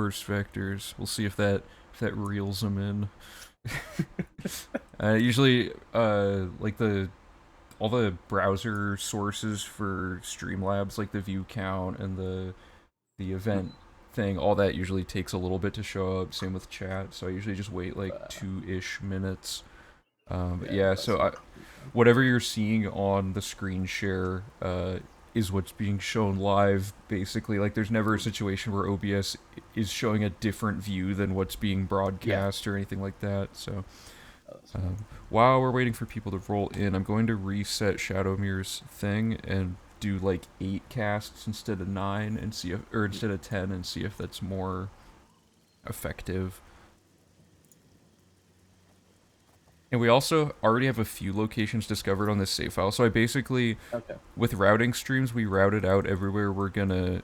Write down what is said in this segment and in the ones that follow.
horse vectors. We'll see if that reels them in. Usually, like all the browser sources for Streamlabs, like the view count and the event thing, all that usually takes a little bit to show up. Same with chat, so I usually just wait like 2-ish minutes. But Yeah, yeah, that's so whatever you're seeing on the screen share is what's being shown live, basically. Like, there's never a situation where OBS is showing a different view than what's being yeah. broadcast or anything like that. So, Oh, that's fine. while we're waiting for people to roll in, I'm going to reset Shadowmere's thing and do like 8 casts instead of 9 and see if, or instead of 10, and see if that's more effective. And we also already have a few locations discovered on this save file. So I basically, Okay. with routing streams, we routed out everywhere we're gonna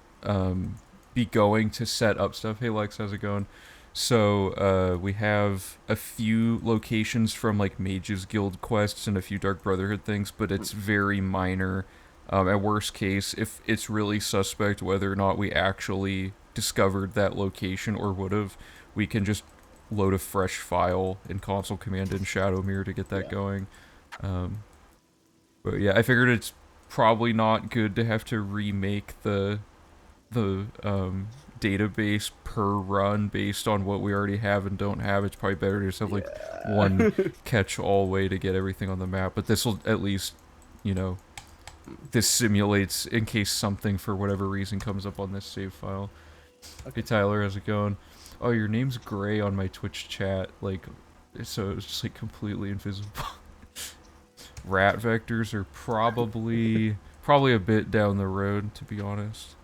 be going to set up stuff. Hey Lex, how's it going? So we have a few locations from like Mages Guild quests and a few Dark Brotherhood things, but it's very minor. At worst case, if it's really suspect whether or not we actually discovered that location or would have, we can just load a fresh file in console command in Shadowmere to get that Yeah. going. But yeah, I figured it's probably not good to have to remake the database per run based on what we already have and don't have. It's probably better to just have like one Yeah. catch-all way to get everything on the map. But this will at least, you know, this simulates in case something for whatever reason comes up on this save file. Okay. Hey Tyler, how's it going? Oh, your name's Gray on my Twitch chat, like, so it's just like completely invisible. Rat vectors are probably a bit down the road, to be honest.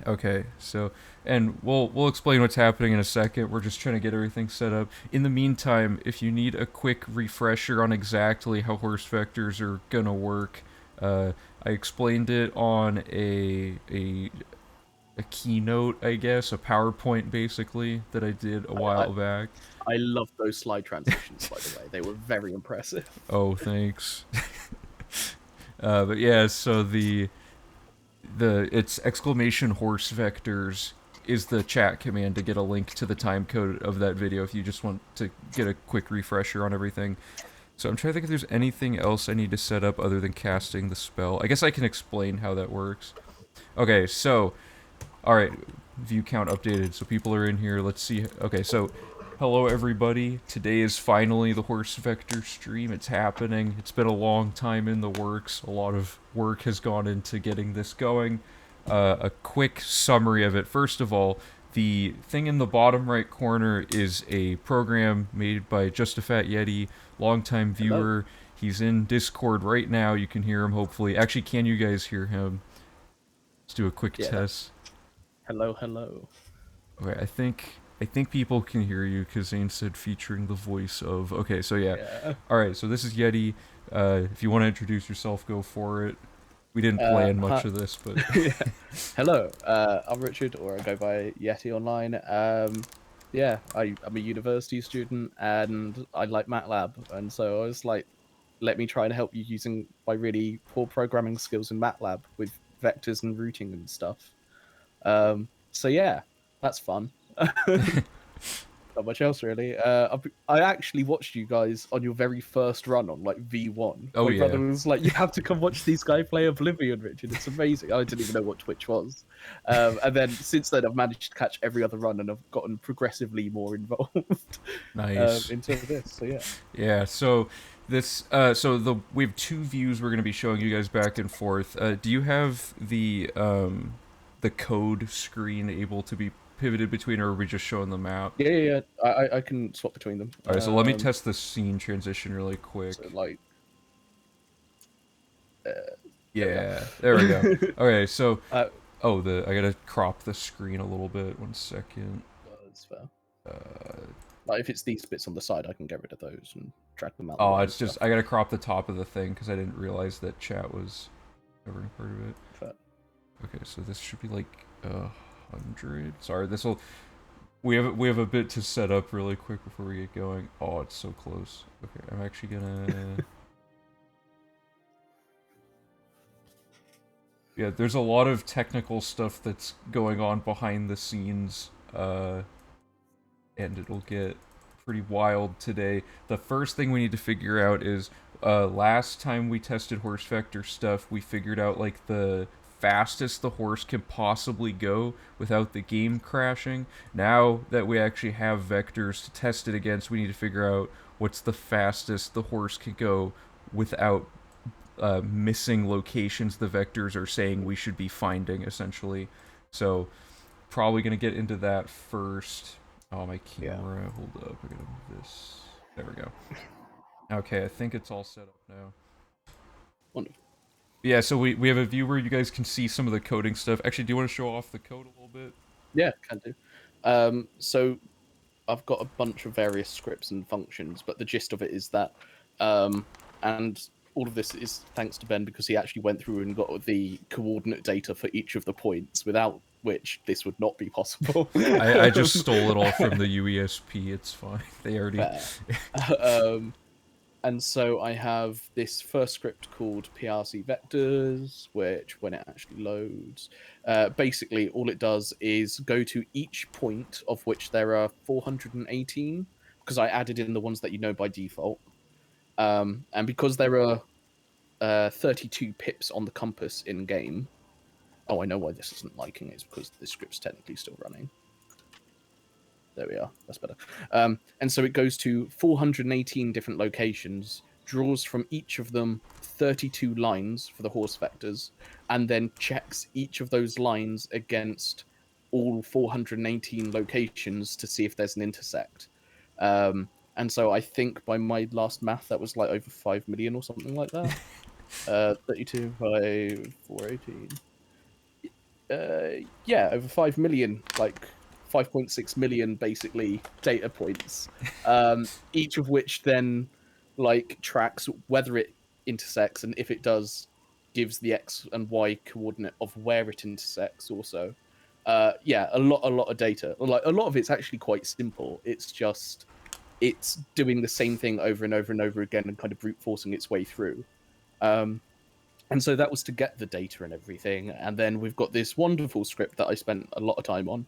Okay, so, and we'll explain what's happening in a second. We're just trying to get everything set up. In the meantime, if you need a quick refresher on exactly how horse vectors are gonna work, I explained it on a keynote, I guess, a PowerPoint basically that I did a I while back. I love those slide transitions, by the way. They were very impressive. Oh, thanks. But yeah, so it's exclamation horse vectors is the chat command to get a link to the time code of that video if you just want to get a quick refresher on everything. So I'm trying to think if there's anything else I need to set up other than casting the spell. I guess I can explain how that works. Okay, so, alright, view count updated, so people are in here, let's see. Okay, so, hello everybody. Today is finally the horse vector stream. It's happening. It's been a long time in the works. A lot of work has gone into getting this going. A quick summary of it. First of all, the thing in the bottom right corner is a program made by Just a Fat Yeti, longtime viewer. Hello. He's in Discord right now. You can hear him, hopefully. Actually, can you guys hear him? Let's do a quick Yeah. test. Hello, hello. Okay, I think people can hear you because Zane said featuring the voice of. Okay, so yeah. Yeah. All right, so this is Yeti. If you want to introduce yourself, go for it. We didn't plan much Hi. of this, but Yeah. Hello. I'm Richard, or I go by Yeti online. Yeah, I'm a university student, and I like MATLAB, and so I was like, let me try and help you using my really poor programming skills in MATLAB with vectors and routing and stuff. So yeah, that's fun. Not much else really. I actually watched you guys on your very first run on like V1. Oh, My brother yeah. was like, "You have to come watch these guys play Oblivion, Richard. It's amazing." I didn't even know what Twitch was, and then since then I've managed to catch every other run and I've gotten progressively more involved Nice. into this. So yeah. Yeah, so this we have two views we're going to be showing you guys back and forth. Do you have the code screen able to be pivoted between, or are we just showing the map? Yeah. I can swap between them. All right, so let me test the scene transition really quick. So like, Yeah, there we go. Okay, so uh, oh, I gotta crop the screen a little bit. 1 second. that's fair. Like if it's these bits on the side, I can get rid of those and drag them out. Oh, it's just I gotta crop the top of the thing because I didn't realize that chat was covering part of it. Fair. Okay, so this should be like 100. Sorry, this will. We have a bit to set up really quick before we get going. Oh, it's so close. Okay, I'm actually gonna. Yeah, there's a lot of technical stuff that's going on behind the scenes uh, and it'll get pretty wild today. The first thing we need to figure out is last time we tested horse vector stuff, we figured out like the fastest the horse can possibly go without the game crashing. Now that we actually have vectors to test it against, we need to figure out what's the fastest the horse can go without missing locations the vectors are saying we should be finding, essentially. So, probably gonna get into that first. Oh, my Yeah. camera. Hold up. I gotta move this. There we go. Okay, I think it's all set up now. Wonderful. Yeah, so we have a view where you guys can see some of the coding stuff. Actually, do you want to show off the code a little bit? Yeah, can do. So I've got a bunch of various scripts and functions, but the gist of it is that, and all of this is thanks to Ben because he actually went through and got the coordinate data for each of the points, without which this would not be possible. I just stole it all from the UESP. It's fine. They already. And so I have this first script called PRC vectors, which when it actually loads, basically all it does is go to each point, of which there are 418, because I added in the ones that you know by default. And because there are 32 pips on the compass in game. Oh, I know why this isn't liking it. It's because this script's technically still running. There we are. That's better. And so it goes to 418 different locations, draws from each of them 32 lines for the horse vectors, and then checks each of those lines against all 418 locations to see if there's an intersect. And so I think by my last math, that was like over 5 million or something like that. 32 by 418. Yeah, over 5 million, like 5.6 million basically data points, each of which then like tracks whether it intersects, and if it does, gives the x and y coordinate of where it intersects also. Yeah, a lot of data. Like a lot of it's actually quite simple. It's just it's doing the same thing over and over and over again and kind of brute forcing its way through. And so that was to get the data and everything. And then we've got this wonderful script that I spent a lot of time on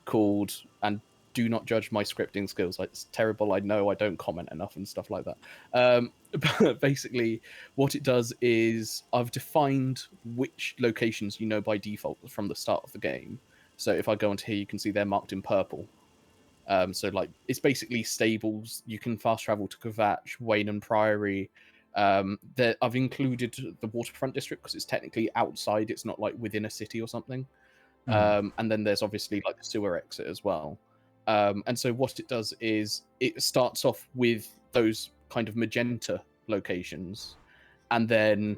called, and do not judge my scripting skills. Like, it's terrible. I know I don't comment enough and stuff like that. But basically, what it does is I've defined which locations you know by default from the start of the game. So if I go onto here, you can see they're marked in purple. So like it's basically stables. You can fast travel to Kvatch, Wayne and Priory. I've included the waterfront district because it's technically outside. It's not like within a city or something. And then there's obviously like the sewer exit as well. And so what it does is it starts off with those kind of magenta locations, and then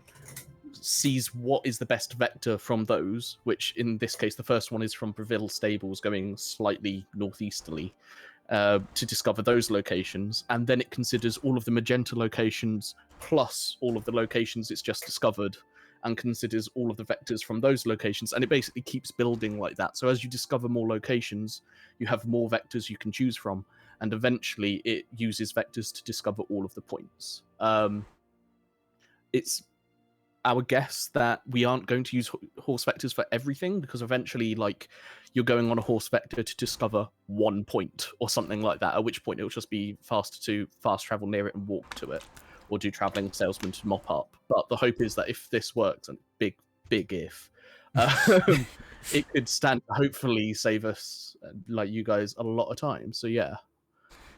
sees what is the best vector from those, which in this case the first one is from Breville Stables going slightly northeasterly, to discover those locations, and then it considers all of the magenta locations plus all of the locations it's just discovered, and considers all of the vectors from those locations, and it basically keeps building like that. So as you discover more locations, you have more vectors you can choose from, and eventually it uses vectors to discover all of the points. It's our guess that we aren't going to use horse vectors for everything, because eventually, like, you're going on a horse vector to discover one point or something like that, at which point it'll just be faster to fast travel near it and walk to it, or do traveling salesman to mop up. But the hope is that if this works, and big if, it could stand to hopefully save us, like you guys, a lot of time. So yeah.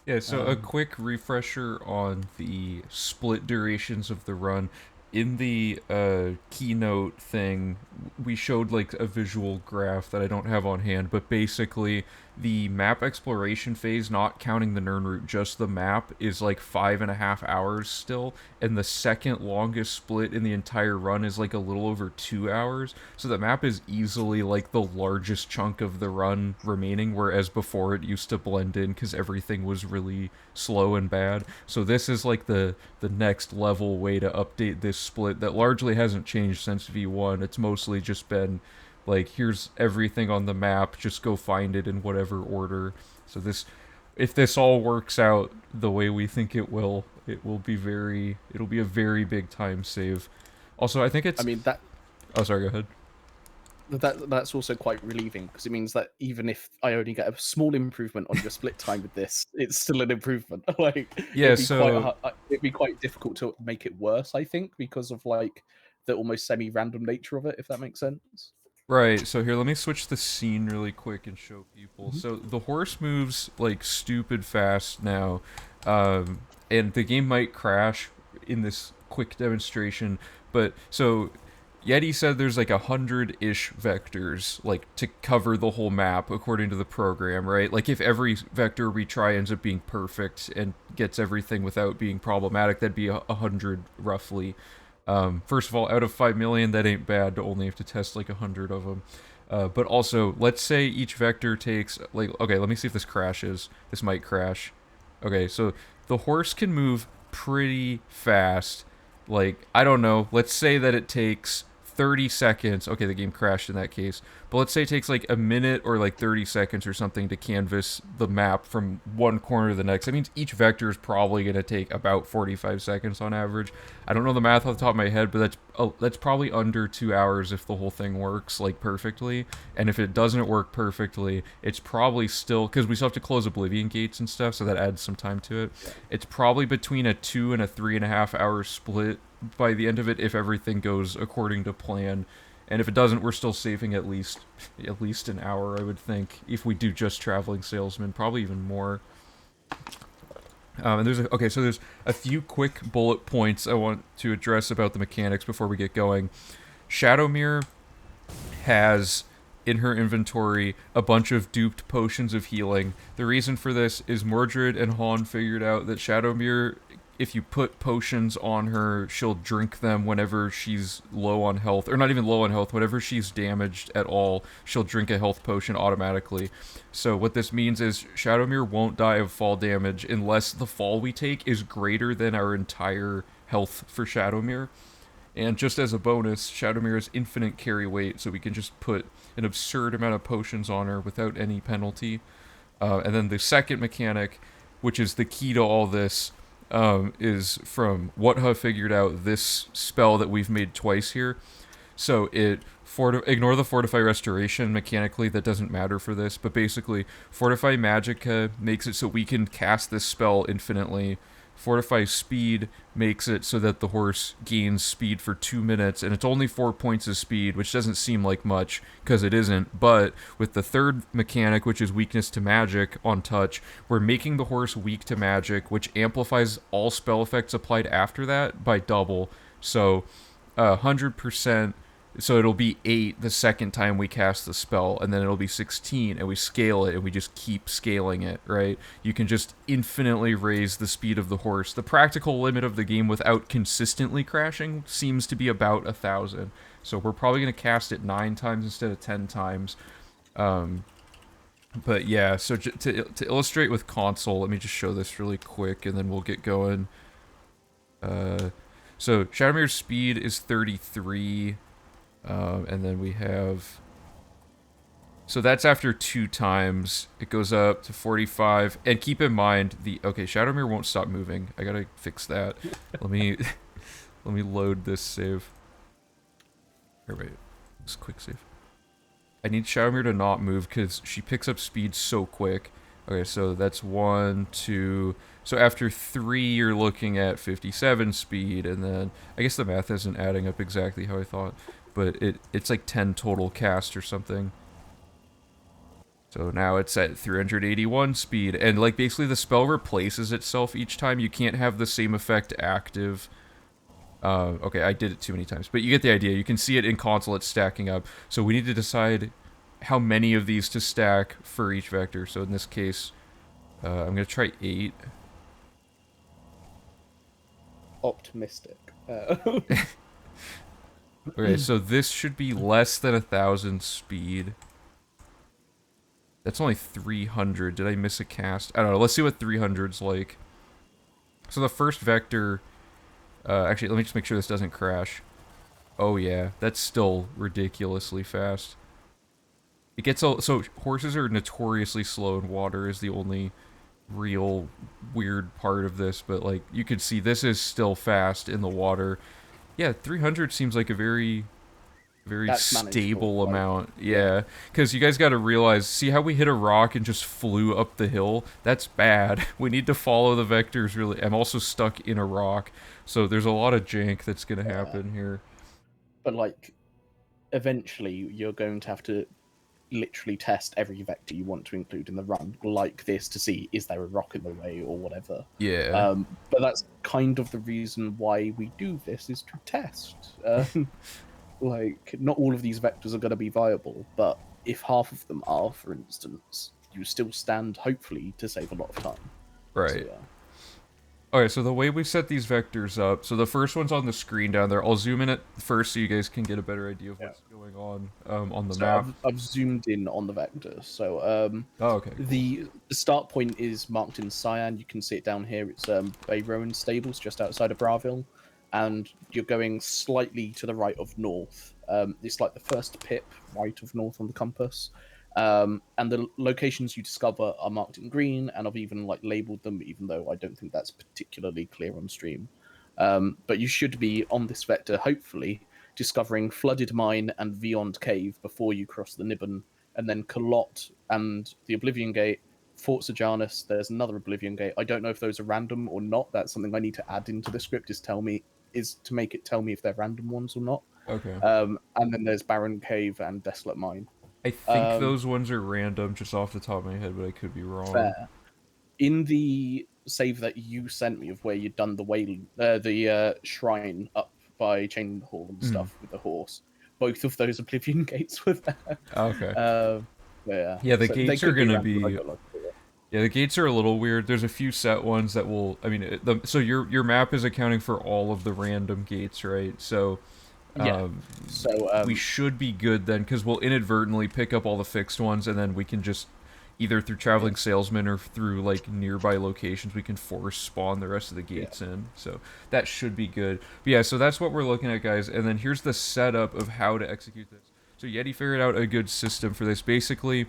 Yeah, so a quick refresher on the split durations of the run. In the keynote thing, we showed like a visual graph that I don't have on hand, but basically the map exploration phase, not counting the Nern route, just the map, is like 5.5 hours still, and the second longest split in the entire run is like a little over 2 hours. So the map is easily like the largest chunk of the run remaining, whereas before it used to blend in because everything was really slow and bad. So this is like the next level way to update this split that largely hasn't changed since V1. It's mostly just been like, here's everything on the map, just go find it in whatever order. So this, if this all works out the way we think it will be it'll be a very big time save. Also, I think it's, I mean that oh sorry, go ahead. that's also quite relieving because it means that even if I only get a small improvement on your split time with this, it's still an improvement. Like Yeah, so it'd be quite difficult to make it worse, I think, because of like the almost semi-random nature of it, if that makes sense. right, so here, let me switch the scene really quick and show people. Mhm. So the horse moves like stupid fast now, and the game might crash in this quick demonstration. But so Yeti said there's like 100-ish vectors like to cover the whole map according to the program, right? Like if every vector we try ends up being perfect and gets everything without being problematic, that'd be 100 roughly. First of all, out of 5 million, that ain't bad to only have to test like 100 of them. But also, let's say each vector takes, like, okay, let me see if this crashes. This might crash. Okay, so the horse can move pretty fast. Like, I don't know, let's say that it takes 30 seconds. Okay, the game crashed in that case. But let's say it takes like a minute or like 30 seconds or something to canvas the map from one corner to the next. That means each vector is probably going to take about 45 seconds on average. I don't know the math off the top of my head, but that's probably under 2 hours if the whole thing works like perfectly. And if it doesn't work perfectly, it's probably still, because we still have to close Oblivion gates and stuff, so that adds some time to it. Yeah. It's probably between a 2 and a 3.5 hour split by the end of it if everything goes according to plan. And if it doesn't, we're still saving at least an hour, I would think, if we do just traveling salesman, probably even more. And so there's a few quick bullet points I want to address about the mechanics before we get going. Shadowmere has in her inventory a bunch of duped potions of healing. The reason for this is Mordred and Han figured out that Shadowmere, if you put potions on her, she'll drink them whenever she's low on health, or not even low on health, whenever she's damaged at all, she'll drink a health potion automatically. So what this means is Shadowmere won't die of fall damage unless the fall we take is greater than our entire health for Shadowmere. And just as a bonus, Shadowmere has infinite carry weight, so we can just put an absurd amount of potions on her without any penalty. And then the second mechanic, which is the key to all this, is from Whatha figured out this spell that we've made twice here. So ignore the Fortify Restoration mechanically, that doesn't matter for this, but basically, Fortify Magicka makes it so we can cast this spell infinitely. Fortify Speed makes it so that the horse gains speed for 2 minutes, and it's only 4 points of speed, which doesn't seem like much, because it isn't, but with the third mechanic, which is Weakness to Magic on touch, we're making the horse weak to magic, which amplifies all spell effects applied after that by double, so 100%. So it'll be 8 the second time we cast the spell, and then it'll be 16, and we scale it, and we just keep scaling it, right? You can just infinitely raise the speed of the horse. The practical limit of the game without consistently crashing seems to be about 1,000. So we're probably going to cast it 9 times instead of 10 times. But yeah, so to illustrate with console, let me just show this really quick, and then we'll get going. So Shadowmere's speed is 33. And then we have... So that's after 2 times. It goes up to 45. And keep in mind, okay, Shadowmere won't stop moving. I gotta fix that. Let me load this save. Or wait, this quick save. I need Shadowmere to not move because she picks up speed so quick. Okay, so that's 1, 2... So after 3, you're looking at 57 speed, and then... I guess the math isn't adding up exactly how I thought, but it's like 10 total cast or something. So now it's at 381 speed, and like basically the spell replaces itself each time. You can't have the same effect active. Okay, I did it too many times, but you get the idea. You can see it in console, it's stacking up. So we need to decide how many of these to stack for each vector. So in this case, I'm going to try 8. Optimistic. Okay, so this should be less than 1,000 speed. That's only 300. Did I miss a cast? I don't know. Let's see what 300's like. So the first vector... actually, let me just make sure this doesn't crash. Oh yeah, that's still ridiculously fast. It gets so horses are notoriously slow in water is the only real weird part of this, but like you can see this is still fast in the water. Yeah, 300 seems like a very very That's manageable. stable Like, amount. yeah, Yeah, because you guys got to realize, see how we hit a rock and just flew up the hill? That's bad. We need to follow the vectors really. I'm also stuck in a rock, so there's a lot of jank that's gonna yeah. happen here. But like, eventually, you're going to have to literally test every vector you want to include in the run, like this, to see is there a rock in the way or whatever. Yeah. But that's kind of the reason why we do this, is to test. Like, not all of these vectors are going to be viable, but if half of them are, for instance, you still stand, hopefully, to save a lot of time. So Right. yeah. Okay, so the way we set these vectors up, so the first one's on the screen down there. I'll zoom in it first so you guys can get a better idea of Yeah. what's going on the So map. I've zoomed in on the vector. So Oh, okay, cool. the start point is marked in cyan. You can see it down here. It's Bay Rowan Stables, just outside of Braville, and you're going slightly to the right of north. It's like the first pip right of north on the compass. And the locations you discover are marked in green, and I've even like labeled them, even though I don't think that's particularly clear on stream. But you should be on this vector, hopefully, discovering Flooded Mine and Viond Cave before you cross the Nibbon, and then Kalot and the Oblivion Gate, Fort Sejanus. There's another Oblivion Gate. I don't know if those are random or not. That's something I need to add into the script. Is to make it tell me if they're random ones or not. Okay. And then there's Barren Cave and Desolate Mine. I think Um, those ones are random just off the top of my head, but I could be wrong. Fair. In the save that you sent me of where you'd done the shrine up by Chain Hall and Mm. stuff with the horse, both of those Oblivion gates were there. Okay. Uh, yeah, Yeah, the so they gates are could be gonna random. I be. don't like it. Yeah, the gates are a little weird. There's a few set ones that will. I mean, so your map is accounting for all of the random gates, right? So Yeah. um, So we should be good then, because we'll inadvertently pick up all the fixed ones, and then we can just either through yeah, traveling salesmen or through like nearby locations we can force spawn the rest of the yeah. gates in. So that should be good. But yeah, so that's what we're looking at, guys. And then here's the setup of how to execute this. So Yeti figured out a good system for this. Basically,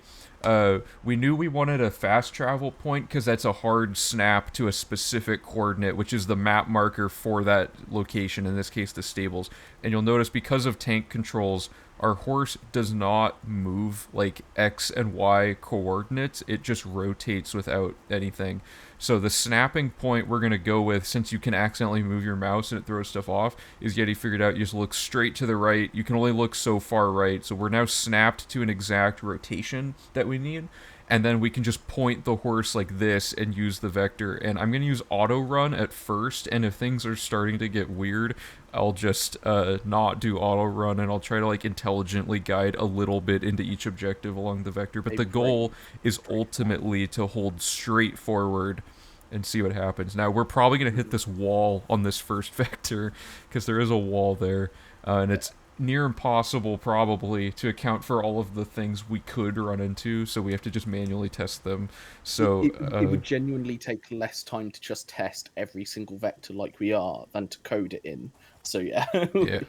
we knew we wanted a fast travel point because that's a hard snap to a specific coordinate, which is the map marker for that location, in this case the stables. And you'll notice, because of tank controls, our horse does not move like X and Y coordinates. It just rotates without anything. So the snapping point we're going to go with, since you can accidentally move your mouse and it throws stuff off, is Yeti figured out you just look straight to the right. You can only look so far right. So we're now snapped to an exact rotation that we need. And then we can just point the horse like this and use the vector. And I'm going to use auto run at first. And if things are starting to get weird, I'll just not do auto run, and I'll try to like intelligently guide a little bit into each objective along the vector. But A the goal is great ultimately to hold straight forward and see what happens. Now we're probably going to hit this wall on this first vector, because there is a wall there, and it's near impossible probably to account for all of the things we could run into, so we have to just manually test them. So it would genuinely take less time to just test every single vector like we are than to code it in. So yeah. yeah.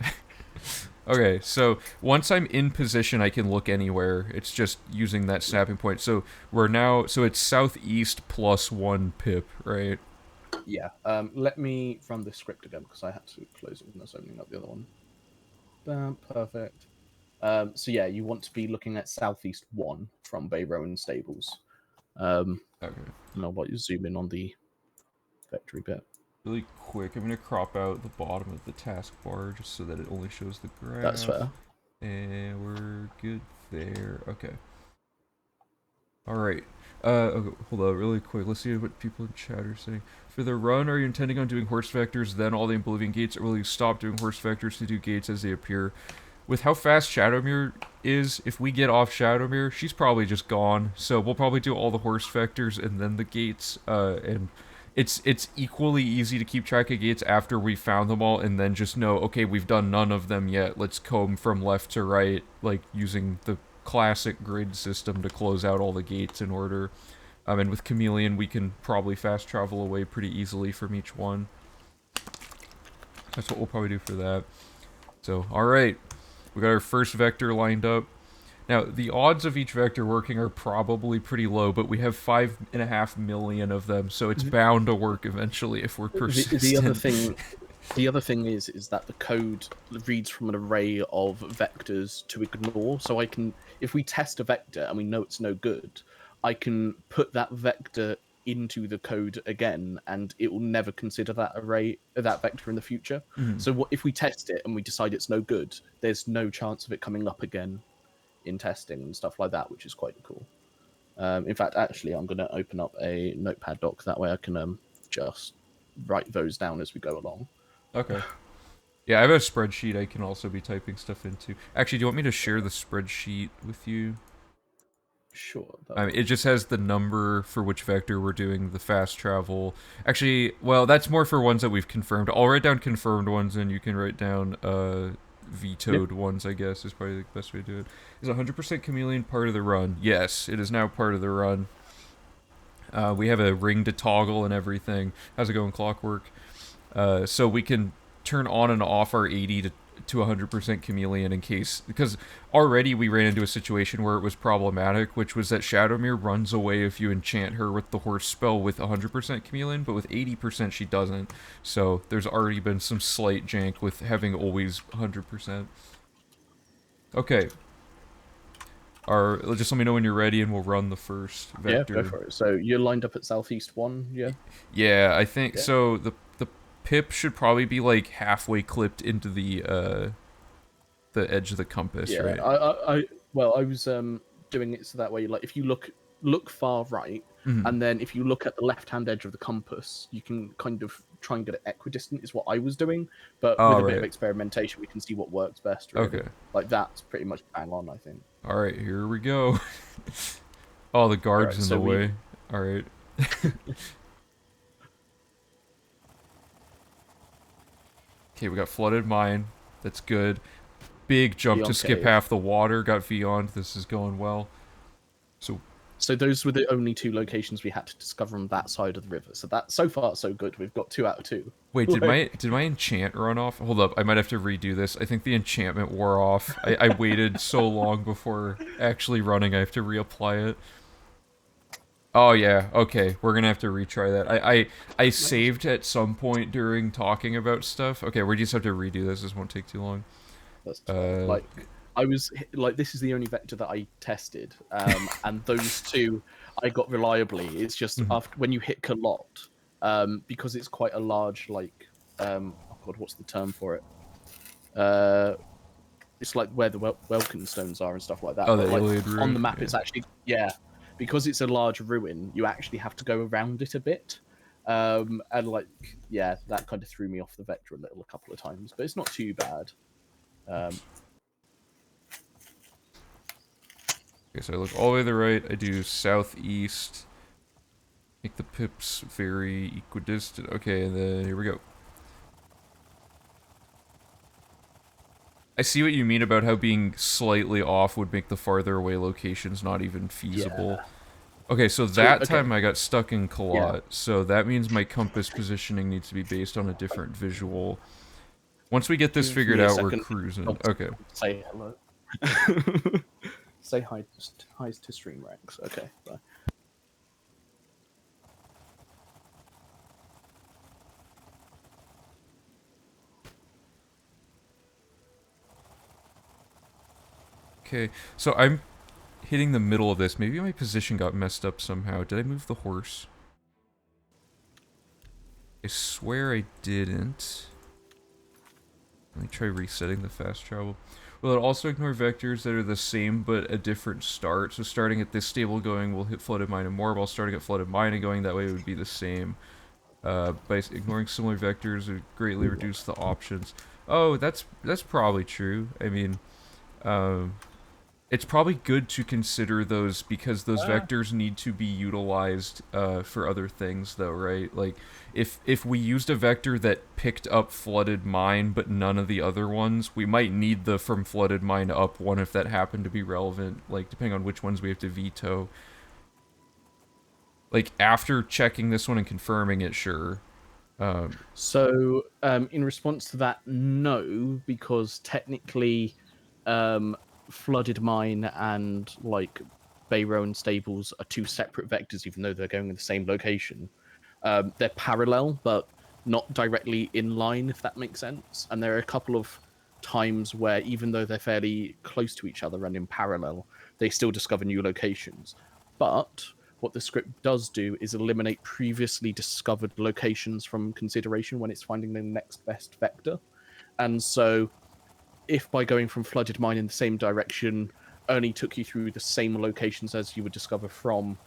Okay, so once I'm in position, I can look anywhere. It's just using that snapping point. So we're now, so it's southeast plus 1 pip, right? Yeah. Let me run the script again because I had to close it when I was opening up the other one. Bam, perfect. So yeah, you want to be looking at southeast 1 from Bay Rowan Stables. Okay. And I'll let you zoom in on the vectory bit. Really quick, I'm going to crop out the bottom of the taskbar just so that it only shows the graph. That's fair. And we're good there. Okay. Alright. Okay, hold on, really quick. Let's see what people in chat are saying. For the run, are you intending on doing horse vectors, then all the Oblivion gates, or will you stop doing horse vectors to do gates as they appear? With how fast Shadowmere is, if we get off Shadowmere, she's probably just gone. So we'll probably do all the horse vectors and then the gates. And it's equally easy to keep track of gates after we found them all, and then just know, okay, we've done none of them yet. Let's comb from left to right, like using the classic grid system to close out all the gates in order. And with Chameleon, we can probably fast travel away pretty easily from each one. That's what we'll probably do for that. So, alright. We got our first vector lined up. Now, the odds of each vector working are probably pretty low, but we have 5.5 million of them, so it's bound to work eventually if we're persistent. The other thing The other thing is that the code reads from an array of vectors to ignore. So I can, if we test a vector and we know it's no good, I can put that vector into the code again, and it will never consider that vector in the future. Mhm. So if we test it and we decide it's no good, there's no chance of it coming up again in testing and stuff like that, which is quite cool. In fact, actually, I'm going to open up a notepad doc. That way I can just write those down as we go along. Okay. Yeah, I have a spreadsheet I can also be typing stuff into. Actually, do you want me to share the spreadsheet with you? Sure. I mean, it just has the number for which vector we're doing the fast travel. Actually, well, that's more for ones that we've confirmed. I'll write down confirmed ones, and you can write down vetoed ones, I guess, is probably the best way to do it. Is 100% chameleon part of the run? Yes, it is now part of the run. We have a ring to toggle and everything. How's it going, Clockwork? So we can turn on and off our 80 to 100% chameleon in case, because already we ran into a situation where it was problematic, which was that Shadowmere runs away if you enchant her with the horse spell with 100% chameleon, but with 80% she doesn't. So there's already been some slight jank with having always 100%. Okay. Just let me know when you're ready and we'll run the first vector. Yeah, go for it. So you're lined up at southeast 1, yeah? Yeah, I think Yeah. so. The pip should probably be like halfway clipped into the edge of the compass, Yeah. right? I was doing it so that way, like, if you look far right, Mhm. and then if you look at the left-hand edge of the compass, you can kind of try and get it equidistant, is what I was doing. But with Oh, a bit of right. experimentation, we can see what works best, really. Okay. Like, that's pretty much bang on, I think. All right, here we go. Oh, the guard's Alright, in so the way. All right. Okay, we got flooded mine. That's good. Big jump to Beyond skip cave. half the water. Got beyond. This is going well. So those were the only 2 locations we had to discover on that side of the river. So that, so far so good. We've got 2 out of 2. Wait, did Like, my enchant run off? Hold up, I might have to redo this. I think the enchantment wore off. I waited so long before actually running. I have to reapply it. Oh yeah, okay. We're gonna have to retry that. I saved at some point during talking about stuff. Okay, we just have to redo this. This won't take too long. that's fine. Like, I was like, this is the only vector that I tested, and those 2 I got reliably. It's just after when you hit Kalot, because it's quite a large, like, oh god, what's the term for it? It's like where the Welkin stones are and stuff like that. Oh, But the like Iliad on ruin. the map, Yeah. it's actually, yeah, because it's a large ruin. You actually have to go around it a bit, and like, yeah, that kind of threw me off the vector a couple of times. But it's not too bad. Okay, so I look all the way to the right. I do southeast. Make the pips very equidistant. Okay, and then here we go. I see what you mean about how being slightly off would make the farther away locations not even feasible. Yeah. Okay, so So, that okay. time I got stuck in Kalot, Yeah. so that means my compass positioning needs to be based on a different visual. Once we get this Give figured me a out, we're second. cruising. Okay. Say hello. Say hi to Stream Rex. Okay. Bye. Okay, so I'm hitting the middle of this. Maybe my position got messed up somehow. Did I move the horse? I swear I didn't. Let me try resetting the fast travel. Will it also ignore vectors that are the same but a different start? So starting at this stable going, we'll hit flooded mine and more, while starting at flooded mine and going that way would be the same. By ignoring similar vectors, it would greatly reduce the options. Oh, that's probably true. I mean, it's probably good to consider those because those vectors need to be utilized for other things, though, right? Like, if we used a vector that picked up flooded mine but none of the other ones, we might need the from flooded mine up one if that happened to be relevant, like, depending on which ones we have to veto. Like, after checking this one and confirming it, sure. So, in response to that, no, because technically, flooded mine and like Bayroan stables are 2 separate vectors, even though they're going in the same location. They're parallel, but not directly in line, if that makes sense. And there are a couple of times where, even though they're fairly close to each other and in parallel, they still discover new locations. But what the script does do is eliminate previously discovered locations from consideration when it's finding the next best vector. And so, if by going from flooded mine in the same direction only took you through the same locations as you would discover from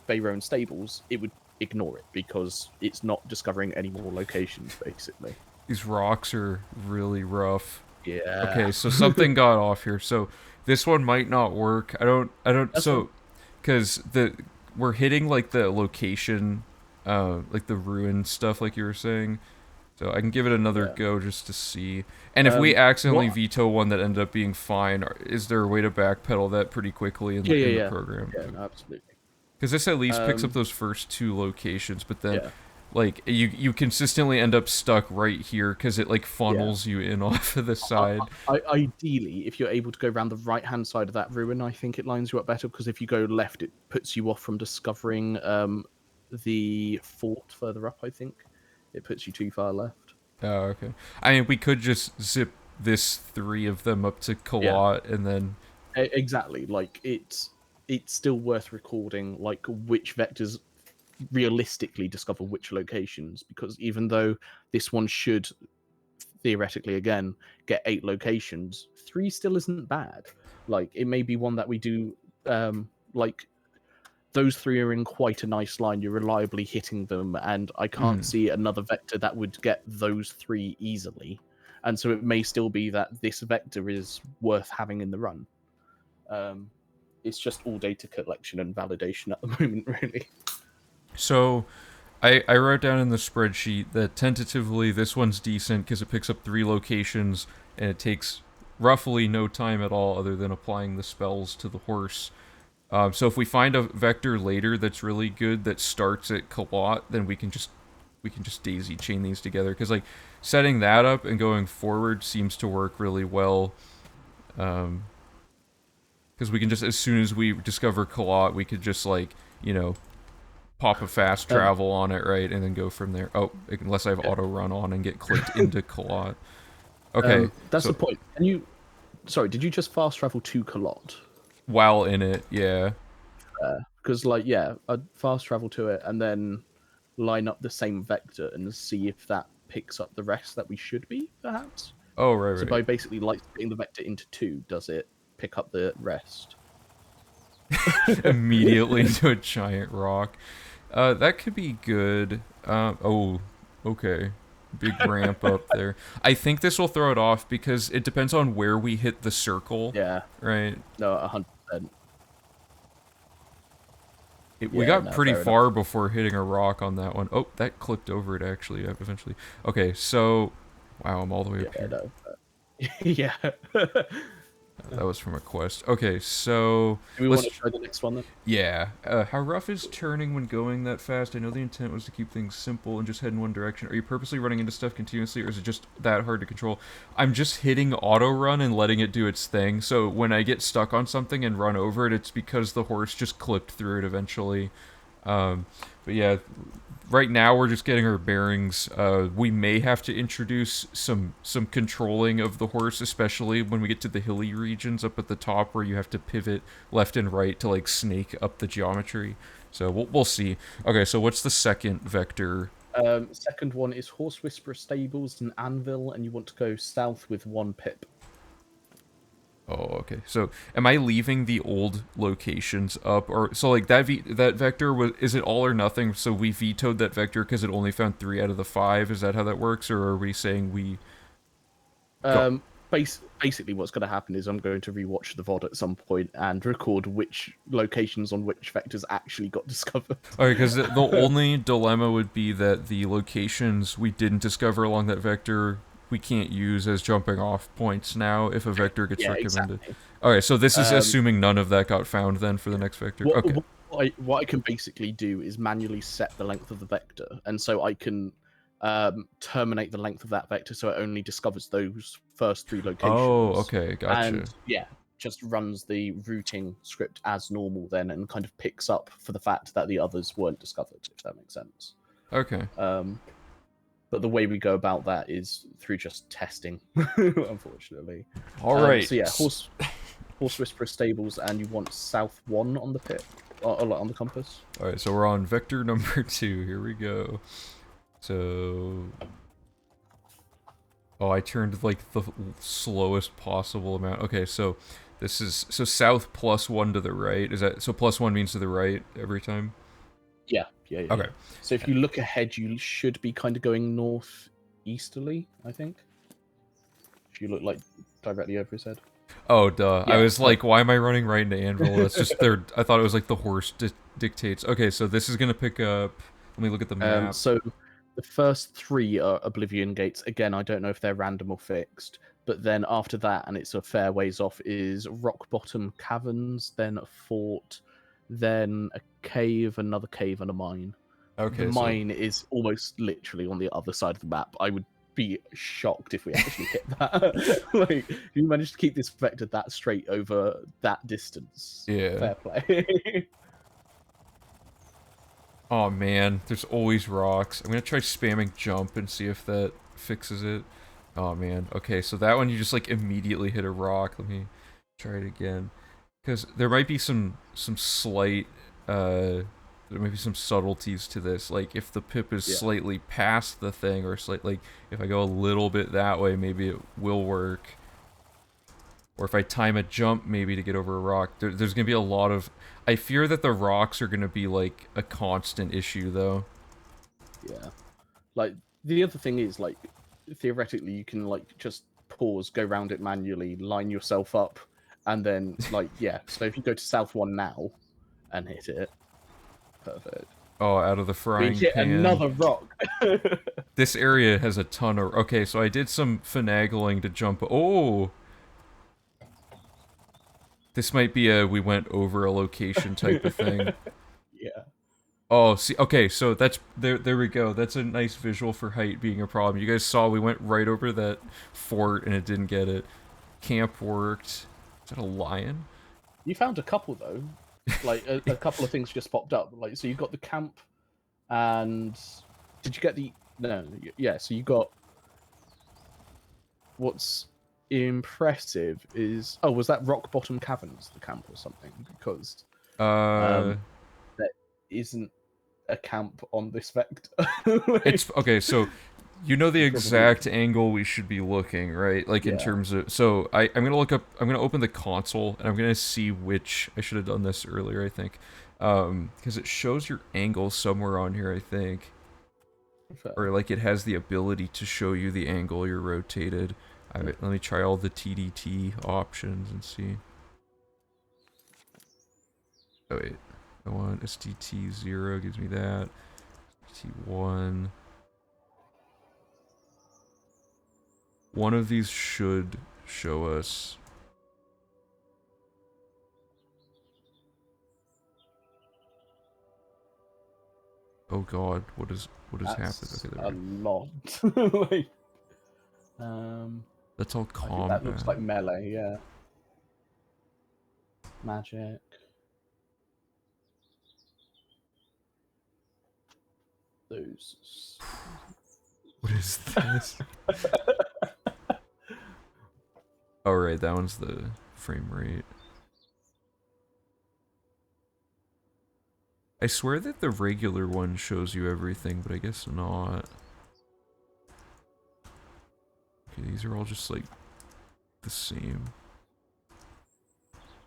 Bayroan stables, it would ignore it because it's not discovering any more locations, basically. These rocks are really rough. Yeah. Okay, so something got off here. So this one might not work. That's fine. Because we're hitting like the location, like the ruin stuff, like you were saying. So I can give it another Yeah. go just to see. And if we accidentally What? veto one that ended up being fine, is there a way to backpedal that pretty quickly Yeah, yeah, in the yeah. program? Yeah, no, absolutely. Because this at least picks up Um, those first two locations, but then yeah, like you consistently end up stuck right here because it like yeah. funnels you in off of the side. Ideally, if you're able to go around the right-hand side of that ruin, I think it lines you up better, because if you go left, it puts you off from discovering the fort further up, I think. It puts you too far left. Oh, okay. I mean, we could just zip this three of them up to Yeah. Kalat and then. Exactly. Like, it's still worth recording like which vectors realistically discover which locations, because even though this one should theoretically again get 8 locations, 3 still isn't bad. Like, it may be one that we do like those 3 are in quite a nice line, you're reliably hitting them, and I can't Mm. see another vector that would get those 3 easily. And so it may still be that this vector is worth having in the run. Um, it's just all data collection and validation at the moment, really. So I wrote down in the spreadsheet that tentatively this one's decent because it picks up 3 locations and it takes roughly no time at all other than applying the spells to the horse. So if we find a vector later that's really good that starts at Kalat, then we can just daisy chain these together because like setting that up and going forward seems to work really well. Because we can just, as soon as we discover Kalat, we could just like, you know, pop a fast Um, travel on it, right, and then go from there. Oh, unless I have yeah. auto run on and get clicked into Kalat. Okay, That's the so point. Can you? Sorry, did you just fast travel to Kalot? while in it, yeah. Because, like, yeah, I'd fast travel to it and then line up the same vector and see if that picks up the rest that we should be, perhaps. Oh, right, So right. by basically like splitting the vector into 2, does it pick up the rest? Immediately into a giant rock. That could be good. Oh, okay. Big ramp up there. I think this will throw it off because it depends on where we hit the circle, Yeah, right? no, 100%. We Yeah, got no, pretty fair enough. far before hitting a rock on that one. Oh, that clipped over it actually, eventually. Okay, so, wow, I'm all the way up Yeah, here. no. Yeah. That was from a quest. Okay, so Do we want to let's. try the next one then? Yeah. How rough is turning when going that fast? I know the intent was to keep things simple and just head in one direction. Are you purposely running into stuff continuously, or is it just that hard to control? I'm just hitting auto run and letting it do its thing. So when I get stuck on something and run over it, it's because the horse just clipped through it eventually. Um, but yeah, right now we're just getting our bearings. We may have to introduce some controlling of the horse, especially when we get to the hilly regions up at the top where you have to pivot left and right to like snake up the geometry. So we'll see. Okay, so what's the second vector? Second one is Horse Whisperer Stables and Anvil, and you want to go south with 1 pip. Oh, okay. So am I leaving the old locations up, or so like that vector was? Is it all or nothing? So we vetoed that vector because it only found 3 out of the 5. Is that how that works, or are we saying we go? Um, basically, what's going to happen is I'm going to rewatch the VOD at some point and record which locations on which vectors actually got discovered. Okay, because the only dilemma would be that the locations we didn't discover along that vector we can't use as jumping off points now if a vector gets Yeah, recommended. exactly. Okay, so this is Um, assuming none of that got found then for the next vector. what, Okay. what, what I can basically do is manually set the length of the vector, and so I can terminate the length of that vector so it only discovers those first 3 Oh, locations. okay, And gotcha. yeah, just runs the routing script as normal then, and kind of picks up for the fact that the others weren't discovered, if that makes sense. Okay. Um, But the way we go about that is through just testing, unfortunately. All right. So yeah, horse whisperer stables, and you want south 1 on the pit, or on the compass. All right, so we're on vector number 2. Here we go. So, oh, I turned like the slowest possible amount. Okay, so this is south +1 to the right. Is that so? +1 means to the right every time. Yeah. Okay. So if you look ahead, you should be kind of going northeasterly, I think. If you look like directly over his head. Oh, duh. Yeah, I was like, why am I running right into Anvil? That's just their. I thought it was like the horse dictates. Okay, so this is gonna pick up. Let me look at the map. So the first 3 are Oblivion gates. Again, I don't know if they're random or fixed. But then after that, and it's a fair ways off, is rock bottom caverns, then a fort, then a cave, another cave, and a mine. Okay, The so mine is almost literally on the other side of the map. I would be shocked if we actually hit that. Like, if you managed to keep this vector that straight over that distance, yeah. fair play. Oh man, there's always rocks. I'm gonna try spamming jump and see if that fixes it. Oh man. Okay, so that one you just like immediately hit a rock. Let me try it again. Because there might be some slight there might be some subtleties to this. Like if the pip is slightly past the thing, or like if I go a little bit that way, maybe it will work. Or if I time a jump maybe to get over a rock. There's gonna be a lot of. I fear that the rocks are gonna be like a constant issue though. Yeah. Like the other thing is, like, theoretically you can like just pause, go around it manually, line yourself up, and then like so if you go to south 1 now and hit it, perfect. Oh, out of the We frying hit pan. another rock. This area has a ton of. Okay, so I did some finagling to jump. Oh, this might be a we went over a location type of thing. Yeah. Oh, see, okay, so that's there we go. That's a nice visual for height being a problem. You guys saw we went right over that fort and it didn't get it. Camp worked. Is that a lion? You found a couple though. Like a couple of things just popped up. Like, so you got the camp, and did you get the yeah, so you got, what's impressive is, oh, was that rock bottom caverns the camp or something? Because there isn't a camp on this vector. Like, It's okay, so you know the exact angle we should be looking, right? Like in terms of, so I'm gonna look up, I'm gonna open the console and I'm gonna see which, I should have done this earlier, I think, because it shows your angle somewhere on here, I think, or like it has the ability to show you the angle you're rotated. Let me try all the TDT options and see. Oh wait, I want SDT0 gives me that. SDT1. One of these should show us. Oh god, what has happened? Okay, there a lot. Like, that's all I think combat. that looks like melee, yeah. Magic. Those. What is this? Oh right, that one's the frame rate. I swear that the regular one shows you everything, but I guess not. Okay, these are all just like the same.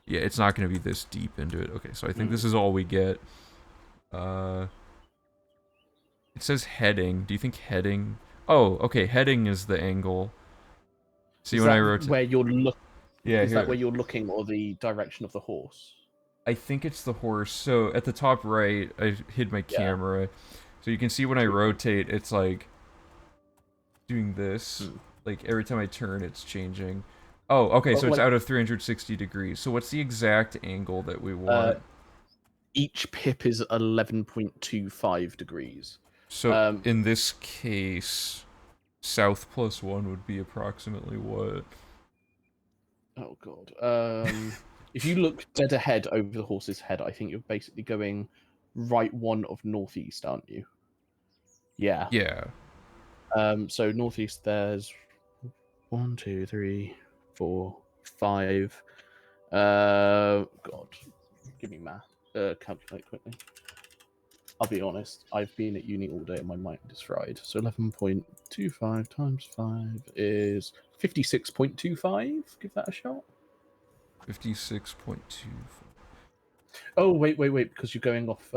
Yeah, it's not going to be this deep into it. Okay, so I think this is all we get. It says heading. Do you think heading? Oh, okay, heading is the angle. See, when I rotate, where you're looking? Yeah, is here. that where you're looking, or the direction of the horse? I think it's the horse. So at the top right, I hid my camera. So you can see when I rotate, it's like doing this. Like every time I turn, it's changing. Oh, okay, so it's out of 360 degrees. So what's the exact angle that we want? Each pip is 11.25 degrees. So in this case, south +1 would be approximately what? Oh god. If you look dead ahead over the horse's head, I think you're basically going right 1 of northeast, aren't you? Yeah. Yeah. So northeast, there's 1, 2, 3, 4, 5. God, give me math. Calculate quickly. I'll be honest. I've been at uni all day and my mind is fried. So 11.25 times 5 is 56.25. Give that a shot. 56.2. Oh wait, because you're going off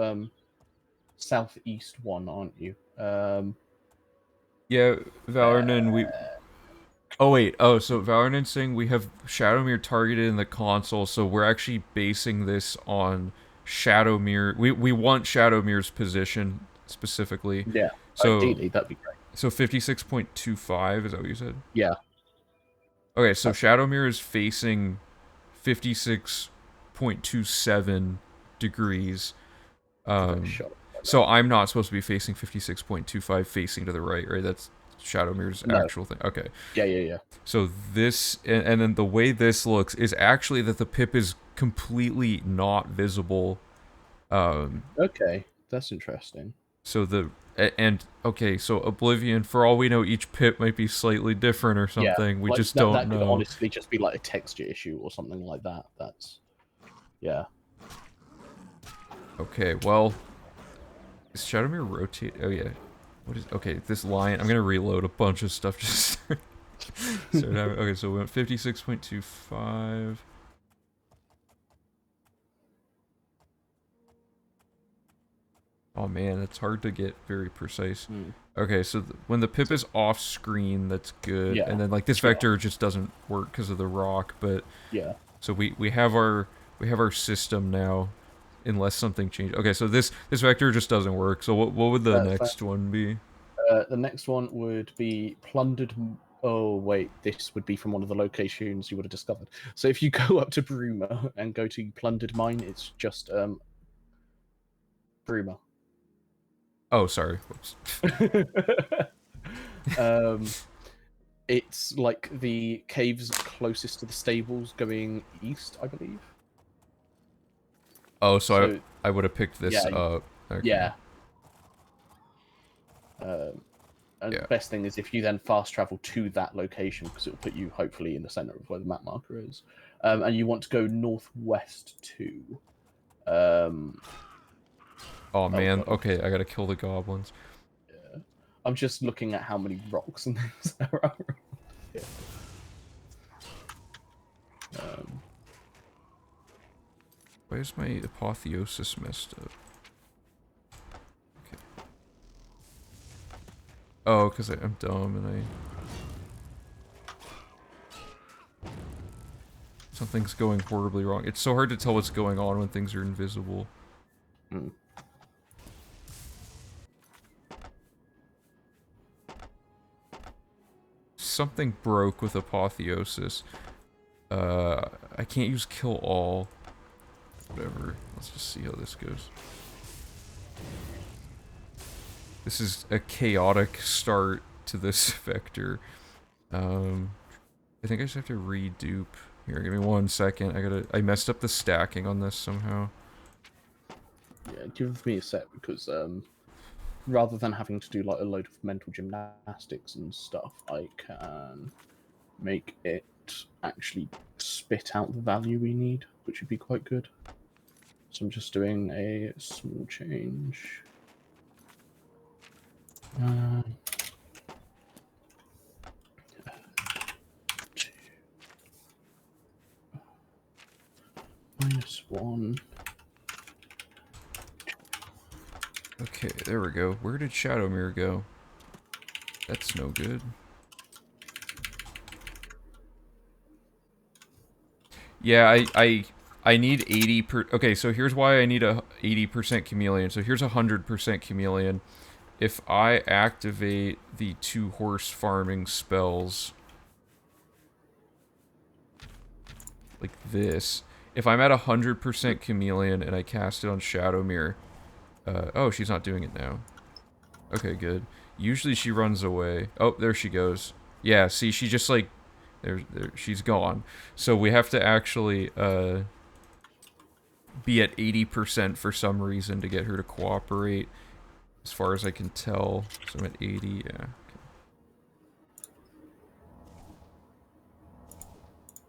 southeast one, aren't you? Yeah, Valornan, we... Uh, Oh, wait. Oh, so Valornan's saying we have Shadowmere targeted in the console, so we're actually basing this on Shadowmere. We want Shadowmere's position, specifically. yeah, So, ideally that'd be great. so 56.25, is that what you said? Yeah, Okay, so that's Shadowmere is facing 56.27 degrees. give that a shot. So I'm not supposed to be facing 56.25 facing to the right? That's Shadowmere's No, actual thing. Okay. yeah. So this, and then the way this looks is actually that the pip is completely not visible. Okay, that's interesting. So and okay, so Oblivion, for all we know, each pip might be slightly different or Yeah, something. We like just that. don't That could know. honestly just be like a texture issue or something like that. That's yeah. Okay, well, is Shadowmere rotate? Oh yeah. What is? Okay, this line. I'm gonna reload a bunch of stuff just. Start having, okay, so we went 56.25. Oh man, it's hard to get very precise. Mm. Okay, so when the pip is off screen, that's good. Yeah, And then like this yeah, vector just doesn't work because of the rock, but yeah. so we have our system now, unless something changed. Okay, so this vector just doesn't work. So what would the That's fine. next one be? The next one would be plundered. Oh wait, this would be from one of the locations you would have discovered. So if you go up to Bruma and go to plundered mine, it's just Bruma. Oh, sorry. Whoops. um, it's like the caves closest to the stables going east, I believe. Oh, so So I would have picked this yeah, up. Okay. yeah. And Yeah. the best thing is if you then fast travel to that location, because it will put you hopefully in the center of where the map marker is, and you want to go northwest to. Um, Oh oh man. god, Okay, I gotta kill the goblins. I'm just looking at how many rocks and things there are. Yeah. Why is my apotheosis messed up? Okay. Oh, because I'm dumb and something's going horribly wrong. It's so hard to tell what's going on when things are invisible. Mm. Something broke with apotheosis. I can't use kill all. Whatever. Let's just see how this goes. This is a chaotic start to this vector. I think I just have to redupe. Here, give me 1 second. I messed up the stacking on this somehow. Yeah, give me a sec because rather than having to do like a load of mental gymnastics and stuff, I can make it actually spit out the value we need, which would be quite good. So I'm just doing a small change. -1. Okay, there we go. Where did Shadowmere go? That's no good. Yeah, I need 80 per... Okay, so here's why I need a 80% chameleon. So here's 100% chameleon. If I activate the 2 horse farming spells... like this... If I'm at 100% chameleon and I cast it on Shadowmere... oh, she's not doing it now. Okay, good. Usually she runs away. Oh, there she goes. Yeah, see, she just like... There, she's gone. So we have to actually, be at 80% for some reason to get her to cooperate, as far as I can tell. So I'm at 80, yeah. Okay.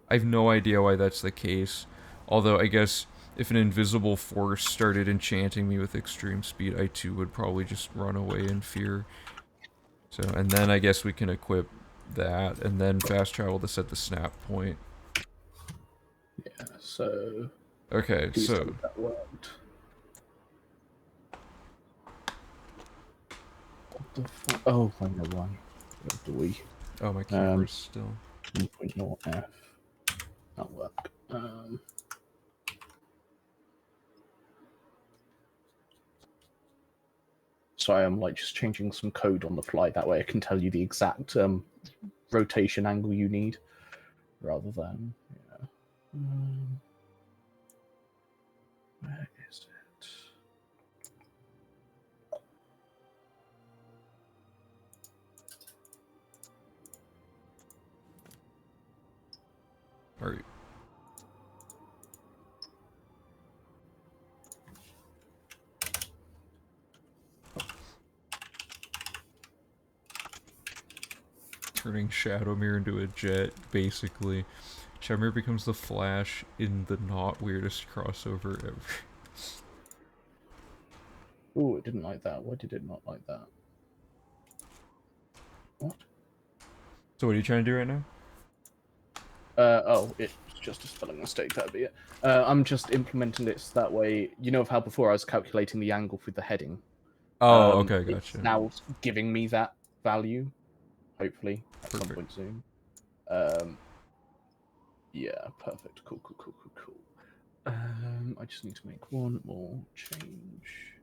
I have no idea why that's the case. Although, I guess if an invisible force started enchanting me with extreme speed, I too would probably just run away in fear. So, and then I guess we can equip that, and then fast travel to set the snap point. Yeah, so Okay, please tell so me that worked. What the fuck? Oh, I know why. What do we? oh, my camera's still. 1.0 F. That'll work. Sorry, I'm like just changing some code on the fly. That way I can tell you the exact rotation angle you need, rather than yeah. Where is it? All right. Turning Shadowmere into a jet, basically. Shadowmere becomes the Flash in the not weirdest crossover ever. Oh, it didn't like that. Why did it not like that? What? So what are you trying to do right now? Oh, it's just a spelling mistake. That'd be it. I'm just implementing it so that way. You know of how before I was calculating the angle for the heading. Oh, okay, It's gotcha. now giving me that value. Hopefully, at some Perfect. point soon. Yeah, perfect. Cool, cool, cool, cool, cool. I just need to make one more change.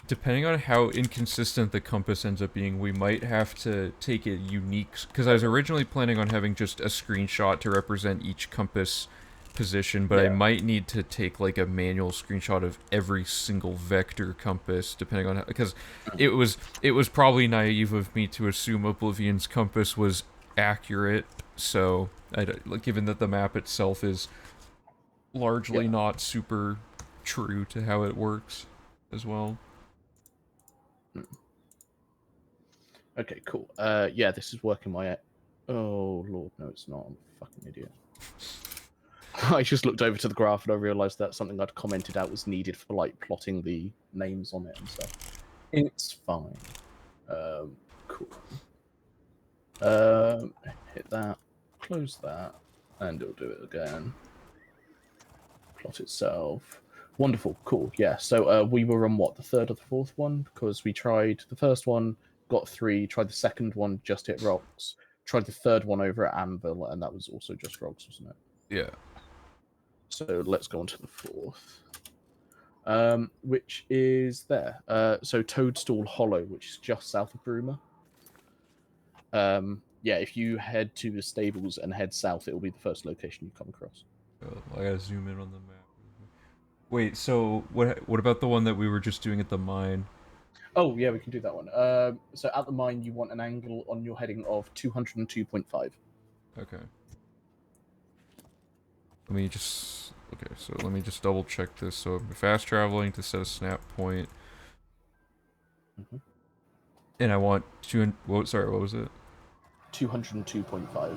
Depending on how inconsistent the compass ends up being, we might have to take a unique... Because I was originally planning on having just a screenshot to represent each compass position, but I might need to take like a manual screenshot of every single vector compass, depending on how... Because it was probably naive of me to assume Oblivion's compass was accurate, so given that the map itself is largely not super true to how it works as well. Okay, cool. Yeah, this is working my... Oh, Lord, no, it's not. I'm a fucking idiot. I just looked over to the graph and I realized that something I'd commented out was needed for, like, plotting the names on it and stuff. It's fine. Cool. Hit that, close that, and it'll do it again. Plot itself. Wonderful, cool, yeah. So we were on what, the third or the fourth one? Because we tried the first one, got 3, tried the second one, just hit rocks, tried the third one over at Anvil, and that was also just rocks, wasn't it? Yeah. So let's go on to the fourth. Which is there. So Toadstool Hollow, which is just south of Bruma. Yeah, if you head to the stables and head south, it will be the first location you come across. Oh, I gotta zoom in on the map. Wait, so what about the one that we were just doing at the mine? Oh, yeah, we can do that one. So at the mine, you want an angle on your heading of 202.5. Okay. Let me just double check this. So I'm fast traveling to set a snap point. And I want sorry, what was it? 202.5.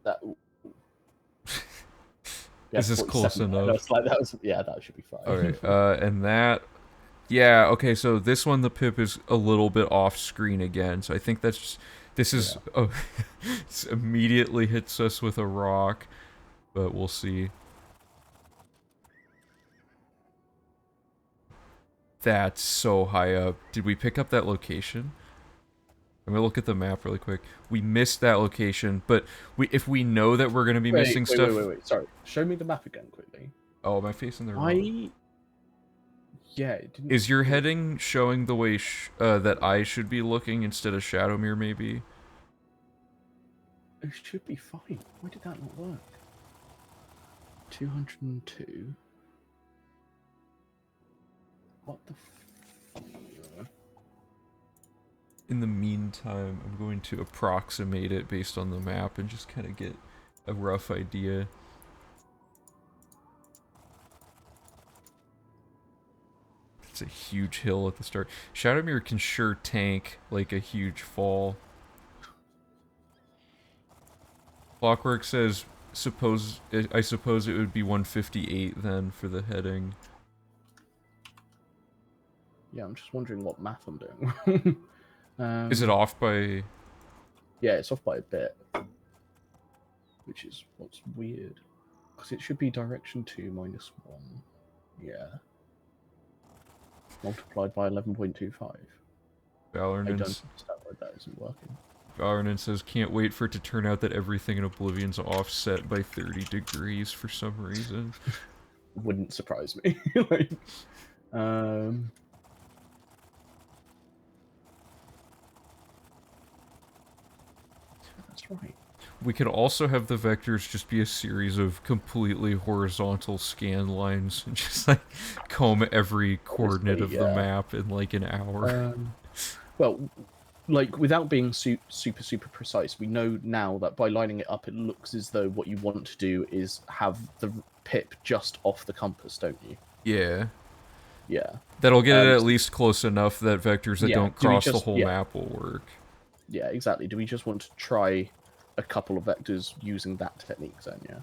That. Yeah, Is this close enough? Like, that should be fine. Okay, and that... Yeah, okay, so this one, the pip is a little bit off screen again, so I think that's just... This is... Yeah. Oh, it immediately hits us with a rock, but we'll see. That's so high up. Did we pick up that location? I'm gonna look at the map really quick. We missed that location, but if we know that we're gonna be missing stuff... Wait. Sorry. Show me the map again, quickly. Oh, am I facing the wrong... Yeah, it didn't... Is your heading showing the way that I should be looking instead of Shadowmere, maybe? It should be fine. Why did that not work? 202. What the In the meantime, I'm going to approximate it based on the map and just kind of get a rough idea. It's a huge hill at the start. Shadowmere can sure tank like a huge fall. Clockwork says, I suppose it would be 158 then for the heading. Yeah, I'm just wondering what math I'm doing. Is it off by... Yeah, it's off by a bit. Which is what's weird. Because it should be direction 2 minus 1. Yeah. Multiplied by 11.25. I don't understand why that isn't working. Valorant says, can't wait for it to turn out that everything in Oblivion's offset by 30 degrees for some reason. Wouldn't surprise me. Like, that's right. We could also have the vectors just be a series of completely horizontal scan lines and just like comb every coordinate of the map in like an hour. Well, like without being super precise, we know now that by lining it up, it looks as though what you want to do is have the pip just off the compass, don't you? Yeah. Yeah. That'll get it at least close enough that vectors that don't cross the whole yeah. map will work. Yeah, exactly. Do we just want to try a couple of vectors using that technique then, yeah?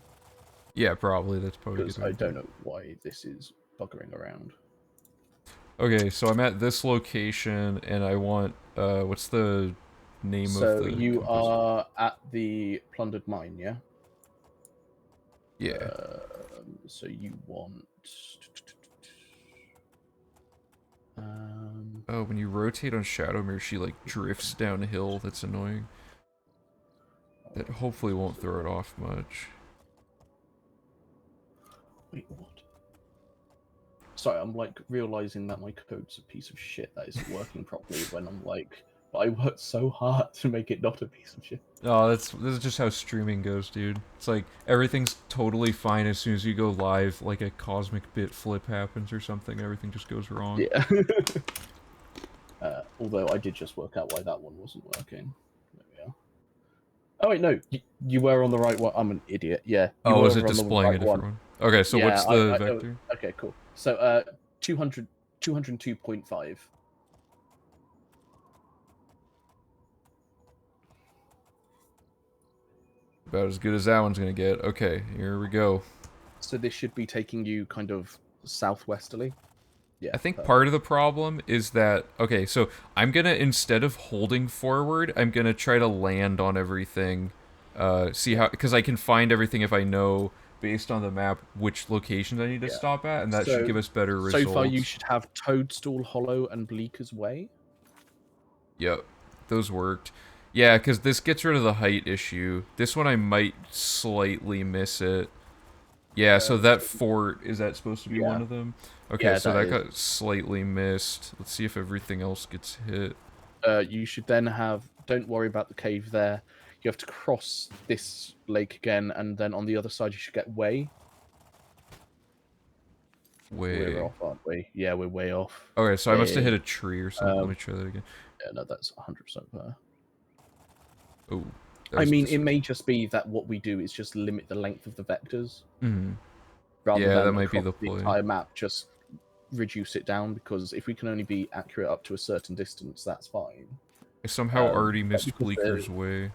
Yeah, probably. That's probably because I don't know why this is buggering around. Okay, so I'm at this location, and I want, what's the name of the So you compass? are at the plundered mine, yeah? Yeah. So you want... Oh, when you rotate on Shadowmere, she, like, drifts downhill. That's annoying. That hopefully won't throw it off much. Wait, what? Sorry, I'm, like, realizing that my code's a piece of shit that isn't working properly when I'm, like... But I worked so hard to make it not a piece of shit. Oh, this is just how streaming goes, dude. It's like, everything's totally fine as soon as you go live, like a cosmic bit flip happens or something, everything just goes wrong. Yeah. Although I did just work out why that one wasn't working. There we are. Oh wait, no, you were on the right one. I'm an idiot. Yeah. Oh, was it displaying a different one? Okay, so what's the vector? Okay, cool. So 202.5. About as good as that one's gonna get. Okay, here we go. So this should be taking you kind of southwesterly. Yeah. I think part of the problem is that, okay, so I'm gonna, instead of holding forward, I'm gonna try to land on everything. See how, because I can find everything if I know, based on the map, which locations I need to stop at, and that should give us better results. So far you should have Toadstool Hollow and Bleaker's Way. Yep, those worked. Yeah, because this gets rid of the height issue. This one I might slightly miss it. Yeah, so that fort, is that supposed to be one of them? Okay, yeah, so that got slightly missed. Let's see if everything else gets hit. You should then have... Don't worry about the cave there. You have to cross this lake again, and then on the other side you should get Way. We're off, aren't we? Yeah, we're way off. Okay, so I must have hit a tree or something. Let me try that again. Yeah, no, that's 100% there. Oh. I mean, it may just be that what we do is just limit the length of the vectors. Mm-hmm. Rather than that might be the entire map, just reduce it down, because if we can only be accurate up to a certain distance, that's fine. I somehow already missed Bleaker's Way.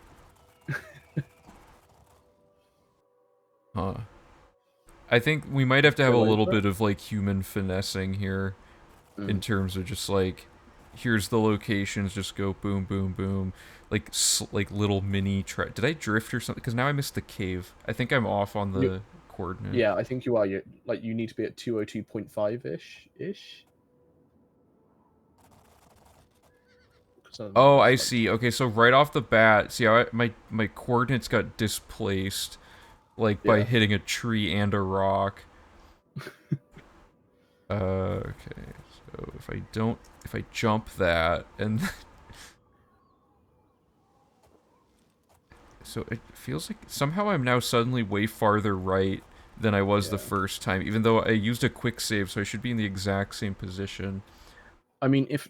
Huh. I think we might have to have a little bit of, like, human finessing here. In terms of just, like, here's the locations, just go boom, boom, boom. Like little mini did I drift or something? Because now I missed the cave. I think I'm off on the coordinate. Yeah, I think you are. You need to be at 202.5-ish. Oh, I see. Okay, so right off the bat, see how my coordinates got displaced, like, by hitting a tree and a rock. Okay, so if I jump that, and... So it feels like somehow I'm now suddenly way farther right than I was the first time, even though I used a quick save, so I should be in the exact same position. I mean, if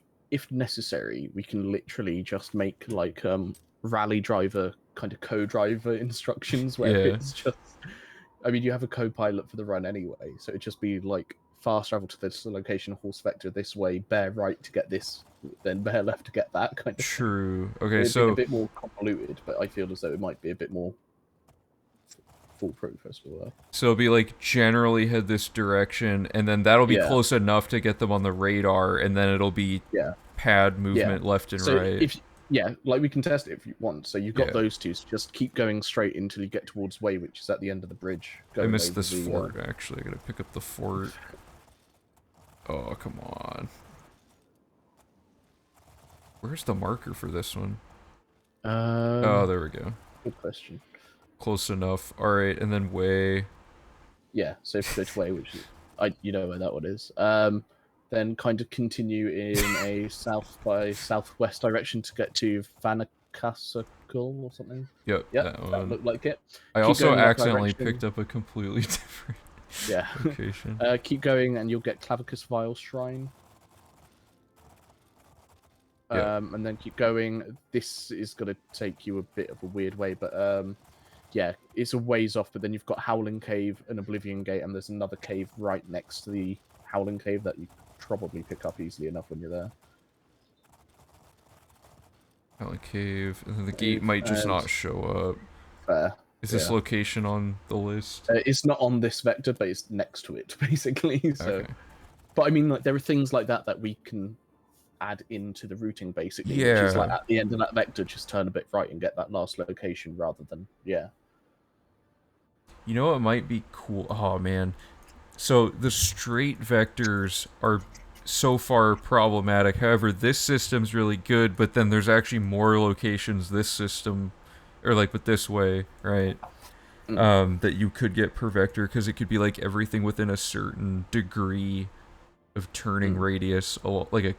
necessary, we can literally just make, like, rally driver kind of co-driver instructions where it's just... I mean, you have a co-pilot for the run anyway, so it'd just be, like, fast travel to this location, horse vector this way, bear right to get this, then bear left to get that kind of thing. True. Okay, It'd be a so bit more convoluted, but I feel as though it might be a bit more foolproof as well. so it'll be like generally head this direction, and then that'll be Yeah, close enough to get them on the radar, and then it'll be yeah, pad yeah. movement left and So right. if yeah, like we can test it if you want. So you've got Yeah. those two. So just keep going straight until you get towards Way, which is at the end of the bridge. I Going missed over this the, fort, actually. I gotta pick up the fort. Oh, come on. Where's the marker for this one? Oh, there we go. Good question. Close enough. Alright, and then Way. Yeah, so if you go to Way, which is, you know where that one is. Then kind of continue in a south by southwest direction to get to Vanakasakel or something. Yep, Yep, that that one. looked like it. I Keep also going in that accidentally direction. picked up a completely different Yeah. location. Keep going and you'll get Clavicus Vile Shrine. Yeah. And then keep going. This is going to take you a bit of a weird way, but yeah, it's a ways off. But then you've got Howling Cave and Oblivion Gate, and there's another cave right next to the Howling Cave that you probably pick up easily enough when you're there. Howling Cave, and then the gate might just not show up. Fair. Is this location on the list? It's not on this vector, but it's next to it, basically. So, Okay. but I mean, like, there are things like that that we can add into the routing, basically. Which is Yeah. like at the end of that vector, just turn a bit right and get that last location rather than You know what might be cool? Oh, man. So, the straight vectors are so far problematic. However, this system's really good, but then there's actually more locations this system, or like with this way, right? That you could get per vector, because it could be like everything within a certain degree of turning radius, like a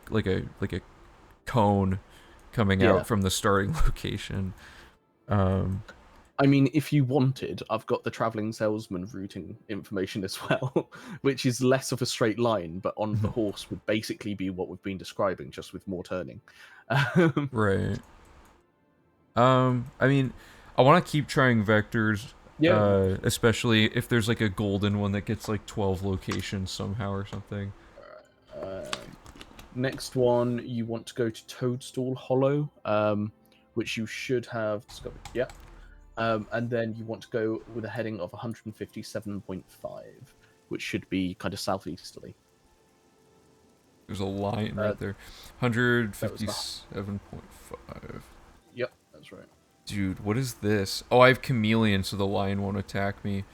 cone coming out from the starting location. I mean, if you wanted, I've got the traveling salesman routing information as well, which is less of a straight line, but on the horse would basically be what we've been describing, just with more turning. Right. I mean, I want to keep trying vectors. Yeah. Especially if there's like a golden one that gets like 12 locations somehow or something. Next one, you want to go to Toadstool Hollow, which you should have discovered. Yeah. And then you want to go with a heading of 157.5, which should be kind of southeasterly. There's a line right there. 157.5. Yep, that's right. Dude, what is this? Oh, I have Chameleon, so the lion won't attack me.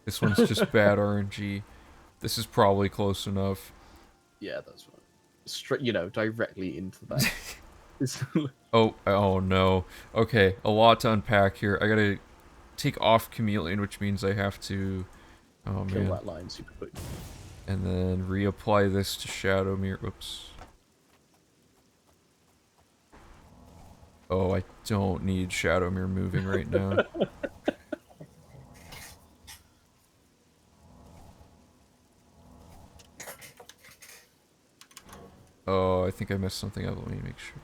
This one's just bad RNG. This is probably close enough. Yeah, that's right. Straight, directly into the back. Oh no. Okay, a lot to unpack here. I gotta take off Chameleon, which means I have to... Oh, kill man. that line super quick. And then reapply this to Shadow Mirror. Oops. Oh, I don't need Shadow Mirror moving right now. Oh, I think I messed something up. Let me make sure.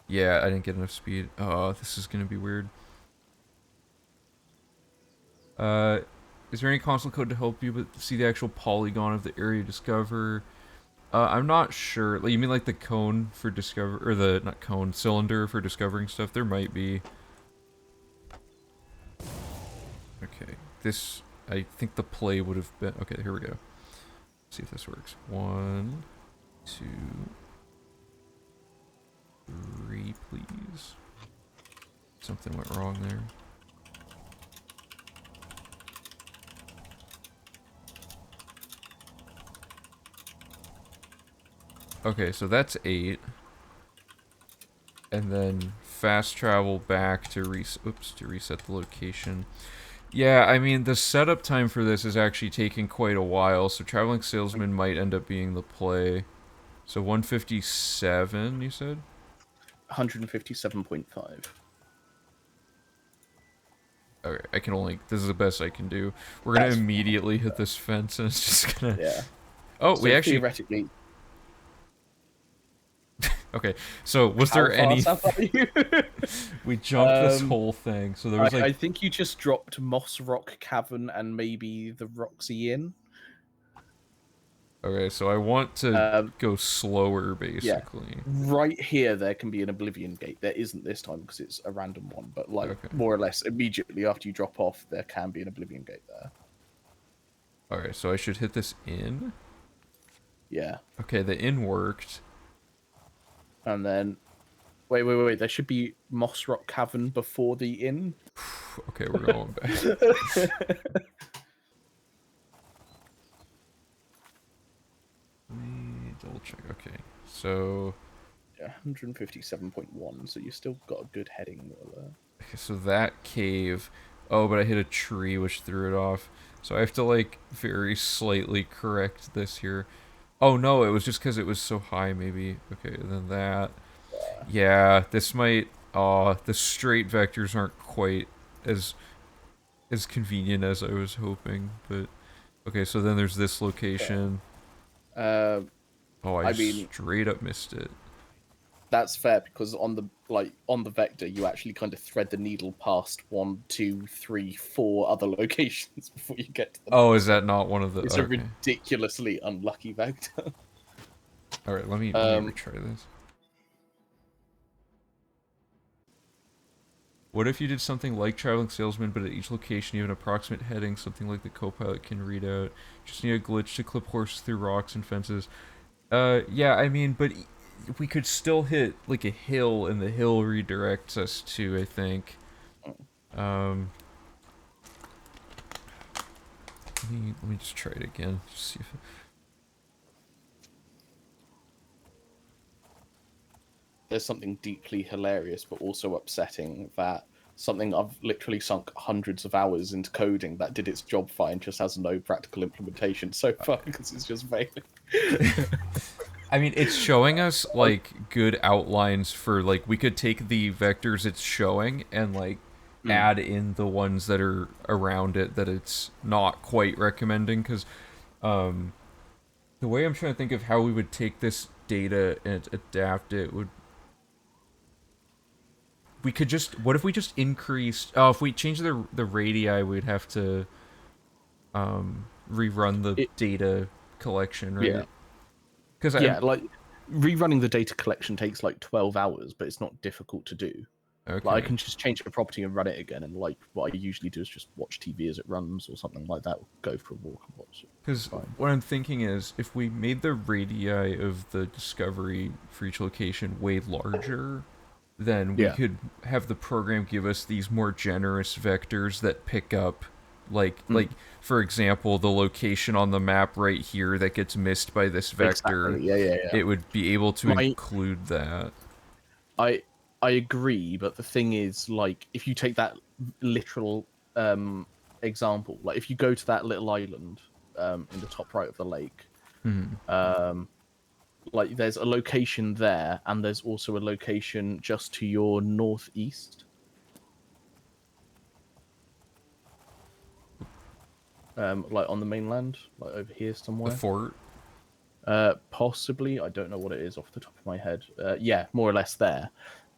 Yeah, I didn't get enough speed. Oh, this is gonna be weird. Is there any console code to help you see the actual polygon of the area you discover? I'm not sure. Like, you mean like the cone for discover, or the, not cone, cylinder for discovering stuff? There might be. Okay, this, I think the play would have been, okay, here we go. Let's see if this works. 1, 2, 3, please. Something went wrong there. Okay, so that's 8. And then fast travel back to reset the location. Yeah, I mean, the setup time for this is actually taking quite a while, so Traveling Salesman might end up being the play. So 157, you said? 157.5. Okay, I can only, this is the best I can do. We're gonna immediately hit this fence and it's just gonna... Yeah. Oh, So we actually... theoretically... Okay, so was there any... We jumped this whole thing, so there was like... I think you just dropped Moss Rock Cavern and maybe the Roxy Inn. Okay, so I want to Um, go slower, yeah, basically. right here there can be an Oblivion gate. There isn't this time because it's a random one, but like Okay. more or less immediately after you drop off, there can be an Oblivion gate there. Alright, so I should hit this in. Yeah, Okay, the in worked. and then wait. There should be Moss Rock Cavern before the inn. Okay, we're going back. Let me double check. Okay, so Yeah, 157.1. So you still got a good heading there. okay, so that cave. Oh, but I hit a tree which threw it off. So I have to like very slightly correct this here. Oh no, it was just because it was so high. Maybe. Okay, and then that. Yeah, this might. The straight vectors aren't quite as convenient as I was hoping. But okay, so then there's this location. Uh, Oh, I I mean, straight up missed it. that's fair because on the vector you actually kind of thread the needle past 1, 2, 3, 4 other locations before you get to the Oh, is next one. that not one of the? It's a Okay. ridiculously unlucky vector. All right, let me Um, retry this. What if you did something like traveling salesman, but at each location you have an approximate heading, something like the co-pilot can read out. Just need a glitch to clip horses through rocks and fences. Yeah, I mean, but we could still hit like a hill, and the hill redirects us to, I think. Um, let me just try it again. Just see if. there's something deeply hilarious but also upsetting that something I've literally sunk hundreds of hours into coding that did its job fine just has no practical implementation so far because it's just failing. I mean, it's showing us like good outlines for like we could take the vectors it's showing and like Mm. add in the ones that are around it that it's not quite recommending because the way I'm trying to think of how we would take this data and adapt it would we could just what if we just increased if we change the radii we'd have to rerun the It, data collection, yeah. right? Because I'm Yeah, like rerunning the data collection takes like 12 hours, but it's not difficult to do. Like I okay. can just change the property and run it again, and like what I usually do is just watch TV as it runs or something like that. Or go for a walk and watch it. It's Because fine. what I'm thinking is, if we made the radii of the discovery for each location way larger, then we Yeah. could have the program give us these more generous vectors that pick up, like Mm, for example, the location on the map right here that gets missed by this vector. exactly. Yeah. It would be able to My include that. I I agree, but the thing is, like, if you take that literal example, like if you go to that little island in the top right of the lake, Hmm. um, like there's a location there, and there's also a location just to your northeast, like on the mainland, like over here The somewhere. fort. Possibly, I don't know what it is off the top of my head. Yeah, more or less there.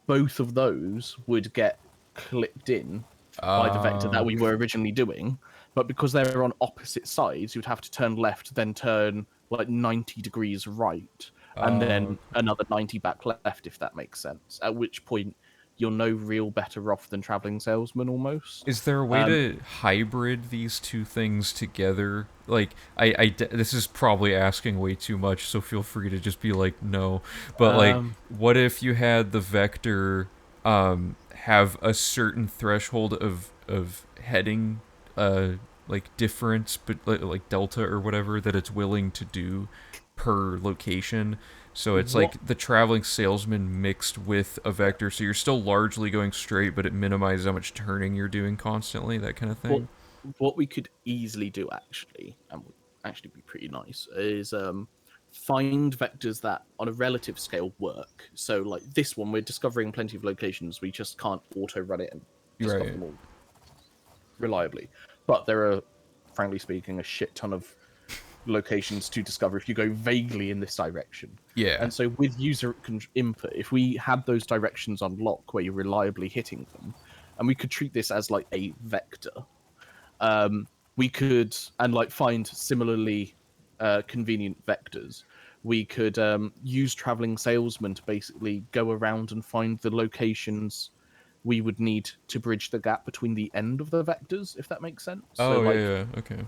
Both of those would get clipped in by the vector that we were originally doing, but because they're on opposite sides, you'd have to turn left, then turn like 90 degrees right, and then Okay. another 90 back left, if that makes sense. At which point, you're no real better off than traveling salesman almost. Is there a way Um, to hybrid these two things together? Like, this is probably asking way too much, so feel free to just be like, no. But like, um, what if you had the vector have a certain threshold of heading, like difference, but like delta or whatever that it's willing to do per location? So it's what like the traveling salesman mixed with a vector, so you're still largely going straight, but it minimizes how much turning you're doing constantly, that kind of what thing. what we could easily do actually, and would actually be pretty nice, is find vectors that on a relative scale work. So like this one, we're discovering plenty of locations. We just can't auto run it and You're discover right. them all reliably. But there are, frankly speaking, a shit ton of locations to discover if you go vaguely in this direction. Yeah. And so with user input, if we had those directions on lock where you're reliably hitting them, and we could treat this as like a vector, we could and like find similarly convenient vectors, we could use traveling salesman to basically go around and find the locations we would need to bridge the gap between the end of the vectors, if that makes sense. So, Oh, yeah, like, yeah, okay.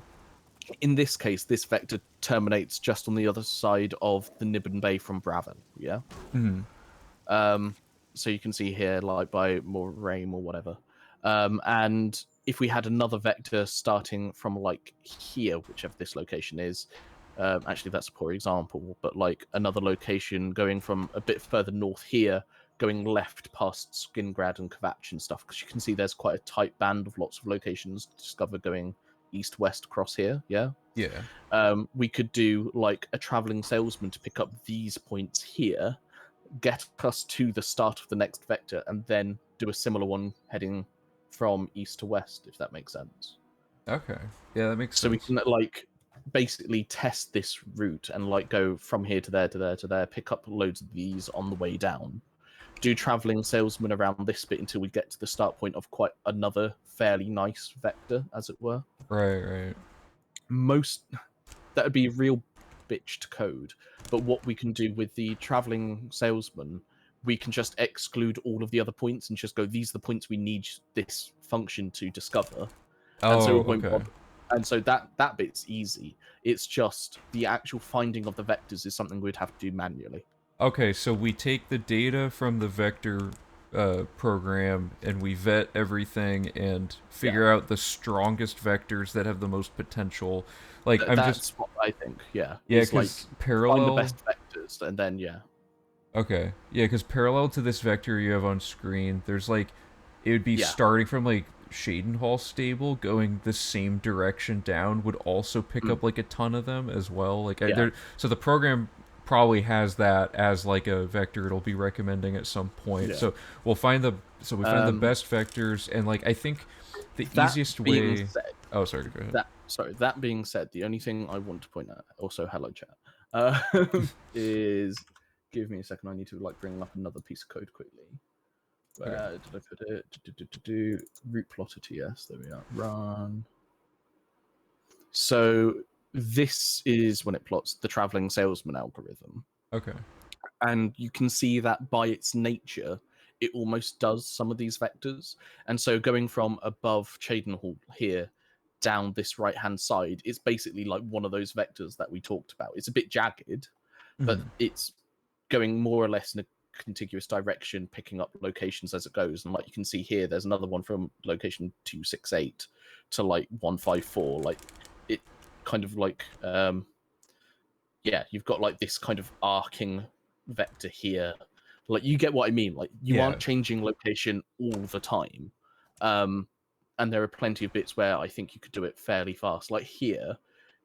in this case, this vector terminates just on the other side of the Nibbin Bay from Bravel, yeah? Hmm. Um, so you can see here, like, by Moraim or whatever. And if we had another vector starting from, like, here, whichever this location is, actually, that's a poor example, but, like, another location going from a bit further north here, going left past Skingrad and Kvatch and stuff, because you can see there's quite a tight band of lots of locations to discover going east-west across here, yeah? Yeah. We could do, like, a traveling salesman to pick up these points here, get us to the start of the next vector, and then do a similar one heading from east to west, if that makes sense. Okay. Yeah, that makes So we sense. can, like, basically test this route and, like, go from here to there to there to there, pick up loads of these on the way down, do traveling salesman around this bit until we get to the start point of quite another fairly nice vector, as it were. Right, right. Most that would be real bitched code. But what we can do with the traveling salesman, we can just exclude all of the other points and just go, these are the points we need this function to discover. And so Oh, it won't okay. bother. And so that bit's easy. It's just the actual finding of the vectors is something we'd have to do manually. Okay, so we take the data from the vector program and we vet everything and Yeah. figure out the strongest vectors that have the most potential. Like, I'm just, That's what I think, yeah. yeah, Is like because find the parallel. best vectors and then yeah. Okay, yeah, because parallel to this vector you have on screen, there's like, it would be Yeah. starting from like Shadenhall stable, going the same direction down would also pick Mm, up like a ton of them as well. Like, yeah. so the program probably has that as like a vector it'll be recommending at some point. Yeah. So we find the Um best vectors, and like I think the that easiest being way. said, Oh, sorry, go ahead. that being said, the only thing I want to point out, also hello chat, is give me a second. I need to like bring up another piece of code quickly. Okay. Where did I put it? Do root plotter TS. There we are. Run. So this is when it plots the traveling salesman algorithm, Okay. and you can see that by its nature, it almost does some of these vectors. And so going from above Chadenhall here down this right hand side, it's basically like one of those vectors that we talked about. It's a bit jagged, but Mhm. it's going more or less in a contiguous direction, picking up locations as it goes. And like you can see here, there's another one from location 268 to like 154. Like it kind of like yeah, you've got like this kind of arcing vector here. Like you get what I mean. Like you Yeah. aren't changing location all the time. And there are plenty of bits where I think you could do it fairly fast. Like here,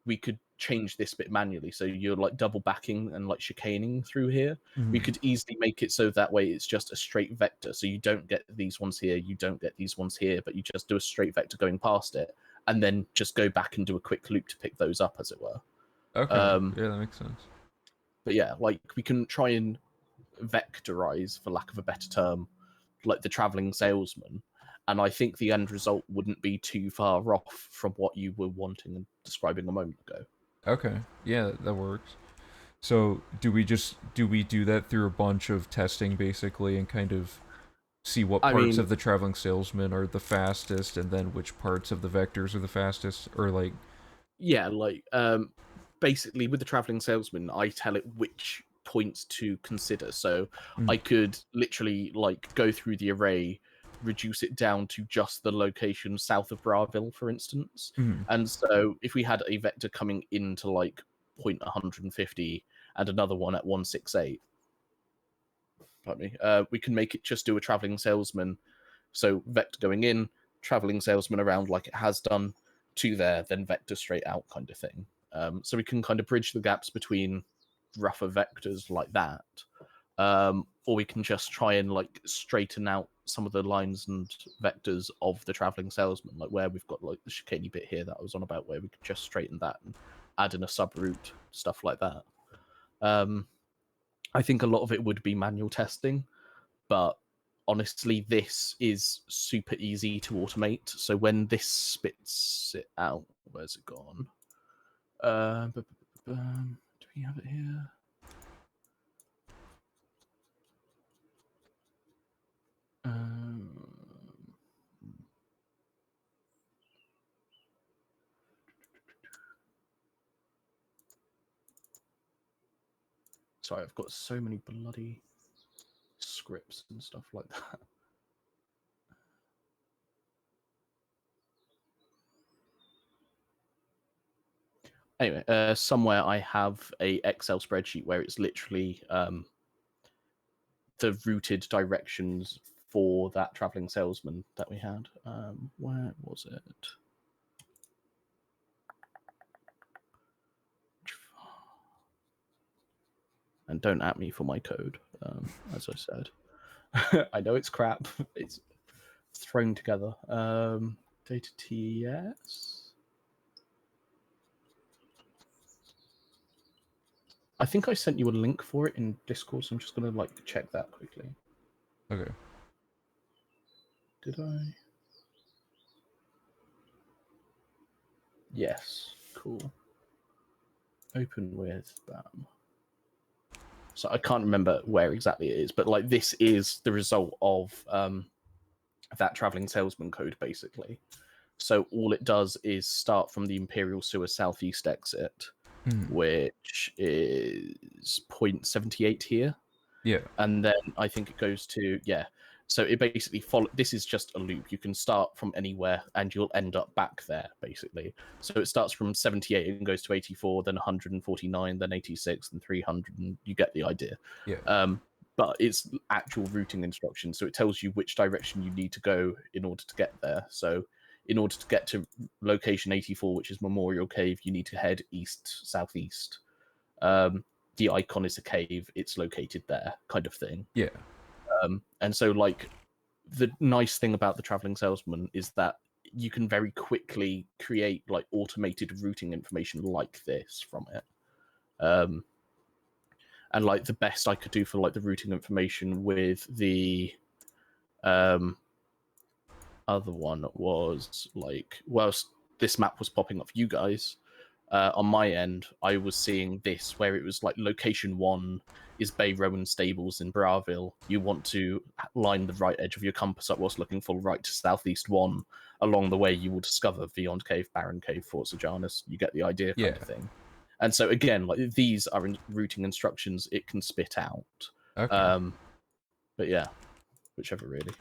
we could change this bit manually. So you're like double backing and like chicaning through here. We Mhm. could easily make it so that way it's just a straight vector. So you don't get these ones here, you don't get these ones here, but you just do a straight vector going past it, and then just go back and do a quick loop to pick those up, as it were. Okay. Um, Yeah, that makes sense. but yeah, like we can try and vectorize, for lack of a better term, like the traveling salesman. And I think the end result wouldn't be too far off from what you were wanting and describing a moment ago. Okay. Yeah, that works. So, do we do that through a bunch of testing basically and kind of see what I parts mean, of the traveling salesman are the fastest and then which parts of the vectors are the fastest, or like. yeah, like basically with the traveling salesman, I tell it which points to consider. So Mm, I could literally like go through the array, reduce it down to just the location south of Braville, for instance. mm, And so if we had a vector coming into like point 150 and another one at 168, pardon me, we can make it just do a traveling salesman. So vector going in, traveling salesman around like it has done to there, then vector straight out kind of thing. So we can kind of bridge the gaps between rougher vectors like that. Or we can just try and like straighten out some of the lines and vectors of the traveling salesman, like where we've got like the chicaney bit here that I was on about, where we could just straighten that and add in a subroute, stuff like that. Um, I think a lot of it would be manual testing, but honestly, this is super easy to automate. So when this spits it out, where's it gone? Do we have it here? Sorry, I've got so many bloody scripts and stuff like that. Anyway, somewhere I have a Excel spreadsheet where it's literally the routed directions for that traveling salesman that we had. Where was it? And don't at me for my code, as I said. I know it's crap. It's thrown together. Data TS. I think I sent you a link for it in Discord, so I'm just gonna check that quickly. Okay. Did I? Yes. Cool. Open with BAM. So I can't remember where exactly it is, but this is the result of that traveling salesman code, basically. So all it does is start from the Imperial Sewer Southeast exit, which is 0.78 here. Yeah. And then I think it goes to, so it basically follow. This is just a loop. You can start from anywhere and you'll end up back there, basically. So it starts from 78 and goes to 84, then 149, then 86, then 300, and you get the idea. Yeah. But it's actual routing instructions, so it tells you which direction you need to go in order to get there. So in order to get to location 84, which is Memorial Cave, you need to head east, southeast. The icon is a cave, it's located there, kind of thing. Yeah. And so the nice thing about the traveling salesman is that you can very quickly create automated routing information like this from it. And the best I could do for the routing information with the other one was whilst this map was popping up for you guys, on my end, I was seeing this where it was location 1 is Bay Rowan Stables in Braville. You want to line the right edge of your compass up whilst looking for right to southeast 1. Along the way, you will discover Beyond Cave, Baron Cave, Fort Sejanus. You get the idea, kind of thing. And so again, these are routing instructions it can spit out. Okay. But yeah, whichever really.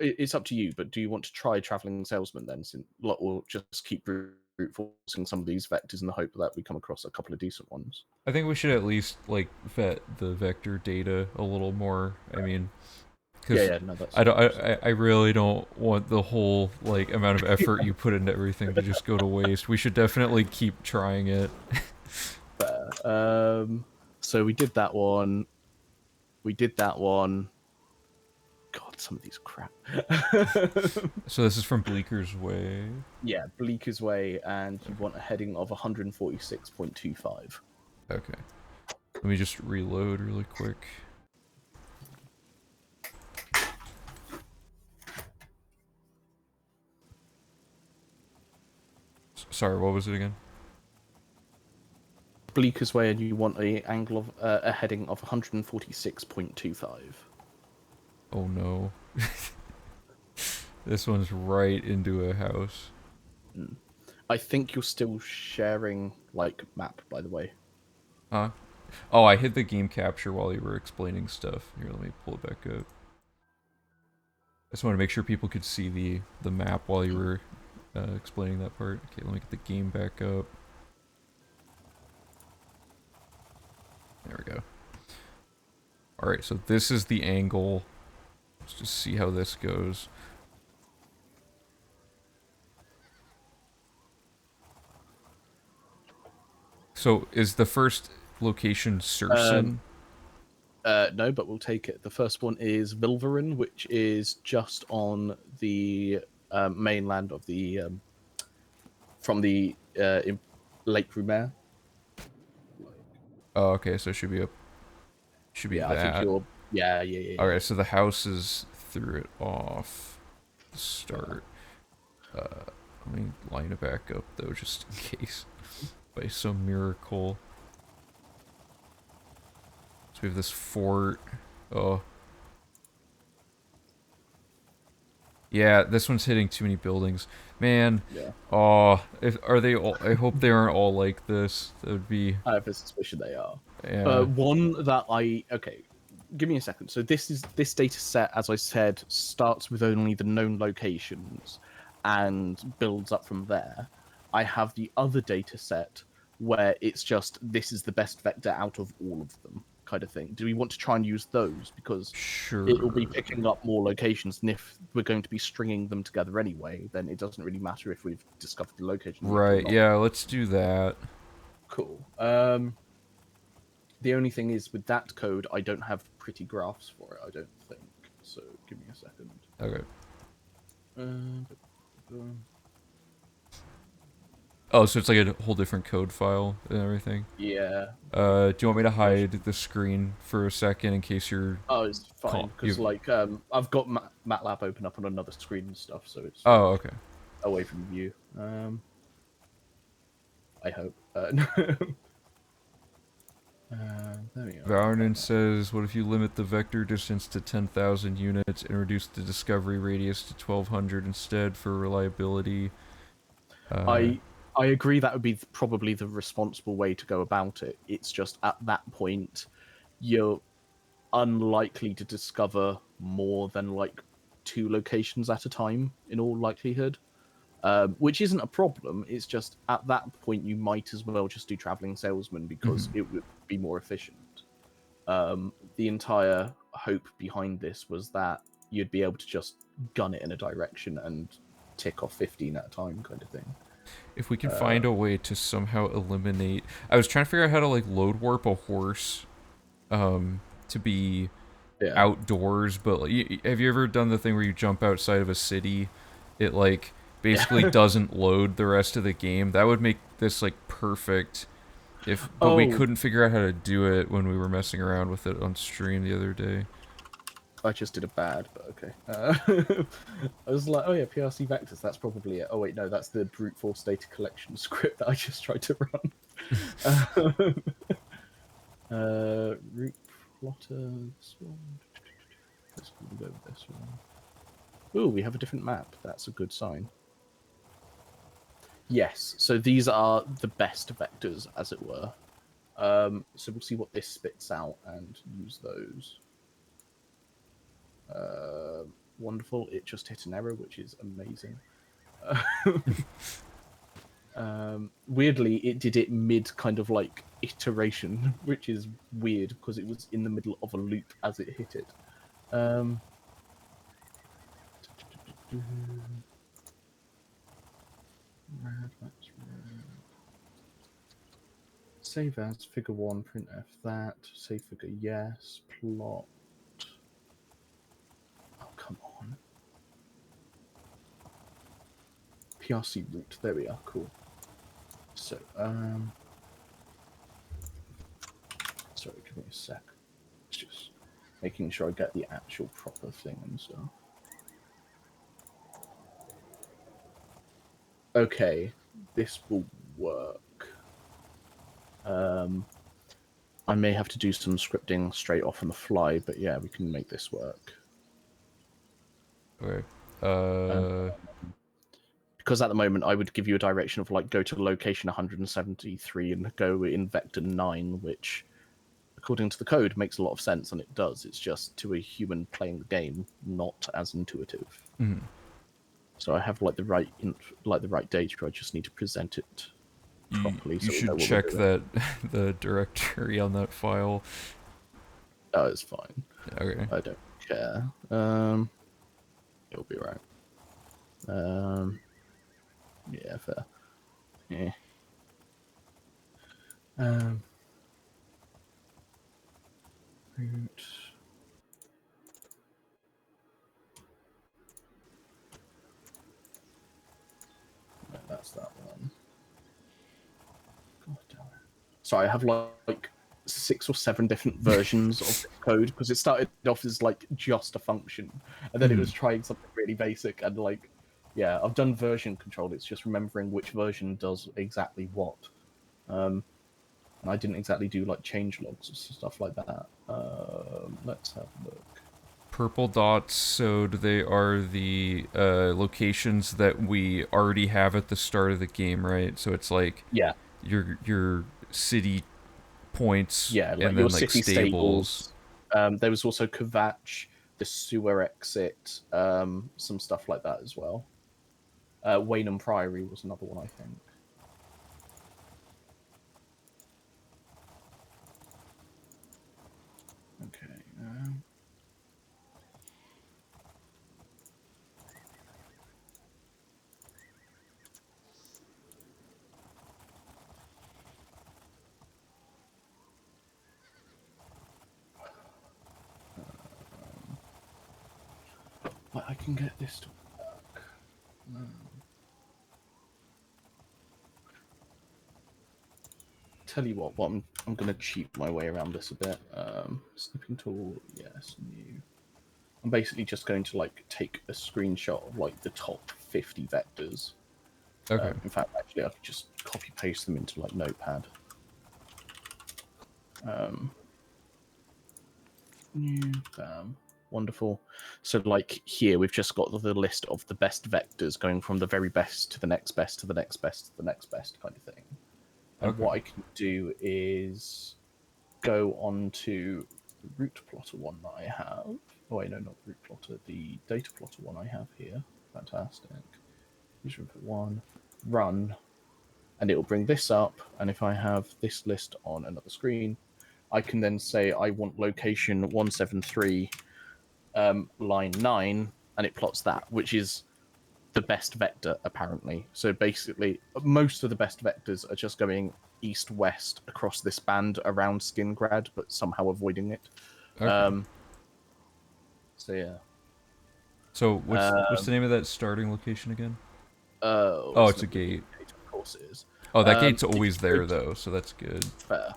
It's up to you, but do you want to try traveling salesman then, or just keep brute forcing some of these vectors in the hope that we come across a couple of decent ones? I think we should at least vet the vector data a little more. I mean, because no, that's I really don't want the whole amount of effort you put into everything to just go to waste. We should definitely keep trying it. Fair. So we did that one. God, some of these crap. So this is from Bleeker's Way. Yeah, Bleeker's Way, and you want a heading of 146.25. Okay. Let me just reload really quick. Sorry, what was it again? Bleeker's Way, and you want a angle of a heading of 146.25. Oh no. This one's right into a house. I think you're still sharing map, by the way. Huh? Oh, I hit the game capture while you were explaining stuff. Here, let me pull it back up. I just want to make sure people could see the map while you were explaining that part. Okay, let me get the game back up. There we go. Alright, so this is the angle. Let's just see how this goes. So, is the first location Sursen? No, but we'll take it. The first one is Vilverin, which is just on the mainland of the from the Lake Rumer. Oh, okay, so it should be up. Should be that. I think you're. Yeah. Alright, so the house is threw it off. Start. Let me line it back up though, just in case. By some miracle. So we have this fort. Oh. Yeah, this one's hitting too many buildings. Man. Yeah. Oh, are they all? I hope they aren't all like this. That would be. I have a suspicion they are. Yeah. One that okay, give me a second. So this data set, as I said, starts with only the known locations and builds up from there. I have the other data set where it's just this is the best vector out of all of them, kind of thing. Do we want to try and use those because it will be Sure. picking up more locations, and if we're going to be stringing them together anyway, then it doesn't really matter if we've discovered the location yet or Right. not. Yeah. Let's do that. Cool. The only thing is with that code, I don't have pretty graphs for it. I don't think. So give me a second. Okay. Uh, Oh, so it's like a whole different code file and everything. yeah. Do you want me to hide the screen for a second in case you're? Oh, it's fine Call because you. like I've got MATLAB open up on another screen and stuff, so it's like, Oh, okay. away from view. I hope. There we go. Varnon says, what if you limit the vector distance to 10,000 units and reduce the discovery radius to 1,200 instead for reliability? I agree that would be probably the responsible way to go about it. It's just at that point, you're unlikely to discover more than like 2 locations at a time in all likelihood, which isn't a problem. It's just at that point you might as well just do traveling salesman because it would be more efficient. The entire hope behind this was that you'd be able to just gun it in a direction and tick off 15 at a time, kind of thing. If we can find a way to somehow eliminate... I was trying to figure out how to, like, load warp a horse to be outdoors, but like, have you ever done the thing where you jump outside of a city? It, like, basically doesn't load the rest of the game. That would make this, like, perfect. But we couldn't figure out how to do it when we were messing around with it on stream the other day. I just did a bad, but okay. I was like, oh yeah, PRC vectors, that's probably it. Oh wait, no, that's the brute force data collection script that I just tried to run. Root plotter, this one. Let's go with this one. Ooh, we have a different map. That's a good sign. Yes, so these are the best vectors, as it were. So we'll see what this spits out and use those. Wonderful. It just hit an error, which is amazing. Weirdly, it did it mid kind of like iteration, which is weird because it was in the middle of a loop as it hit it. Save as figure 1, printf that. Save figure yes. Plot. Oh, come on. PRC root. There we are. Cool. So, sorry, give me a sec. It's just making sure I get the actual proper thing and stuff. Okay, this will work. I may have to do some scripting straight off on the fly, but yeah, we can make this work. Okay. Because at the moment, I would give you a direction of like go to location 173 and go in vector 9, which, according to the code, makes a lot of sense, and it does. It's just to a human playing the game, not as intuitive. Mm-hmm. So I have like the right data. I just need to present it properly. You should check that the directory on that file. Oh, it's fine. Okay. I don't care. It'll be right. Yeah, fair. Yeah. Root. No, that's that one. God damn it. So I have like 6 or 7 different versions of code because it started off as like just a function, and then it was trying something really basic, and like Yeah, I've done version control. It's just remembering which version does exactly what. And I didn't exactly do like change logs or stuff like that. Let's have a look. Purple dots, so they are the locations that we already have at the start of the game, right? So it's like Yeah, your city points yeah, like and your then like city stables. stables. There was also Kvatch, the sewer exit, some stuff like that as well. Waynham Priory was another one, I think. Okay. But I can get this to work. Tell you what I'm going to cheat my way around this a bit. Snipping tool, yes, new. I'm basically just going to like take a screenshot of like the top 50 vectors. Okay. In fact, actually, I could just copy paste them into like Notepad. New, bam, wonderful. So like here, we've just got the list of the best vectors going from the very best to the next best to the next best to the next best kind of thing. And Okay. what I can do is go on to the root plotter one that I have. Oh wait, no, not root plotter. The data plotter one I have here. Fantastic. User input one, run, and it will bring this up. And if I have this list on another screen, I can then say I want location 173, line 9, and it plots that, which is the best vector apparently. So basically, most of the best vectors are just going east-west across this band around Skingrad, but somehow avoiding it. Okay. So yeah. So what's the name of that starting location again? Oh, It's it's an a Oblivion gate. gate, of course it is. Oh, that gate's If always you go there to though, so that's good. fair,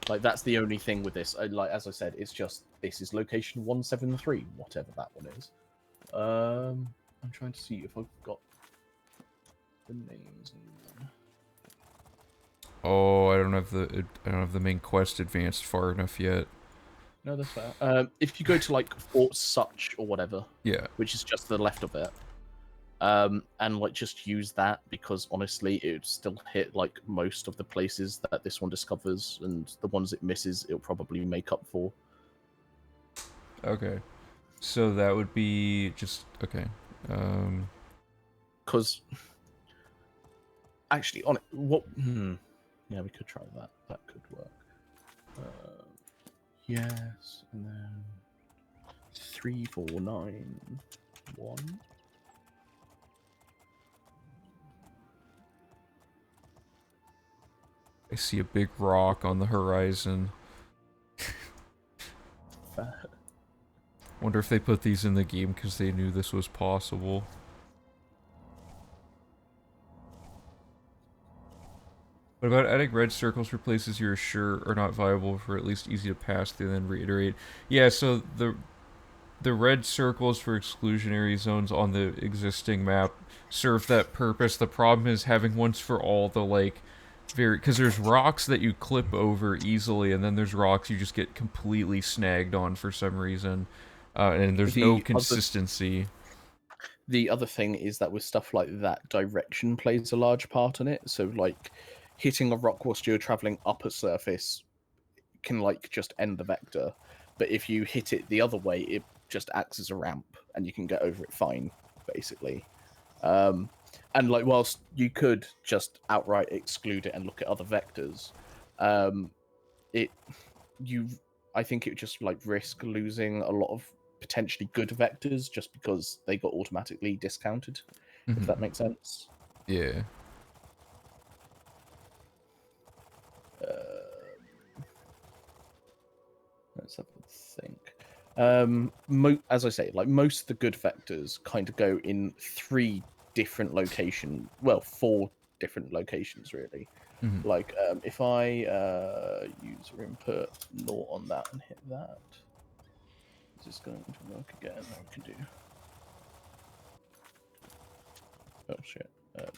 like that's the only thing with this. Like as I said, it's just this is location 173, whatever that one is. I'm trying to see if I've got the names. Oh, I don't have the main quest advanced far enough yet. No, that's fair. If you go to like Fort Such or whatever, Yeah. which is just to the left of it, and like just use that because honestly, it would still hit like most of the places that this one discovers, and the ones it misses, it'll probably make up for. Okay. So that would be just okay. Because actually, on it, what? Yeah, we could try that. That could work. Yes, and then 3491. I see a big rock on the horizon. Wonder if they put these in the game because they knew this was possible. What about adding red circles for places you're sure are not viable for at least easy to pass through, then reiterate? Yeah, so the red circles for exclusionary zones on the existing map serve that purpose. The problem is having ones for all the like because there's rocks that you clip over easily, and then there's rocks you just get completely snagged on for some reason, and there's no The other consistency. the other thing is that with stuff like that, direction plays a large part in it. So like hitting a rock whilst you're traveling up a surface can like just end the vector, but if you hit it the other way, it just acts as a ramp and you can get over it fine, basically. And like whilst you could just outright exclude it and look at other vectors, it you I think it would just like risk losing a lot of potentially good vectors just because they got automatically discounted, if that makes sense. Yeah. Let's have a think. As I say, like most of the good vectors kind of go in 3 different locations. Well, 4 different locations really. Like if I user input naught on that and hit that, is this going to work again? No, we can do. Oh shit. There.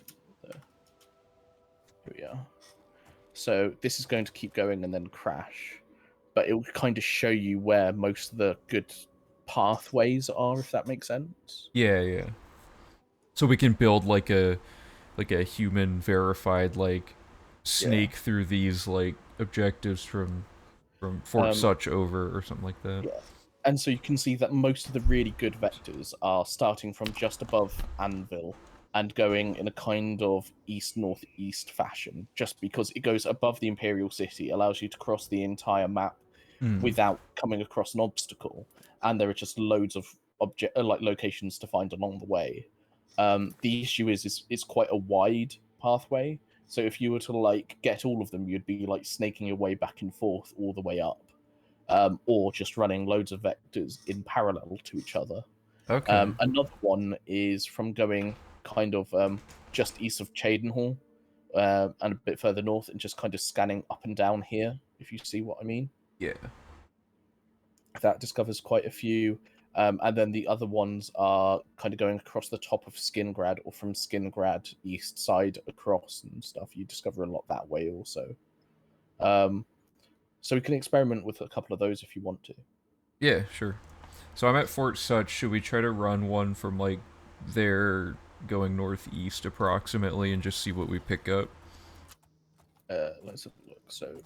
Here we are. So this is going to keep going and then crash, but it will kind of show you where most of the good pathways are, if that makes sense. Yeah, yeah. So we can build like a human verified like Yeah. snake through these like objectives from Fort Um, Such over or something like that. yeah. And so you can see that most of the really good vectors are starting from just above Anvil and going in a kind of east-northeast fashion, just because it goes above the Imperial City, allows you to cross the entire map Hmm. without coming across an obstacle, and there are just loads of like locations to find along the way. The issue is it's quite a wide pathway, so if you were to like get all of them, you'd be like snaking your way back and forth all the way up, or just running loads of vectors in parallel to each other. Okay. Another one is from going kind of just east of Chadenhall, and a bit further north, and just kind of scanning up and down here, if you see what I mean. Yeah. That discovers quite a few. And then the other ones are kind of going across the top of Skingrad, or from Skingrad east side across and stuff. You discover a lot that way also. Um, so we can experiment with a couple of those if you want to. Yeah, sure. So I'm at Fort Such. Should we try to run one from like there going northeast approximately and just see what we pick up? Let's have a look. So,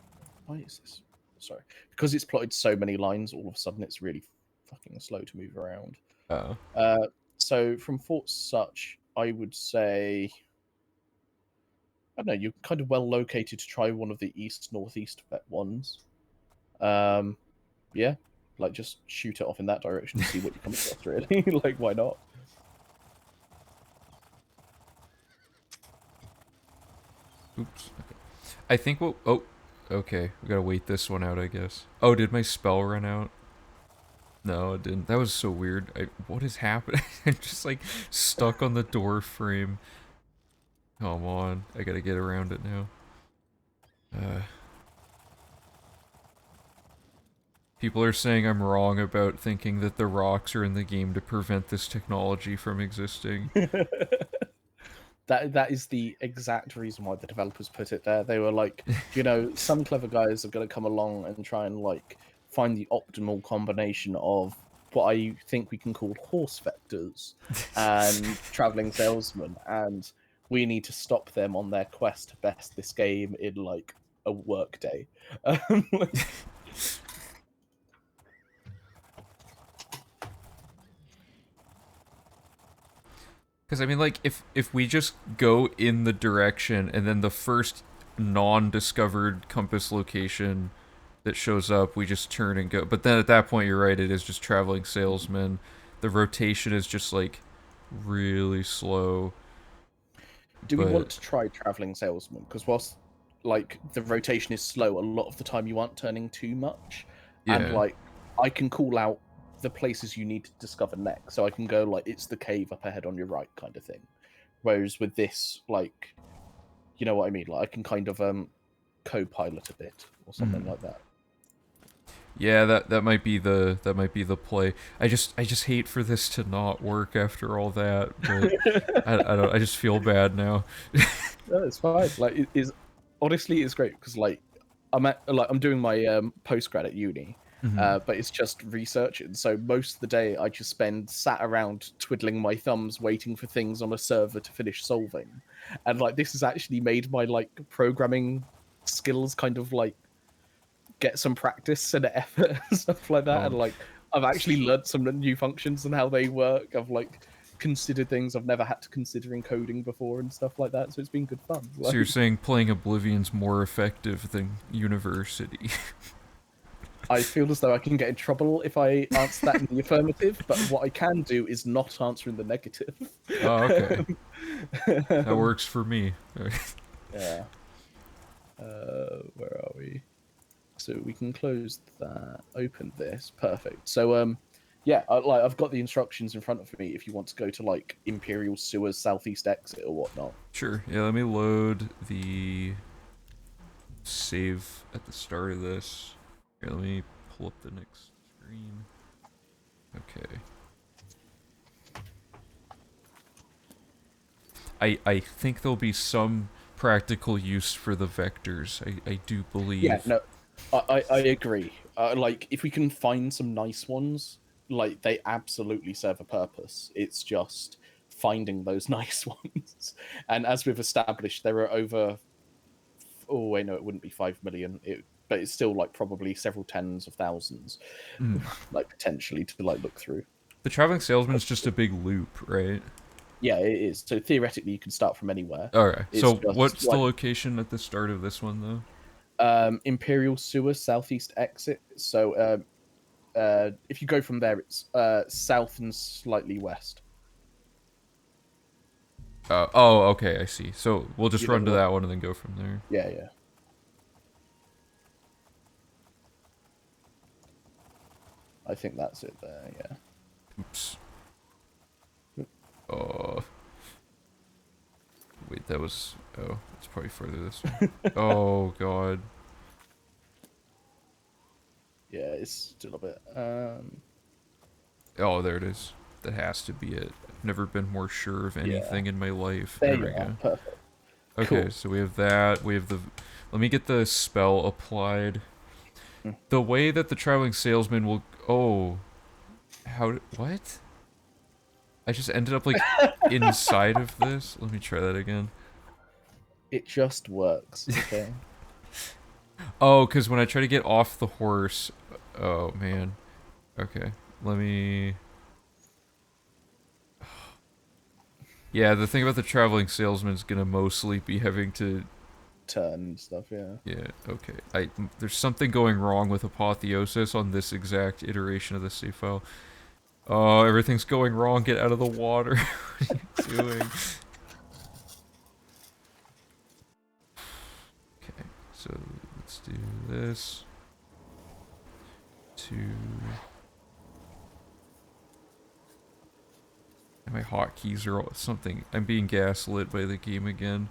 why is this? Sorry, because it's plotted so many lines. All of a sudden, it's really fucking slow to move around. Oh. So from Fort Such, I would say, I don't know, you're kind of well located to try one of the east northeast ones. Um, yeah, like just shoot it off in that direction, see what you come across. Really, like why not? Oops. Okay. I think we'll. Oh. Okay. We gotta wait this one out, I guess. Oh, did my spell run out? No, it didn't. That was so weird. What is happening? I'm just like stuck on the door frame. Come on. I gotta get around it now. Uh. People are saying I'm wrong about thinking that the rocks are in the game to prevent this technology from existing. That is the exact reason why the developers put it there. They were like, you know, some clever guys are going to come along and try and like find the optimal combination of what I think we can call horse vectors and traveling salesmen, and we need to stop them on their quest to best this game in like a work day. Like, Because I mean, like, if we just go in the direction and then the first non-discovered compass location that shows up, we just turn and go. But then at that point, you're right. It is just traveling salesman. The rotation is just like really slow. do we want But to try traveling salesman? Because whilst like the rotation is slow, a lot of the time you aren't turning too much, and yeah, like I can call out the places you need to discover next, so I can go like it's the cave up ahead on your right kind of thing. Whereas with this, like, you know what I mean, like I can kind of co-pilot a bit or something mm. like that. Yeah, that might be the play. I just hate for this to not work after all that. But I don't. I just feel bad now. No, it's fine. Like it is honestly it's great because I'm doing my postgrad at uni, Mhm. but it's just research, and so most of the day I just spend sat around twiddling my thumbs waiting for things on a server to finish solving, and like this has actually made my like programming skills kind of like get some practice and effort and stuff like that, and Oh, like I've actually learned some new functions and how they work. I've like considered things I've never had to consider in coding before and stuff like that, so it's been good fun. so you're Like saying playing Oblivion's more effective than University? I feel as though I can get in trouble if I answer that in the affirmative, but what I can do is not answer in the negative. Oh, okay. That Um, works for me. yeah. Where are we? So we can close that. Open this. Perfect. So yeah, I've got the instructions in front of me if you want to go to like Imperial Sewers Southeast exit or whatnot. Sure. Yeah, let me load the save at the start of this. Here, let me pull up the next screen. Okay. I think there'll be some practical use for the vectors. I do Yeah, believe. no, I agree. Like, if we can find some nice ones, like they absolutely serve a purpose. It's just finding those nice ones. And as we've established, there are over. Oh wait, no, it wouldn't be 5 million. But it's still like probably several tens of thousands, Mm. like potentially to like look through. The traveling salesman's just a big loop, right? Yeah, it is. So theoretically, you can start from anywhere. Okay. It's So just what's the like location at the start of this one though? Imperial Sewer southeast exit. So if you go from there, it's south and slightly west. Oh, okay, I see. So we'll just You know run the to one? that one and then go from there. Yeah, yeah. I think that's it there. Yeah. Oops. Oh, wait, that was. Oh, it's probably further this way. Oh God. Yeah, it's still a bit. Oh, there it is. That has to be it. I've never been more sure of Yeah. anything in my life. There There you we are. go. Perfect. Okay, Cool. so we have that. We have the. Let me get the spell applied. Mm. The way that the traveling salesman will. Oh, what? I just ended up like inside of this. Let me try that again. It just works. Okay. Oh, because when I try to get off the horse. Oh man. Okay. Let me. Yeah, the thing about the traveling salesman is gonna mostly be having to. Turn and stuff. Yeah. Yeah. Okay. There's something going wrong with apotheosis on this exact iteration of the save file. Oh, everything's going wrong. Get out of the water. What are you doing? Okay. So let's do this. Two. And my hotkeys are all something. I'm being gaslit by the game again.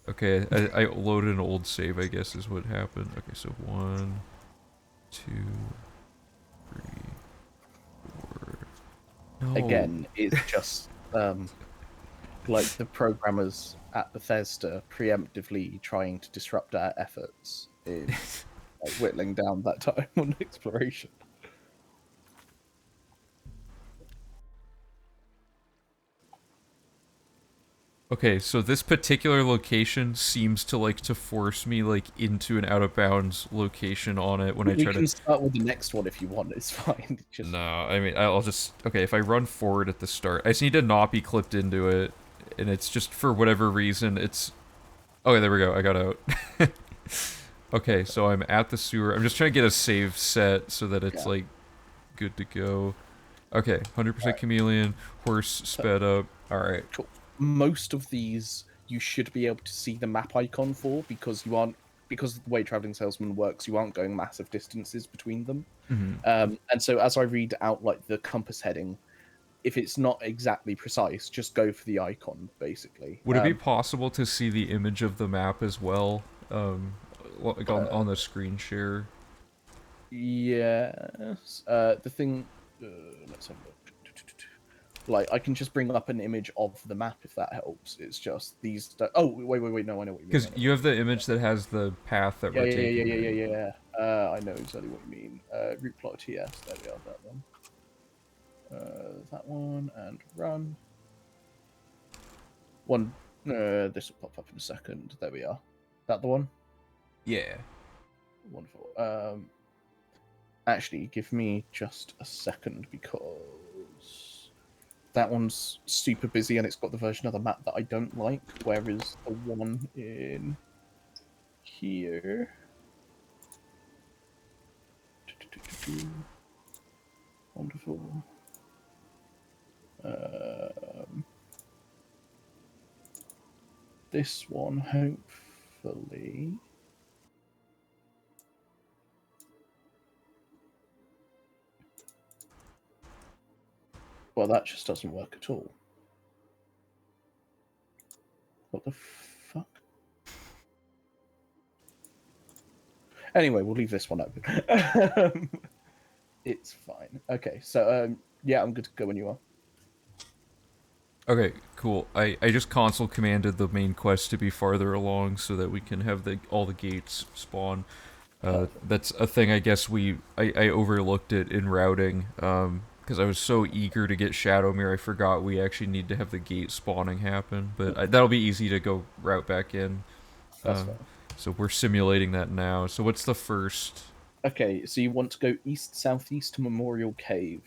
Okay, I loaded an old save, I guess is what happened. Okay, so 1, 2, 3, 4. No. Again, it's just like the programmers at Bethesda preemptively trying to disrupt our efforts in like, whittling down that time on exploration. Okay, so this particular location seems to like to force me like into an out of bounds location on it when I We try to. can start with the next one if you want. It's fine. Just No, I mean I'll just okay. If I run forward at the start, I just need to not be clipped into it, and it's just for whatever reason it's. Okay, there we go. I got out. Okay, so I'm at the sewer. I'm just trying to get a save set so that it's yeah. like good to go. Okay, All 100% right. chameleon, horse sped up. All right. Cool. Most of these you should be able to see the map icon for because you aren't because of the way traveling salesman works, you aren't going massive distances between them. Mhm. And so as I read out like the compass heading, if it's not exactly precise, just go for the icon basically. Would it be possible to see the image of the map as well? Like on the screen share? Yes. The thing. Let's have a look. Like I can just bring up an image of the map if that helps. It's just these. Oh wait. No, I know what you mean. Because you have the image that has the path that Yeah, we're yeah, yeah, taking, yeah, yeah, right? yeah, yeah. I know exactly what you mean. Root plot TS. There we are. That one. That one and run. One. This will pop up in a second. There we are. That the one. Yeah. Wonderful. Actually, give me just a second because that one's super busy and it's got the version of the map that I don't like. Whereas the one in here. Wonderful. This one, hopefully. Well, that just doesn't work at all. What the fuck? Anyway, we'll leave this one open. It's fine. Okay, so yeah, I'm good to go when you are. Okay, cool. I just console commanded the main quest to be farther along so that we can have all the gates spawn. Perfect. That's a thing I guess I overlooked it in routing, because I was so eager to get Shadowmere, I forgot we actually need to have the gate spawning happen, but that'll be easy to go route back in. That's Uh, fair. so we're simulating that now. So what's the first? Okay, so you want to go east southeast to Memorial Cave.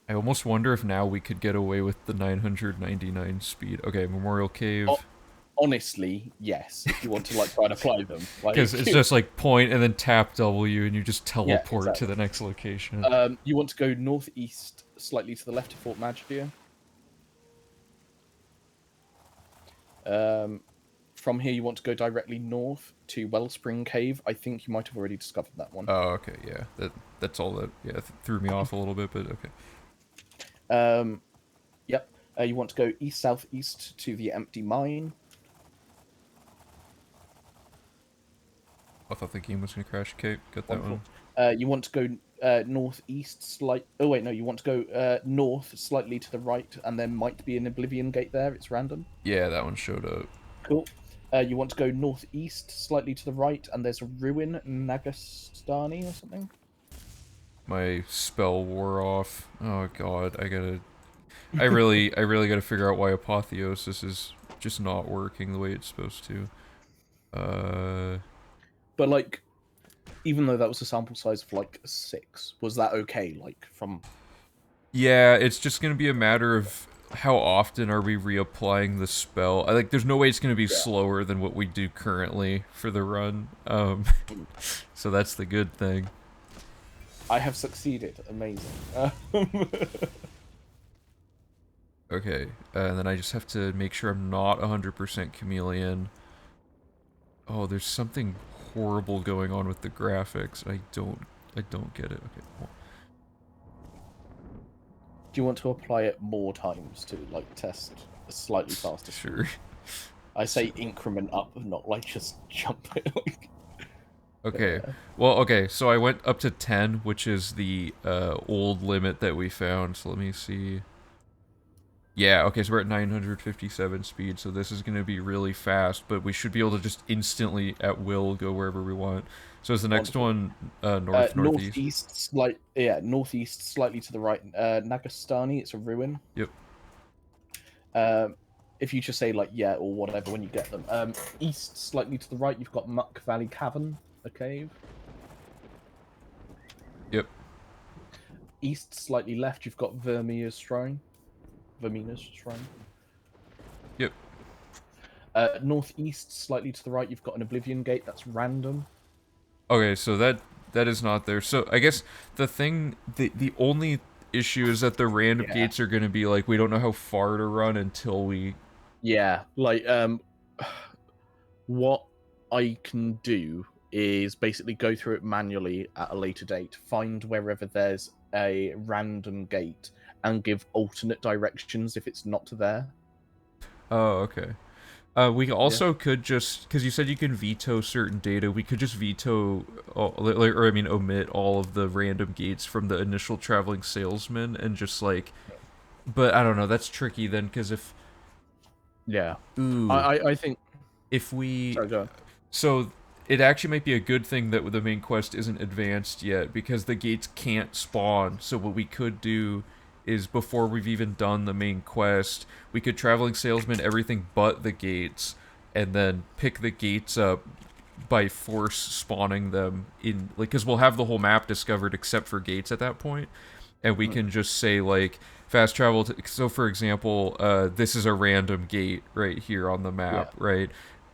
I almost wonder if now we could get away with the 999 speed. Okay, Memorial Oh, Cave. honestly, yes. If you want to like try and apply them, like Because it's just like point and then tap W and you just yeah, teleport to exactly. the next location. You want to go northeast, slightly to the left of Fort Magidia. Um, from here, you want to go directly north to Wellspring Cave. I think you might have already discovered that one. Oh, okay, yeah. That's all that threw me off a little bit, but okay. Um, yep. You want to go east southeast to the empty mine. I thought the game was gonna crash. Okay, got that Wonderful. one. You want to go northeast, Oh wait, no. You want to go north, slightly to the right, and there might be an Oblivion gate there. It's random. Yeah, that one showed up. Cool. You want to go northeast, slightly to the right, and there's a ruin, Nagastani or something. My spell wore off. Oh god, I really gotta figure out why Apotheosis is just not working the way it's supposed to. But like, even though that was a sample size of like 6, was that okay? Like from Yeah, it's just gonna be a matter of how often are we reapplying the spell. There's no way it's gonna be yeah, slower than what we do currently for the run. So that's the good thing. I have succeeded. Amazing. Okay, and then I just have to make sure I'm not 100% chameleon. Oh, there's something horrible going on with the graphics. I don't get it. Okay, well, Do you want to apply it more times to like test a slightly faster speed? sure. I say increment up, not like just jump it. Okay. Well, okay, so I went up to 10, which is the old limit that we found. So let me see. Yeah, okay, so we're at 957 speed, so this is going to be really fast, but we should be able to just instantly, at will, go wherever we want. So is the next Wonderful. one northeast? Northeast, slightly to the right. Nagastani, it's a ruin. Yep. If you just say like yeah or whatever when you get them. East, slightly to the right, you've got Muck Valley Cavern, a cave. Yep. East, slightly left, you've got Vermeer's Shrine. Vermina's Shrine. Yep. Northeast, slightly to the right, you've got an Oblivion Gate. That's random. Okay, so that is not there. So I guess the only issue is that the random Yeah. gates are going to be like, we don't know how far to run until we... Yeah, like what I can do is basically go through it manually at a later date, find wherever there's a random gate, and give alternate directions if it's not there. Oh, okay. We Yeah. also could just, because you said you can veto certain data, we could just veto, or I mean omit all of the random gates from the initial traveling salesman and just like, but I don't know, that's tricky then, because Yeah. ooh, I think. if we, Sorry, go on. so it actually might be a good thing that the main quest isn't advanced yet, because the gates can't spawn, so what we could do is before we've even done the main quest, we could traveling salesman everything but the gates, and then pick the gates up by force spawning them in, like, because we'll have the whole map discovered except for gates at that point, and we can just say like fast travel to, so for example, this is a random gate right here on the Yeah. map, right?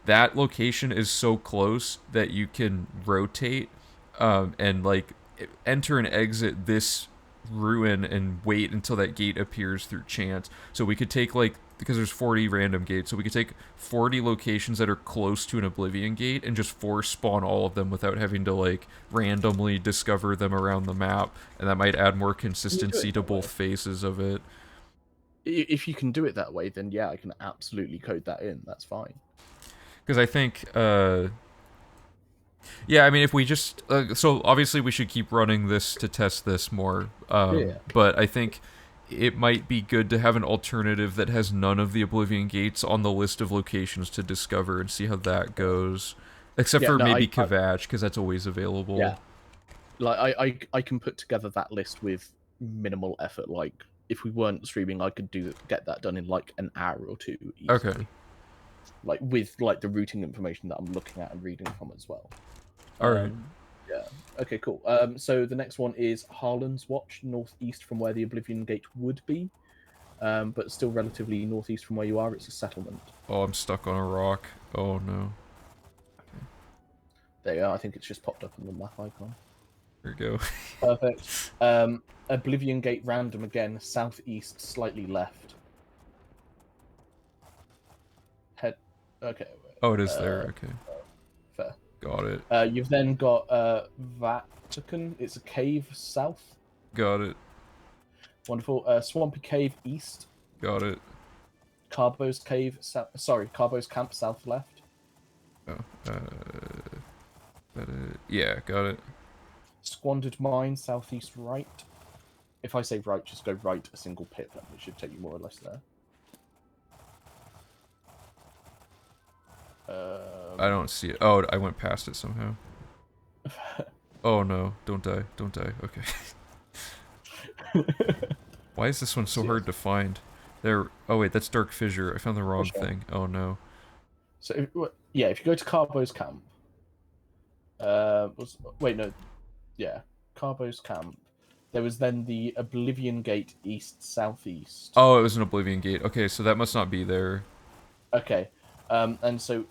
That location is so close that you can rotate, and like enter and exit this ruin and wait until that gate appears through chance. So we could take like, because there's 40 random gates, so we could take 40 locations that are close to an Oblivion gate and just force spawn all of them without having to like randomly discover them around the map, and that might add more Can you do consistency it to that way? both phases of it. If you can do it that way, then yeah, I can absolutely code that in. That's fine. Because I think Yeah, I mean, if we just so obviously we should keep running this to test this more. Yeah. But I think it might be good to have an alternative that has none of the Oblivion gates on the list of locations to discover and see how that goes. Except Yeah, for no, maybe Kvatch, because that's always available. yeah, like I can put together that list with minimal effort. Like if we weren't streaming, I could get that done in like an hour or two Okay. easily. Like with like the routing information that I'm looking at and reading from as well. All right. Yeah. Okay. Cool. So the next one is Harlan's Watch, northeast from where the Oblivion Gate would be, but still relatively northeast from where you are. It's a settlement. Oh, I'm stuck on a rock. Oh no. There you are. I think it's just popped up on the map icon. There we go. Perfect. Oblivion Gate random again, southeast, slightly left. Head. Okay. Oh, it is there. Okay. Fair. Got it. You've then got Vatican. It's a cave south. Got it. Wonderful. Swampy Cave east. Got it. Carbo's Cave. Carbo's Camp south left. Oh. Yeah. Got it. Squandered Mine southeast right. If I say right, just go right a single pip. It should take you more or less there. I don't see it. Oh, I went past it somehow. Oh no, don't die, don't die. Okay. Why is this one so hard to find? There. Oh wait, that's Dark Fissure. I found the wrong thing. Oh no. So if you go to Carbo's Camp. Wait, no. Yeah, Carbo's Camp. There was then the Oblivion Gate east southeast. Oh, it was an Oblivion Gate. Okay, so that must not be there. Okay, and so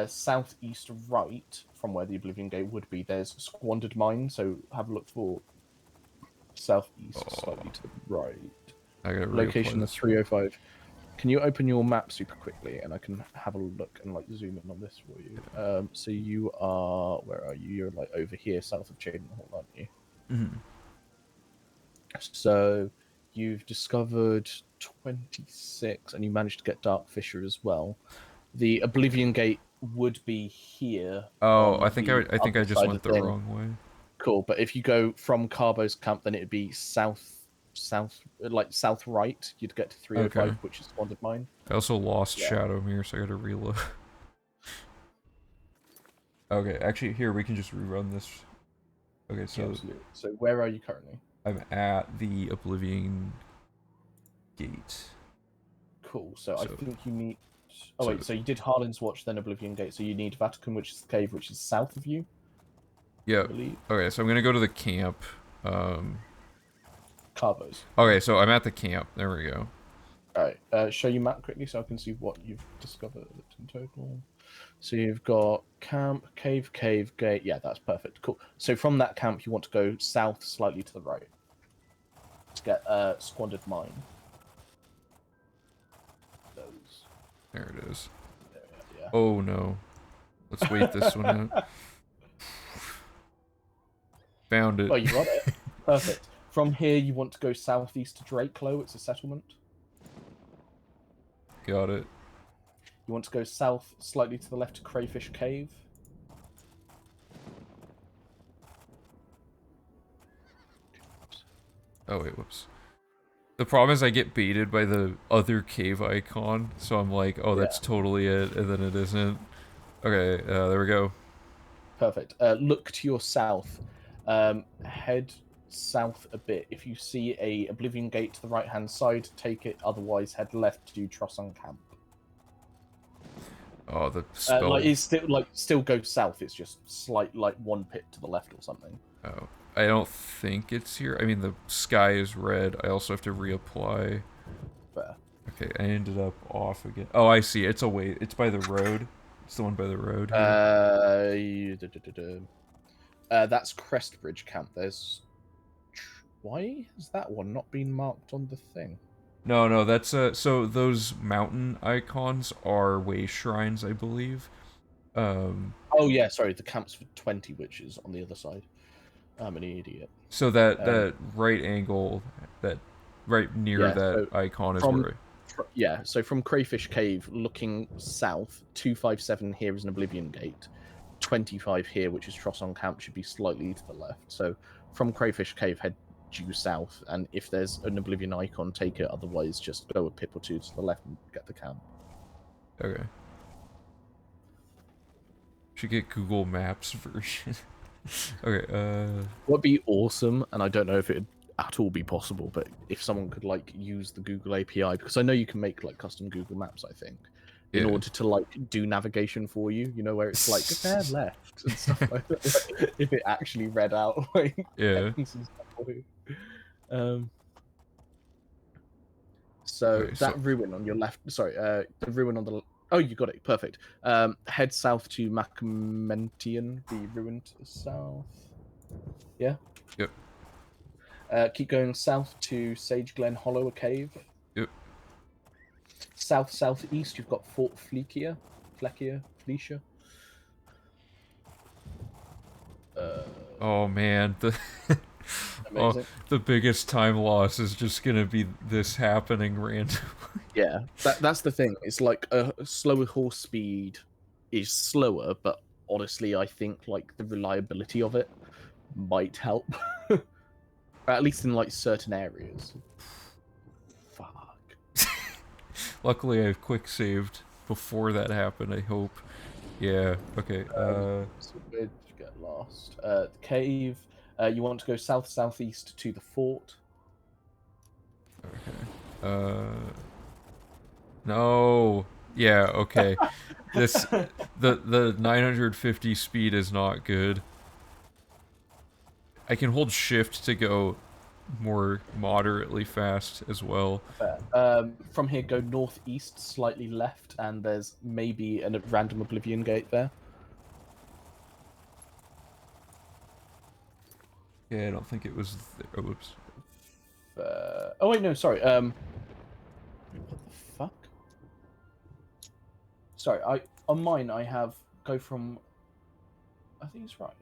southeast right from where the Oblivion Gate would be, there's Squandered Mine. So have a look for southeast, slightly to the right. I gotta Location is 305. Can you open your map super quickly and I can have a look and like zoom in on this for you? So you are, where are you? You're like over here, south of Chaden Hall, aren't you? Mm-hmm. So you've discovered 26 and you managed to get Dark Fissure as well. The Oblivion Gate would be here. Oh, I think I just went the thing. wrong way. Cool, but if you go from Carbo's Camp, then it'd be south right. You'd get to 305, Okay. which is Squandered Mine. I also lost Shadowmere, so I gotta reload. Okay, actually, here we can just rerun this. Okay, so absolutely. So where are you currently? I'm at the Oblivion Gate. Cool. So I think you need. Oh wait, so you did Harlan's Watch, then Oblivion Gate. So you need Vatican, which is the cave, which is south of you. Yeah. Okay, so I'm gonna go to the camp. Carbo's. Okay, so I'm at the camp. There we go. Alright, show you map quickly so I can see what you've discovered in total. So you've got camp, cave, gate. Yeah, that's perfect. Cool. So from that camp, you want to go south slightly to the right to get Squandered Mine. Those. There it is. Yeah. Oh no. Let's wait this one out. Found it. Oh, you got it. Perfect. From here, you want to go southeast to Drakelow. It's a settlement. Got it. You want to go south slightly to the left to Crayfish Cave. Oh wait, whoops. The problem is I get baited by the other cave icon, so I'm like, oh, that's totally it, and then it isn't. Okay, there we go. Perfect. Look to your south. Head south a bit. If you see a Oblivion Gate to the right-hand side, take it. Otherwise, head left to Trosson Camp. Oh, the spell. Still go south. It's just like one pit to the left or something. Oh, I don't think it's here. I mean, the sky is red. I also have to reapply. Fair. Okay, I ended up off again. Oh, I see. It's away. It's by the road. It's the one by the road. That's Crestbridge Camp. Why has that one not been marked on the thing? No, that's so those mountain icons are way shrines, I believe. Oh yeah, sorry, the camp's for 20 witches on the other side. I'm an idiot. So that right angle, that right near that icon is where. Yeah, so from Crayfish Cave, looking south, 257 here is an Oblivion Gate. 25 here, which is Trosson Camp, should be slightly to the left. So from Crayfish Cave, head due south, and if there's an Oblivion icon, take it. Otherwise, just go a pip or two to the left and get the camp. Okay. Should get Google Maps version. Okay, What'd be awesome, and I don't know if it'd at all be possible, but if someone could like use the Google API, because I know you can make like custom Google Maps, I think, in order to like do navigation for you, you know, where it's like there left and stuff like that. Like, if it actually read out like headings and stuff for you. So Okay, that ruin on your left, sorry, the ruin on the oh, you got it, perfect. Head south to Macmentian, the ruin to the south. Yeah. Yep. Keep going south to Sage Glen Hollow, a cave. Yep. South-southeast, you've got Fort Fleecia. Oh man, the biggest time loss is just gonna be this happening randomly. Yeah, that's the thing. It's like a slower horse speed is slower, but honestly, I think like the reliability of it might help, at least in like certain areas. Fuck. Luckily, I've quick saved before that happened. I hope. Yeah. Okay. So where'd you get lost? The cave. You want to go south-southeast to the fort. Okay. No. Yeah. Okay. This the 950 speed is not good. I can hold shift to go more moderately fast as well. From here, go northeast, slightly left, and there's maybe a random Oblivion gate there. Yeah, I don't think it was there. Oops. Oh wait, no, sorry. What the fuck? Sorry, on mine I have go from. I think it's right.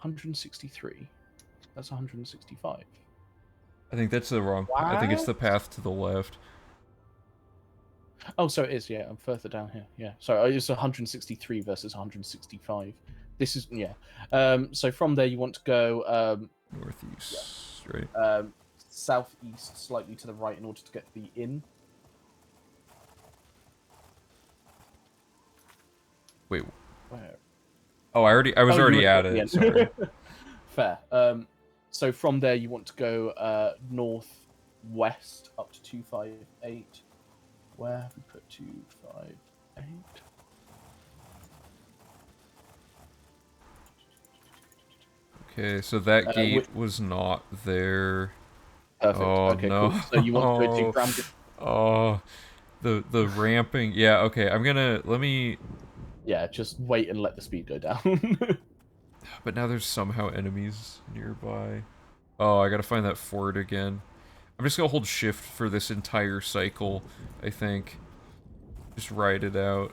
163. That's 165. I think that's the wrong. What? I think it's the path to the left. Oh, so it is. Yeah, I'm further down here. Yeah, so it's 163 versus 165. This is So from there you want to go Northeast, right? Southeast, slightly to the right, in order to get to the inn. Wait. Where? Oh, I was already at it. Sorry. Fair. So from there you want to go northwest up to 258. Where have we put 258? Okay, so that gate was not there. Perfect. Oh okay, no! Cool. So you want to go to Bramble? Oh, the ramping. Yeah. Okay. Let me. Yeah, just wait and let the speed go down. But now there's somehow enemies nearby. Oh, I gotta find that fort again. I'm just gonna hold shift for this entire cycle, I think. Just ride it out.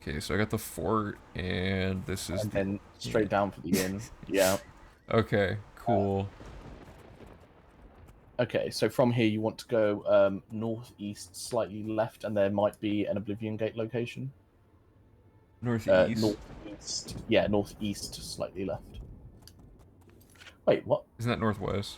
Okay, so I got the fort, and this is... And then straight down for the inn. Yeah. Okay, cool. Okay, so from here you want to go northeast, slightly left, and there might be an Oblivion Gate location. Northeast? Northeast. Yeah, northeast, slightly left. Wait, what? Isn't that northwest?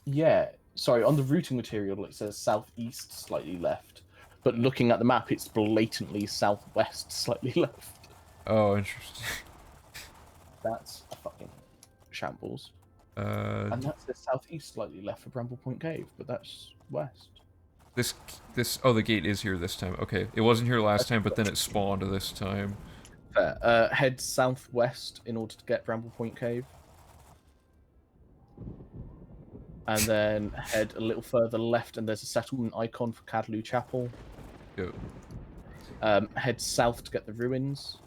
Yeah, sorry, on the routing material it says southeast, slightly left. But looking at the map, it's blatantly southwest, slightly left. Oh, interesting. That's a fucking shambles. And that's the southeast, slightly left for Bramble Point Cave, but that's west. Oh, the gate is here this time. Okay, it wasn't here last time, but then it spawned this time. Fair. Head southwest in order to get Bramble Point Cave. And then head a little further left, and there's a settlement icon for Cadlu Chapel. Yep. Head south to get the ruins.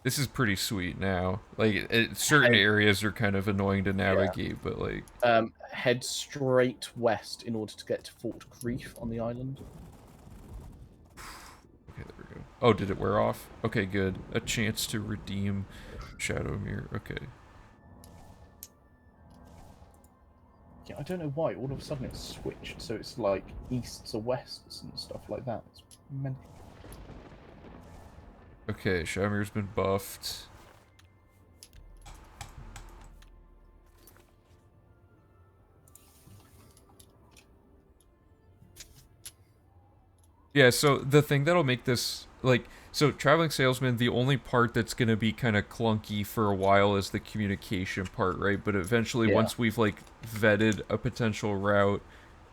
This is pretty sweet now. Like, certain areas are kind of annoying to navigate, but like... Head straight west in order to get to Fort Grief on the island. Okay, there we go. Oh, did it wear off? Okay, good. A chance to redeem Shadow Mirror. Okay. Yeah, I don't know why. All of a sudden it's switched, so it's like easts to wests and stuff like that. It's mental. Okay, Shamir's been buffed. Yeah, so the thing that'll make this, like, so traveling salesman, the only part that's gonna be kind of clunky for a while is the communication part, right? But eventually, Yeah. once we've like vetted a potential route,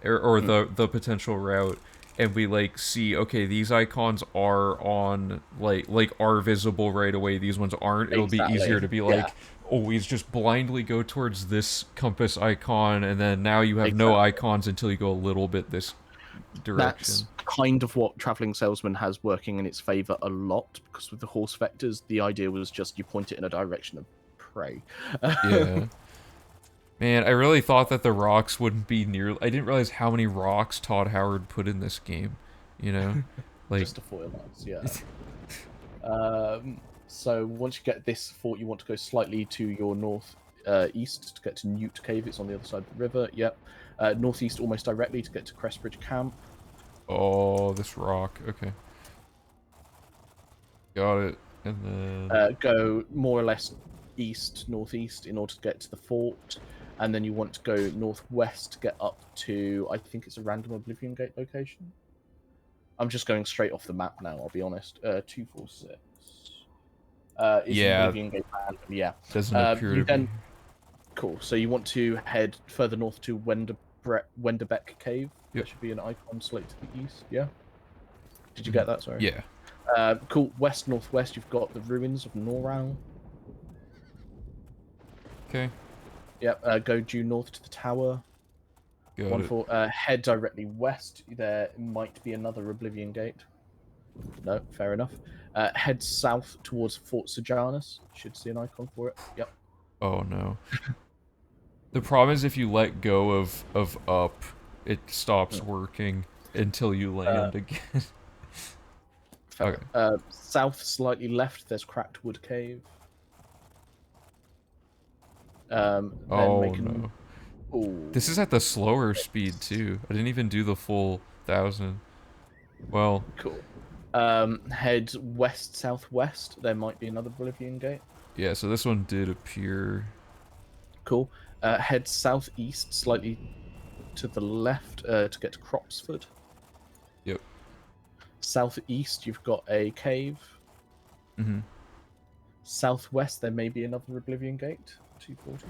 or Mm. the potential route, and we like see, okay, these icons are on like are visible right away. These ones aren't. It'll be easier Exactly. to be Yeah. like, always just blindly go towards this compass icon, and then now you have no Exactly. icons until you go a little bit this That's direction. kind of what traveling salesman has working in its favor a lot, because with the horse vectors, the idea was just you point it in a direction of prey. Yeah. Man, I really thought that the rocks wouldn't be near. I didn't realize how many rocks Todd Howard put in this game. You know, like, Just to foil us, yeah. So once you get this fort, you want to go slightly to your north east to get to Newt Cave. It's on the other side of the river. Yep. Northeast almost directly to get to Crestbridge Camp. oh, this rock. Okay, got it. And then Go more or less east northeast in order to get to the fort, and then you want to go northwest to get up to, I think it's a random Oblivion Gate location. I'm just going straight off the map now, I'll be honest. 246 is an yeah, Oblivion Gate random, yeah. doesn't appear You to be. then Cool. So you want to head further north to Wenderbeck Cave. There Yep. should be an icon slightly to the east. Yeah. Did you Mhm. get that? Sorry. Yeah. Cool. West northwest, you've got the ruins of Norau. Okay. Yep. Go due north to the tower. Got it. Wonderful. Head directly west. There might be another Oblivion Gate. No, fair enough. Head south towards Fort Sejanus. Should see an icon for it. Yep. Oh no. The problem is if you let go of up, it stops Mm. working until you Uh, land again. Fair. Okay. South, slightly left, there's Cracked Wood Cave. Then Oh make an. no. Ooh. This is at the slower speed too. I didn't even do the full 1,000. Well, Cool. Head west southwest. There might be another Bolivian Gate. yeah, so this one did appear. Cool. Head southeast, slightly to the left, to get to Cropsford. Yep. Southeast, you've got a cave. Mm-hmm. Southwest, there may be another Oblivion Gate. 240.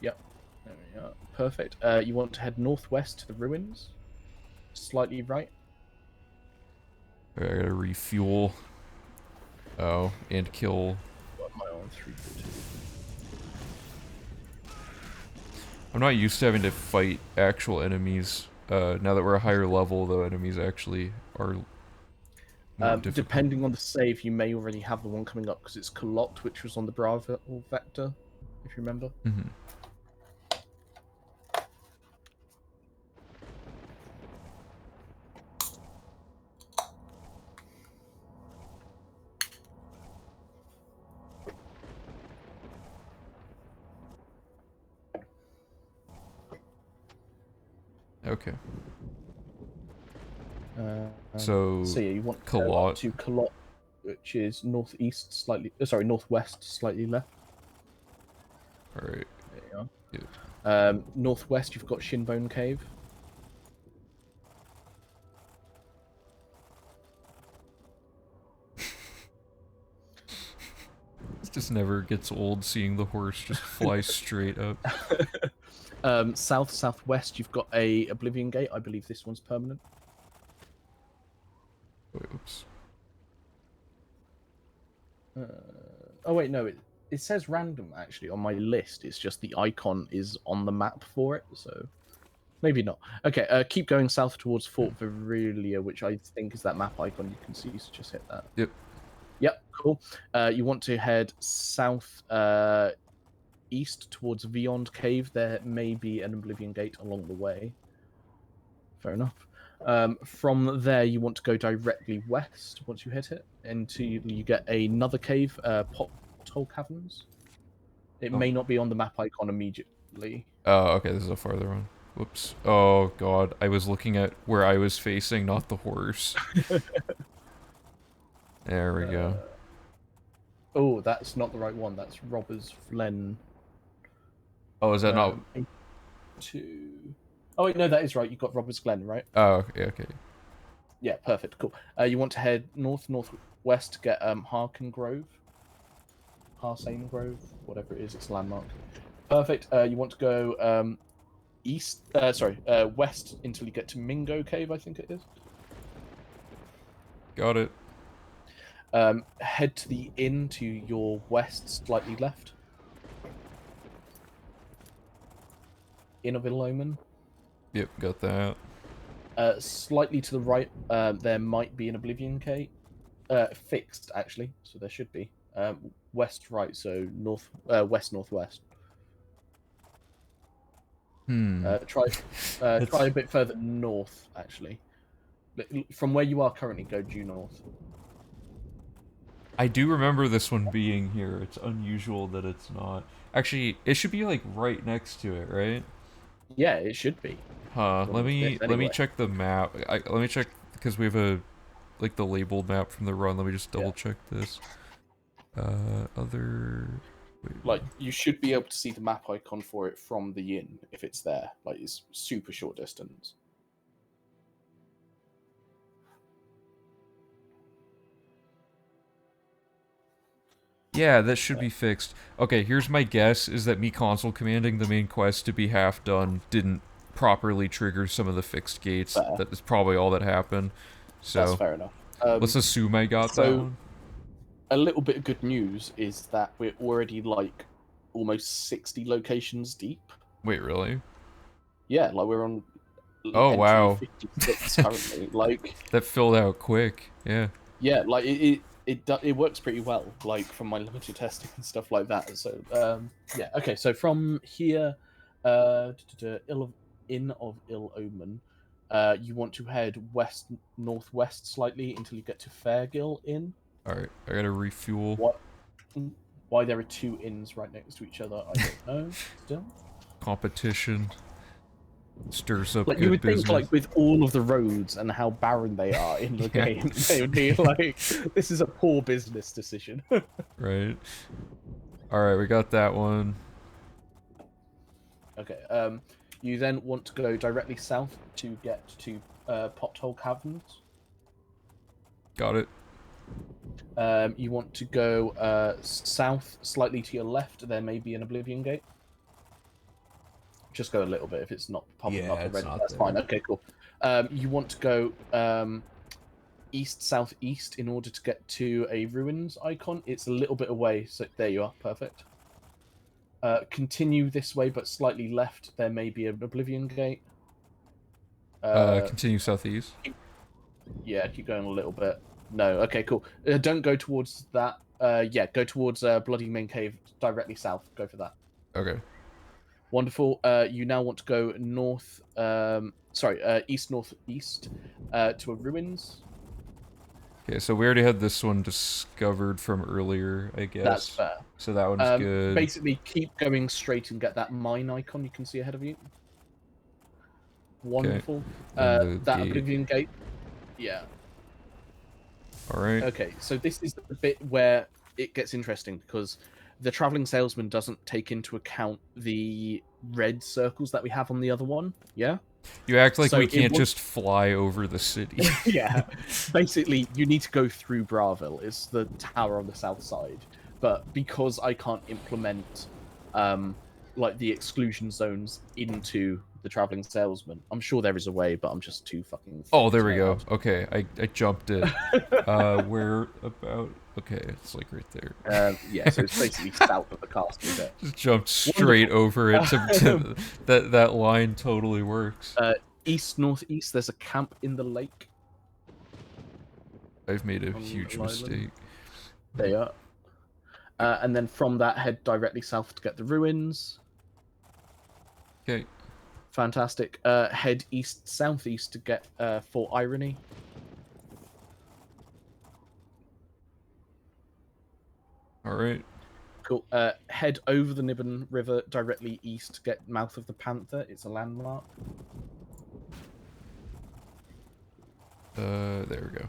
Yep. There we are. Perfect. You want to head northwest to the ruins. Slightly right. Alright, I gotta refuel. Oh, and kill. What am I on? 342. I'm not used to having to fight actual enemies. Now that we're a higher level, though, enemies actually are more difficult. Depending on the save, you may already have the one coming up because it's Colot, which was on the Bravo vector, if you remember. Mm-hmm. Okay. So So yeah, you want to go Kalot. up to Colot, which is northeast, slightly. Sorry, northwest, slightly left. All right. There you are. Yeah. Northwest, you've got Shinbone Cave. It just never gets old seeing the horse just fly straight up. Southwest, you've got a Oblivion Gate. I believe this one's permanent. Wait, oops. Oh wait, no, it says random actually on my list. It's just the icon is on the map for it, so maybe not. Okay, keep going south towards Fort Virilia, which I think is that map icon you can see. So just hit that. Yep. Yep, cool. You want to head south east towards Beyond Cave. There may be an Oblivion Gate along the way. Fair enough. From there, you want to go directly west once you hit it, until you get another cave, Pothole Caverns. It may not be on the map icon immediately, Lee. Oh, okay, this is a farther one. Whoops. Oh god, I was looking at where I was facing, not the horse. There we go. Oh, that's not the right one. That's Robbers Flen. Oh, is that not? 2. Oh wait, no, that is right. You got Robbers Glen, right? Oh, okay, okay. Yeah, perfect, cool. You want to head northwest to get Harkin Grove, Harsane Grove, whatever it is. It's a landmark. Perfect. You want to go west until you get to Mingo Cave, I think it is. Got it. Head to the inn to your west, slightly left. Inn of Ill-Omen. Yep, got that. Slightly to the right, there might be an Oblivion Cave. Fixed, actually, so there should be. West right, so west northwest. Try a bit further north, actually. From where you are currently, go due north. I do remember this one being here. It's unusual that it's not. Actually, it should be like right next to it, right? Yeah, it should be. Huh. One of the bits, Let me anyway. check the map. Let me check because we have a like the labeled map from the run. Let me just double check this. Other. Wait, Like, you should be able to see the map icon for it from the inn if it's there. Like, it's super short distance. yeah, that should be fixed. Okay, here's my guess: is that me console commanding the main quest to be half done didn't properly trigger some of the fixed gates. Fair. That is probably all that happened. That's So fair enough. let's assume I got that So, one. a little bit of good news is that we're already, like, almost 60 locations deep. Wait, really? Yeah, like, we're on Oh entry wow, 56 currently. Like, that filled out quick. Yeah. yeah, like, it works pretty well, like, from my limited testing and stuff like that. So, yeah, okay, so from here, Inn of Ill Omen, you want to head west northwest slightly until you get to Fairgill Inn. All right, I gotta refuel. What? Why there are 2 inns right next to each other, I don't know. Still, Competition stirs up like, you good would think, business. like, with all of the roads and how barren they are in the Yeah. game, they would be like, this is a poor business decision. Right. All right, we got that one. Okay. You then want to go directly south to get to Pothole Caverns. Got it. You want to go south, slightly to your left. There may be an Oblivion Gate. Just go a little bit if it's not popping up already. That's fine. Okay, cool. You want to go east southeast in order to get to a ruins icon. It's a little bit away, so there you are. Perfect. Continue this way, but slightly left. There may be an Oblivion Gate. Continue southeast. Yeah, keep going a little bit. No, okay, cool. Don't go towards that. Yeah, go towards Bloody Main Cave directly south. Go for that. Okay. Wonderful. You now want to go north. East northeast to a ruins. Okay, so we already had this one discovered from earlier, I guess. That's fair. So that one's good. Basically, keep going straight and get that mine icon you can see ahead of you. Wonderful. And the that gate. Oblivion Gate. Yeah. All right. Okay, so this is the bit where it gets interesting because the traveling salesman doesn't take into account the red circles that we have on the other one. Yeah. You act like So we can't just fly over the city. Yeah. Basically, you need to go through Braville. It's the tower on the south side. But because I can't implement like the exclusion zones into the traveling salesman, I'm sure there is a way, but I'm just too fucking. Oh, there we go. Okay, I jumped it. Where about? Okay, it's like right there. Yeah, so it's basically south of the castle bit. Just jumped straight over it. That line totally works. East northeast, there's a camp in the lake. I've made a huge mistake. There you are. And then from that, head directly south to get the ruins. Okay. Fantastic. Head east southeast to get Fort Irony. All right. Cool. Head over the Nibbon River directly east. Get Mouth of the Panther. It's a landmark. There we go.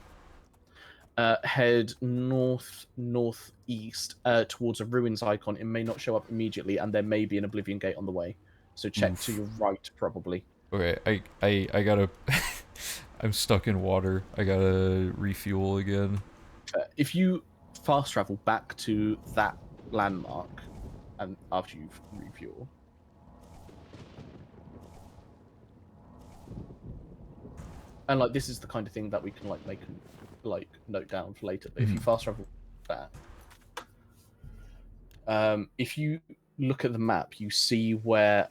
Head northeast towards a ruins icon. It may not show up immediately, and there may be an Oblivion gate on the way. So check to your right, probably. Okay, I gotta... I'm stuck in water. I gotta refuel again. If you fast travel back to that landmark, and after you've refuel, and like this is the kind of thing that we can like make like note down for later. But if you fast travel back, if you look at the map, you see where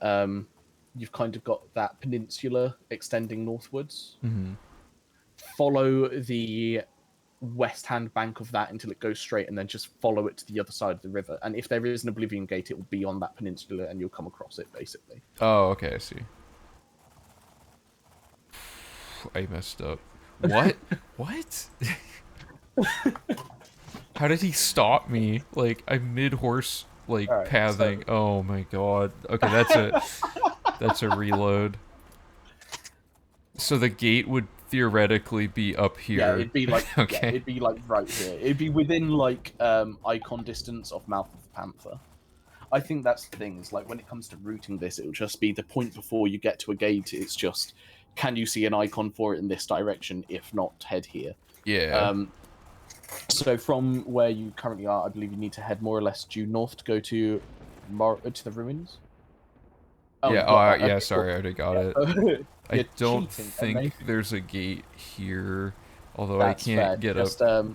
you've kind of got that peninsula extending northwards. Follow the west hand bank of that until it goes straight, and then just follow it to the other side of the river. And if there is an Oblivion gate, it will be on that peninsula, and you'll come across it basically. Oh, okay, I see. I messed up. What? What? How did he stop me? Like, I'm mid-horse, like, right, pathing. so... Oh my god. Okay, that's a reload. So the gate would theoretically be up here. Yeah, it'd be like okay. Yeah, it'd be like right here. It'd be within like icon distance of Mouth of the Panther. I think that's the thing, is like when it comes to routing this, it'll just be the point before you get to a gate. It's just, can you see an icon for it in this direction? If not, head here. Yeah. So from where you currently are, I believe you need to head more or less due north to go to the ruins. Oh, yeah. Oh, yeah. Okay, sorry, cool. I already got it. I don't think there's a gate here, although that's I can't get just, up.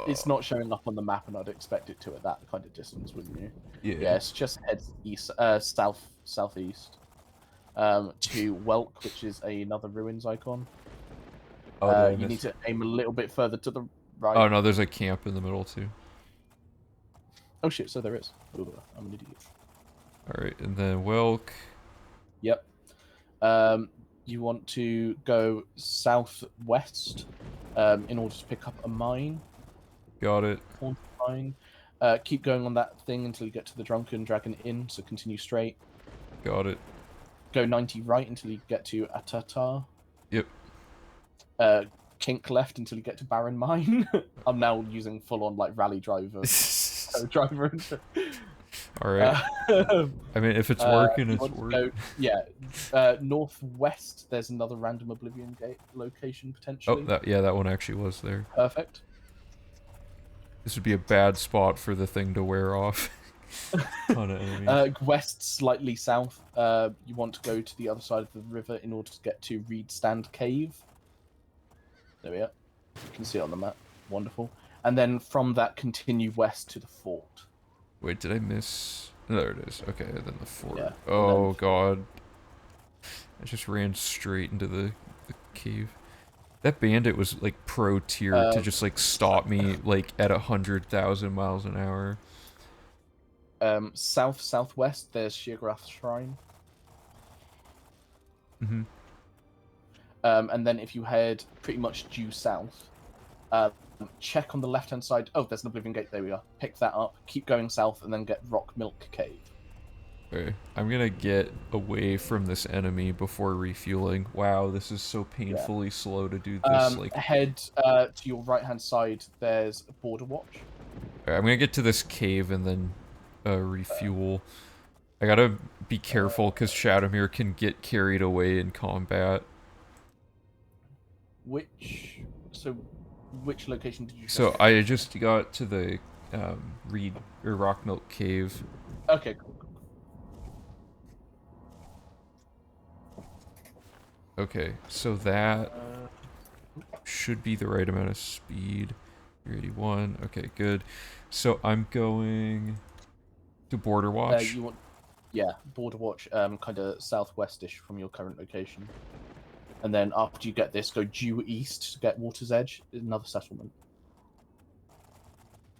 It's not showing up on the map, and I'd expect it to at that kind of distance, wouldn't you? Yeah. Yeah, it's just head east, southeast, to Welk, which is another ruins icon. Oh, you need to aim a little bit further to the right. Oh no, there's a camp in the middle too. Oh shit, so there is. Ooh, I'm an idiot. Alright, and then Welk. Yep. You want to go southwest in order to pick up a mine. Got it. Mine. Keep going on that thing until you get to the Drunken Dragon Inn, so continue straight. Got it. Go 90 right until you get to Atata. Yep. Kink left until you get to Barren Mine. I'm now using full-on like rally driver. Driver. All right. I mean, if it's working, it's working. Northwest, there's another random Oblivion gate location potentially. Oh, that one actually was there. Perfect. This would be a bad spot for the thing to wear off. Ton of enemies. West, slightly south. You want to go to the other side of the river in order to get to Reed Stand Cave. There we are. You can see it on the map. Wonderful. And then from that, continue west to the fort. Wait, did I miss? No, there it is. Okay, then the fort. Yeah, oh god. I just ran straight into the cave. That bandit was like pro tier to just like stop me like at 100,000 miles an hour. Southwest, there's Sheergraph's Shrine. Mm-hmm. And then if you head pretty much due south, check on the left-hand side. Oh, there's an Oblivion Gate. There we are. Pick that up. Keep going south, and then get Rock Milk Cave. Okay, I'm gonna get away from this enemy before refueling. Wow, this is so painfully slow to do this. Like, head to your right-hand side. There's Border Watch. Okay, I'm gonna get to this cave and then refuel. I gotta be careful because Shadowmere can get carried away in combat. Which location did you? So I just got to the Reed or Rock Milk Cave. Okay, cool. Okay, so that should be the right amount of speed. 381. Okay, good. So I'm going to Border Watch. Border Watch, kind of southwestish from your current location. And then after you get this, go due east to get Water's Edge. Another settlement.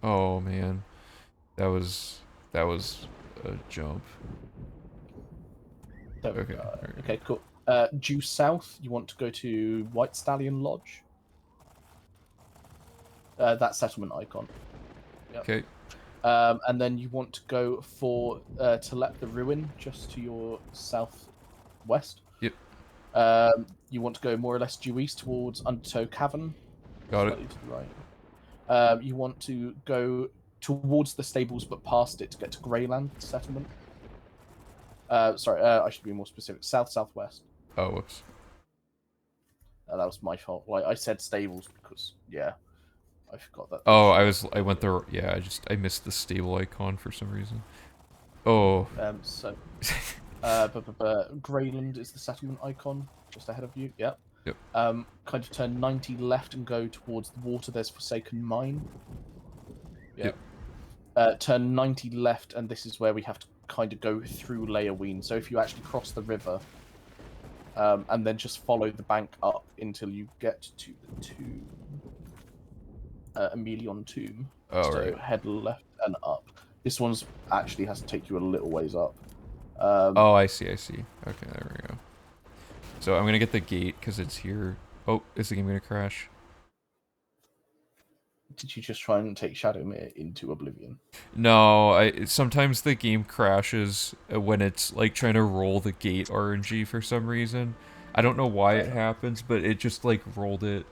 Oh man, that was a jump. Okay. Okay, cool. Due south, you want to go to White Stallion Lodge. That settlement icon. Yep. Okay. And then you want to go for Telep the Ruin, just to your southwest. Yep. You want to go more or less due east towards Undertow Cavern, Got it. slightly to the right. You want to go towards the stables, but past it to get to Greyland Settlement. Sorry, I should be more specific. South-southwest. Oh, whoops. That was my fault. Like I said, stables because I forgot that. Oh, I went there. Yeah, I missed the stable icon for some reason. Oh. Greyland is the settlement icon just ahead of you. Yep. Yep. Kind of turn 90 left and go towards the water. There's Forsaken Mine. Yep. Turn 90 left, and this is where we have to kind of go through Leoween. So if you actually cross the river, and then just follow the bank up until you get to the tomb, Emelion Tomb. Oh, so right. head left and up. This one's actually has to take you a little ways up. Oh, I see. Okay, there we go. So I'm gonna get the gate because it's here. Oh, is the game gonna crash? Did you just try and take Shadowmere into Oblivion? No, sometimes the game crashes when it's like trying to roll the gate RNG for some reason. I don't know why it happens, but it just like rolled it.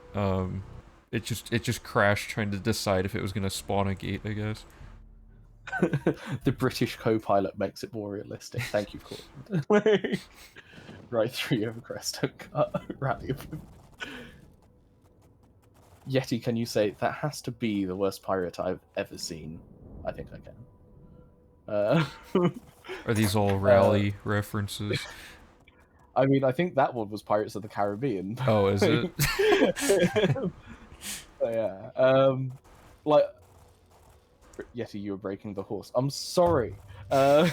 It just crashed trying to decide if it was gonna spawn a gate, I guess. The British co-pilot makes it more realistic. Thank you, Corbin. Right through Evercrest Rally. Yeti, can you say that has to be the worst pirate I've ever seen? I think I can. Are these all rally references? I mean, I think that one was Pirates of the Caribbean. Oh, is it? Yeah. Like, Yeti, you were breaking the horse. I'm sorry. So,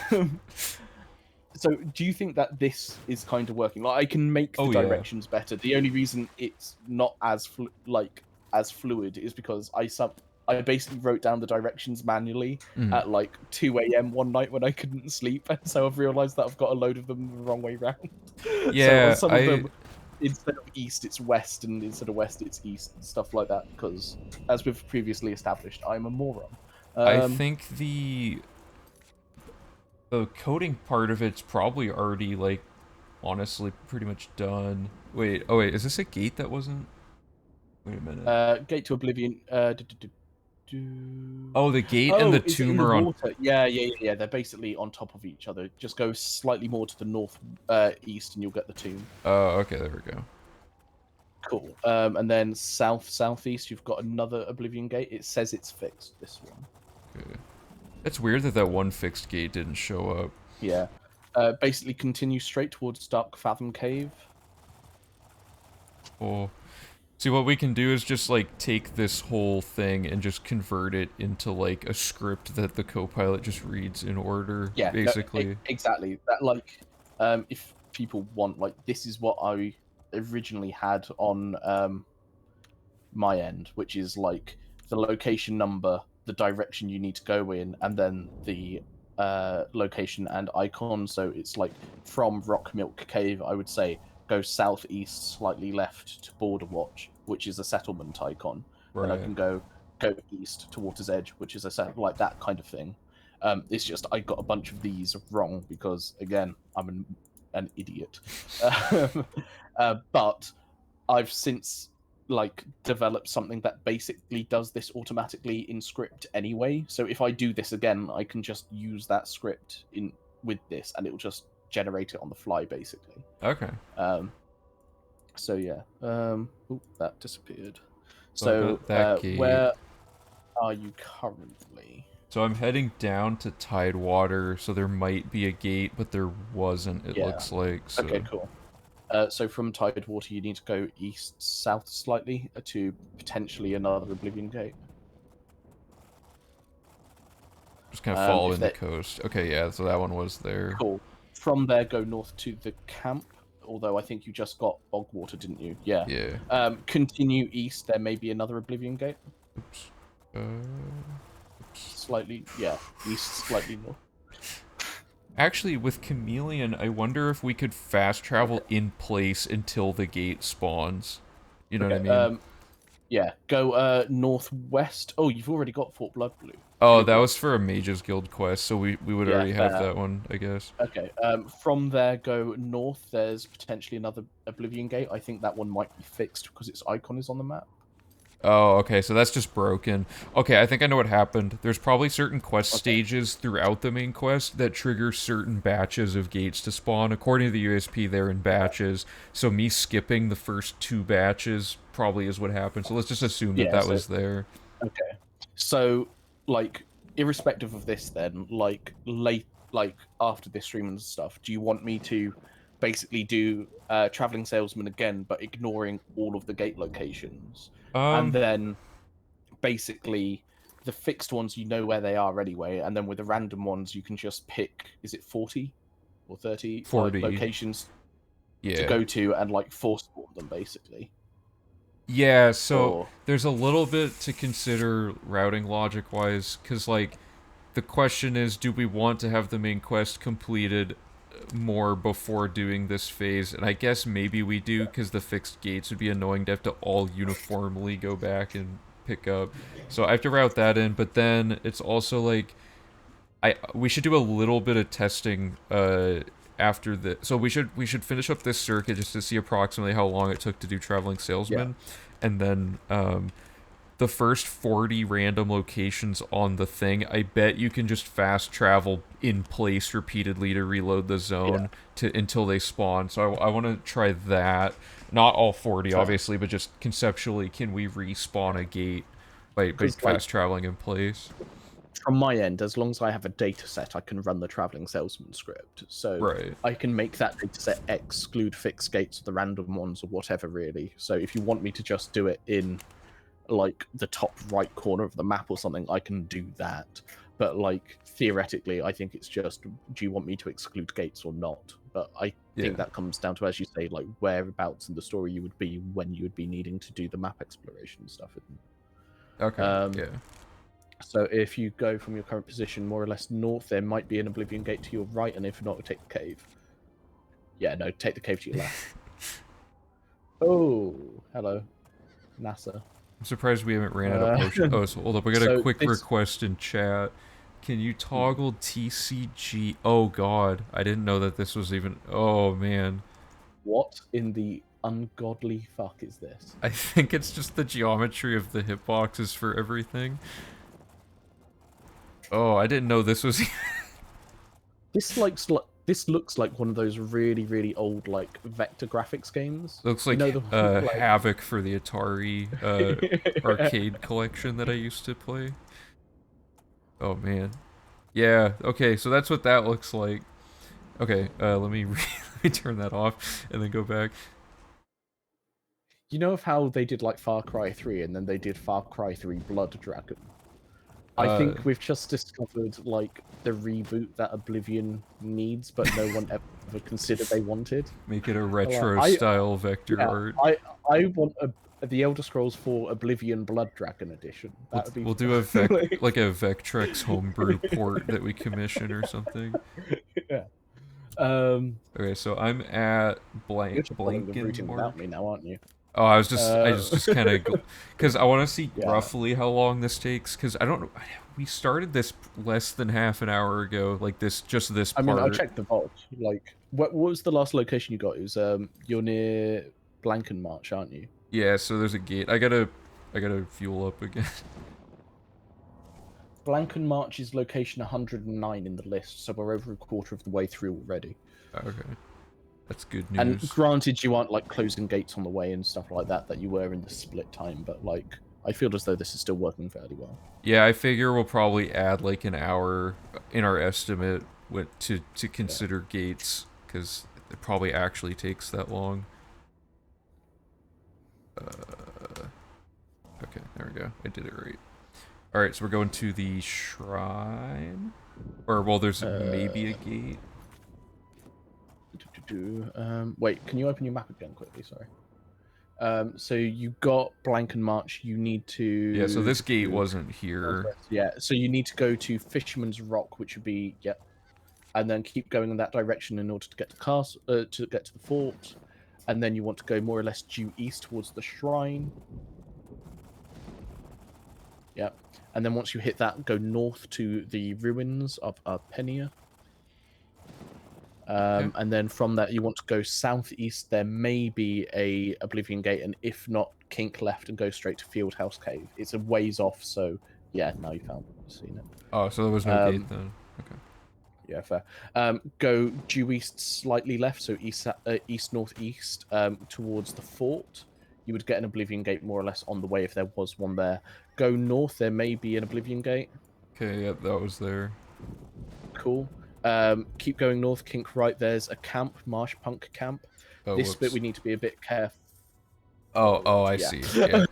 do you think that this is kind of working? Like, I can make the directions better. The only reason it's not as fluid is because I basically wrote down the directions manually at like 2 a.m. one night when I couldn't sleep, and so I've realised that I've got a load of them the wrong way round. Yeah, so on some of them, instead of east, it's west, and instead of west, it's east, and stuff like that. Because, as we've previously established, I'm a moron. I think the coding part of it's probably already, like, honestly pretty much done. Wait, oh wait, is this a gate that wasn't? Wait a minute. Gate to Oblivion. Oh, the gate and the is it in tomb the are on. water? Yeah. They're basically on top of each other. Just go slightly more to the north east, and you'll get the tomb. Oh, okay, there we go. Cool. And then southeast, you've got another Oblivion gate. It says it's fixed. This one. Okay. It's weird that one fixed gate didn't show up. Yeah. Basically, continue straight towards Dark Fathom Cave. Oh. See, what we can do is just, like, take this whole thing and just convert it into, like, a script that the co-pilot just reads in order, Yeah, basically. No, exactly. That, like, if people want, like, this is what I originally had on my end, which is, like, the location number, the direction you need to go in, and then the location and icon. So it's, like, from Rock Milk Cave, I would say, go southeast, slightly left to Border Watch, which is a settlement icon. Right. And I can go east to Water's Edge, which is like that kind of thing. It's just I got a bunch of these wrong because, again, I'm an idiot. But I've since like developed something that basically does this automatically in script anyway. So if I do this again, I can just use that script with this, and it will just generate it on the fly, basically. Okay. So yeah. Oop, that disappeared. So where are you currently? So I'm heading down to Tidewater, so there might be a gate, but there wasn't, it looks like. So. Okay, cool. So from Tidewater, you need to go east-south slightly to potentially another Oblivion gate. Just kind of following the coast. Okay, yeah, so that one was there. Cool. From there, go north to the camp, although I think you just got Bogwater, didn't you? Yeah. Yeah. Continue east, there may be another Oblivion gate. Oops. Slightly, yeah, east, slightly north. Actually, with Chameleon, I wonder if we could fast travel in place until the gate spawns. You know what I mean? Yeah, go northwest. Oh, you've already got Fort Bloodblue. Oh, Pretty that good. was for a Mages Guild quest, so we would Yeah, already have fair. that one, I guess. Okay. From there, go north. There's potentially another Oblivion Gate. I think that one might be fixed because its icon is on the map. Oh, okay, so that's just broken. Okay, I think I know what happened. There's probably certain quest Okay. stages throughout the main quest that trigger certain batches of gates to spawn. According to the USP, they're in batches, so me skipping the first 2 batches probably is what happened. So let's just assume that Yeah. that So was there. okay. So like, irrespective of this, then like after this stream and stuff, do you want me to basically do traveling salesman again, but ignoring all of the gate locations, and Um, then basically the fixed ones you know where they are anyway, and then with the random ones you can just pick, is it 40 or 30 like 40. locations to Yeah. go to and like force spawn them basically? Yeah, so Or there's a little bit to consider routing logic-wise, because, like, the question is, do we want to have the main quest completed more before doing this phase? And I guess maybe we do, because the fixed gates would be annoying to have to all uniformly go back and pick up. So I have to route that in, but then it's also like, we should do a little bit of testing after the, so we should finish up this circuit just to see approximately how long it took to do traveling yeah, salesman, and then the first 40 random locations on the thing, I bet you can just fast travel in place repeatedly to reload the yeah, zone to until they spawn. So I want to try that. Not all 40, fair. obviously, but just conceptually, can we respawn a gate by Because like fast traveling in place? from my end, as long as I have a data set, I can run the traveling salesman script. So Right. I can make that data set exclude fixed gates, the random ones, or whatever, really. So if you want me to just do it in like the top right corner of the map or something, I can do that. But like theoretically, I think it's just, do you want me to exclude gates or not? But I Yeah. think that comes down to, as you say, like whereabouts in the story you would be when you would be needing to do the map exploration stuff. Okay. Um, Yeah. so if you go from your current position more or less north, there might be an Oblivion Gate to your right, and if not, take the cave. Yeah, no, take the cave to your left. Oh, hello, NASA. I'm surprised we haven't ran out of Uh, potion. Oh, so hold up. I got a so quick this request in chat. Can you toggle TCG? Oh god, I didn't know that this was even. Oh man, what in the ungodly fuck is this? I think it's just the geometry of the hitboxes for everything. Oh, I didn't know this was. This looks like one of those really old like vector graphics games. Looks You know like the like. Havoc for the Atari arcade collection that I used to play. Oh man. Yeah. Okay. So that's what that looks like. Okay. Let me let me turn that off and then go back. You know of how they did like Far Cry 3 and then they did Far Cry 3 Blood Dragon? I Uh, think we've just discovered like the reboot that Oblivion needs, but no one ever considered they wanted. Make it a Like, retro style vector yeah, art. I want the Elder Scrolls 4 Oblivion Blood Dragon edition. We'll That would be we'll do a like, like a Vectrex homebrew port that we commission or something. yeah. Um, Okay, so I'm at you're just following the routing Blankenmark. without me now, aren't you? Oh, I was just kind of, because I want to see Yeah. roughly how long this takes. Because I don't know, we started this less than half an hour ago. Like just this I mean, I part. checked the vault. Like, what was the last location you got? It was you're near Blankenmarch, aren't you? Yeah, so there's a gate. I gotta fuel up again. Blankenmarch is location 109 in the list, so we're over a quarter of the way through already. Okay, that's good And news. granted, you aren't like closing gates on the way and stuff like that you were in the split time, but like I feel as though this is still working fairly well. Yeah, I figure we'll probably add like an hour in our estimate to Yeah. consider gates, because it probably actually takes that long. Okay, there we go. I did it right. All right, so we're going to the shrine, or well, there's maybe a gate. Wait, can you open your map again quickly? Sorry. So you got Blankenmarch. You need to. Yeah, so this gate wasn't here. Yeah, so you need to go to Fisherman's Rock, which would be and then keep going in that direction in order to get to castle, to get to the fort, and then you want to go more or less due east towards the shrine. Yep. And then once you hit that, go north to the ruins of Arpenia. Okay. And then from that, you want to go southeast. There may be a Oblivion Gate, and if not, kink left and go straight to Fieldhouse Cave. It's a ways off, so yeah. Now you found it, you've seen it. Oh, so there was no gate then. Okay. Yeah, fair. Go due east, slightly left, so east northeast, towards the fort. You would get an Oblivion Gate more or less on the way if there was one there. Go north. There may be an Oblivion Gate. Okay. Yep, that was there. Cool. Keep going north, kink right. There's a camp, Marsh Punk camp. Oh, This bit whoops. we need to be a bit careful. Oh, I Yeah. see. Yeah.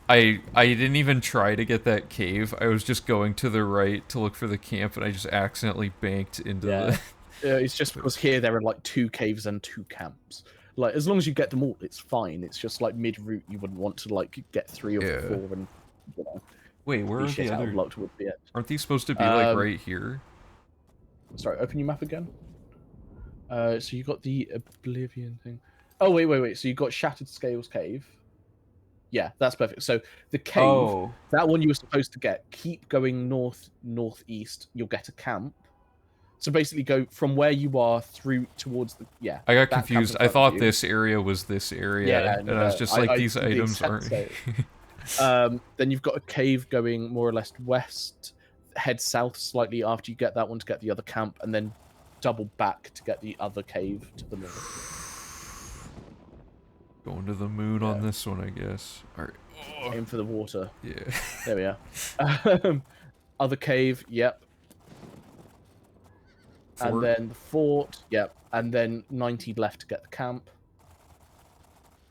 I didn't even try to get that cave. I was just going to the right to look for the camp, and I just accidentally banked into Yeah. the. It's just because here there are like 2 caves and 2 camps. Like, as long as you get them all, it's fine. It's just like mid-route, you wouldn't want to like get 3 or Yeah. 4 and, you know, Wait, where be are shit the out of other? luck towards the end. Aren't these supposed to be like right here? Sorry, open your map again. So you got the Oblivion thing. Oh, wait. So you got Shattered Scales Cave. Yeah, that's perfect. So the cave, Oh. that one you were supposed to get. Keep going northeast. You'll get a camp. So basically, go from where you are through towards the I got that camp confused. in I front of thought you. this area was this area, Yeah, and I was just like, these did the items exact aren't. same. Then you've got a cave going more or less west. Head south slightly after you get that one to get the other camp, and then double back to get the other cave to the north. Going to the moon on this one, I guess. All right. Aim for the water. Yeah. There we are. Other cave, yep. Fort. And then the fort, yep. And then 90 left to get the camp.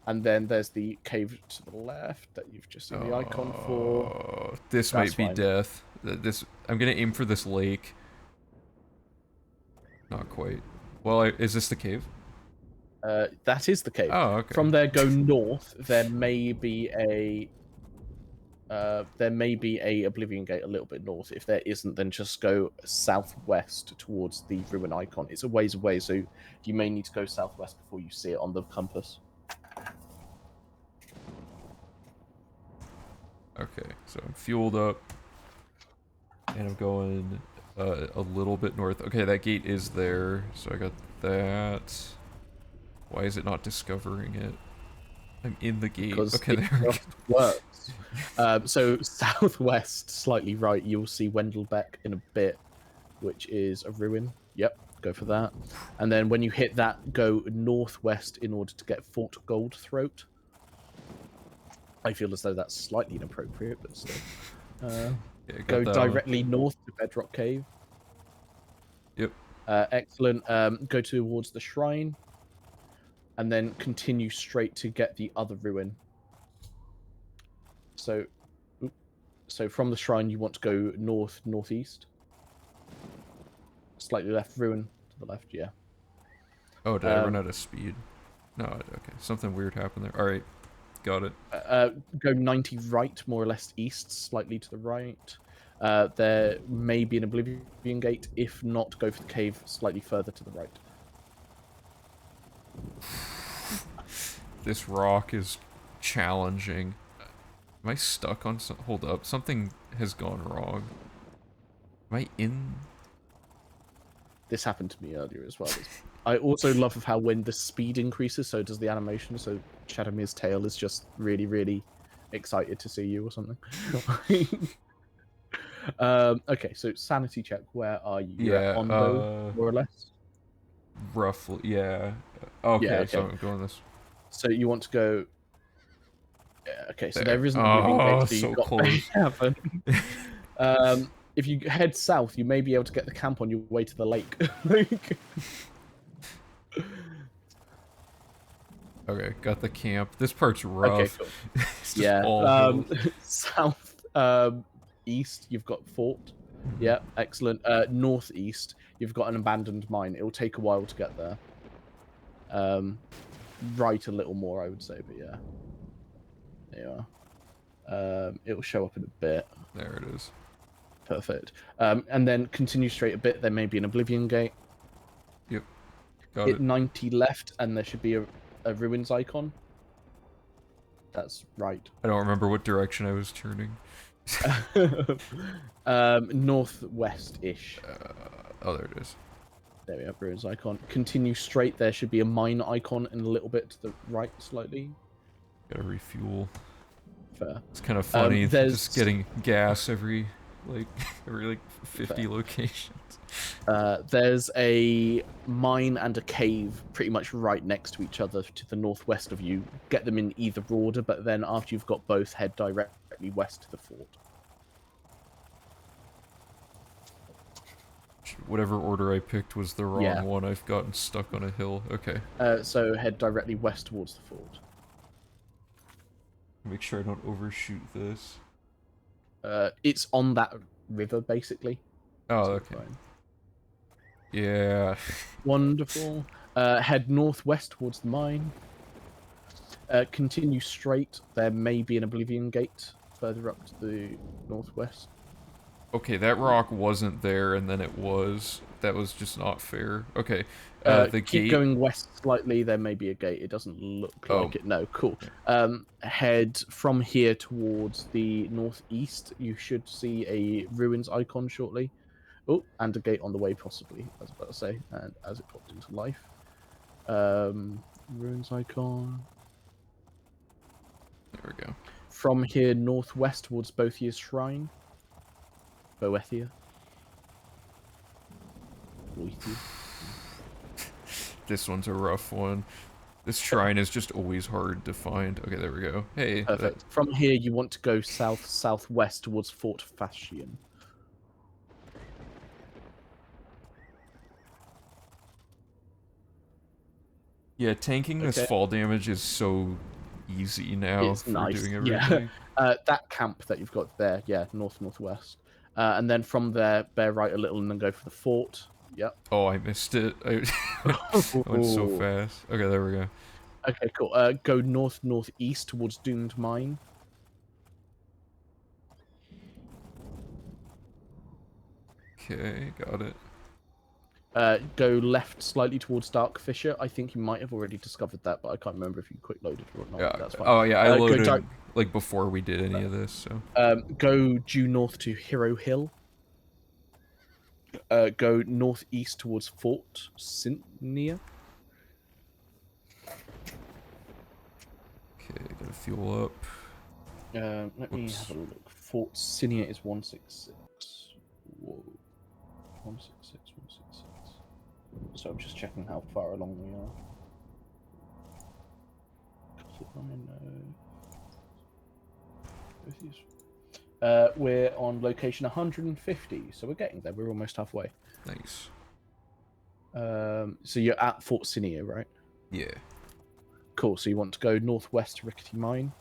And then there's the cave to the left that you've just seen the icon for. This That's might be fine. death. I'm gonna aim for this lake. Not quite. Well, is this the cave? That is the cave. Oh, okay. From there, go north. There may be a Oblivion Gate a little bit north. If there isn't, then just go southwest towards the ruin icon. It's a ways away, so you may need to go southwest before you see it on the compass. Okay, so I'm fueled up, and I'm going a little bit north. Okay, that gate is there, so I got that. Why is it not discovering it? I'm in the gate. Because Okay, it there we go. just works. So southwest, slightly right, you'll see Wendelbeck in a bit, which is a ruin. Yep, go for that. And then when you hit that, go northwest in order to get Fort Goldthroat. I feel as though that's slightly inappropriate, but still. Yeah, Go got that one. directly north to Bedrock Cave. Yep. Excellent. Go towards the shrine. And then continue straight to get the other ruin. So from the shrine, you want to go northeast. Slightly left, ruin to the left, yeah. Oh, did I run out of speed? No, okay. Something weird happened there. Alright, got it. Go 90 right, more or less east, slightly to the right. There may be an Oblivion Gate. If not, go for the cave slightly further to the right. This rock is challenging. Am I stuck on some? Hold up. Something has gone wrong. Am I in? This happened to me earlier as well. I also love of how when the speed increases, so does the animation. So Shadomir's tail is just really, really excited to see you or something. Okay, so sanity check. Where are you? You're at Ondo, more or less. Roughly, yeah. Okay, Yeah, okay. so I'm going this. So you want to go. Yeah, okay, so There. there isn't a living gate, so so you've got close. If you head south, you may be able to get the camp on your way to the lake. Like... Okay, got the camp. This part's rough. Okay, cool. It's just Yeah. all South, east, you've got fort. Yeah, excellent. Northeast, you've got an abandoned mine. It will take a while to get there. Right a little more, I would say, but yeah. There you are. It will show up in a bit. There it is. Perfect. And then continue straight a bit. There may be an Oblivion Gate. Yep. Got Hit it. 90 left, and there should be a ruins icon. That's right. I don't remember what direction I was turning. Northwest-ish. Oh, there it is. There we have ruins icon. Continue straight. There should be a mine icon and a little bit to the right, slightly. Gotta refuel. Fair. It's kind of funny, There's just getting gas every, like, every, like, 50 fair. locations. There's a mine and a cave pretty much right next to each other to the northwest of you. Get them in either order, but then after you've got both, head directly west to the fort. Whatever order I picked was the wrong Yeah. one. I've gotten stuck on a hill. Okay. So head directly west towards the fort. Make sure I don't overshoot this. It's on that river, basically. Oh, So okay. fine. Yeah. Wonderful. Head northwest towards the mine. Continue straight. There may be an Oblivion gate further up to the northwest. Okay, that rock wasn't there, and then it was. That was just not fair. Okay, the Keep gate. going west slightly. There may be a gate. It doesn't look like it. No, cool. Head from here towards the northeast. You should see a ruins icon shortly. Oh, and a gate on the way, possibly. I was about to say, and as it popped into life. Ruins icon. There we go. From here northwest towards Boethia's shrine. Boethia. This one's a rough one. This shrine is just always hard to find. Okay, there we go. Hey. Perfect. From here, you want to go southwest towards Fort Fascian. Yeah, tanking this fall damage is so easy now It's for nice. doing everything. Yeah. That camp that you've got there, yeah, northwest. And then from there, bear right a little and then go for the fort. Yep. Oh, I missed it. I went so fast. Okay, there we go. Okay, cool. Go northeast towards Doomed Mine. Okay, got it. Go left slightly towards Dark Fissure. I think you might have already discovered that, but I can't remember if you quick loaded or not. Yeah. That's fine. Oh yeah, I loaded like before we did any of this. So. Go due north to Hero Hill. Go northeast towards Fort Cynthia. Okay, gotta fuel up. Let me have a look. Fort Cynthia is 166. Whoa. 166, 166. So I'm just checking how far along we are. We're on location 150, so we're getting there. We're almost halfway. Nice. So you're at Fort Cynthia, right? Yeah. Cool. So you want to go northwest to Rickety Mine,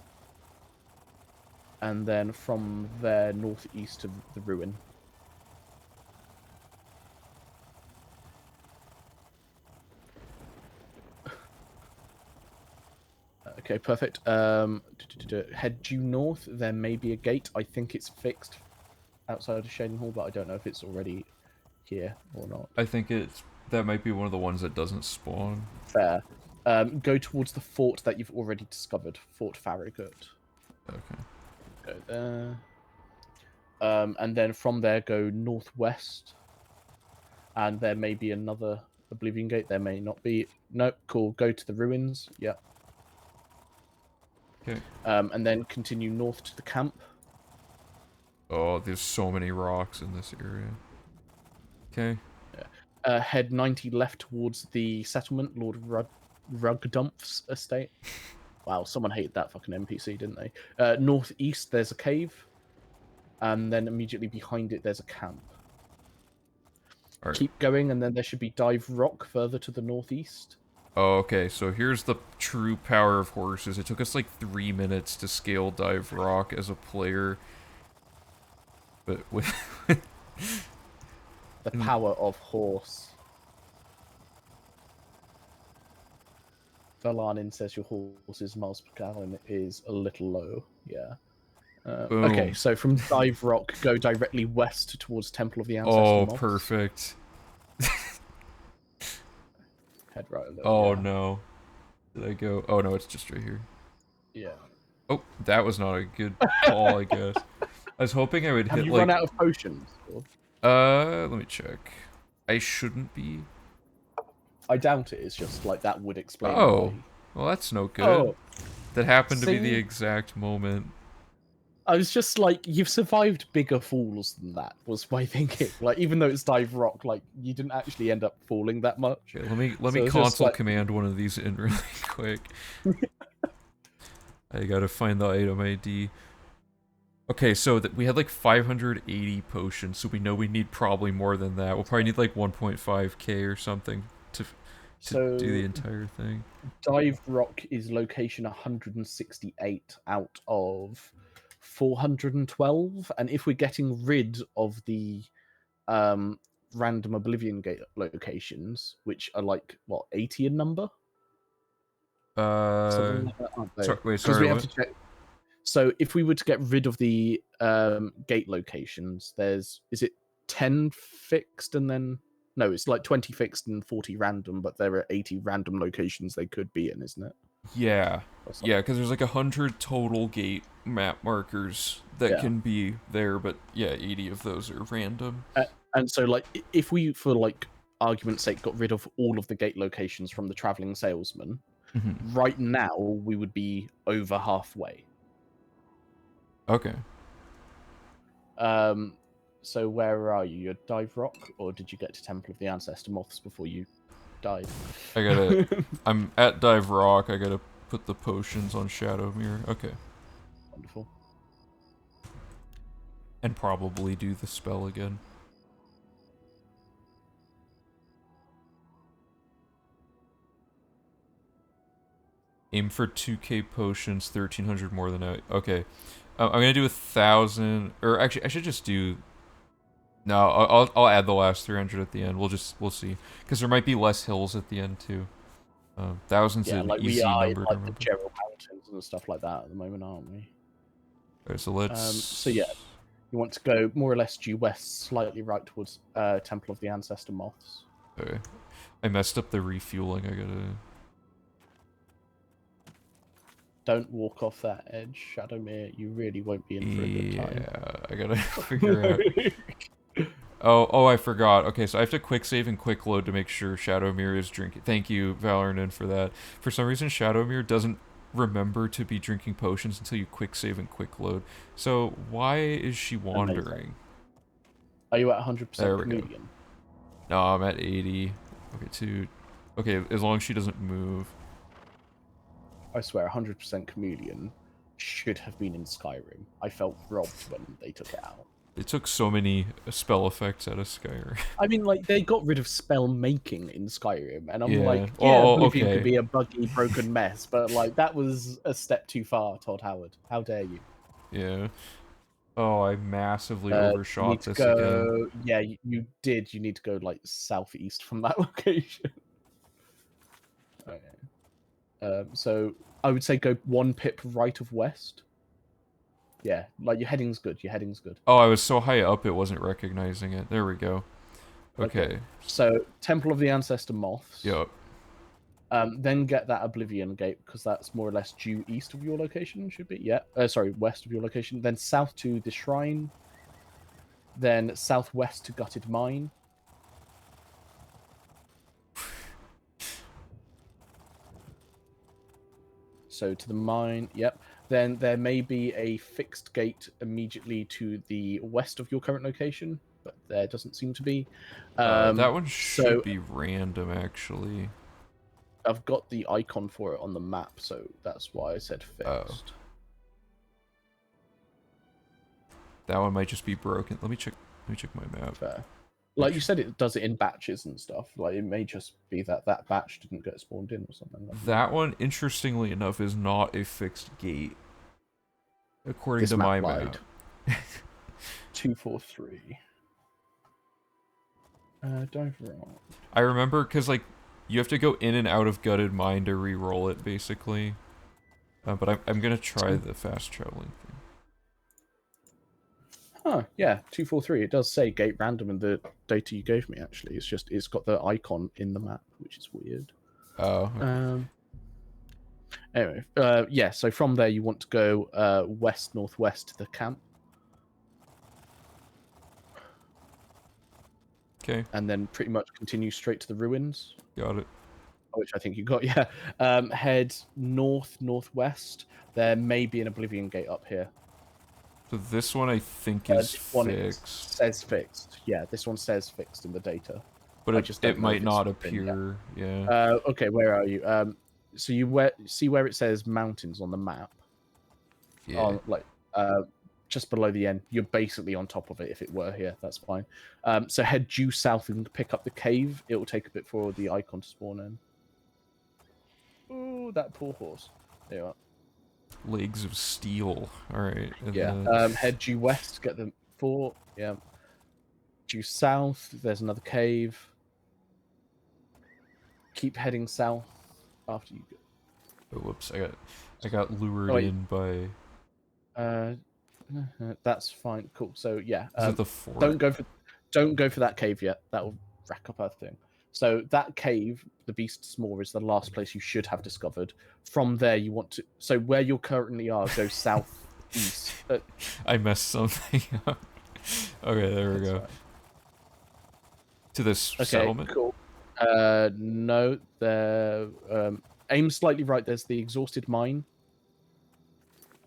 and then from there northeast to the ruin. Okay, perfect. Head due north. There may be a gate. I think it's fixed outside of Shading Hall, but I don't know if it's already here or not. I think that might be one of the ones that doesn't spawn. Fair. Go towards the fort that you've already discovered, Fort Farragut. Okay. Go there. And then from there, go northwest. And there may be another Oblivion Gate. There may not be. Nope, cool. Go to the ruins. Yep. Okay. And then continue north to the camp. Oh, there's so many rocks in this area. Okay. Head 90 left towards the settlement, Lord Rugdump's estate. Wow, someone hated that fucking NPC, didn't they? Northeast, there's a cave. And then immediately behind it, there's a camp. All right. Keep going, and then there should be Dive Rock further to the northeast. Oh, okay, so here's the true power of horses. It took us like 3 minutes to scale Dive Rock as a player. But with... The power of horse. Valanin says your horse's miles per gallon is a little low. Yeah. Okay, so from Dive Rock, go directly west towards Temple of the Ancestor. Oh, perfect. Head right a little. Oh, yeah. No. Did I go? Oh, no, it's just right here. Yeah. Oh, that was not a good call, I guess. I was hoping I would Have hit you run like. out of potions? Or... Let me check. I shouldn't be. I doubt it. It's just like that would explain Oh, why. well, that's no good. Oh, That happened to be the see, exact moment. I was just like, you've survived bigger falls than that. Was my thinking. Like, even though it's dive rock, like you didn't actually end up falling that much. Okay, let me So it's just console like, command one of these in really quick. I gotta find the item ID. Okay, so that we had like 580 potions, so we know we need probably more than that. We'll probably need like 1.5k or something to do the so entire thing. dive rock is location 168 out of 412, and if we're getting rid of the um random Oblivion Gate locations, which are like what 80 in number, something like that, aren't they? Wait, Because sorry, we have what? to check. So if we were to get rid of the gate locations, is it 10 fixed and then no, it's like 20 fixed and 40 random, but there are 80 random locations they could be in, isn't it? Yeah, Or something. yeah, because there's like 100 total gate map markers that Yeah. can be there, but yeah, 80 of those are random. And so like if we for like argument's sake got rid of all of the gate locations from the traveling salesman, right now we would be over halfway. Okay. So where are you? You're Dive Rock, or did you get to Temple of the Ancestor Moths before you died? I'm at Dive Rock, I gotta put the potions on Shadow Mirror. Okay. Wonderful. And probably do the spell again. Aim for 2k potions, 1300 more than I. Okay. I'm gonna do 1,000. Or actually, I should just do. No, I'll add the last 300 at the end. We'll see, because there might be less hills at the end too. Thousands Yeah, an like we easy are in number to like the remember. Gerald Mountains and stuff like that at the moment, aren't we? Alright, so let's. So yeah, you want to go more or less due west, slightly right towards Temple of the Ancestor Moths. Okay. I messed up the refueling. I gotta. Don't walk off that edge, Shadowmere. You really won't be in for a good time. Yeah, I gotta figure out. Oh, I forgot. Okay, so I have to quick save and quick load to make sure Shadowmere is drinking. Thank you, Valorant, for that. For some reason, Shadowmere doesn't remember to be drinking potions until you quick save and quick load. So why is she wandering? Amazing. Are you at 100% There we chameleon? go. No, I'm at 80. Okay, okay, as long as she doesn't move. I swear, 100% chameleon should have been in Skyrim. I felt robbed when they took it out. They took so many spell effects out of Skyrim. I mean, like, they got rid of spell making in Skyrim, and I'm Yeah. like, yeah, Oh, Oblivion could okay. be a buggy, broken mess, but, like, that was a step too far, Todd Howard. How dare you? Yeah. Oh, I massively You overshot need to this go... again. Yeah, you did. You need to go, like, southeast from that location. Okay. So, I would say go one pip right of west. Yeah, like, your heading's good. Your heading's good. Oh, I was so high up it wasn't recognizing it. There we go. Okay. So, Temple of the Ancestor Moths. Yup. Then get that Oblivion Gate, because that's more or less due east of your location, should be. Yeah. Sorry, west of your location. Then south to the Shrine. Then southwest to Gutted Mine. So to the mine, yep. Then there may be a fixed gate immediately to the west of your current location, but there doesn't seem to be. That one should be random, actually. I've got the icon for it on the map, so that's why I said fixed. Oh. That one might just be broken. Let me check my map. Fair. Like you said, it does it in batches and stuff. Like it may just be that that batch didn't get spawned in or something. Like that one, interestingly enough, is not a fixed gate, according to my map. 243. Dive wrong. I remember because like you have to go in and out of Gutted Mine to re-roll it, basically. But I'm gonna try the fast traveling thing. Huh, yeah, 243. It does say gate random in the data you gave me, actually. It's just, it's got the icon in the map, which is weird. Oh. Okay. Anyway, yeah, so from there you want to go west-northwest to the camp. Okay, and then pretty much continue straight to the ruins, got it. which I think you got. Yeah. Head northwest. There may be an Oblivion gate up here. So this one I think is This one fixed, says fixed. Yeah, this one says fixed in the data. but I it just it don't know might if it's not been yet. appear. Yeah. Okay, where are you? So see where it says mountains on the map? Yeah. On like just below the end. You're basically on top of it. If it were here, that's fine. So head due south and pick up the cave. It will take a bit for the icon to spawn in. Ooh, that poor horse. There you are. Legs of steel. All right. And Yeah. then... Head due west. Get the fort. Yeah. Due south. There's another cave. Keep heading south after you go. Oh, whoops! I got lured wait. in by. That's fine. Cool. So yeah. Is it the fort? Don't go for that cave yet. That will rack up our thing. So that cave, the Beast's Maw, is the last place you should have discovered. From there, you want to. So where you currently are, go southeast. I messed something up. Okay, there we go. Fine. To this Okay, settlement. cool. No, there. Aim slightly right. There's the exhausted mine.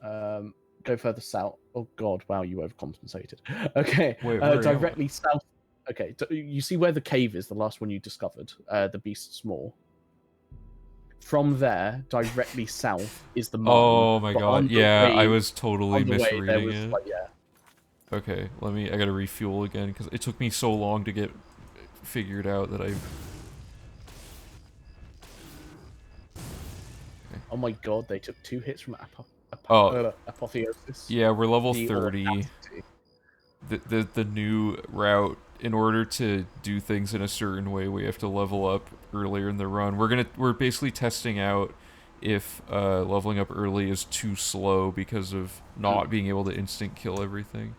Go further south. Oh God! Wow, you overcompensated. Okay, Wait, where directly south. Okay, you see where the cave is, the last one you discovered, the Beast's Maw. From there, directly south is the mine. Oh my god! Yeah, I was totally misreading there was, it. like, yeah. Okay, I gotta refuel again because it took me so long to get figured out that I've. Okay. Oh my god! They took 2 hits from apotheosis. Yeah, we're level The 30. audacity. The new route, in order to do things in a certain way, we have to level up earlier in the run. We're basically testing out if leveling up early is too slow because of not being able to instant kill everything.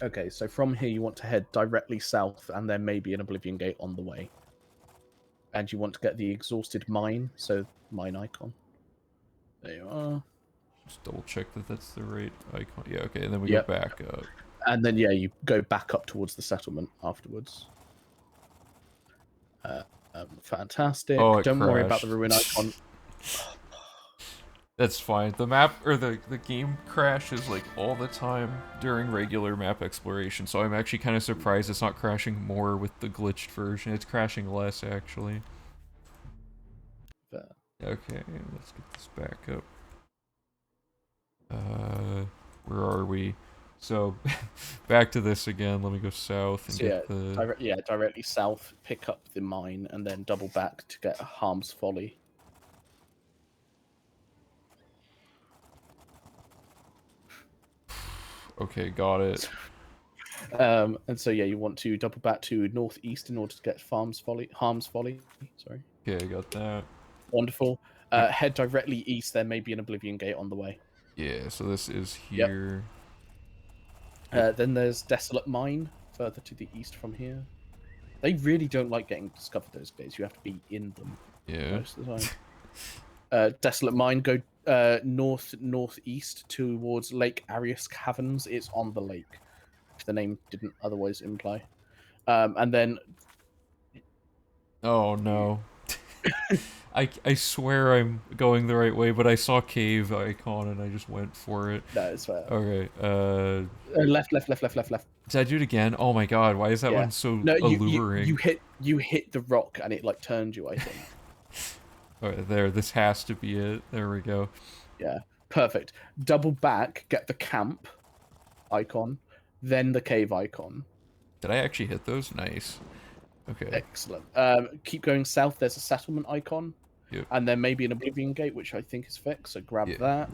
Okay, so from here you want to head directly south, and there may be an Oblivion gate on the way. And you want to get the exhausted mine, so mine icon. There you are. Just double check that that's the right icon. Yeah, okay, and then we Yep. go back up. And then, yeah, you go back up towards the settlement afterwards. Fantastic. Oh, it Don't crashed. worry about the ruin icon. That's fine. The map, or the game crashes, like, all the time during regular map exploration, so I'm actually kind of surprised it's not crashing more with the glitched version. It's crashing less, actually. There. Okay, let's get this back up. Where are we? So, back to this again. Let me go south and So, get the... directly south, pick up the mine, and then double back to get Harm's Folly. Okay, got it. And so, yeah, you want to double back to northeast in order to get Harm's Folly. Sorry. Okay, I got that. Wonderful. Head directly east. There may be an Oblivion gate on the way. Yeah, so this is here. Yep. Then there's Desolate Mine, further to the east from here. They really don't like getting discovered, those gates. You have to be in them most of the time. Desolate Mine, go northeast towards Lake Arius Caverns. It's on the lake, if the name didn't otherwise imply. And then... Oh, no. I swear I'm going the right way, but I saw cave icon and I just went for it. No, it's fair. Okay, left. Did I do it again? Oh my god, why is that one so alluring? You hit the rock and it, like, turned you, I think. Alright, there, this has to be it. There we go. Yeah, perfect. Double back, get the camp icon, then the cave icon. Did I actually hit those? Nice. Okay. Excellent. Keep going south, there's a settlement icon. Yep. And there may be an Oblivion gate, which I think is fixed, so grab that.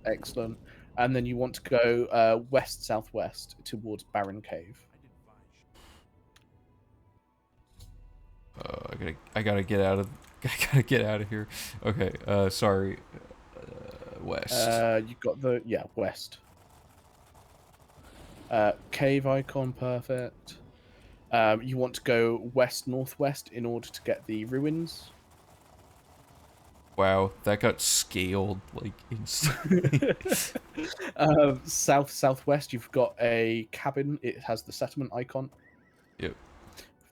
Excellent. And then you want to go west-southwest towards Barren Cave. I gotta get out of... I gotta get out of here. Okay, sorry. West. You got the... Yeah, west. Cave icon, perfect. You want to go west-northwest in order to get the ruins. Wow, that got scaled like instantly. Southwest, you've got a cabin. It has the settlement icon. Yep.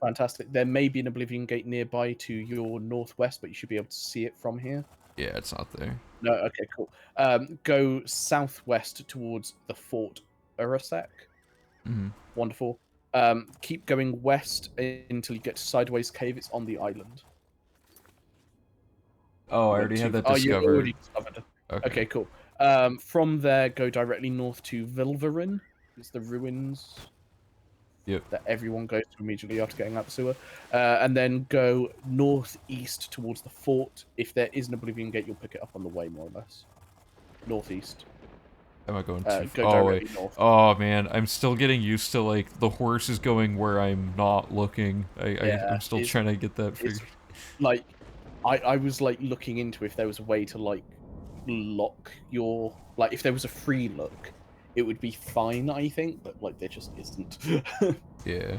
Fantastic. There may be an Oblivion Gate nearby to your northwest, but you should be able to see it from here. Yeah, it's not there. No, okay, cool. Go southwest towards the Fort Urasek. Mm-hmm. Wonderful. Keep going west until you get to Sideways Cave. It's on the island. Oh, I You went already had too. that Oh, you discovered. already discovered it. Okay. Okay, cool. From there, go directly north to Vilverin. It's the ruins Yep. that everyone goes to immediately after getting out the sewer. And then go northeast towards the fort. If there is an Oblivion Gate, you'll pick it up on the way, more or less. Northeast. Am I going too? Go Oh wait. directly north. Oh man, I'm still getting used to like the horse is going where I'm not looking. Yeah, I'm still trying to get that it's figured. like I was like looking into if there was a way to like lock your like if there was a free look, it would be fine, I think, but like there just isn't. Yeah.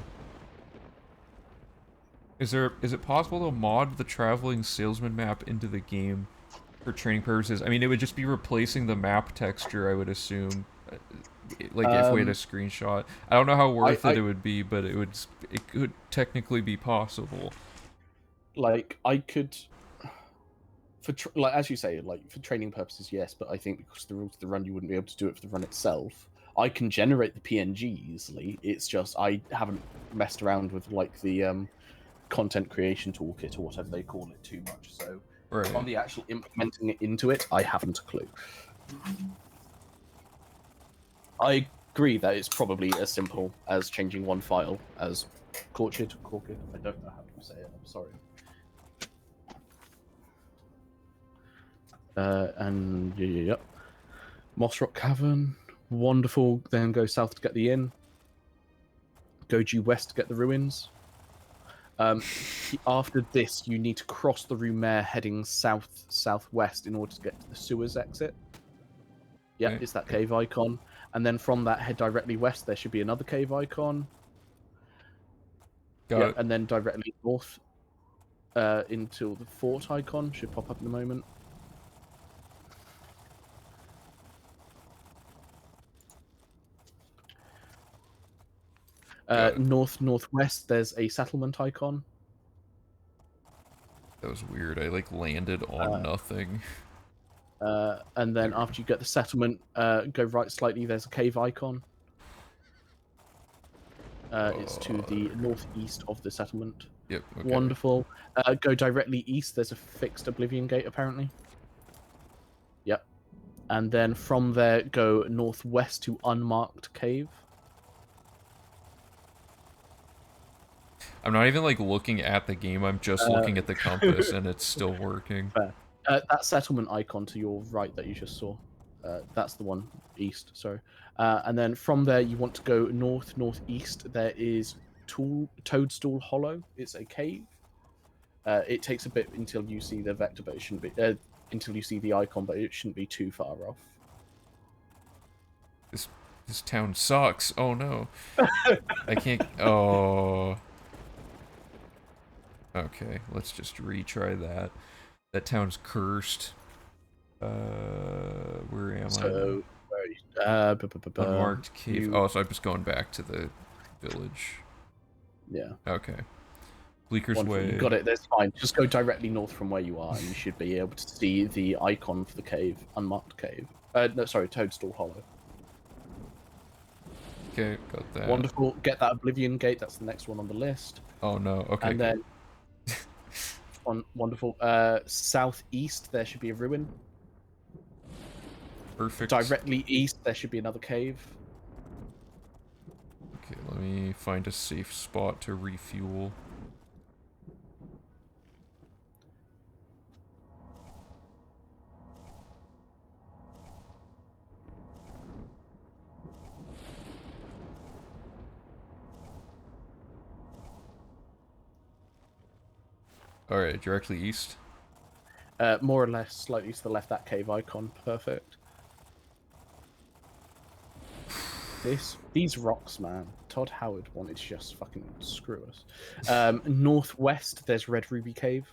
Is it possible to mod the traveling salesman map into the game for training purposes? I mean, it would just be replacing the map texture, I would assume. Like if we had a screenshot. I don't know how worth it would be, but it could technically be possible. Like I could like as you say, like for training purposes, yes, but I think because the rules of the run, you wouldn't be able to do it for the run itself. I can generate the PNG easily. It's just I haven't messed around with like the content creation toolkit or whatever they call it too much. So Right. on the actual implementing it into it, I haven't a clue. I agree that it's probably as simple as changing one file as Corkid. I don't know how to say it. I'm sorry. And yep, Moss Rock Cavern, wonderful. Then go south to get the inn. Go due west to get the ruins. After this, you need to cross the Rumere heading southwest in order to get to the sewers exit. Yeah, Okay. it's that cave icon. And then from that, head directly west. There should be another cave icon. Got it. And then directly north until the fort icon should pop up in a moment. Northwest, there's a settlement icon. That was weird. I like landed on nothing. And then after you get the settlement, go right slightly. There's a cave icon. It's to the northeast of the settlement. Yep. Okay. Wonderful. Go directly east. There's a fixed Oblivion Gate, apparently. Yep. And then from there, go northwest to Unmarked Cave. I'm not even like looking at the game. I'm just looking at the compass, and it's still working. Fair. That settlement icon to your right that you just saw. That's the one east. Sorry. And then from there, you want to go northeast. There is Toadstool Hollow. It's a cave. It takes a bit until you see the vector, but it shouldn't be until you see the icon, but it shouldn't be too far off. This town sucks. Oh no. I can't. Oh. Okay, let's just retry that. That town's cursed. Where am I? Unmarked cave. Oh, so I'm just going back to the village. Yeah. Okay. Bleaker's Wonderful. Way. You got it. That's fine. Just go directly north from where you are, and you should be able to see the icon for the cave, Unmarked Cave. No, sorry, Toadstool Hollow. Okay, got that. Wonderful. Get that Oblivion Gate. That's the next one on the list. Oh no. Okay. And then, wonderful. Southeast, there should be a ruin. Perfect. Directly east, there should be another cave. Okay, let me find a safe spot to refuel. Alright, directly east. More or less, slightly to the left, that cave icon. Perfect. These rocks, man. Todd Howard wanted to just fucking screw us. Northwest, there's Red Ruby Cave.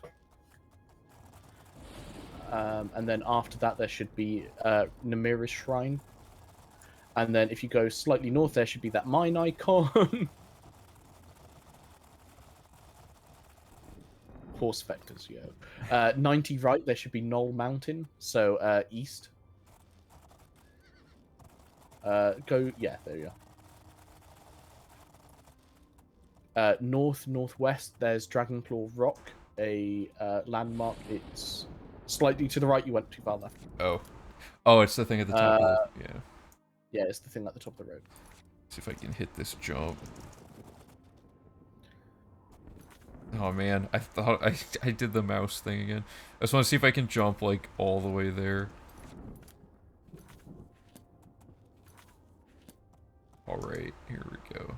And then after that, there should be Namira's Shrine. And then if you go slightly north, there should be that mine icon. Horse vectors, yo. 90 right, there should be Knoll Mountain. So east. Yeah, there you are. Northwest, there's Dragonclaw Rock, a landmark. It's slightly to the right. You went too far left. Oh, it's the thing at the top of the... Yeah. Yeah, it's the thing at the top of the road. See if I can hit this jump. Oh man, I thought I did the mouse thing again. I just want to see if I can jump like all the way there. Alright, here we go.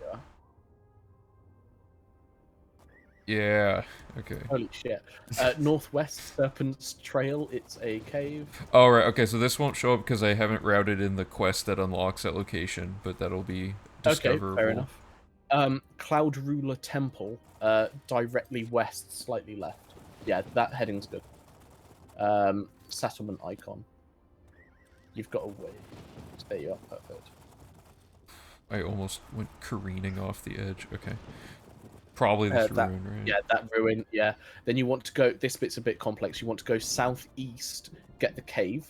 Yeah, okay. Holy shit. Northwest Serpent's Trail, it's a cave. Alright, okay, so this won't show up because I haven't routed in the quest that unlocks that location, but that'll be discoverable. Okay, fair enough. Cloud Ruler Temple, directly west, slightly left. Yeah, that heading's good. Settlement icon. You've got a way. There you are, perfect. I almost went careening off the edge. Okay. Probably this ruin, right? Yeah, that ruin, yeah. Then you want to go, this bit's a bit complex. You want to go southeast, get the cave.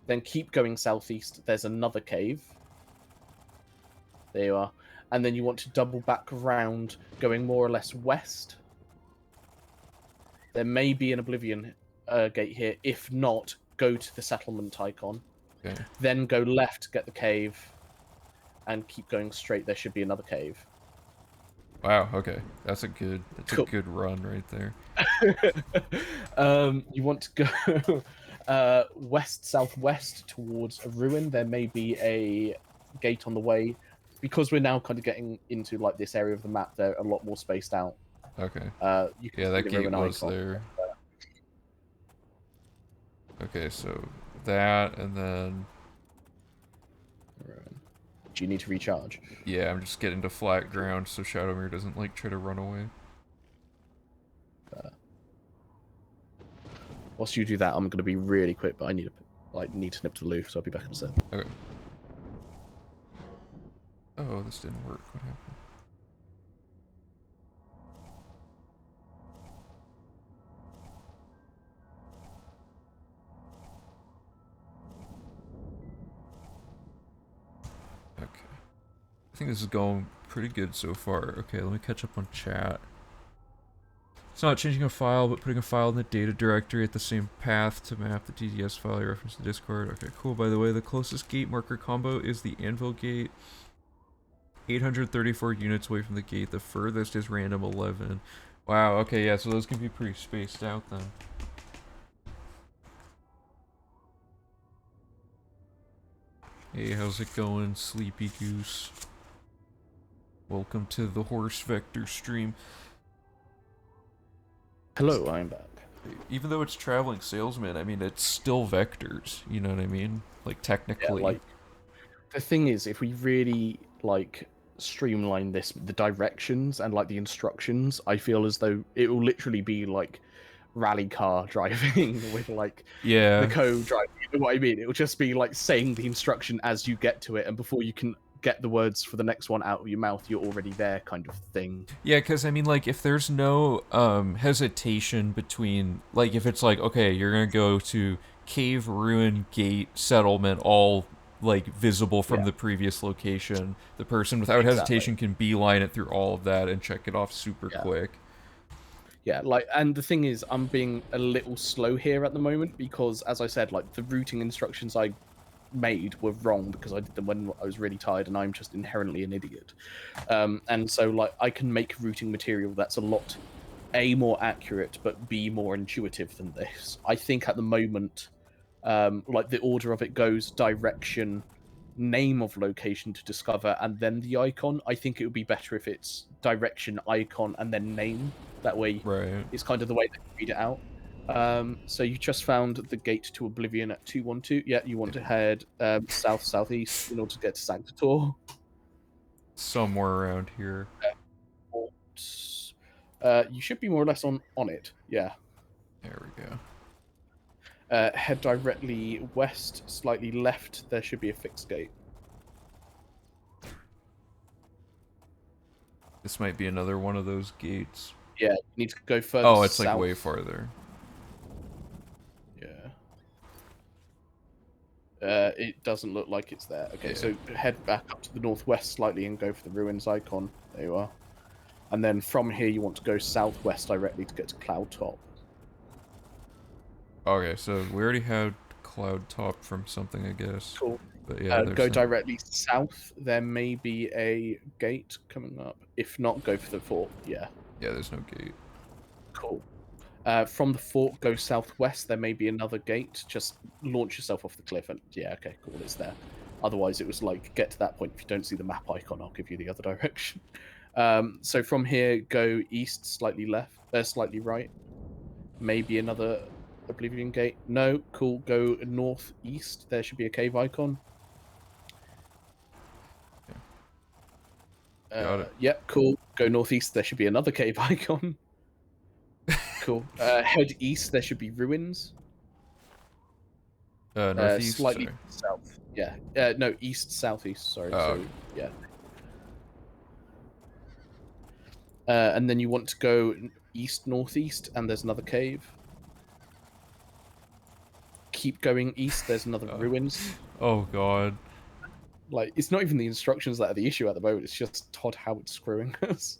Then keep going southeast, there's another cave. There you are. And then you want to double back around, going more or less west. There may be an Oblivion gate here. If not, go to the settlement icon. Okay. Then go left, get the cave, and keep going straight. There should be another cave. Wow, okay. That's a good good run right there. You want to go west-southwest towards a ruin. There may be a gate on the way. Because we're now kind of getting into like this area of the map, they're a lot more spaced out. Okay. You can yeah, that gate was icon. there. Okay, so that, and then... Do you need to recharge? Yeah, I'm just getting to flat ground so Shadowmere doesn't like try to run away. Whilst you do that, I'm going to be really quick, but I need to nip to the loo, so I'll be back in a sec. Okay. Oh, this didn't work. What happened? Okay. I think this is going pretty good so far. Okay, let me catch up on chat. It's not changing a file, but putting a file in the data directory at the same path to map the TTS file you referenced in Discord. Okay, cool. By the way, the closest gate marker combo is the Anvil gate. 834 units away from the gate. The furthest is random 11. Wow, okay, yeah, so those can be pretty spaced out then. Hey, how's it going, Sleepy Goose? Welcome to the Horse Vector stream. Hello, I'm back. Even though it's Traveling Salesman, I mean, it's still vectors, you know what I mean? Like, technically. Yeah, like, the thing is, if we really, like, streamline this, the directions and, like, the instructions, I feel as though it will literally be, like, rally car driving with, like, the code driving. You know what I mean? It will just be, like, saying the instruction as you get to it, and before you can get the words for the next one out of your mouth, you're already there, kind of thing. Yeah, because I mean, like, if there's no hesitation between, like, if it's like, okay, you're gonna go to cave, ruin, gate, settlement, all like visible from the previous location, the person without hesitation can beeline it through all of that and check it off super quick. Yeah, like, and the thing is, I'm being a little slow here at the moment because, as I said, like, the routing instructions I made were wrong because I did them when I was really tired and I'm just inherently an idiot. And so, like, I can make routing material that's a lot, A, more accurate, but B, more intuitive than this. I think at the moment, like, the order of it goes direction, name of location to discover, and then the icon. I think it would be better if it's direction, icon, and then name. That way, it's kind of the way they read it out. So you just found the gate to Oblivion at 212. Yeah, you want to head south-southeast in order to get to Sanctator. Somewhere around here. You should be more or less on it. Yeah. There we go. Head directly west, slightly left. There should be a fixed gate. This might be another one of those gates. Yeah, you need to go further Oh, it's south. like way farther. Yeah. It doesn't look like it's there. Okay, Yeah. so head back up to the northwest slightly and go for the ruins icon. There you are. And then from here, you want to go southwest directly to get to Cloud Top. Okay, so we already had Cloud Top from something, I guess. Cool. But yeah, there's Go directly south. There may be a gate coming up. If not, go for the fort. Yeah. Yeah, there's no gate. Cool. From the fort, go southwest. There may be another gate. Just launch yourself off the cliff. And yeah, okay, cool. It's there. Otherwise, it was like, get to that point. If you don't see the map icon, I'll give you the other direction. So from here, go east, slightly left, slightly right. Maybe another Oblivion gate. No, cool. Go northeast. There should be a cave icon. Got it. Yep, cool. Go northeast. There should be another cave icon. Cool. Head east. There should be ruins. Northeast. Slightly Sorry. south. Yeah. No, east, southeast. Sorry. Oh, So okay. yeah. And then you want to go east, northeast, and there's another cave. Keep going east. There's another ruins. Oh god. Like, it's not even the instructions that are the issue at the moment. It's just Todd Howard screwing us.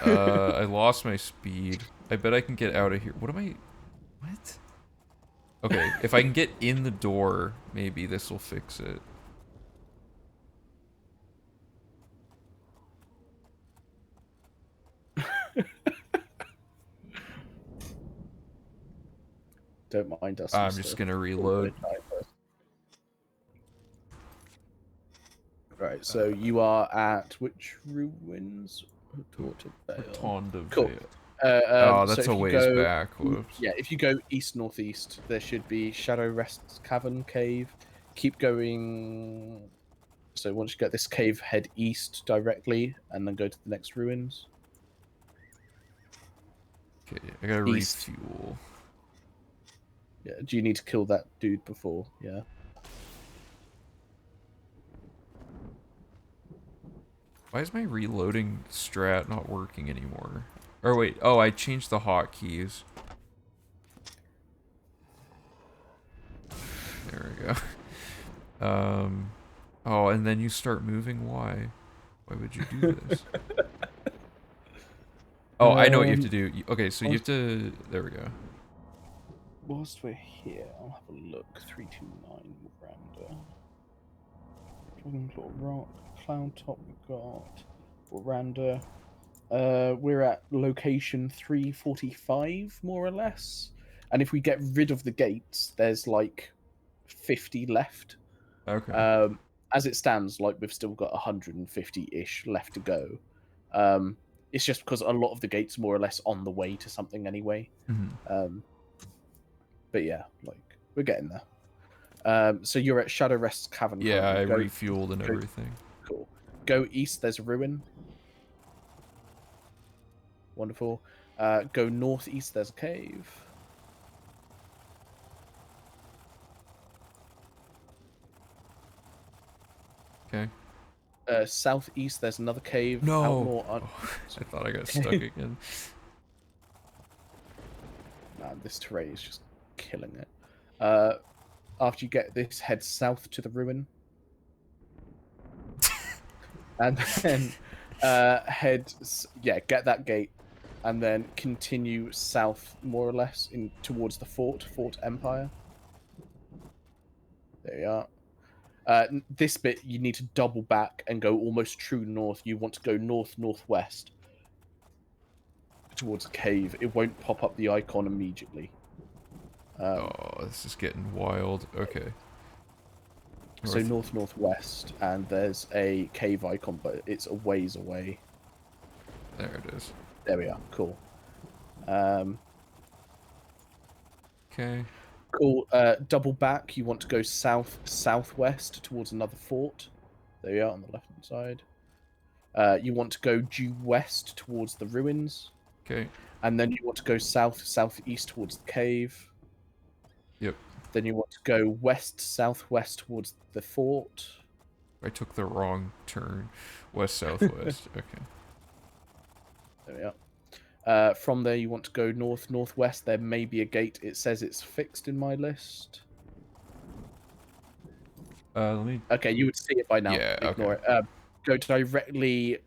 I lost my speed. I bet I can get out of here. What am I? What? Okay, if I can get in the door, maybe this will fix it. Don't mind us. I'm just gonna reload. Right, so you are at which ruins? Rotonda Cool. Vale. Oh, so that's if a you ways go- back. Whoops. Yeah, if you go east northeast, there should be Shadow Rest Cavern Cave. Keep going. So once you get this cave, head east directly, and then go to the next ruins. Okay, I gotta East. refuel. Yeah, do you need to kill that dude before? Yeah. Why is my reloading strat not working anymore? Or wait, oh, I changed the hotkeys. There we go. Oh, and then you start moving. Why? Why would you do this? Oh, I know what you have to do. Okay, so you have to. There we go. Whilst we're here, I'll have a look. 329 Miranda. Dragonclaw Rock, Cloud Top we got. Miranda. We're at location 345, more or less. And if we get rid of the gates, there's like 50 left. Okay. As it stands, like we've still got 150-ish left to go. It's just because a lot of the gates are more or less on the way to something anyway. Mm-hmm. But yeah, like we're getting there. So you're at Shadow Rest Cavern. Yeah, I currently. refueled and everything. Cool. Go east. There's a ruin. Wonderful. Go northeast. There's a cave. Okay. Southeast. There's another cave. No. Out more Oh, I thought I got stuck again. Man, this terrain is just killing it. After you get this, head south to the ruin. And then get that gate. And then continue south, more or less, towards the Fort Empire. There you are. This bit, you need to double back and go almost true north. You want to go northwest towards a cave. It won't pop up the icon immediately. Oh, this is getting wild. Okay. So northwest, and there's a cave icon, but it's a ways away. There it is. There we are. Cool. Okay. Cool. Double back. You want to go southwest towards another fort. There you are on the left hand side. You want to go due west towards the ruins. Okay. And then you want to go southeast towards the cave. Yep. Then you want to go southwest towards the fort. I took the wrong turn. West, southwest. Okay. There we are. From there, you want to go northwest. There may be a gate. It says it's fixed in my list. Let me... Okay, you would see it by now. Yeah, Ignore okay. it. Go directly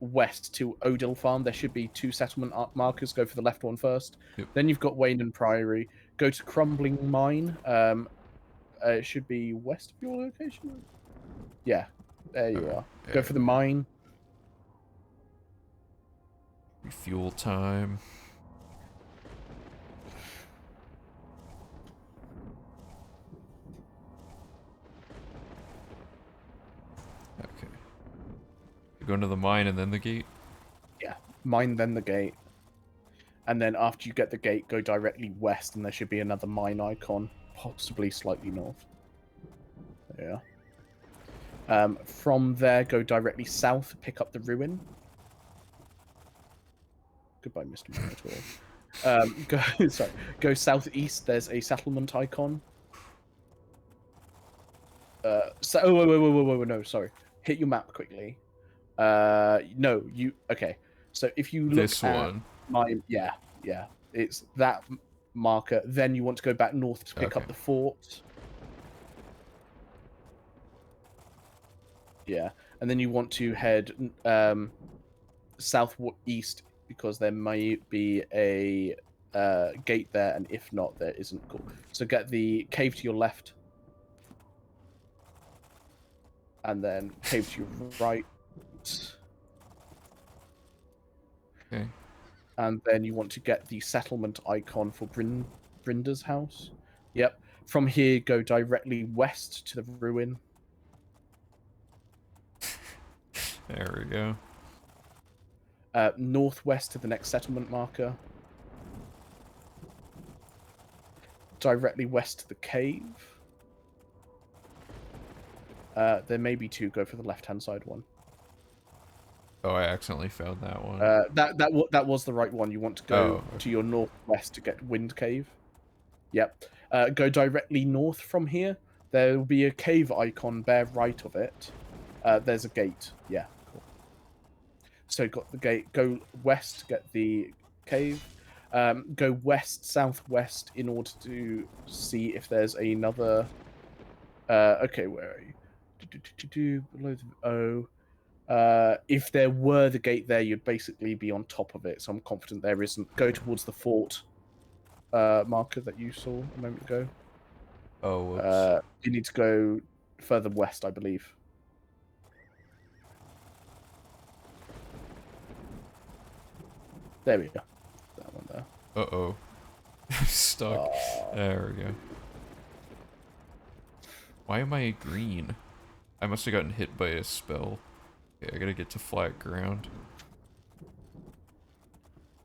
west to Odil Farm. There should be 2 settlement markers. Go for the left one first. Yep. Then you've got Wayne and Priory. Go to Crumbling Mine. It should be west of your location. Yeah, there you are. Go for the mine. Refuel time. Okay. Go into the mine and then the gate? Yeah, mine, then the gate. And then after you get the gate, go directly west, and there should be another mine icon, possibly slightly north. Yeah. From there, go directly south, pick up the ruin. Goodbye, Mr. Minotaur. Go southeast. There's a settlement icon. No, sorry. Hit your map quickly. No, you. Okay. So if you look This at one. mine, yeah, it's that marker. Then you want to go back north to pick up the fort. Yeah, and then you want to head southeast because there might be a gate there, and if not, there isn't. Cool. So get the cave to your left, and then cave to your right. Okay. And then you want to get the settlement icon for Brinda's house. Yep. From here, go directly west to the ruin. There we go. Northwest to the next settlement marker. Directly west to the cave. There may be 2. Go for the left-hand side one. Oh, I accidentally found that one. That was the right one. You want to go to your northwest to get Wind Cave. Yep. Go directly north from here. There will be a cave icon bare right of it. There's a gate. Yeah. Cool. So got the gate. Go west to get the cave. Go southwest in order to see if there's another. Okay, where are you? Below the O. If there were the gate there, you'd basically be on top of it. So I'm confident there isn't. Go towards the fort marker that you saw a moment ago. Oh, whoops. You need to go further west, I believe. There we go. That one there. Uh-oh. Stuck. There we go. Why am I green? I must have gotten hit by a spell. Okay, I gotta get to flat ground.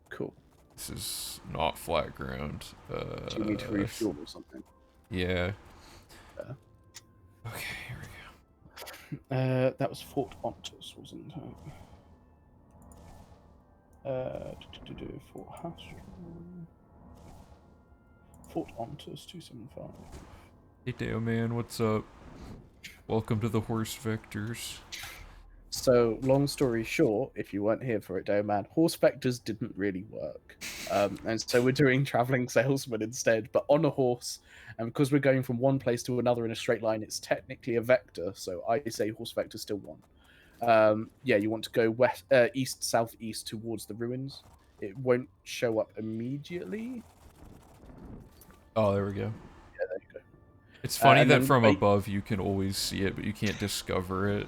Cool. This is not flat ground. Do you need to refuel or something? Yeah. Okay, here we go. That was Fort Ontus, wasn't it? Fort House. Fort Ontus 275. Hey, Deo man, what's up? Welcome to the Horse Vectors. So, long story short, if you weren't here for it, Deo man, Horse Vectors didn't really work. And so we're doing Traveling Salesman instead, but on a horse. And because we're going from one place to another in a straight line, it's technically a vector. So I say Horse Vector still won. Yeah, you want to go east, southeast towards the ruins. It won't show up immediately. Oh, there we go. Yeah, there you go. It's funny that from above you can always see it, but you can't discover it.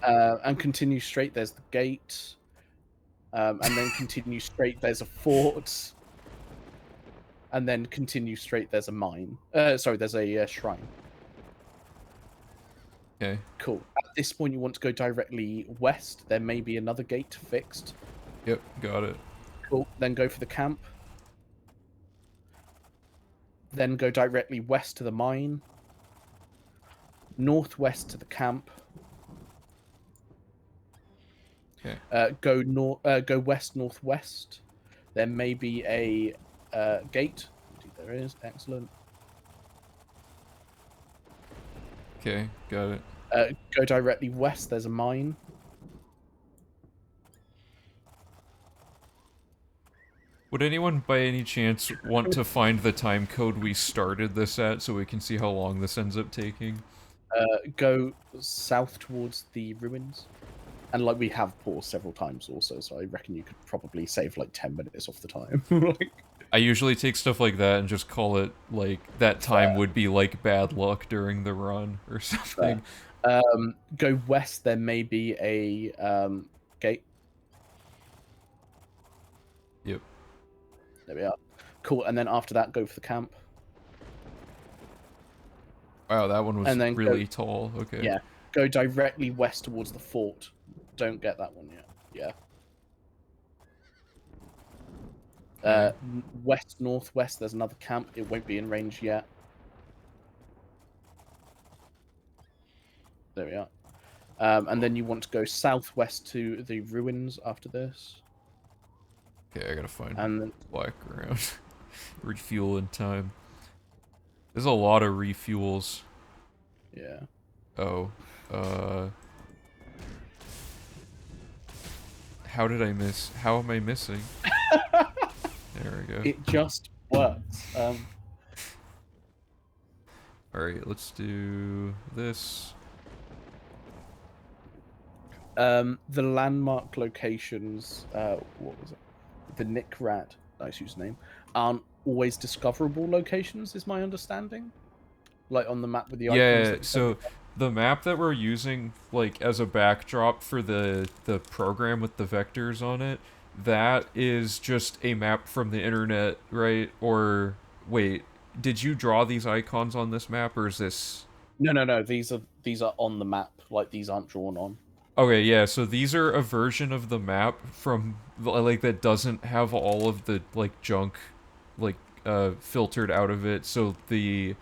And continue straight, there's the gate. And then continue straight, there's a fort. And then continue straight, there's a mine. Sorry, there's a shrine. Okay. Cool. At this point, you want to go directly west. There may be another gate fixed. Yep, got it. Cool. Then go for the camp. Then go directly west to the mine. Northwest to the camp. Okay. Go west northwest. there may be a gate. Indeed there is. Excellent. Okay, got it. Go directly west. There's a mine. Would anyone by any chance want to find the time code we started this at so we can see how long this ends up taking? Go south towards the ruins. And like we have paused several times also, so I reckon you could probably save like 10 minutes off the time. Like, I usually take stuff like that and just call it, like, that time would be like bad luck during the run or something. go west, there may be a gate. Yep. There we are. Cool, and then after that, go for the camp. Wow, that one was And then really tall. Okay. Yeah, go directly west towards the fort. Don't get that one yet. Yeah. West northwest, there's another camp. It won't be in range yet. There we are. And then you want to go southwest to the ruins after this. Okay, I gotta find And then, black ground. Refuel in time. There's a lot of refuels. yeah. Oh. How did I miss? How am I missing? There we go. It just works. Alright, let's do this. The landmark locations, what was it? The Nick Rat, nice username, aren't always discoverable locations, is my understanding. Like on the map with the icons. Yeah, so the map that we're using, like, as a backdrop for the program with the vectors on it, that is just a map from the internet, right? Or, wait, did you draw these icons on this map, or is this... No. These are on the map. Like these aren't drawn on. Okay, yeah, so these are a version of the map from, like, that doesn't have all of the, like, junk, like, filtered out of it, so the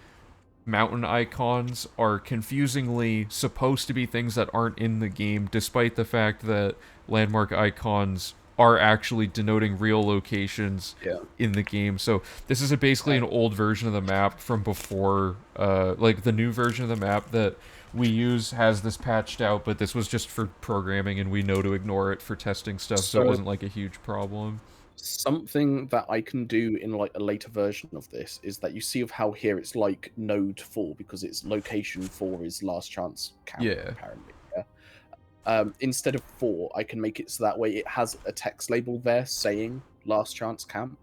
mountain icons are confusingly supposed to be things that aren't in the game, despite the fact that landmark icons are actually denoting real locations in the game. So this is basically an old version of the map from before, like the new version of the map that we use has this patched out, but this was just for programming and we know to ignore it for testing stuff, so it wasn't like a huge problem. Something that I can do in like a later version of this is that you see of how here it's like node 4 because it's location 4 is last chance camp, apparently. Yeah. Instead of 4, I can make it so that way it has a text label there saying last chance camp.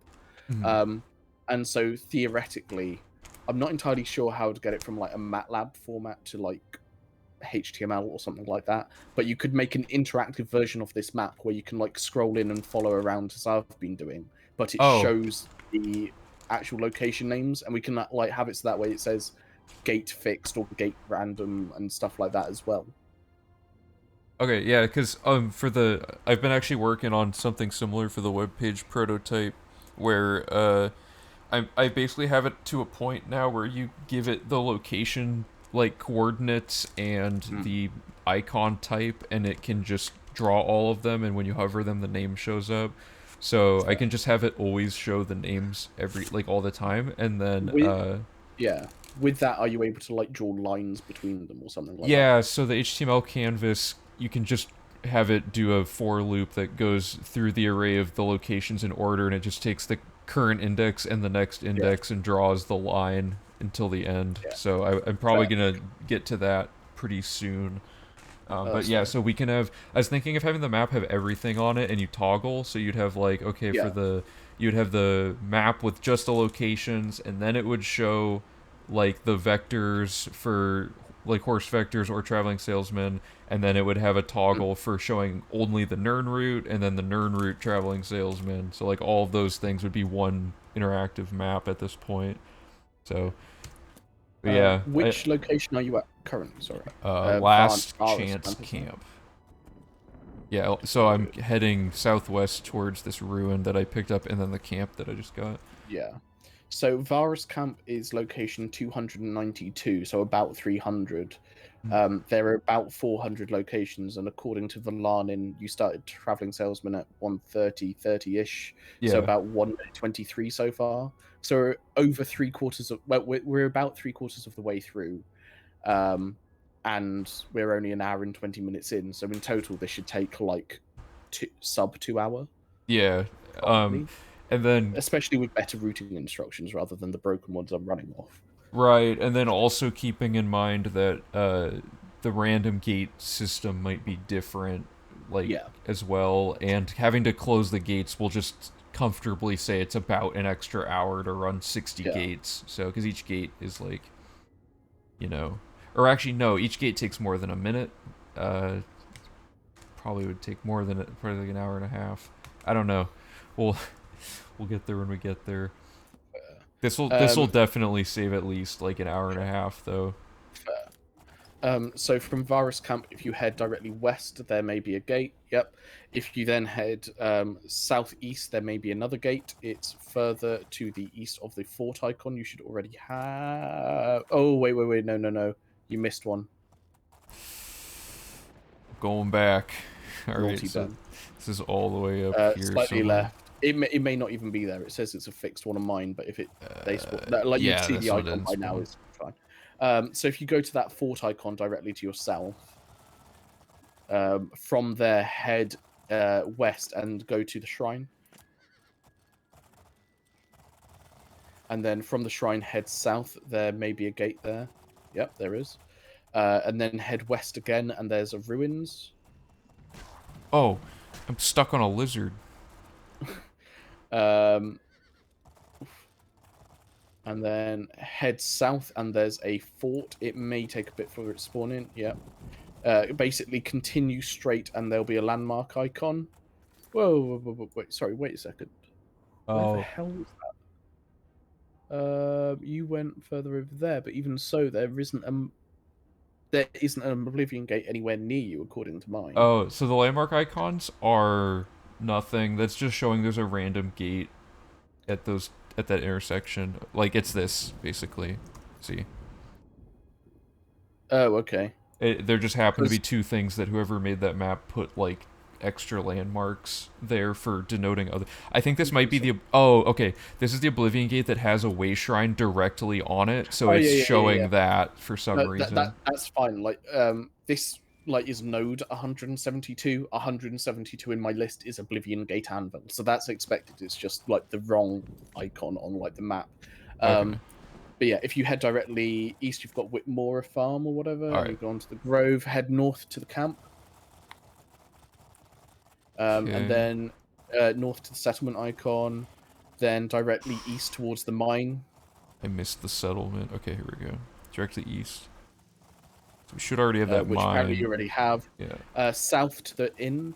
And so theoretically, I'm not entirely sure how to get it from like a MATLAB format to like HTML or something like that, but you could make an interactive version of this map where you can like scroll in and follow around as I've been doing, but it shows the actual location names, and we can like have it so that way it says gate fixed or gate random and stuff like that as well. Okay, yeah, because I've been actually working on something similar for the webpage prototype, where I basically have it to a point now where you give it the location, like, coordinates and the icon type, and it can just draw all of them, and when you hover them, the name shows up. So I can just have it always show the names all the time, and then, with that, are you able to like draw lines between them or something like that? Yeah, so the HTML canvas, you can just have it do a for loop that goes through the array of the locations in order, and it just takes the current index and the next index and draws the line until the end. So I'm probably gonna get to that pretty soon. But yeah, so we can have... I was thinking of having the map have everything on it, and you toggle, so you'd have like, okay, for the... You'd have the map with just the locations, and then it would show like the vectors for like horse vectors or traveling salesman, and then it would have a toggle for showing only the Nern route, and then the Nern route traveling salesman. So like all of those things would be one interactive map at this point. So yeah. Which location are you at currently? Sorry. Last chance camp. Yeah, so I'm heading southwest towards this ruin that I picked up, and then the camp that I just got. Yeah. So Varus camp is location 292, so about 300. There are about 400 locations, and according to Valanin, you started traveling salesman at 130-ish, so Yeah. about 123 so far. So we're over three quarters of well, we're about three quarters of the way through, and we're only an hour and 20 minutes in. So in total, this should take like sub 2 hour, Yeah. Um, probably, and then especially with better routing instructions rather than the broken ones I'm running off. right, and then also keeping in mind that the random gate system might be different, like Yeah, as well, and having to close the gates will just comfortably say it's about an extra hour to run 60 yeah. gates. So, because each gate is like, you know, or actually no, each gate takes more than a minute. Uh, Probably would take more than probably like an hour and a half. I don't know. We'll we'll get there when we get there. This will Um, definitely save at least like an hour and a half though. Fair. So from Varus Camp, if you head directly west, there may be a gate. Yep. If you then head southeast, there may be another gate. It's further to the east of the fort icon. You should already have. Oh, wait. No. You missed one. Going back. All right, Naughty so Ben. this is all the way up here Slightly somewhere. left. It may not even be there. It says it's a fixed one of mine, but if they like you'd Yeah, see this the one icon didn't by now, spawn. is fine. So if you go to that fort icon directly to your south, from there head west and go to the shrine, and then from the shrine head south. There may be a gate there. Yep, there is. And then head west again, and there's a ruins. Oh, I'm stuck on a lizard. Um, and then head south, and there's a fort. It may take a bit for it to spawn in. Yep. Basically, continue straight, and there'll be a landmark icon. Whoa, wait, sorry, wait a second. Where the Oh, hell was you went further over there, but even so, there isn't an Oblivion gate anywhere near you, according to mine. oh, so the landmark icons are nothing. That's just showing there's a random gate at those at that intersection. Like it's this basically. See, Oh, okay. there just happen to be Because two things that whoever made that map put like extra landmarks there for denoting other. I think this might be the. Oh, okay. This is the Oblivion Gate that has a way shrine directly on it, so oh it's yeah. showing that for some No, reason. that's fine. Like this like is node 172. 172 in my list is Oblivion Gate Anvil, so that's expected. It's just like the wrong icon on like the map. Okay. Um, But yeah, if you head directly east, you've got Whitmore Farm or whatever, All and right. you go on to the Grove, head north to the camp, and Okay. then north to the settlement icon, then directly east towards the mine, I missed the settlement. Okay, here we go. Directly east. So we should already have that which apparently mine. you already have, Yeah. south to the inn,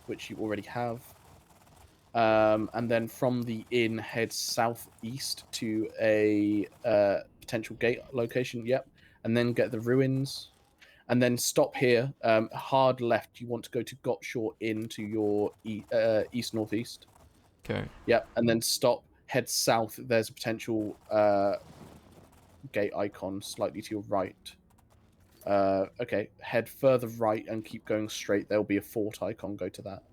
which you already have, and then from the inn, head southeast to a potential gate location, yep, and then get the ruins. And then stop here. Hard left. You want to go to Gottshore Inn to your east northeast. Okay. Yep. And then stop. Head south. There's a potential gate icon slightly to your right. Okay. Head further right and keep going straight. There'll be a fort icon. Go to that.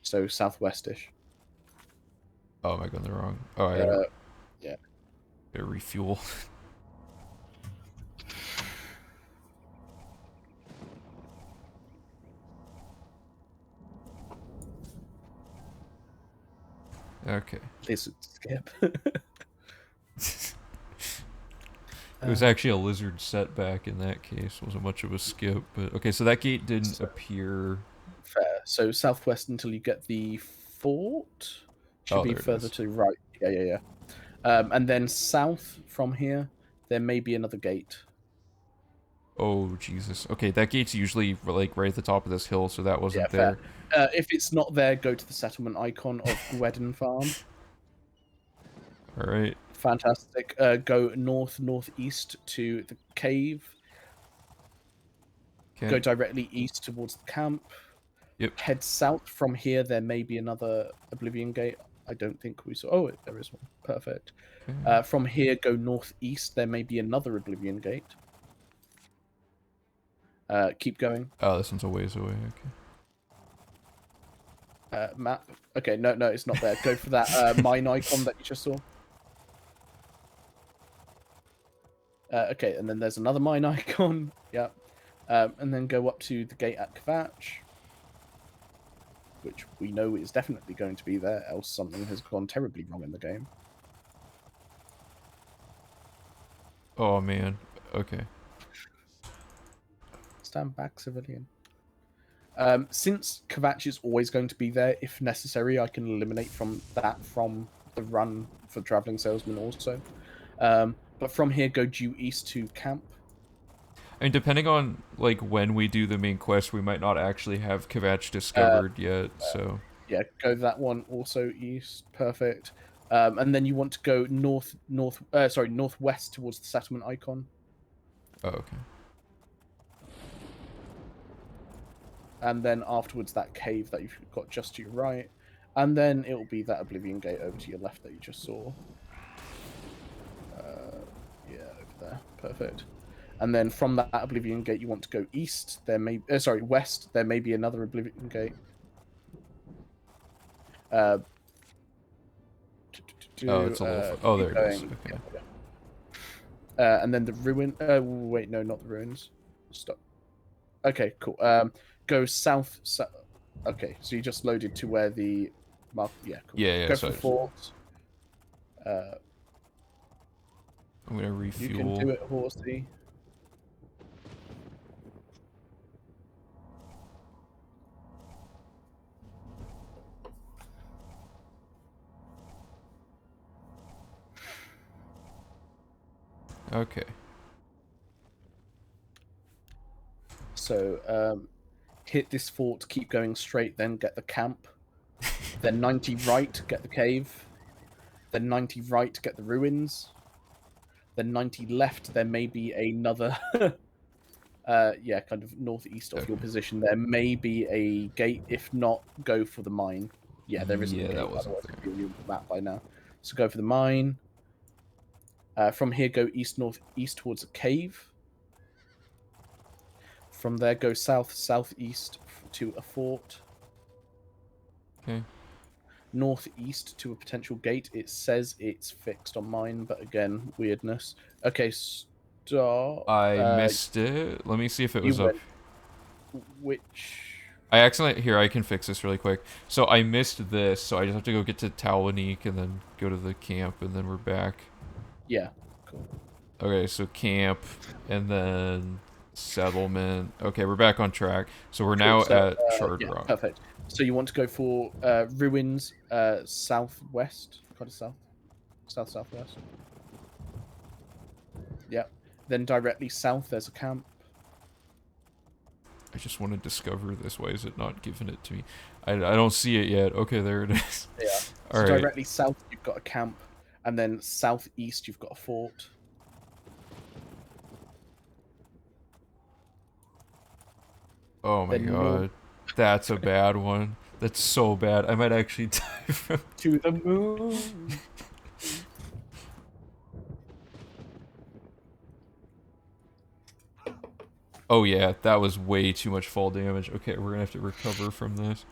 So southwestish. Oh, am I going the wrong? Oh, Uh, yeah. gotta refuel. Okay. Lizard skip. It was actually a lizard setback in that case. Wasn't much of a skip, but okay. So that gate didn't So, appear. fair. So southwest until you get the fort. Should Oh, be there it further is. to the right. Yeah. And then south from here, there may be another gate. Oh Jesus. Okay, that gate's usually like right at the top of this hill, so that Yeah, wasn't fair. there. If it's not there, go to the settlement icon of Gwedden Farm. All right. Fantastic. Go northeast to the cave. Go Okay. directly east towards the camp. Yep. Head south from here. There may be another Oblivion gate. I don't think we saw. Oh, there is one. Perfect. Okay. From here, go northeast. There may be another Oblivion gate. Keep going. Oh, this one's a ways away. Okay. Map. Okay, no, it's not there. Go for that mine icon that you just saw. Okay, and then there's another mine icon. Yeah. And then go up to the gate at Kvatch, which we know is definitely going to be there, else something has gone terribly wrong in the game. Oh man. Okay. Stand back, civilian. Since Kvatch is always going to be there, if necessary, I can eliminate from the run for Traveling Salesman also. But from here, go due east to camp. I mean, depending on like when we do the main quest, we might not actually have Kvatch discovered yet. So Yeah, go that one also east. Perfect. And then you want to go northwest towards the settlement icon. oh, okay. And then afterwards that cave that you've got just to your right, and then it will be that Oblivion gate over to your left that you just saw. Yeah, over there. Perfect. And then from that Oblivion gate, you want to go east. There may west. There may be another Oblivion gate. Oh, it's a little. Oh, there it is. Okay. Yeah. And then the ruin. Wait, no, not the ruins. Stop. Okay, cool. Go south. Okay, so you just loaded to where the mark. Yeah, cool. Yeah. Go So for fort. I'm gonna refuel. You can do it, horsey. Okay. So hit this fort, keep going straight, then get the camp. Then 90 right, get the cave. Then 90 right, get the ruins. Then 90 left, there may be another... yeah, kind of northeast of your position. There may be a gate. If not, go for the mine. Yeah, there isn't a gate. That wasn't Otherwise, there. it'd be on the map by now. So go for the mine. From here, go east-northeast towards a cave. From there, go south-southeast to a fort. Okay. Northeast to a potential gate. It says it's fixed on mine, but again, weirdness. Okay, stop. I missed it. Let me see if it was up. Which... I accidentally... Here, I can fix this really quick. So I missed this, so I just have to go get to Talwanique and then go to the camp, and then we're back. Yeah, cool. Okay, so camp, and then settlement. Okay, we're back on track. So we're now at Shard Rock. Perfect. So you want to go for ruins southwest, kind of southwest. Yeah. Then directly south, there's a camp. I just want to discover this. Why is it not giving it to me? I don't see it yet. Okay, there it is. Yeah. All right. Directly south, you've got a camp, and then southeast, you've got a fort. Oh my god. That's a bad one. That's so bad. I might actually die from... To the moon. Oh yeah, that was way too much fall damage. Okay, we're gonna have to recover from this.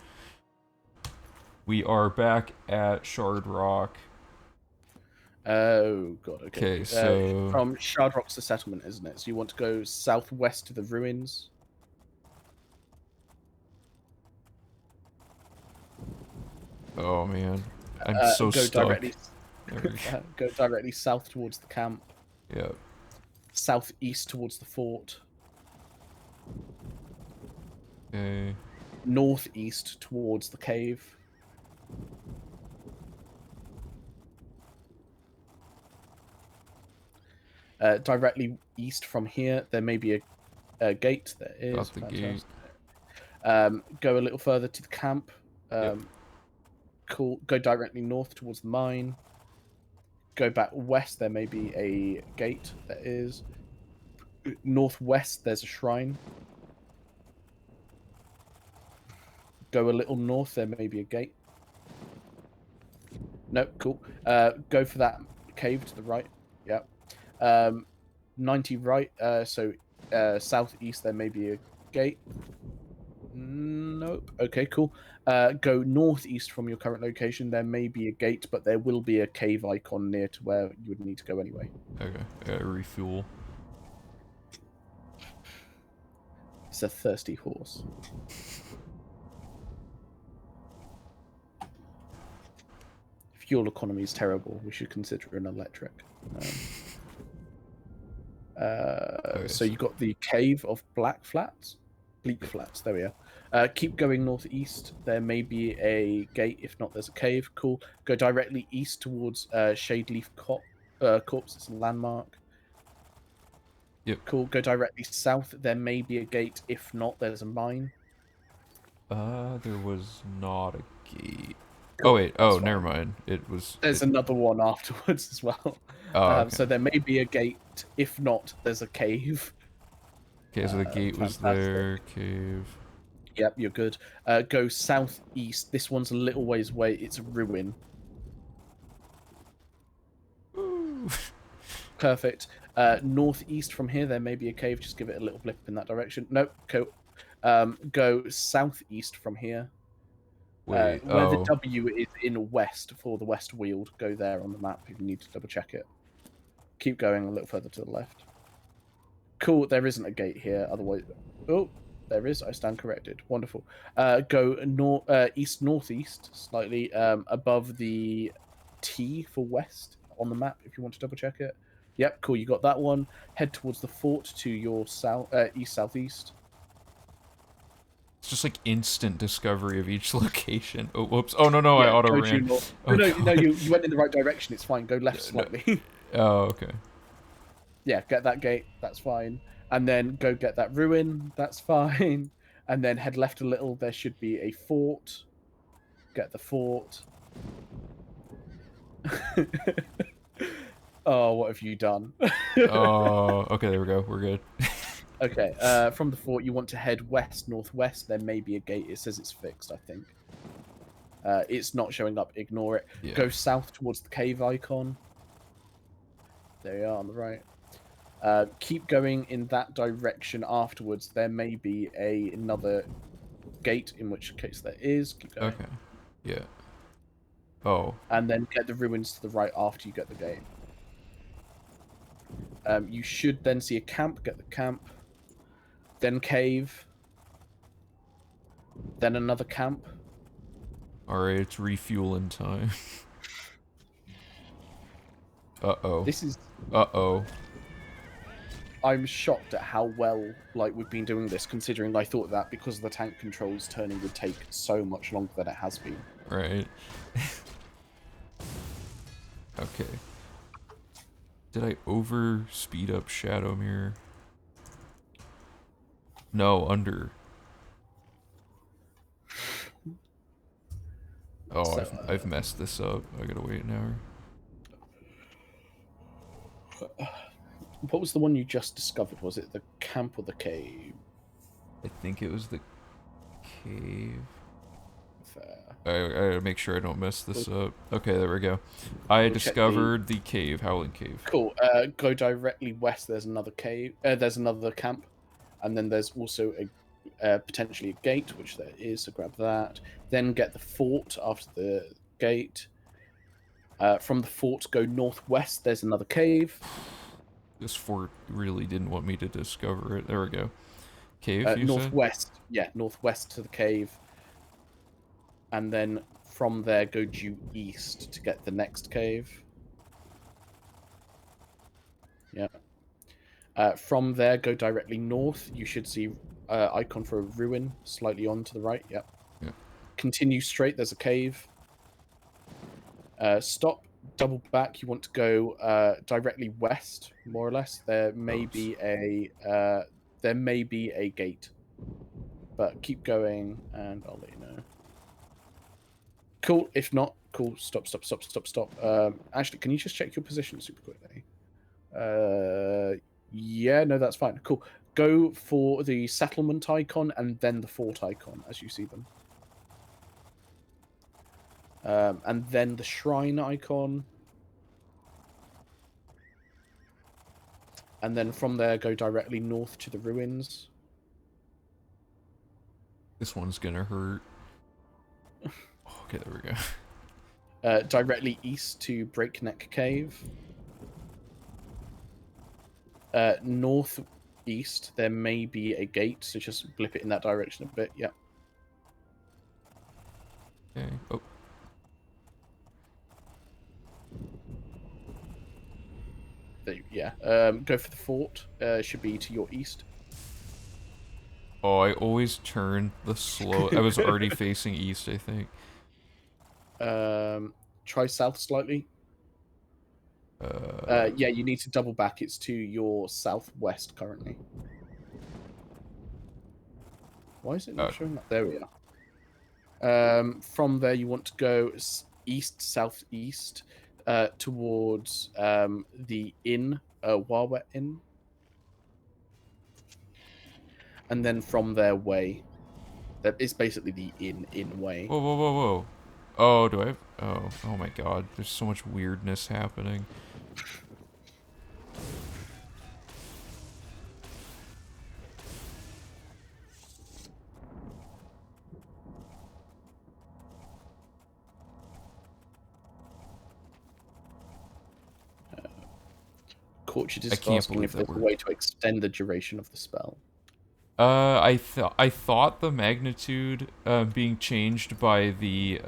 We are back at Shard Rock. Oh god, okay. Okay, so... from Shard Rock's the settlement, isn't it? So you want to go southwest to the ruins. Oh man, I'm so go stuck. Go directly south towards the camp. Yeah. Southeast towards the fort. Okay. Northeast towards the cave. Directly east from here, there may be a gate. There is. Got the gate. Go a little further to the camp. Yep. Cool. Go directly north towards the mine. Go back west, there may be a gate. There is. Northwest, there's a shrine. Go a little north, there may be a gate. No, cool. Go for that cave to the right. Yeah. 90 right. So southeast, there may be a gate. Nope. Okay, cool. Go northeast from your current location. There may be a gate, but there will be a cave icon near to where you would need to go anyway. Okay, refuel. It's a thirsty horse. Fuel economy is terrible. We should consider an electric. So you got the cave of Bleak Flats. There we are. Keep going northeast. There may be a gate. If not, there's a cave. Cool. Go directly east towards Shadeleaf Corpse. It's a landmark. Yep. Cool. Go directly south. There may be a gate. If not, there's a mine. There was not a gate. Cool. Oh wait. Oh, never mind. It was. There's another one afterwards as well. Oh, okay. So there may be a gate. If not, there's a cave. Okay, so the gate was there. Cave. Yep, you're good. Go southeast. This one's a little ways away. It's a ruin. Ooh. Perfect. Northeast from here, there may be a cave. Just give it a little blip in that direction. Nope. Go southeast from here. Wait. Where the W is in west for the west wheeled. Go there on the map if you need to double check it. Keep going a little further to the left. Cool. There isn't a gate here. Otherwise, oh, there is. I stand corrected. Wonderful. Go east northeast, slightly above the T for west on the map. If you want to double check it. Yep. Cool. You got that one. Head towards the fort to your south, east southeast. It's just like instant discovery of each location. Oh, whoops. Oh, no, I auto ran. Oh, no, you went in the right direction. It's fine. Go left slightly. No. Oh, okay. Yeah, get that gate. That's fine. And then go get that ruin. That's fine. And then head left a little. There should be a fort. Get the fort. Oh, what have you done? Oh, okay, there we go. We're good. Okay, from the fort, you want to head west-northwest. There may be a gate. It says it's fixed, I think. It's not showing up. Ignore it. Yeah. Go south towards the cave icon. There you are on the right. Keep going in that direction afterwards. There may be another gate, in which case there is. Keep going. Okay. Yeah. Oh. And then get the ruins to the right after you get the gate. You should then see a camp. Get the camp. Then cave. Then another camp. Alright, it's refueling time. Uh-oh. This is... Uh-oh. I'm shocked at how well we've been doing this, considering I thought that because of the tank controls, turning would take so much longer than it has been. Right. Okay. Did I over speed up Shadow Mirror? No, under. Oh, So, I've messed this up. I gotta wait an hour. What was the one you just discovered? Was it the camp or the cave? I think it was the cave. Fair. I gotta make sure I don't mess this up. Okay, there we go. I discovered the cave, Howling Cave. Cool. Go directly west. There's another cave. There's another camp, and then there's also a potentially a gate, which there is. So grab that. Then get the fort after the gate. From the fort, go northwest. There's another cave. This fort really didn't want me to discover it. There we go. Cave, you northwest. Said? Yeah, northwest to the cave. And then from there, go due east to get the next cave. Yeah. From there, go directly north. You should see icon for a ruin slightly on to the right. Yep. Yeah. Continue straight. There's a cave. Stop. Double back. You want to go directly west, more or less. There may be a gate, but keep going, and I'll let you know. Cool. If not, cool. Stop. Actually, can you just check your position super quickly? Yeah, no, that's fine. Cool. Go for the settlement icon and then the fort icon as you see them. And then the shrine icon. And then from there, go directly north to the ruins. This one's gonna hurt. Okay, there we go. Directly east to Breakneck Cave. Northeast, there may be a gate, so just blip it in that direction a bit. Yeah. Okay. Oh. Yeah. Go for the fort. Should be to your east. Oh, I always turn the slow. I was already facing east, I think. Try south slightly. Yeah, you need to double back. It's to your southwest currently. Why is it not showing up? There we are. From there, you want to go east, southeast, towards the inn, Wawa Inn. And then from their way. That is basically the in way. Whoa, whoa, whoa, whoa. Oh, do I have... oh my god. There's so much weirdness happening. Court I just can't asking believe if that there's a worked. way to extend the duration of the spell. I thought the magnitude being changed by the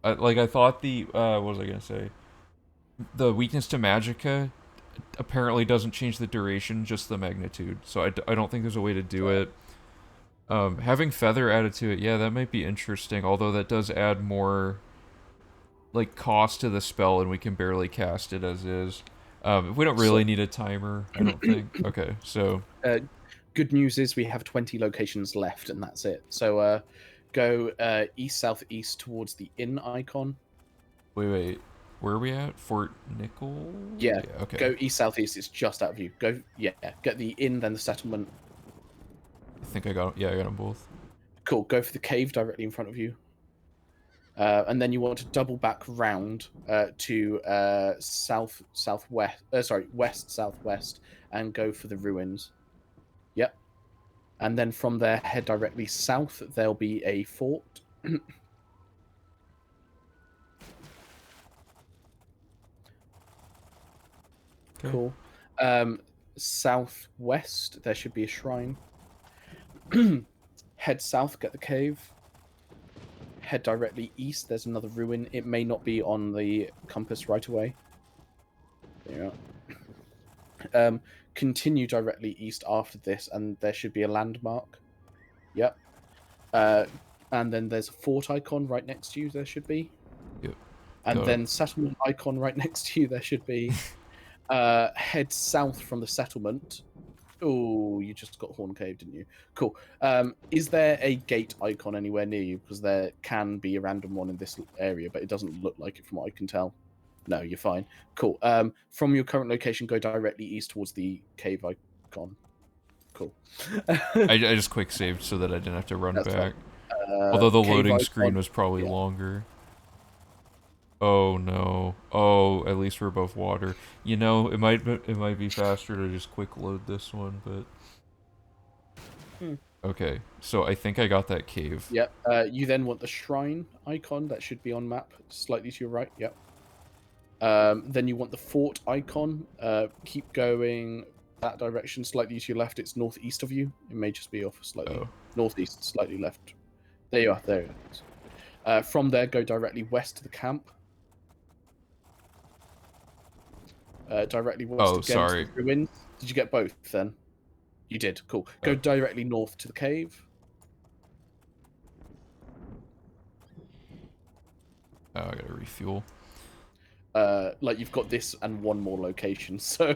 I thought the what was I gonna say? The weakness to magicka apparently doesn't change the duration, just the magnitude. So I don't think there's a way to do it. Having feather added to it, yeah, that might be interesting. Although that does add more like cost to the spell, and we can barely cast it as is. We don't really need a timer, I don't think. Okay, so Good news is we have 20 locations left, and that's it. So go east southeast towards the inn icon. wait, where are we at? Fort Nickel? Yeah. Okay. Go east southeast. It's just out of view. Go. Yeah. Get the inn, then the settlement. I think I got. Yeah, I got them both. Cool. Go for the cave directly in front of you. And then you want to double back round to southwest. Sorry, west southwest, and go for the ruins. Yep. And then from there, head directly south. There'll be a fort. Okay. Cool. Southwest, there should be a shrine. Head south, get the cave. Head directly east, there's another ruin. It may not be on the compass right away. Yeah. Continue directly east after this, and there should be a landmark. Yep. And then there's a fort icon right next to you, there should be. Yep. And then settlement icon right next to you, there should be. Head south from the settlement. Oh, you just got Horn Cave, didn't you? Cool. Is there a gate icon anywhere near you? Because there can be a random one in this area, but it doesn't look like it from what I can tell. No, you're fine. Cool. From your current location, go directly east towards the cave icon. Cool. I just quick saved so that I didn't have to run That's back. right. Although the Cave loading icon, screen was probably yeah. longer. Oh no. Oh, at least we're above water. You know, it might be faster to just quick load this one, but okay. So I think I got that cave. Yep. You then want the shrine icon that should be on map, slightly to your right. Yep. Then you want the fort icon. Keep going that direction, slightly to your left. It's northeast of you. It may just be off slightly. Northeast, slightly left. There you are. There it is. From there, go directly west to the camp. Directly west again sorry. to the ruins. Did you get both then? You did. Cool. Go directly north to the cave. Oh, I gotta refuel. Like you've got this and one more location, so.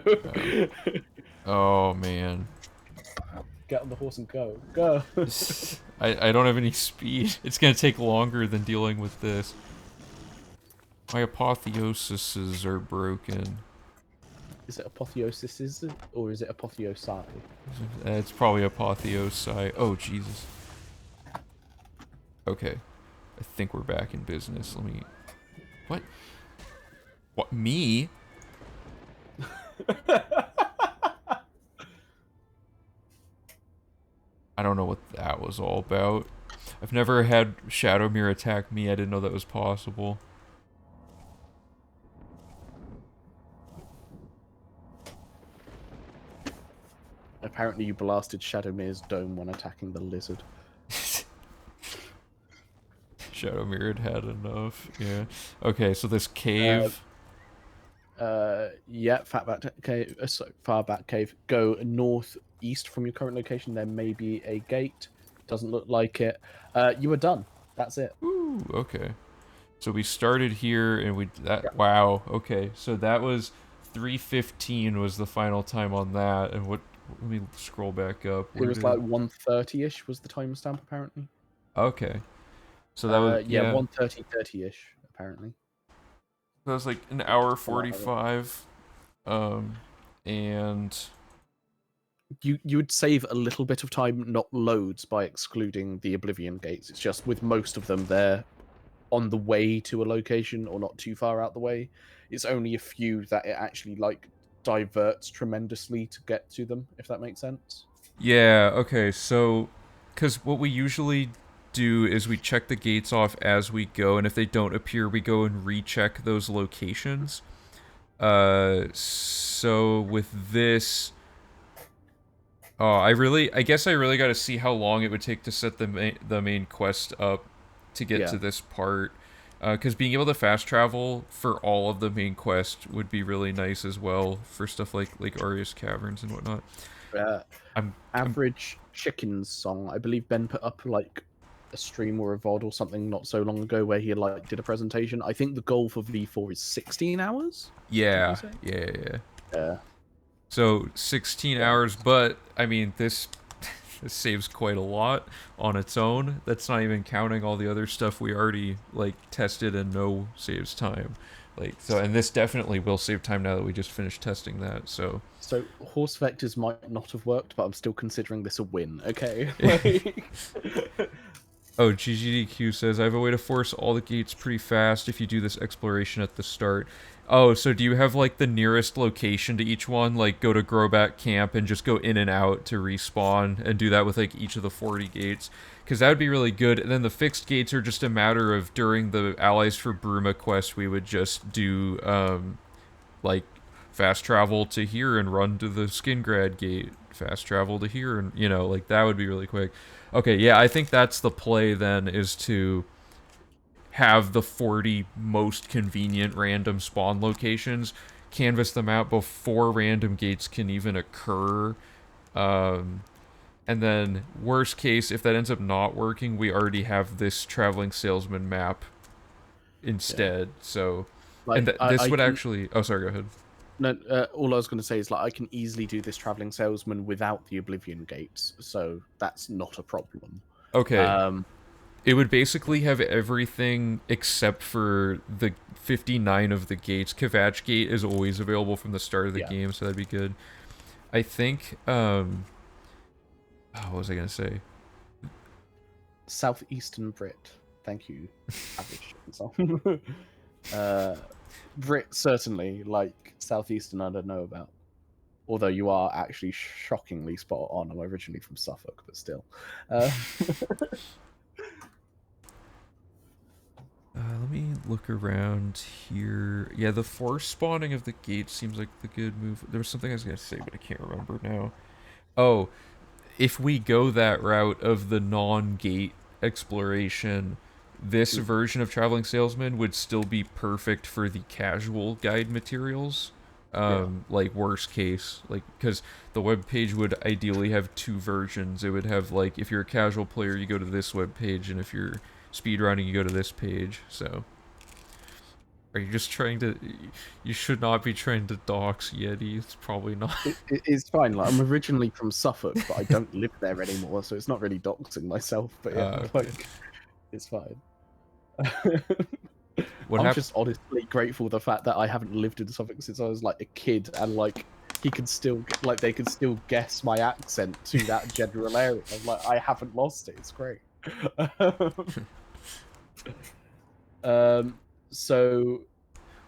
Oh man. Get on the horse and go. Go. I don't have any speed. It's gonna take longer than dealing with this. My apotheoses are broken. Is it apotheosis or is it apotheosi? It's probably apotheosi. Oh Jesus. Okay. I think we're back in business. Let me... What? What? Me? I don't know what that was all about. I've never had Shadowmere attack me. I didn't know that was possible. Apparently, you blasted Shadowmere's dome when attacking the lizard. Shadowmere had enough. Yeah. Okay, so this cave. Yeah, cave. Far back cave. Go northeast from your current location. There may be a gate. Doesn't look like it. You were done. That's it. Ooh, okay. So we started here and Yeah. wow, okay. So that was 3:15 was the final time on that, and what let me scroll back up. It was like 1:30ish was the timestamp apparently. Okay. So that was Yeah, yeah. 1:30-30ish apparently. That was like an hour From what I read. 45. And You would save a little bit of time, not loads, by excluding the Oblivion gates. It's just with most of them, they're on the way to a location or not too far out the way. It's only a few that it actually like diverts tremendously to get to them, if that makes sense. yeah, okay. So cuz what we usually do is we check the gates off as we go, and if they don't appear, we go and recheck those locations. So with this, oh, I guess I really got to see how long it would take to set the main quest up to get Yeah. to this part. Because being able to fast travel for all of the main quest would be really nice as well for stuff like Arius Caverns and whatnot. Uh, I'm Average Chickens song. I believe Ben put up like a stream or a VOD or something not so long ago where he like did a presentation. I think the goal for V4 is 16 hours. Did he yeah, say? yeah. Yeah. So 16 Yeah. hours, but I mean this this saves quite a lot on its own. That's not even counting all the other stuff we already like tested and know saves time. Like so, and this definitely will save time now that we just finished testing that. So So horse vectors might not have worked, but I'm still considering this a win. Okay. Like... oh, GGDQ says I have a way to force all the gates pretty fast if you do this exploration at the start. Oh, so do you have like the nearest location to each one? Like go to Growback Camp and just go in and out to respawn and do that with like each of the 40 gates? Because that would be really good. And then the fixed gates are just a matter of during the Allies for Bruma quest, we would just do like fast travel to here and run to the Skingrad gate. Fast travel to here and like that would be really quick. Okay, yeah, I think that's the play then is to have the 40 most convenient random spawn locations, canvas them out before random gates can even occur. And then, worst case, if that ends up not working, we already have this traveling salesman map Yeah. instead. So, and Like this I would can actually. Oh, sorry. Go ahead. no. All I was going to say is like I can easily do this traveling salesman without the Oblivion gates, so that's not a problem. Okay. Um, It would basically have everything except for the 59 of the gates. Kvatch Gate is always available from the start of the yeah. game, so that'd be good. I think, oh, what was I gonna say? Southeastern Brit. Thank you. Average song. Brit certainly, like Southeastern I don't know about. Although you are actually shockingly spot on. I'm originally from Suffolk, but still. Let me look around here. Yeah, the force spawning of the gates seems like the good move. There was something I was gonna say, but I can't remember now. Oh, if we go that route of the non-gate exploration, this version of Traveling Salesman would still be perfect for the casual guide materials. Yeah. Like worst case, like because the web page would ideally have two versions. It would have like if you're a casual player, you go to this web page, and if you're speedrunning, you go to this page. So, are you just trying to? You should not be trying to dox Yeti. It's probably not. It's fine. Like I'm originally from Suffolk, but I don't live there anymore, so it's not really doxing myself. But yeah, Okay. like it's fine. What I'm happened? just honestly grateful the fact that I haven't lived in Suffolk since I was like a kid, and like he can still like they can still guess my accent to that general area. I'm like I haven't lost it. It's great. So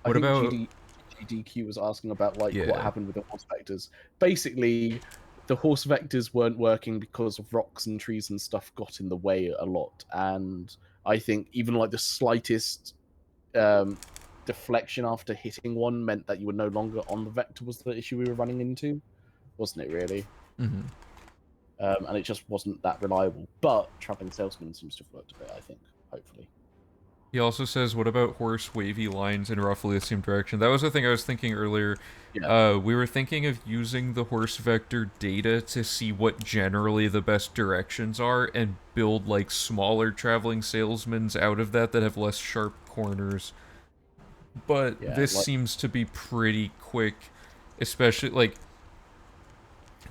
I What think about? DQ was asking about like what Yeah. happened with the horse vectors. Basically, the horse vectors weren't working because of rocks and trees and stuff got in the way a lot, and I think even like the slightest deflection after hitting one meant that you were no longer on the vector was the issue we were running into, wasn't it really? Mm-hmm. And it just wasn't that reliable. But Traveling Salesman seems to have worked a bit, I think, hopefully. He also says, what about horse wavy lines in roughly the same direction? That was the thing I was thinking earlier. Yeah. We were thinking of using the horse vector data to see what generally the best directions are and build like smaller traveling salesmans out of that have less sharp corners. But Yeah, this like seems to be pretty quick, especially like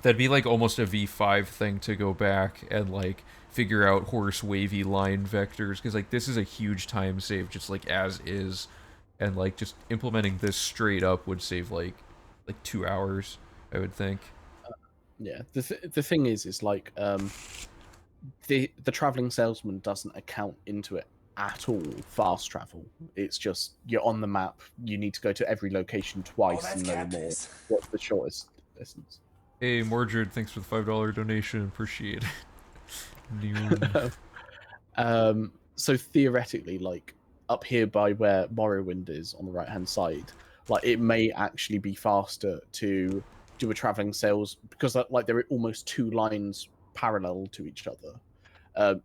that'd be like almost a V5 thing to go back and like figure out horse wavy line vectors because like this is a huge time save just like as is, and like just implementing this straight up would save like 2 hours, I would think. yeah. The thing is like the traveling salesman doesn't account into it at all fast travel. It's just you're on the map, you need to go to every location twice and no more. What's the shortest distance? Hey Mordred, thanks for the $5 donation, appreciate it. Noon. So theoretically, like up here by where Morrowind is on the right hand side, like it may actually be faster to do a traveling sales because like there are almost two lines parallel to each other.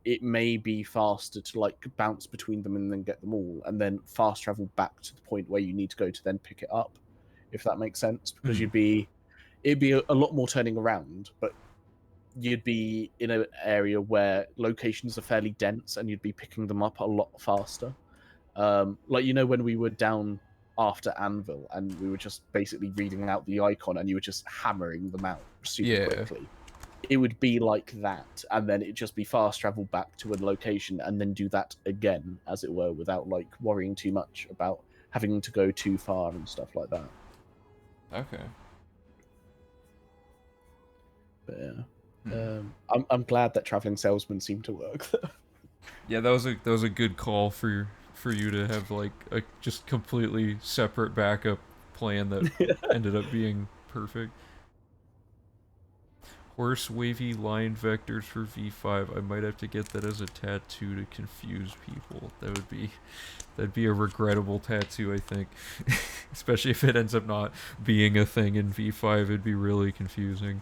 It may be faster to like bounce between them and then get them all, and then fast travel back to the point where you need to go to then pick it up, if that makes sense. Because it'd be a lot more turning around, but you'd be in an area where locations are fairly dense and you'd be picking them up a lot faster. Like, you know, when we were down after Anvil and we were just basically reading out the icon and you were just hammering them out super Yeah. quickly. It would be like that, and then it'd just be fast travel back to a location and then do that again, as it were, without like worrying too much about having to go too far and stuff like that. Okay. But yeah. I'm glad that traveling salesman seemed to work. Yeah, that was a good call for you to have like a just completely separate backup plan that ended up being perfect. Horse wavy line vectors for V5. I might have to get that as a tattoo to confuse people. That'd be a regrettable tattoo, I think. Especially if it ends up not being a thing in V5, it'd be really confusing.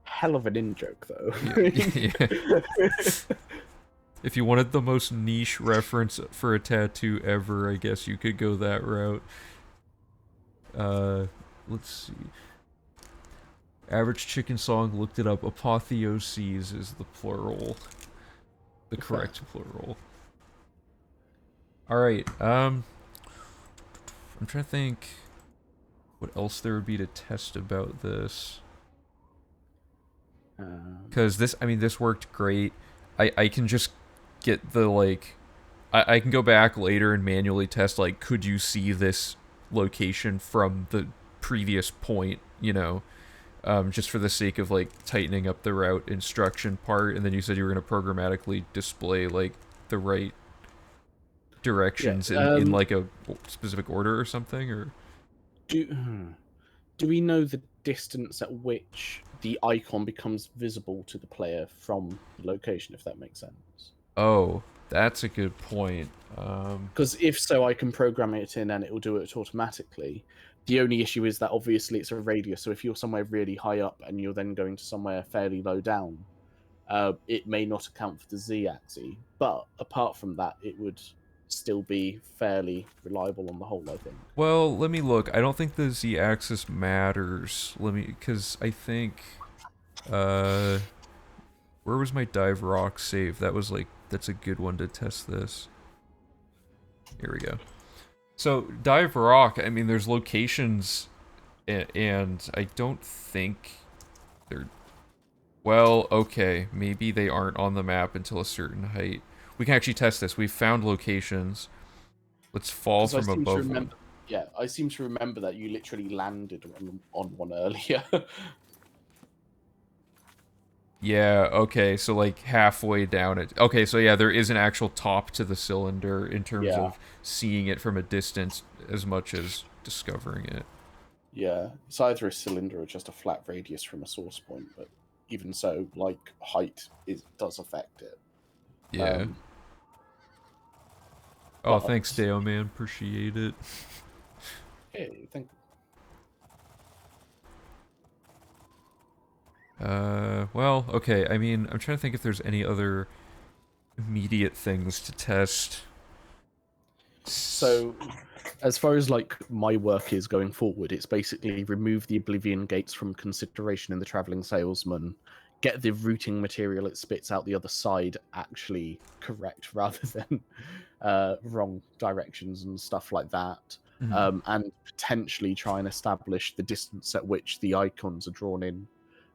Hell of an in joke, though. Yeah. If you wanted the most niche reference for a tattoo ever, I guess you could go that route. Let's see. Average chicken song, looked it up. Apotheoses is the plural. The correct plural. Alright, I'm trying to think what else there would be to test about this. Because this worked great. I can just get the, like, I can go back later and manually test, like, could you see this location from the previous point, you know? Just for the sake of like tightening up the route instruction part, and then you said you were going to programmatically display like the right directions in like a specific order or something, or do we know the distance at which the icon becomes visible to the player from the location, if that makes sense? Oh, that's a good point. Because if so, I can program it in and it will do it automatically. The only issue is that obviously it's a radius, so if you're somewhere really high up and you're then going to somewhere fairly low down, it may not account for the z-axis. But apart from that, it would still be fairly reliable on the whole, I think. Well, let me look. I don't think the z-axis matters. Because I think, where was my dive rock save? That's a good one to test this. Here we go. So, Dive Rock, I mean, there's locations, and I don't think they're... Well, okay, maybe they aren't on the map until a certain height. We can actually test this. We've found locations. Let's fall from above one. Yeah, I seem to remember that you literally landed on one earlier. Yeah, okay, so like halfway down it. Okay, so yeah, there is an actual top to the cylinder in terms Yeah, of seeing it from a distance as much as discovering it. Yeah, it's either a cylinder or just a flat radius from a source point, but even so, like height does affect it. Yeah. Um, Oh, thanks, but Dale, man. Appreciate it. hey, think Well, okay, I mean, I'm trying to think if there's any other immediate things to test. So, as far as like my work is going forward, it's basically remove the Oblivion gates from consideration in the traveling salesman, get the routing material it spits out the other side actually correct rather than wrong directions and stuff like that, Mhm. and potentially try and establish the distance at which the icons are drawn in,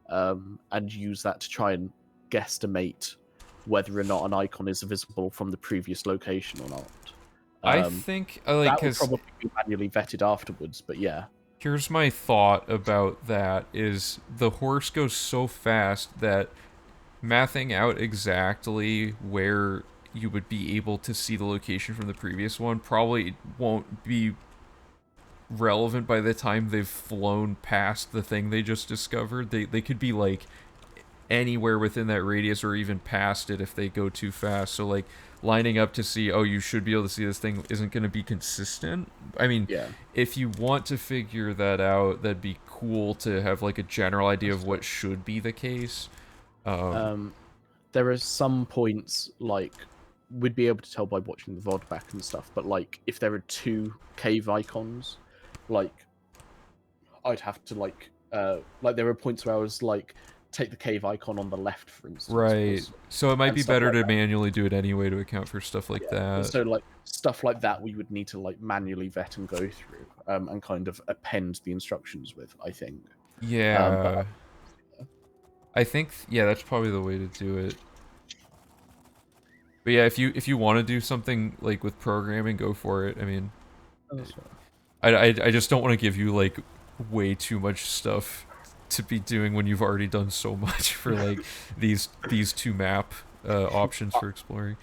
and use that to try and guesstimate whether or not an icon is visible from the previous location or not. I Um, think, that will cause probably be manually vetted afterwards, but yeah. here's my thought about that is the horse goes so fast that mathing out exactly where you would be able to see the location from the previous one probably won't be relevant by the time they've flown past the thing they just discovered. They could be like anywhere within that radius or even past it if they go too fast. So like lining up to see, oh, you should be able to see this thing isn't going to be consistent. I mean, Yeah. if you want to figure that out, that'd be cool to have like a general idea of what should be the case. Um, there are some points like we'd be able to tell by watching the VOD back and stuff, but like if there are two cave icons, like I'd have to like there were points where I was like take the cave icon on the left, for instance, Right. was So it might and be stuff better like to that. manually do it anyway to account for stuff like Yeah. that. So like stuff like that we would need to like manually vet and go through, and kind of append the instructions with, I think. But Yeah. I think yeah, that's probably the way to do it. But yeah, if you want to do something like with programming, go for it. I mean, that's fine. I just don't want to give you like way too much stuff to be doing when you've already done so much for like these two map options for exploring.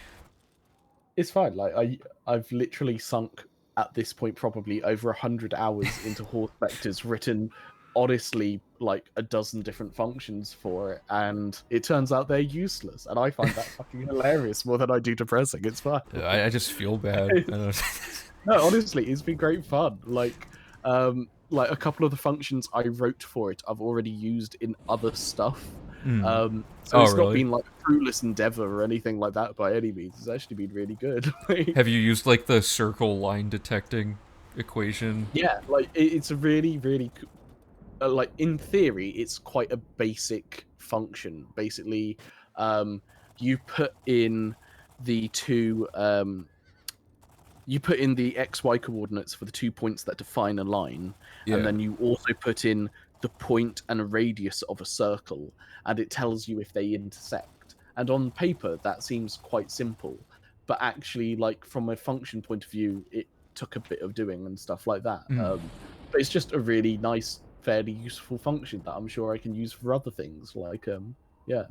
It's fine. Like I've literally sunk at this point probably over 100 hours into horse vectors, written honestly like a dozen different functions for it, and it turns out they're useless. And I find that fucking hilarious more than I do depressing. It's fine. I just feel bad. I don't. No, honestly, it's been great fun. Like a couple of the functions I wrote for it, I've already used in other stuff. Hmm. So Oh it's not really? been like a fruitless endeavor or anything like that by any means. It's actually been really good. Like, Have you used like the circle line detecting equation? yeah, like it's a really, really like in theory, it's quite a basic function. Basically, um, you put in the two you put in the XY coordinates for the 2 points that define a line, and Yeah. then you also put in the point and a radius of a circle, and it tells you if they intersect. And on paper, that seems quite simple, but actually, like from a function point of view, it took a bit of doing and stuff like that. Hmm. But it's just a really nice, fairly useful function that I'm sure I can use for other things. Like, yeah.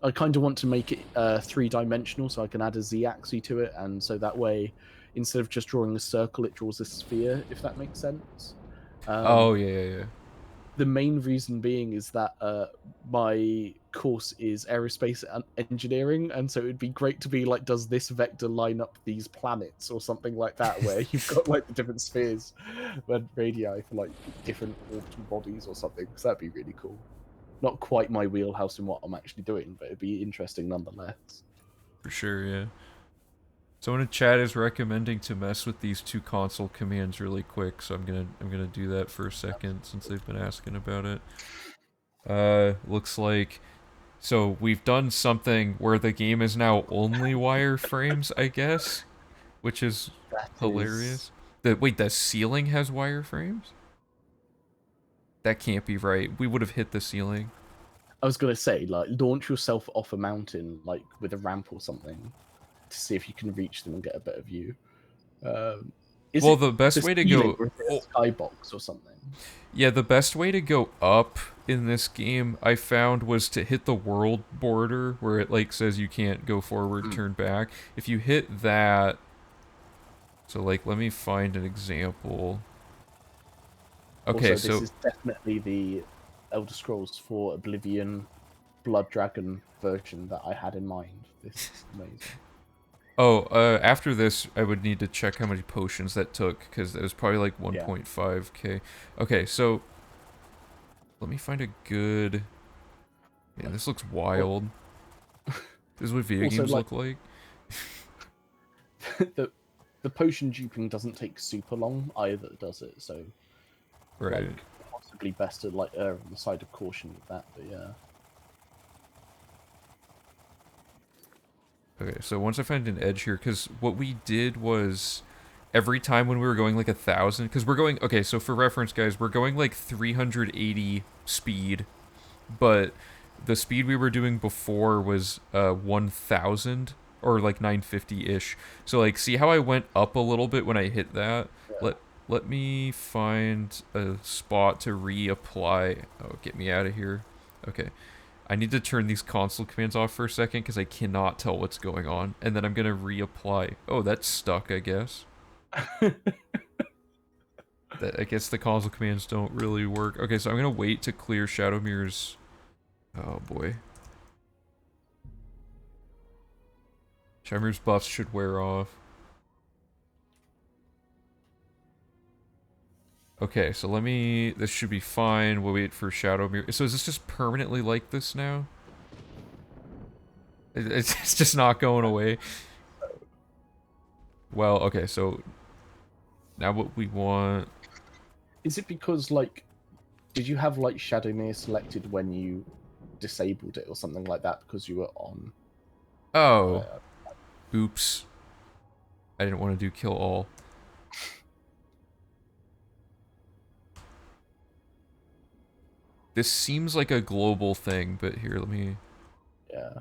I kind of want to make it three-dimensional, so I can add a z-axis to it, and so that way, instead of just drawing a circle, it draws a sphere. If that makes sense. Oh Um, yeah, yeah, yeah. the main reason being is that my course is aerospace engineering, and so it'd be great to be like, does this vector line up these planets or something like that, where you've got like the different spheres and radii for like different orbital bodies or something. Because that'd be really cool. Not quite my wheelhouse in what I'm actually doing, but it'd be interesting nonetheless. For sure, yeah. Someone in chat is recommending to mess with these two console commands really quick, so I'm gonna do that for a second since they've been asking about it. Looks like so we've done something where the game is now only wireframes, I guess, which is That is. hilarious. The ceiling has wireframes? That can't be right. We would have hit the ceiling. I was gonna say, like, launch yourself off a mountain, like with a ramp or something, to see if you can reach them and get a better view. Um, Is Well, it the best the way to ceiling go... or is it oh, a skybox or something? yeah, the best way to go up in this game, I found, was to hit the world border, where it, like, says you can't go forward, turn back. If you hit that... So, like, let me find an example. Okay, Also, this so... is definitely the Elder Scrolls 4 Oblivion Blood Dragon version that I had in mind. This is amazing. Oh, after this, I would need to check how many potions that took, because it was probably like 1.5k. Okay, so... Let me find a good... Man, this looks wild. This is what video Also, games like, look like. the potion duping doesn't take super long either, does it? So, Right. like, possibly best to like err on the side of caution with that. But yeah. Okay, so once I find an edge here, because what we did was... Every time when we were going like 1,000... Because we're going... Okay, so for reference, guys, we're going like 380 speed. But the speed we were doing before was 1,000. Or like 950-ish. So like, see how I went up a little bit when I hit that? Yeah. Let me find a spot to reapply. Oh, get me out of here. Okay. I need to turn these console commands off for a second because I cannot tell what's going on. And then I'm going to reapply. Oh, that's stuck, I guess. I guess the console commands don't really work. Okay, so I'm going to wait to clear Shadowmere's... Oh, boy. Shadowmere's buffs should wear off. Okay, so let me... This should be fine. We'll wait for Shadowmere. So is this just permanently like this now? It's just not going away. Well, okay, so... Now what we want... Is it because like, did you have like Shadowmere selected when you disabled it or something like that because you were on? Oh. Oops. I didn't want to do kill all. This seems like a global thing, but here, let me... Yeah.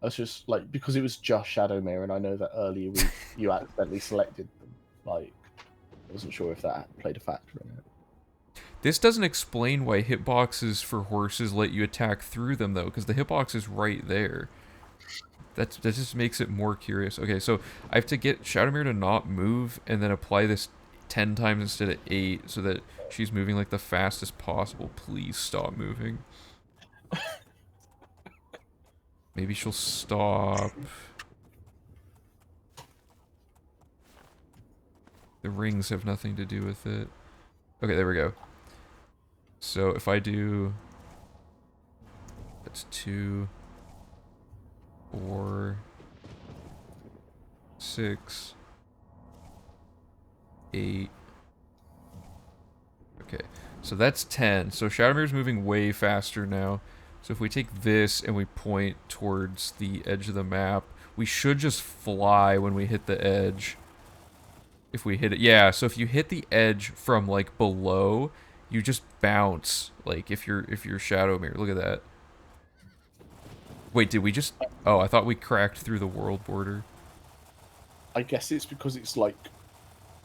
That's just like because it was just Shadowmere, and I know that earlier you accidentally selected them. Like, I wasn't sure if that played a factor in it. This doesn't explain why hitboxes for horses let you attack through them, though, because the hitbox is right there. That just makes it more curious. Okay, so I have to get Shadowmere to not move, and then apply this 10 times instead of 8, so that she's moving like the fastest possible. Please stop moving. Maybe she'll stop. The rings have nothing to do with it. Okay, there we go. So if I do... That's 2... 4... 6... 8... Okay, so that's 10. So Shadowmere's moving way faster now. So if we take this and we point towards the edge of the map, we should just fly when we hit the edge. If we hit it, yeah, so if you hit the edge from like below, you just bounce. Like if you're Shadowmere, look at that. Wait, did we just... Oh, I thought we cracked through the world border. I guess it's because it's like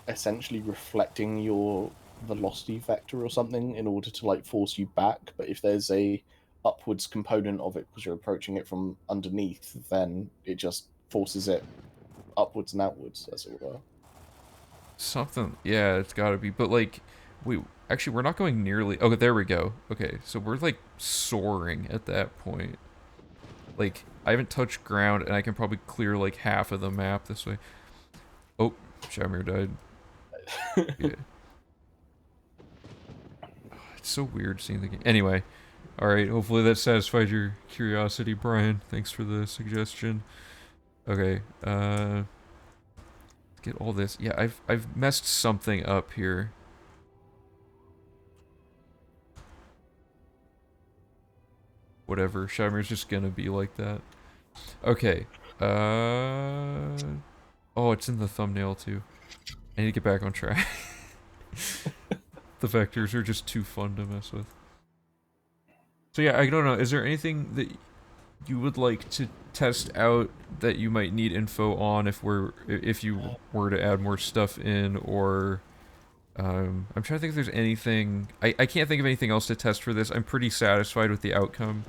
essentially reflecting your velocity vector or something in order to like force you back. But if there's a upwards component of it because you're approaching it from underneath, then it just forces it upwards and outwards, as it were. Something, yeah, it's gotta be. But like, we're not going nearly... Oh, there we go. Okay, so we're like soaring at that point. Like, I haven't touched ground, and I can probably clear like half of the map this way. Oh, Shadowmere died. Yeah. It's so weird seeing the game. Anyway, alright, hopefully that satisfied your curiosity, Brian. Thanks for the suggestion. Okay, get all this. Yeah, I've messed something up here. Whatever, Shadowmere's just gonna be like that. Okay, oh, it's in the thumbnail too. I need to get back on track. The vectors are just too fun to mess with. So yeah, I don't know. Is there anything that you would like to test out that you might need info on if you were to add more stuff in, or I'm trying to think if there's anything. I can't think of anything else to test for this. I'm pretty satisfied with the outcome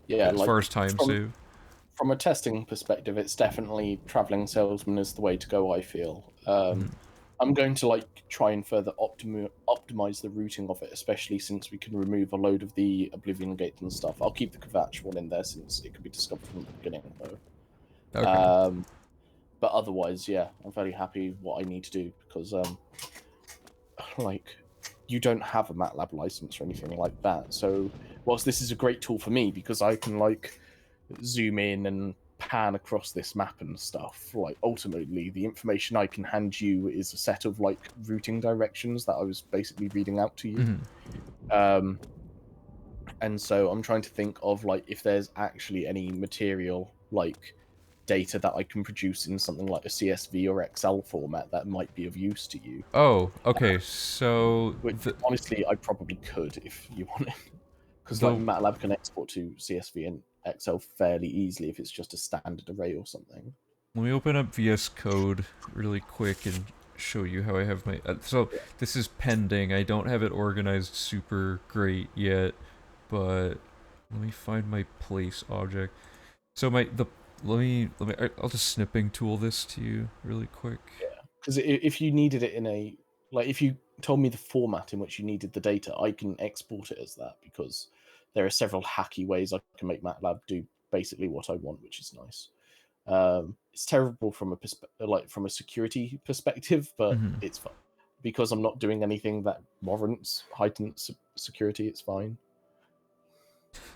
Yeah, as far as like time from save. from a testing perspective, it's definitely traveling salesman is the way to go. I feel. Mhm. I'm going to like try and further optimize the routing of it, especially since we can remove a load of the Oblivion gate and stuff. I'll keep the Kvatch one in there since it can be discovered from the beginning, though. Okay. But otherwise, yeah, I'm very happy what I need to do because, like, you don't have a MATLAB license or anything like that. So, whilst this is a great tool for me because I can like zoom in and pan across this map and stuff, like ultimately the information I can hand you is a set of like routing directions that I was basically reading out to you. Mhm. Um, and so I'm trying to think of like if there's actually any material like data that I can produce in something like a CSV or Excel format that might be of use to you. Oh, okay. So Which honestly, I probably could if you wanted, because like the MATLAB can export to CSV and Excel fairly easily if it's just a standard array or something. let me open up VS Code really quick and show you how I have my. So Yeah. this is pending. I don't have it organized super great yet, but let me find my place object. So my the let me I'll just snipping tool this to you really quick. Because if you needed it in a like, if you told me the format in which you needed the data, I can export it as that because there are several hacky ways I can make MATLAB do basically what I want, which is nice. It's terrible from from a security perspective, but Mhm. it's fine because I'm not doing anything that warrants heightened security. It's fine.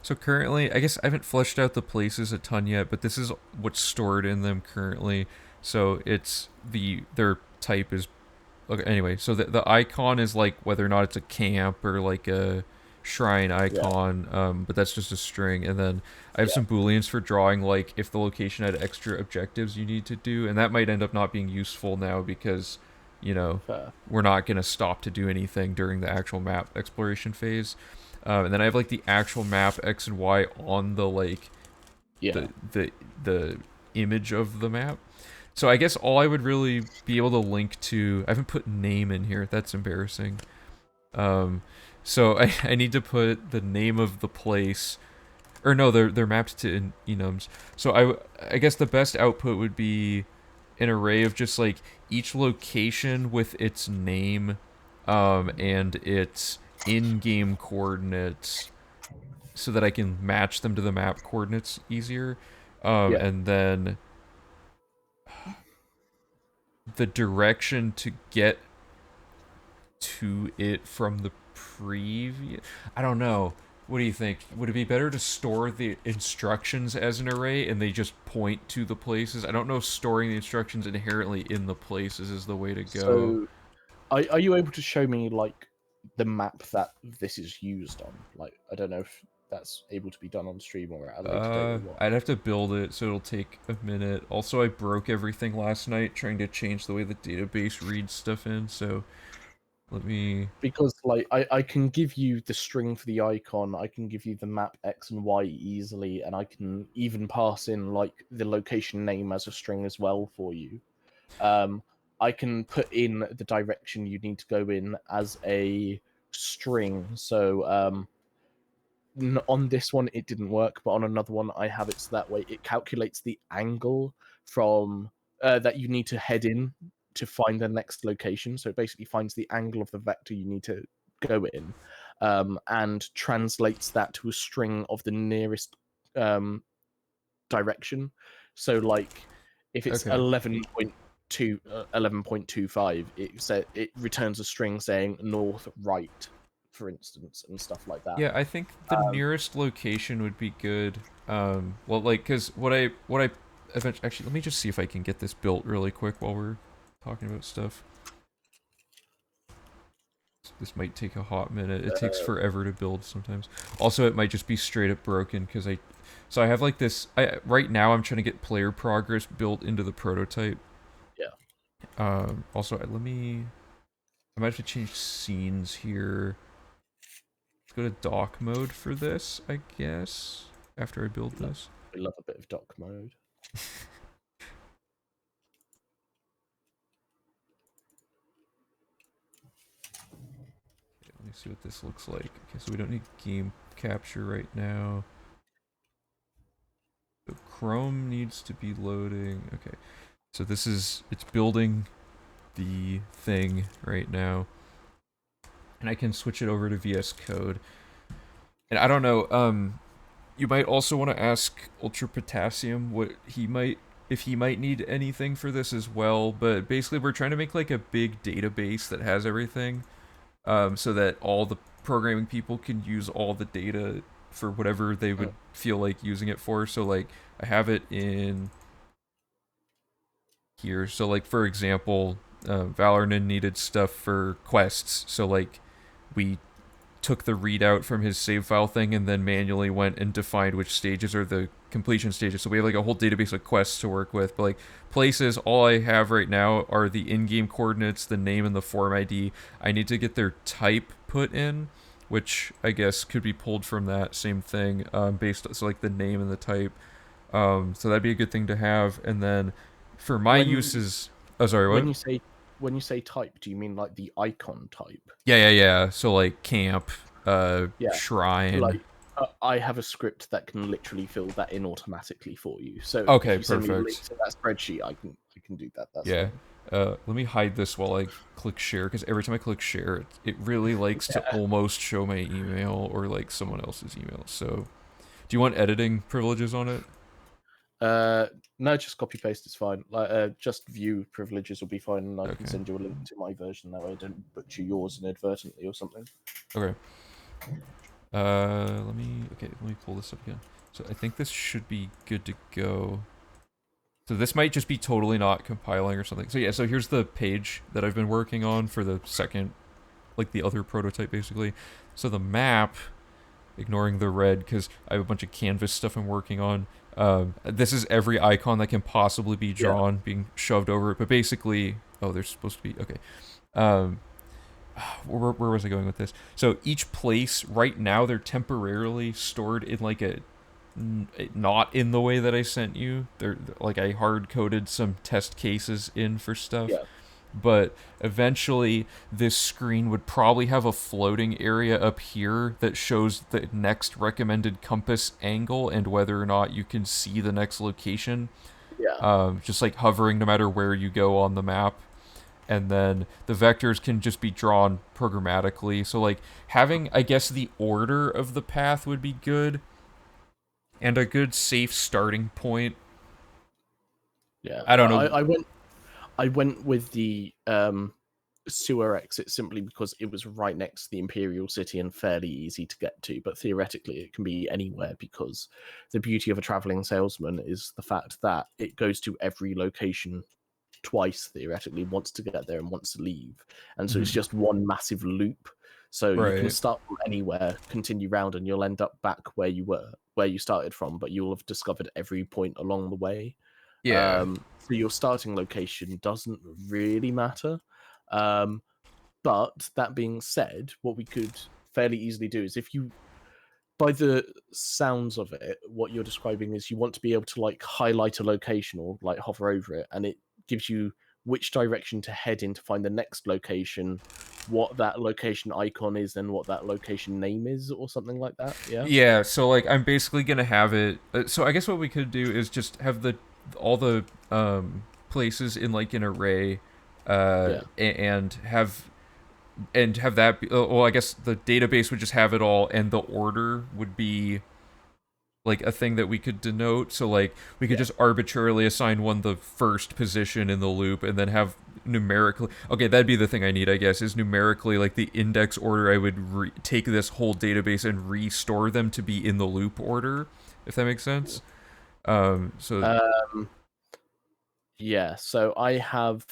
So currently, I guess I haven't fleshed out the places a ton yet, but this is what's stored in them currently. So it's their type is okay. Anyway, so the icon is like whether or not it's a camp or like a shrine Yeah, icon, but that's just a string. And then I have yeah, some booleans for drawing like if the location had extra objectives you need to do, and that might end up not being useful now because you know fair. we're not gonna stop to do anything during the actual map exploration phase. And then I have like the actual map X and Y on the like Yeah. the the the image of the map. So I guess all I would really be able to link to, I haven't put name in here. That's embarrassing. Um, so I need to put the name of the place, or no, they're mapped to enums. So I guess the best output would be an array of just like each location with its name, and its in-game coordinates, so that I can match them to the map coordinates easier. Yeah. And then the direction to get to it from the previous. I don't know. What do you think? Would it be better to store the instructions as an array and they just point to the places? I don't know if storing the instructions inherently in the places is the way to go. So, are you able to show me like the map that this is used on? Like, I don't know if that's able to be done on stream or at a later date or what. I'd have to build it, so it'll take a minute. Also, I broke everything last night trying to change the way the database reads stuff in, so let me. Because like I can give you the string for the icon, I can give you the map X and Y easily, and I can even pass in like the location name as a string as well for you. Um, I can put in the direction you need to go in as a string. So on this one it didn't work, but on another one I have it so that way it calculates the angle from that you need to head in to find the next location. So it basically finds the angle of the vector you need to go in, and translates that to a string of the nearest um, direction. So like if it's Okay. 11.2 11.25, it returns a string saying north right, for instance, and stuff like that. Yeah, I think the nearest location would be good. Well, like, cause what I eventually actually let me just see if I can get this built really quick while we're talking about stuff. This might take a hot minute. It takes forever to build sometimes. Also, it might just be straight up broken because so I have like this. Right now I'm trying to get player progress built into the prototype. Yeah. Also, I might have to change scenes here. Let's go to dock mode for this, I guess. after I build this. I love a bit of dock mode. Let me see what this looks like. Okay, so we don't need game capture right now. So Chrome needs to be loading. Okay, so this is, it's building the thing right now. And I can switch it over to VS Code. And I don't know, you might also want to ask Ultra Potassium what he might, if he might need anything for this as well. But basically we're trying to make like a big database that has everything. So that all the programming people can use all the data for whatever they would feel like using it for. So like I have it in here. So like for example, Valornan needed stuff for quests. So like we took the readout from his save file thing and then manually went and defined which stages are the completion stages. So we have like a whole database of quests to work with. But like places, all I have right now are the in-game coordinates, the name, and the form ID. I need to get their type put in, which I guess could be pulled from that same thing, based so like the name and the type. So that'd be a good thing to have. And then for my uses, oh sorry, what? When you say type, do you mean like the icon type? Yeah. So like camp, Yeah. shrine. Like I have a script that can literally fill that in automatically for you. So Okay, if you send me a link perfect. to that spreadsheet, I can do that. That's Yeah. fine. Let me hide this while I click share, because every time I click share, it really likes to almost show my email or like someone else's email. So, do you want editing privileges on it? No, just copy paste is fine. Like just view privileges will be fine, and I Okay. can send you a link to my version. That way, I don't butcher yours inadvertently or something. Okay. Let me pull this up again. So I think this should be good to go. So this might just be totally not compiling or something. So yeah, so here's the page that I've been working on for the second, like the other prototype basically. So the map, ignoring the red because I have a bunch of canvas stuff I'm working on. This is every icon that can possibly be drawn being shoved over it. But basically, oh, there's supposed to be, okay. Where was I going with this? So each place right now, they're temporarily stored in like a, not in the way that I sent you. They're like, I hard coded some test cases in for stuff. Yeah. But eventually this screen would probably have a floating area up here that shows the next recommended compass angle and whether or not you can see the next location. Yeah. Just like hovering no matter where you go on the map. And then the vectors can just be drawn programmatically. So like having, I guess, the order of the path would be good. And a good safe starting point. Yeah. I don't know. I went with the sewer exit simply because it was right next to the Imperial City and fairly easy to get to. But theoretically, it can be anywhere because the beauty of a traveling salesman is the fact that it goes to every location twice, theoretically, wants to get there and wants to leave. And so it's just one massive loop. So you can Right. start from anywhere, continue round, and you'll end up back where you started from, but you'll have discovered every point along the way. Yeah. So your starting location doesn't really matter. But that being said, what we could fairly easily do is if you, by the sounds of it, what you're describing is you want to be able to like highlight a location or like hover over it, and it gives you which direction to head in to find the next location, what that location icon is, and what that location name is, or something like that. Yeah. Yeah, so like I'm basically gonna have it. So I guess what we could do is just have all the places in like an array, and have that. Be, well, I guess the database would just have it all, and the order would be like a thing that we could denote. So like we could just arbitrarily assign one the first position in the loop, and then have numerically, okay, that'd be the thing I need, I guess, is numerically like the index order. I would take this whole database and restore them to be in the loop order, if that makes sense. Yeah, so I have,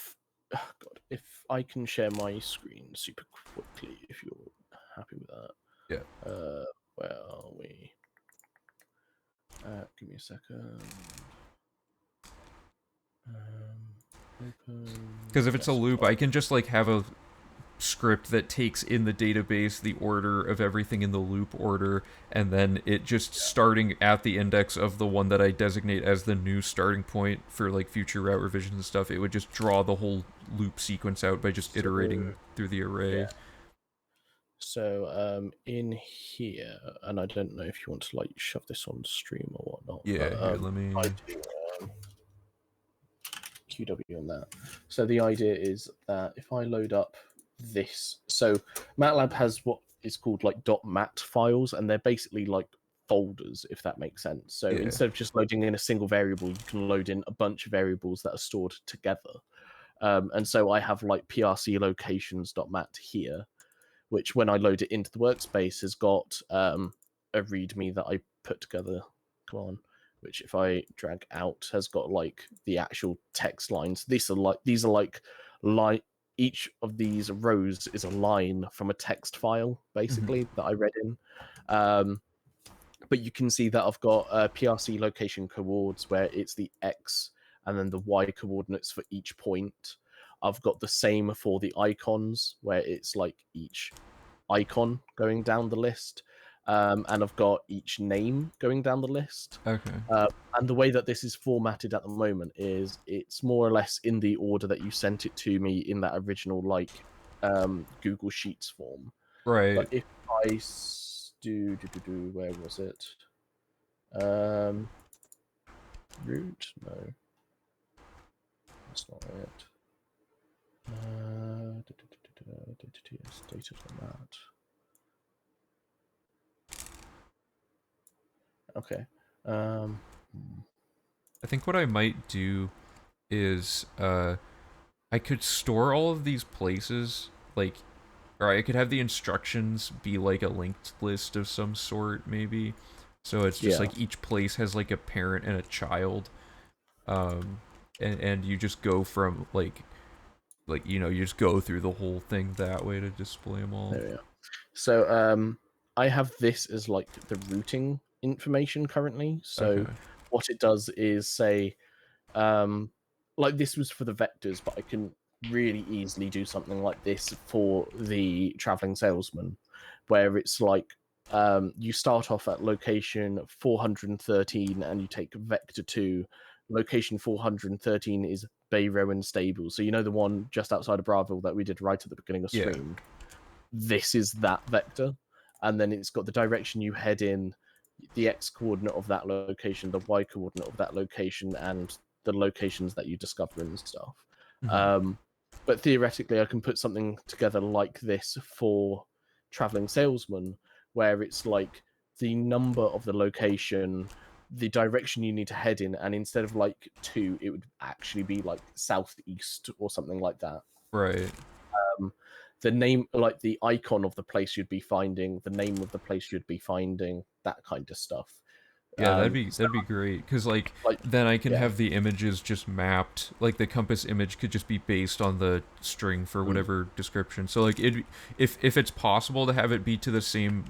oh God, if I can share my screen super quickly, if you're happy with that. Yeah. Where are we? Give me a second. Because if it's a loop, I can just like have a script that takes in the database the order of everything in the loop order, and then it just starting at the index of the one that I designate as the new starting point for like future route revisions and stuff. It would just draw the whole loop sequence out by just iterating through the array. Yeah. So in here, and I don't know if you want to like shove this on stream or whatnot. Yeah, but, here, let me. I do QW on that. So the idea is that if I load up this, so MATLAB has what is called like .mat files, and they're basically like folders, if that makes sense. So Yeah. instead of just loading in a single variable, you can load in a bunch of variables that are stored together. And so I have like prc locations.mat here, which when I load it into the workspace has got a README that I put together. Come on. Which if I drag out has got like the actual text lines. These are like each of these rows is a line from a text file basically that I read in. But you can see that I've got PRC location coords where it's the X and then the Y coordinates for each point. I've got the same for the icons where it's like each icon going down the list. And I've got each name going down the list. Okay. And the way that this is formatted at the moment is it's more or less in the order that you sent it to me in that original like Google Sheets form. Right. But if I do where was it? Root? No, that's not it. Data on that. Okay. I think what I might do is I could store all of these places, like, or I could have the instructions be like a linked list of some sort, maybe. So it's just like each place has like a parent and a child, and you just go from like you know, you just go through the whole thing that way to display them all. There we are. So I have this as like the routing information currently. So Okay. what it does is say, like this was for the vectors, but I can really easily do something like this for the traveling salesman, where it's like you start off at location 413 and you take vector 2. Location 413 is Bay Rowan Stable. So you know the one just outside of Bravo that we did right at the beginning of stream? This is that vector. And then it's got the direction you head in, the X coordinate of that location, the Y coordinate of that location, and the locations that you discover and stuff. But theoretically, I can put something together like this for traveling salesman, where it's like the number of the location, the direction you need to head in, and instead of like 2, it would actually be like southeast or something like that. Right. The name, like the icon of the place you'd be finding, the name of the place you'd be finding, that kind of stuff. Yeah, that'd be great, because like then I can have the images just mapped, like the compass image could just be based on the string for whatever description. So like if it's possible to have it be to the same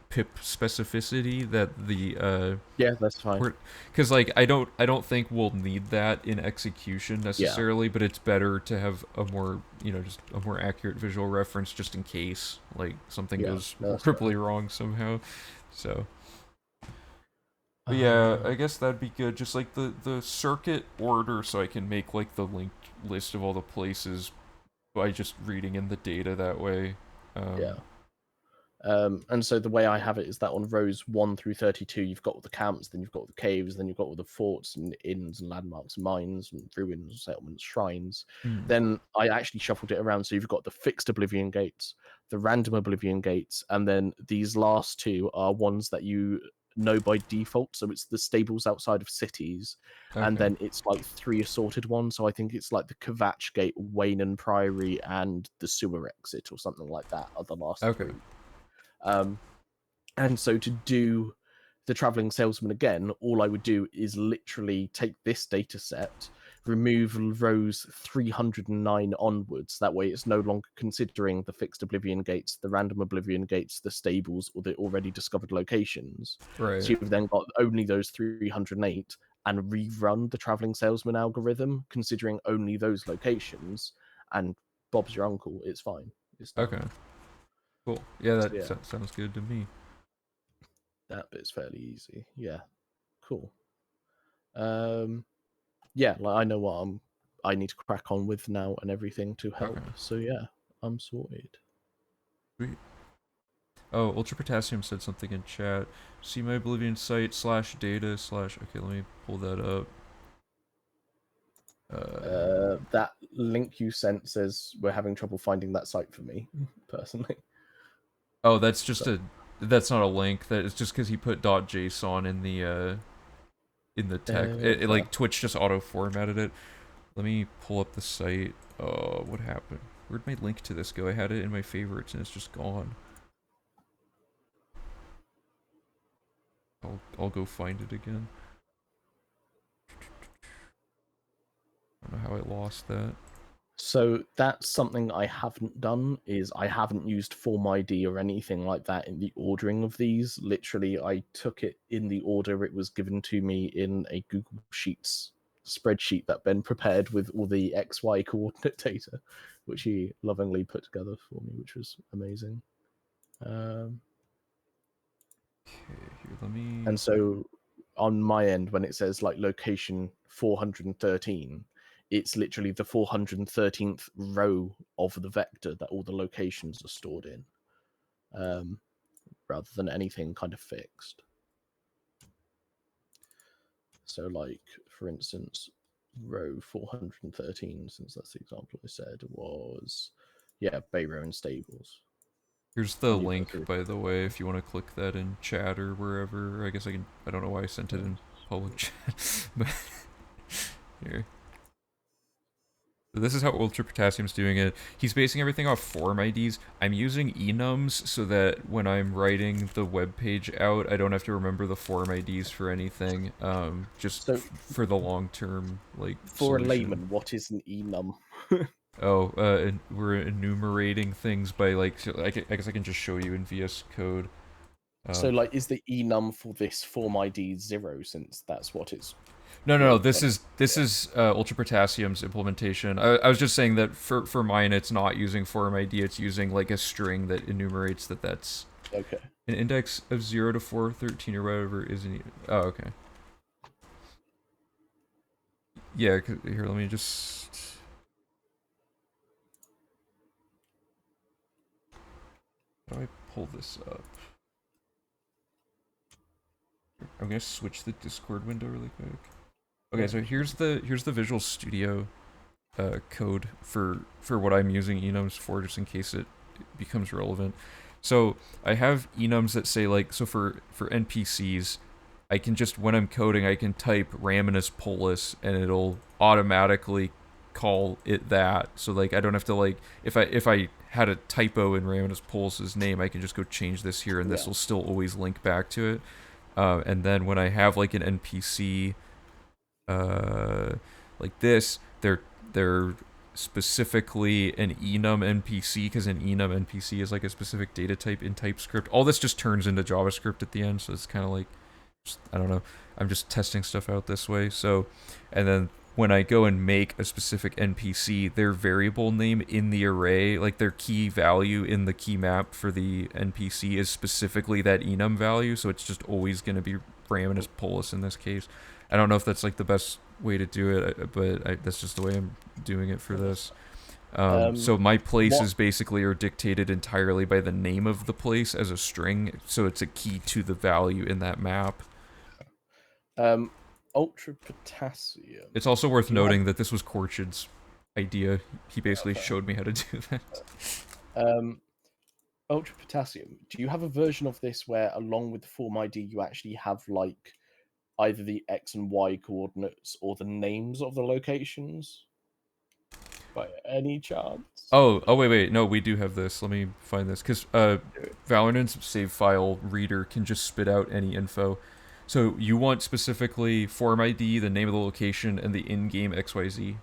pip specificity that the yeah, that's fine. because like I don't think we'll need that in execution necessarily, but it's better to have a more, you know, just a more accurate visual reference just in case like something goes horribly wrong somehow. So but yeah, I guess that'd be good. Just like the circuit order, so I can make like the linked list of all the places by just reading in the data that way. And so the way I have it is that on rows 1 through 32, you've got all the camps, then you've got all the caves, then you've got all the forts and inns and landmarks, mines and ruins, settlements, shrines. Then I actually shuffled it around, so you've got the fixed Oblivion gates, the random Oblivion gates, and then these last 2 are ones that you know by default. So it's the stables outside of cities, and then it's like 3 assorted ones. So I think it's like the Kvatch Gate, Wayne Priory, and the sewer exit or something like that are the last 3. And so to do the traveling salesman again, all I would do is literally take this data set, remove rows 309 onwards. That way it's no longer considering the fixed Oblivion gates, the random Oblivion gates, the stables, or the already discovered locations. Right. So you've then got only those 308 and rerun the traveling salesman algorithm, considering only those locations, and Bob's your uncle, it's fine. It's done. Okay. Cool. Yeah, So, that yeah, sounds good to me. that bit's fairly easy. Yeah, cool. Yeah, like I know what I need to crack on with now and everything to help. Okay. So yeah, I'm sorted. Sweet. Oh, Ultra Potassium said something in chat. See my Oblivion site /data/ Okay, let me pull that up. That link you sent says we're having trouble finding that site for me, personally. Oh, that's just So, that's not a link. That is just because he put .json in the text. fair. Like Twitch just auto formatted it. Let me pull up the site. Oh, what happened? Where'd my link to this go? I had it in my favorites and it's just gone. I'll go find it again. I don't know how I lost that. So that's something I haven't done, is I haven't used Form ID or anything like that in the ordering of these. Literally, I took it in the order it was given to me in a Google Sheets spreadsheet that Ben prepared with all the XY coordinate data, which he lovingly put together for me, which was amazing. Okay, here, let me... And so on my end, when it says like location 413, it's literally the 413th row of the vector that all the locations are stored in, rather than anything kind of fixed. So like, for instance, row 413, since that's the example I said, was, yeah, Bay Row and Stables. Here's the And you go link, through. by the way, if you want to click that in chat or wherever. I guess I can... I don't know why I sent it in public chat, but... Here. So this is how Ultra Potassium's doing it. He's basing everything off form IDs. I'm using enums so that when I'm writing the web page out, I don't have to remember the form IDs for anything. Just So for the long-term, like, for a solution. layman, what is an enum? Oh, and we're enumerating things by, like, so I guess I can just show you in VS Code. So like, is the enum for this form ID 0, since that's what it's No. built This on? is Ultra Potassium's implementation. I was just saying that for mine, it's not using form ID. It's using like a string that enumerates that's Okay. an index of 0 to 413 or whatever isn't. Oh, okay. Yeah. Here, let me just. How do I pull this up? I'm gonna switch the Discord window really quick. Okay, so here's the Visual Studio code for what I'm using enums for, just in case it becomes relevant. So I have enums that say, like, so for NPCs, I can just, when I'm coding, I can type Raminus Polus and it'll automatically call it that. So like I don't have to, like, if I had a typo in Raminus Polus's name, I can just go change this here and this will still always link back to it. And then when I have like an NPC like this, they're specifically an enum NPC, because an enum NPC is like a specific data type in TypeScript. All this just turns into JavaScript at the end, so it's kind of like, I don't know, I'm just testing stuff out this way. So, and then when I go and make a specific NPC, their variable name in the array, like their key value in the key map for the NPC, is specifically that enum value, so it's just always going to be Raminus Polus in this case. I don't know if that's like the best way to do it, but that's just the way I'm doing it for this. So my places basically are dictated entirely by the name of the place as a string, so it's a key to the value in that map. Ultra Potassium. It's also worth noting that this was Korchid's idea. He basically showed me how to do that. Ultra Potassium, do you have a version of this where, along with the form ID, you actually have like either the X and Y coordinates or the names of the locations? By any chance? Oh, wait, no, we do have this. Let me find this, because Valorant's save file reader can just spit out any info. So you want specifically form ID, the name of the location, and the in-game XYZ?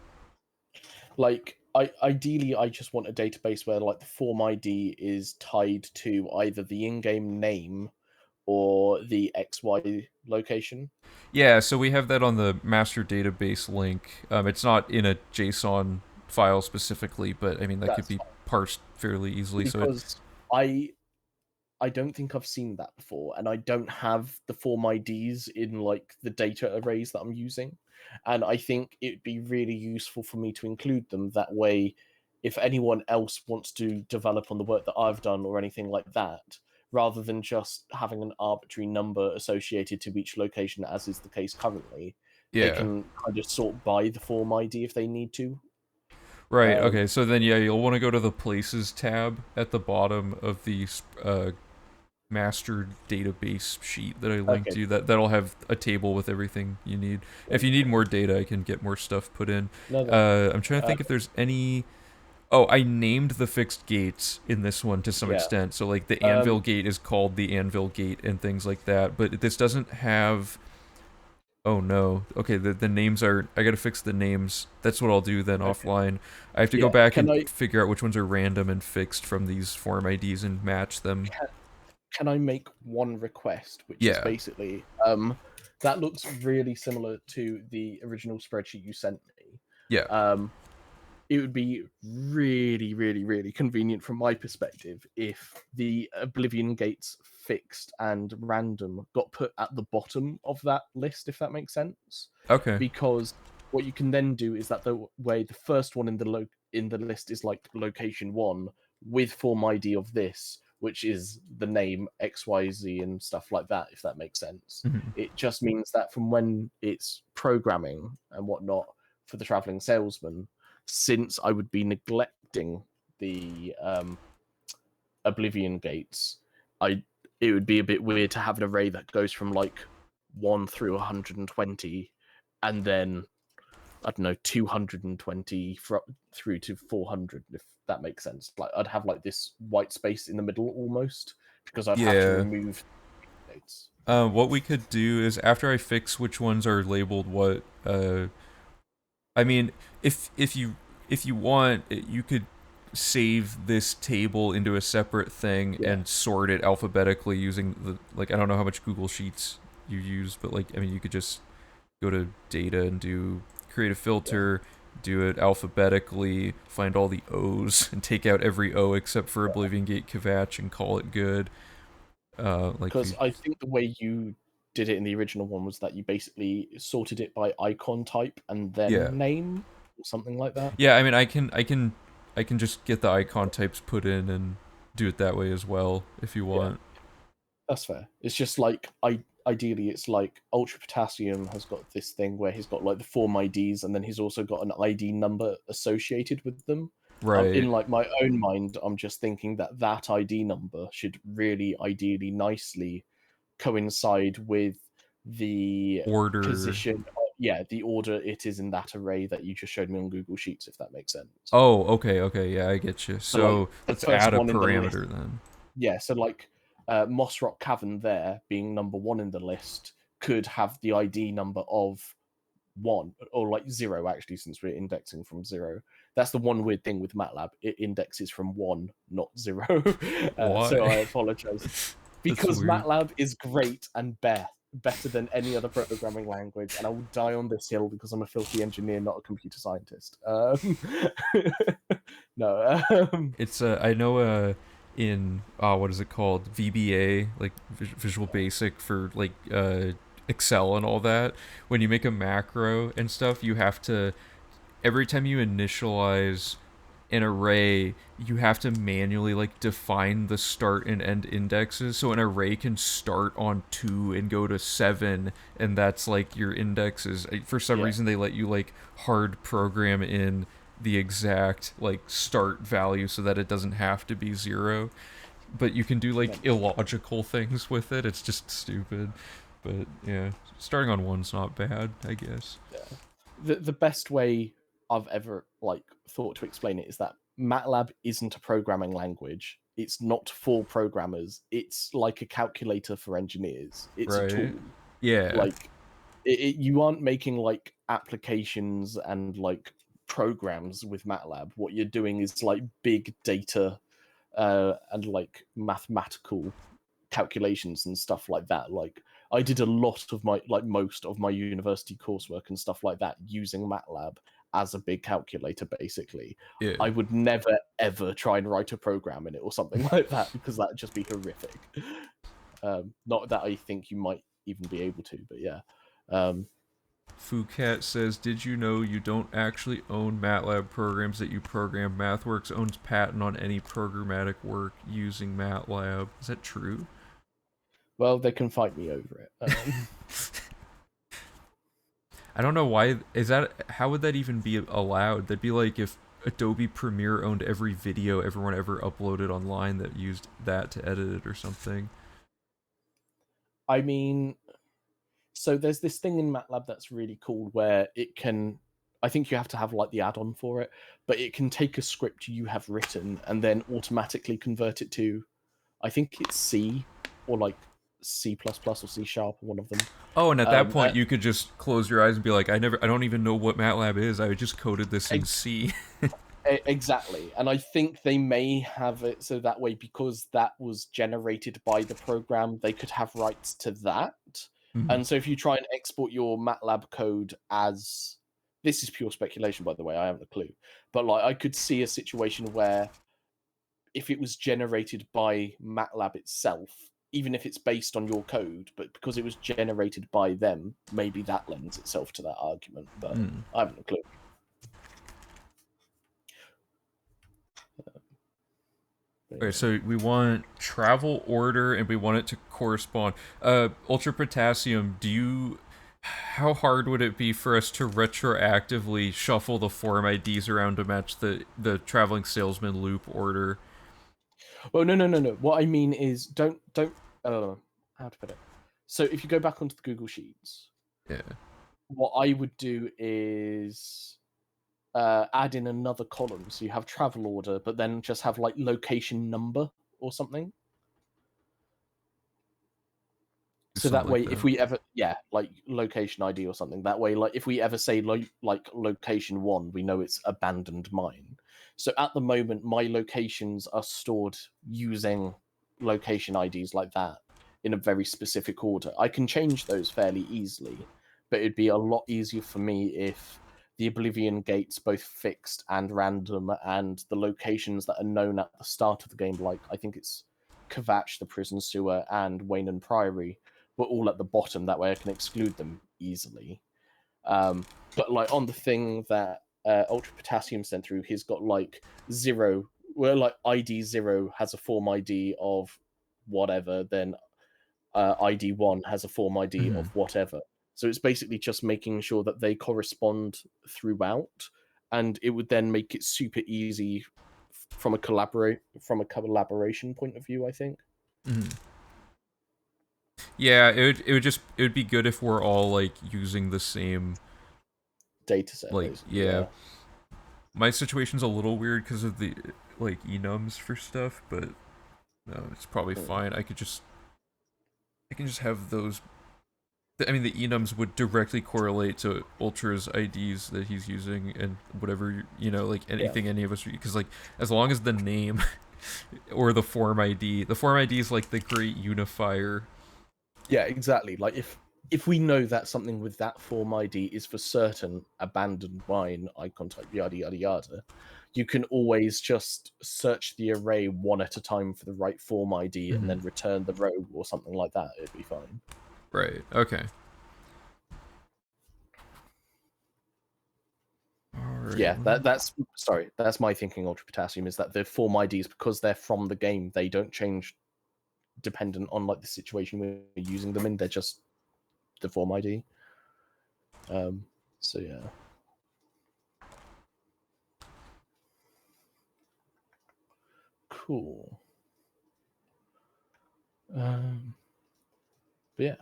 Like, ideally, I just want a database where like the form ID is tied to either the in-game name or the XY location. Yeah, so we have that on the master database link. It's not in a JSON file specifically, but I mean that could be parsed fairly easily. Because I don't think I've seen that before, and I don't have the form IDs in like the data arrays that I'm using. And I think it'd be really useful for me to include them. That way, if anyone else wants to develop on the work that I've done or anything like that, rather than just having an arbitrary number associated to each location, as is the case currently, they yeah. can kind of sort by the form ID if they need to. Right, okay, so then yeah, you'll want to go to the Places tab at the bottom of the master database sheet that I linked Okay. to. That'll have a table with everything you need. If you need more data, I can get more stuff put in. No, I'm trying to think if there's any... Oh, I named the fixed gates in this one to some Yeah. extent. So, like, the Anvil Gate is called the Anvil Gate and things like that. But this doesn't have... Oh, no. Okay, the names are... I gotta fix the names. That's what I'll do then offline. I have to go back and figure out which ones are random and fixed from these form IDs and match them. Can I make one request, which is basically that looks really similar to the original spreadsheet you sent me. Yeah. It would be really, really, really convenient from my perspective if the Oblivion gates fixed and random got put at the bottom of that list, if that makes sense. Okay. Because what you can then do is that the way the first one in the list is like location 1 with form ID of this, which is the name XYZ and stuff like that, if that makes sense. Mhm. It just means that from when it's programming and whatnot for the traveling salesman, since I would be neglecting the Oblivion gates, it would be a bit weird to have an array that goes from like 1 through 120, and then I don't know 220 through to 400, if that makes sense. Like I'd have like this white space in the middle almost, because I'd have to remove gates. What we could do is after I fix which ones are labeled what, I mean, if you want, you could save this table into a separate thing and sort it alphabetically using the, like, I don't know how much Google Sheets you use, but like, I mean, you could just go to data and do create a filter, do it alphabetically, find all the O's and take out every O except for Oblivion Gate Kvatch and call it good. Because I think the way you did it in the original one was that you basically sorted it by icon type and then name or something like that. Yeah, I mean, I can just get the icon types put in and do it that way as well if you want. That's fair. It's just like ideally it's like Ultra Potassium has got this thing where he's got like the form IDs and then he's also got an ID number associated with them. Right. In like my own mind, I'm just thinking that ID number should really ideally nicely coincide with the order position. Yeah, the order it is in that array that you just showed me on Google Sheets, if that makes sense. Oh, okay, yeah, I get you. So like, let's add a parameter then. Yeah, so like Moss Rock Cavern there being number 1 in the list could have the ID number of 1 or like 0 actually, since we're indexing from 0. That's the one weird thing with MATLAB. It indexes from 1, not 0. So I apologize. Because MATLAB is great and better than any other programming language, and I will die on this hill because I'm a filthy engineer, not a computer scientist. No. It's I know in what is it called, VBA, like Visual Basic for like Excel and all that, when you make a macro and stuff, you have to, every time you initialize an array, you have to manually like define the start and end indexes. So an array can start on 2 and go to 7, and that's like your indexes. For some reason they let you like hard program in the exact like start value so that it doesn't have to be 0. But you can do like illogical things with it. It's just stupid. But yeah, starting on 1's not bad, I guess. Yeah. The best way I've ever like thought to explain it is that MATLAB isn't a programming language. It's not for programmers. It's like a calculator for engineers. It's a tool. Yeah. Like you aren't making like applications and like programs with MATLAB. What you're doing is like big data and like mathematical calculations and stuff like that. Like I did a lot of my, like most of my university coursework and stuff like that using MATLAB, as a big calculator, basically. Yeah. I would never ever try and write a program in it or something like that, because that'd just be horrific. Not that I think you might even be able to, but yeah. Fucat says, did you know you don't actually own MATLAB programs that you program? MathWorks owns patent on any programmatic work using MATLAB. Is that true? Well, they can fight me over it. I don't know why. How would that even be allowed? That'd be like if Adobe Premiere owned every video everyone ever uploaded online that used that to edit it or something. I mean, so there's this thing in MATLAB that's really cool where it can, I think you have to have like the add-on for it, but it can take a script you have written and then automatically convert it to, I think it's C or like C++ or C# or one of them. Oh, and at that point you could just close your eyes and be like, I don't even know what MATLAB is. I just coded this in C. Exactly. And I think they may have it so that way, because that was generated by the program, they could have rights to that. Mm-hmm. And so if you try and export your MATLAB code as, this is pure speculation, by the way, I haven't a clue, but like I could see a situation where if it was generated by MATLAB itself, even if it's based on your code, but because it was generated by them, maybe that lends itself to that argument, but I haven't a clue. Okay, so we want travel order and we want it to correspond. Ultra Potassium, how hard would it be for us to retroactively shuffle the form IDs around to match the traveling salesman loop order? Well, no. What I mean is, don't, how to put it. So if you go back onto the Google Sheets, yeah, what I would do is add in another column. So you have travel order, but then just have like location number or something. So that way, if we ever, like location ID or something, that way, like if we ever say like location 1, we know it's abandoned mine. So at the moment, my locations are stored using location IDs like that in a very specific order. I can change those fairly easily, but it'd be a lot easier for me if the Oblivion gates, both fixed and random, and the locations that are known at the start of the game, like I think it's Kvatch, the prison sewer, and Wayne and Priory, were all at the bottom. That way I can exclude them easily. But like on the thing that Ultra Potassium sent through, he's got like 0, where like ID 0 has a form ID of whatever, then ID 1 has a form ID of whatever. So it's basically just making sure that they correspond throughout, and it would then make it super easy from a collaboration point of view, I think. Yeah, it would be good if we're all like using the same data set. Like, yeah. My situation's a little weird because of the like enums for stuff, but no, it's probably fine. I can just have those. I mean, the enums would directly correlate to Ultra's IDs that he's using and whatever, like anything any of us, because like as long as the name or the form ID is like the great unifier. Yeah, exactly. Like if we know that something with that form ID is for certain abandoned mine, icon type, yada yada yada, you can always just search the array one at a time for the right form ID and then return the row or something like that. It'd be fine. Right. Okay. Alright. Yeah, that's my thinking. Ultra Potassium is that the form IDs, because they're from the game, they don't change dependent on like the situation we're using them in. They're just the form ID. So yeah. Cool. But yeah.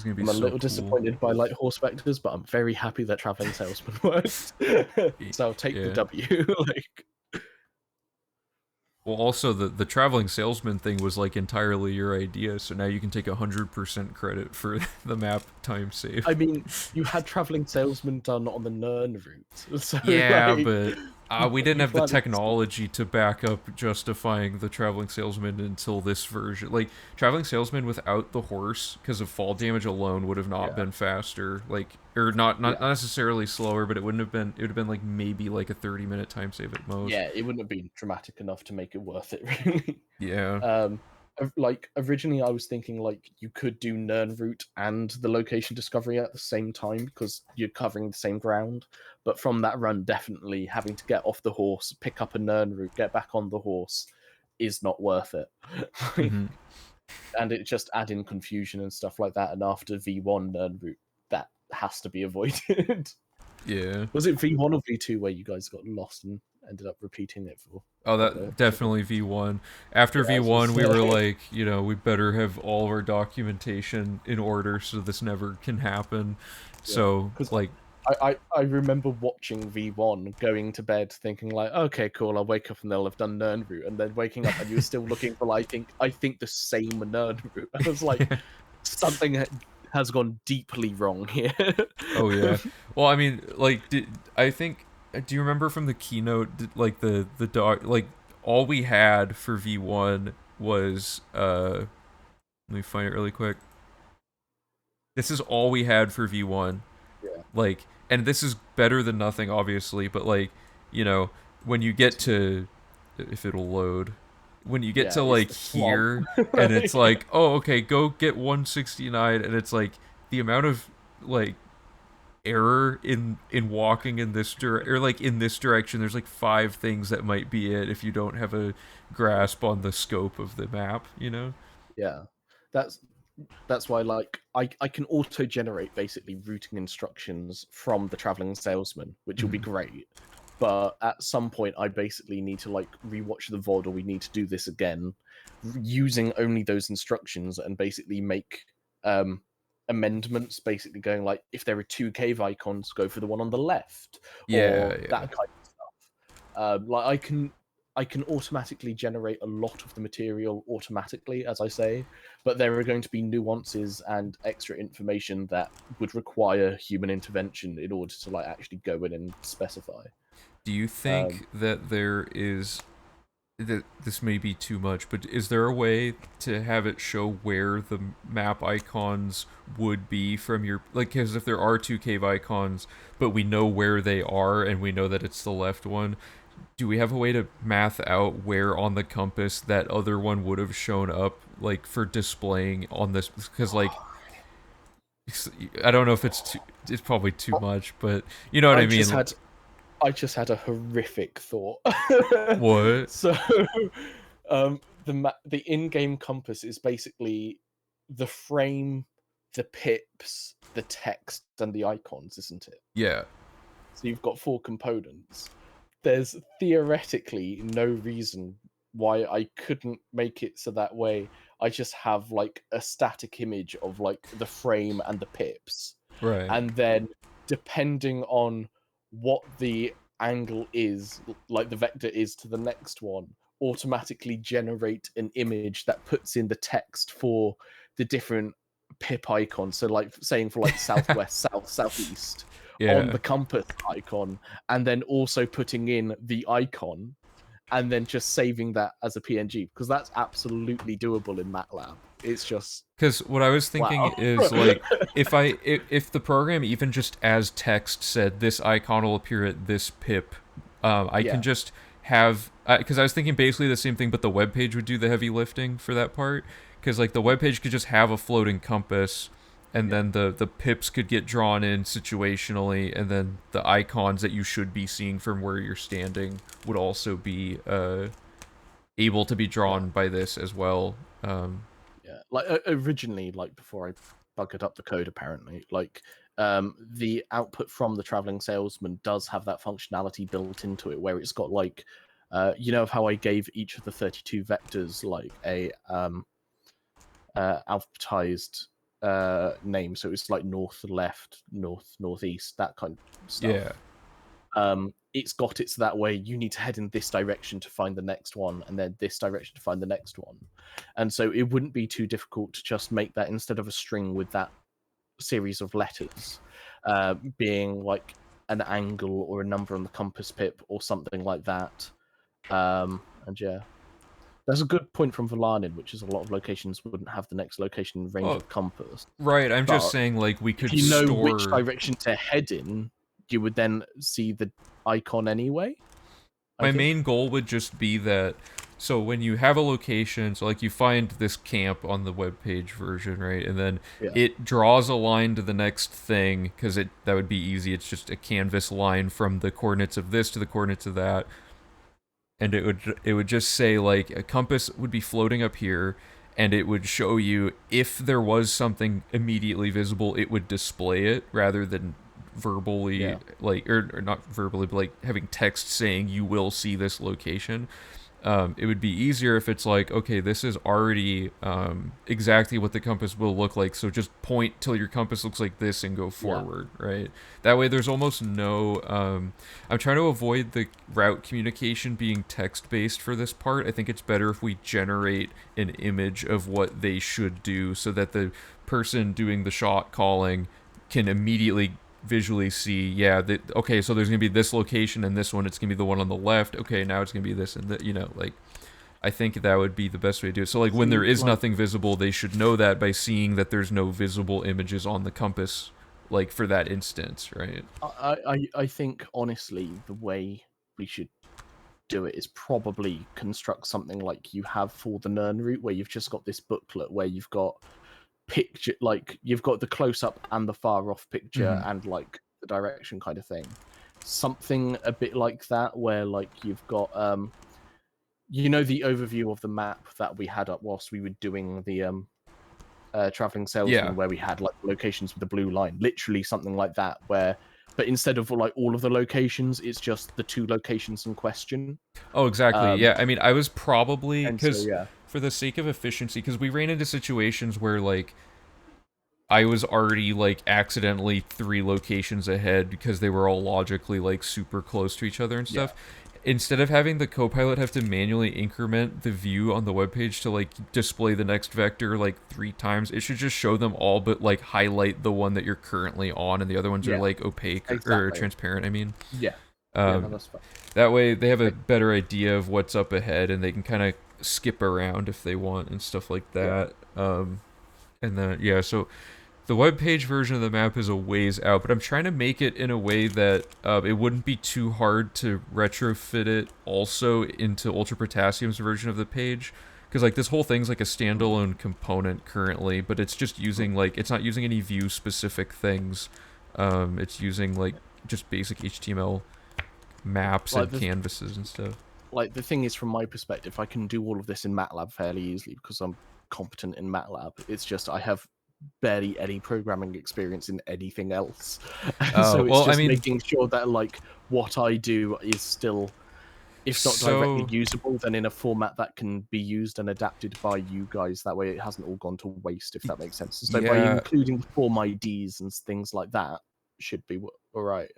Gonna be I'm a little disappointed by like horse vectors, but I'm very happy that traveling salesman worked. So I'll take the W. Like, well, also the traveling salesman thing was like entirely your idea, so now you can take 100% credit for the map time save. I mean, you had traveling salesman done on the Nern route, so yeah, like, but We didn't have the planning- technology to back up justifying the traveling salesman until this version. Like, traveling salesman without the horse, because of fall damage alone, would have not Yeah. been faster. Like, or not Yeah. necessarily slower, but it wouldn't have been. It would have been like maybe like a 30-minute time save at most. Yeah, it wouldn't have been dramatic enough to make it worth it, really. Yeah. Like originally I was thinking like you could do Nern route and the location discovery at the same time because you're covering the same ground, but from that run definitely having to get off the horse, pick up a Nern route, get back on the horse is not worth it. Mhm. And it just add in confusion and stuff like that, and after V1 Nern route that has to be avoided. Yeah. Was it V1 or V2 where you guys got lost and ended up repeating it for Oh, like that definitely V1. After Yeah, I was gonna V1, we were say. like, you know, we better have all of our documentation in order so this never can happen. So, 'Cause like, I remember watching V1, going to bed, thinking like, okay, cool, I'll wake up and they'll have done Nern route, and then waking up and you were still looking for like, I think the same Nern route. I was like, something has gone deeply wrong here. oh yeah. Well, I mean, like, I think, do you remember from the keynote, like the dog, like all we had for V1 was, let me find it really quick. This is all we had for V1. Yeah. Like, and this is better than nothing, obviously, but like, you know, when you get to, if it'll load, when you get Yeah, to it's like the swamp. here, and it's like, oh, okay, go get 169, and it's like the amount of like error in walking in this or like in this direction. There's like 5 things that might be it if you don't have a grasp on the scope of the map, you know? Yeah, that's why like I can auto generate basically routing instructions from the traveling salesman, which will be Mhm. great. But at some point, I basically need to like rewatch the VOD, or we need to do this again, using only those instructions, and basically make amendments. Basically, going like, if there are 2 cave icons, go for the one on the left, Yeah, or yeah. that kind of stuff. Like I can automatically generate a lot of the material automatically, as I say, but there are going to be nuances and extra information that would require human intervention in order to like actually go in and specify. Do you think that there is that this may be too much, but is there a way to have it show where the map icons would be from your, like, because if there are 2 cave icons, but we know where they are and we know that it's the left one, do we have a way to math out where on the compass that other one would have shown up, like, for displaying on this? Because, like, I don't know if it's probably too much, but you know what I mean? I just had a horrific thought. What? So, the in-game compass is basically the frame, the pips, the text, and the icons, isn't it? Yeah. So you've got 4 components. There's theoretically no reason why I couldn't make it so that way I just have like a static image of like the frame and the pips, Right. and then depending on what the angle is, like the vector is to the next one, automatically generate an image that puts in the text for the different pip icons. So like saying for like southwest, southeast on Yeah. the compass icon, and then also putting in the icon, and then just saving that as a PNG, because that's absolutely doable in MATLAB. It's just Because what I was thinking wow. is, like, if the program even just as text said this icon will appear at this pip, I Yeah. can just have, because I was thinking basically the same thing, but the web page would do the heavy lifting for that part. Because like the web page could just have a floating compass, and then the pips could get drawn in situationally, and then the icons that you should be seeing from where you're standing would also be able to be drawn by this as well. Yeah, like originally, like before I buggered up the code, apparently, like the output from the traveling salesman does have that functionality built into it, where it's got like, you know, how I gave each of the 32 vectors like a alphabetized name, so it's like north, left, north, northeast, that kind of stuff. Yeah. It's got it so that way you need to head in this direction to find the next one, and then this direction to find the next one. And so it wouldn't be too difficult to just make that, instead of a string with that series of letters, being like an angle or a number on the compass pip or something like that. And yeah. There's a good point from Valanin, which is a lot of locations wouldn't have the next location range of compass. Right, I'm just But saying, like, we if could you know which store... direction to head in, you would then see the icon anyway. My main goal would just be that, so when you have a location, so like you find this camp on the webpage version, right, and then it draws a line to the next thing, because that would be easy, it's just a canvas line from the coordinates of this to the coordinates of that, and it would just say, like, a compass would be floating up here, and it would show you if there was something immediately visible, it would display it rather than verbally, like, or not verbally, but like having text saying you will see this location. It would be easier if it's like, okay, this is already exactly what the compass will look like, so just point till your compass looks like this and go forward, right? That way there's almost no... I'm trying to avoid the route communication being text-based for this part. I think it's better if we generate an image of what they should do so that the person doing the shot calling can immediately visually see, yeah, okay, so there's gonna be this location and this one, it's gonna be the one on the left, okay, now it's gonna be this and that, you know, like, I think that would be the best way to do it. So, like, when there is nothing visible, they should know that by seeing that there's no visible images on the compass, like, for that instance, right? I think, honestly, the way we should do it is probably construct something like you have for the Nern route, where you've just got this booklet where you've got picture, like you've got the close-up and the far-off picture and like the direction kind of thing. Something a bit like that, where like you've got you know, the overview of the map that we had up whilst we were doing the traveling salesman, where we had like locations with the blue line, literally something like that, where but instead of like all of the locations, it's just the 2 locations in question. Oh, exactly. Yeah, I mean, I was probably, because so, for the sake of efficiency, because we ran into situations where, like, I was already, like, accidentally 3 locations ahead because they were all logically, like, super close to each other and stuff. Instead of having the co-pilot have to manually increment the view on the webpage to, like, display the next vector, like, 3 times, it should just show them all but, like, highlight the one that you're currently on, and the other ones are, like, opaque or transparent, I mean. No, that's fine. That way they have a better idea of what's up ahead, and they can kind of skip around if they want and stuff like that. And then, so the webpage version of the map is a ways out, but I'm trying to make it in a way that it wouldn't be too hard to retrofit it also into Ultra Potassium's version of the page. Because, like, this whole thing's like a standalone component currently, but it's just using, like, it's not using any view-specific things. It's using, like, just basic HTML maps and canvases and stuff. Like, the thing is, from my perspective, I can do all of this in MATLAB fairly easily because I'm competent in MATLAB. It's just I have barely any programming experience in anything else. So it's just making sure that, like, what I do is still, if not directly usable, then in a format that can be used and adapted by you guys. That way it hasn't all gone to waste, if that makes sense. So by including form IDs and things like that, should be all right.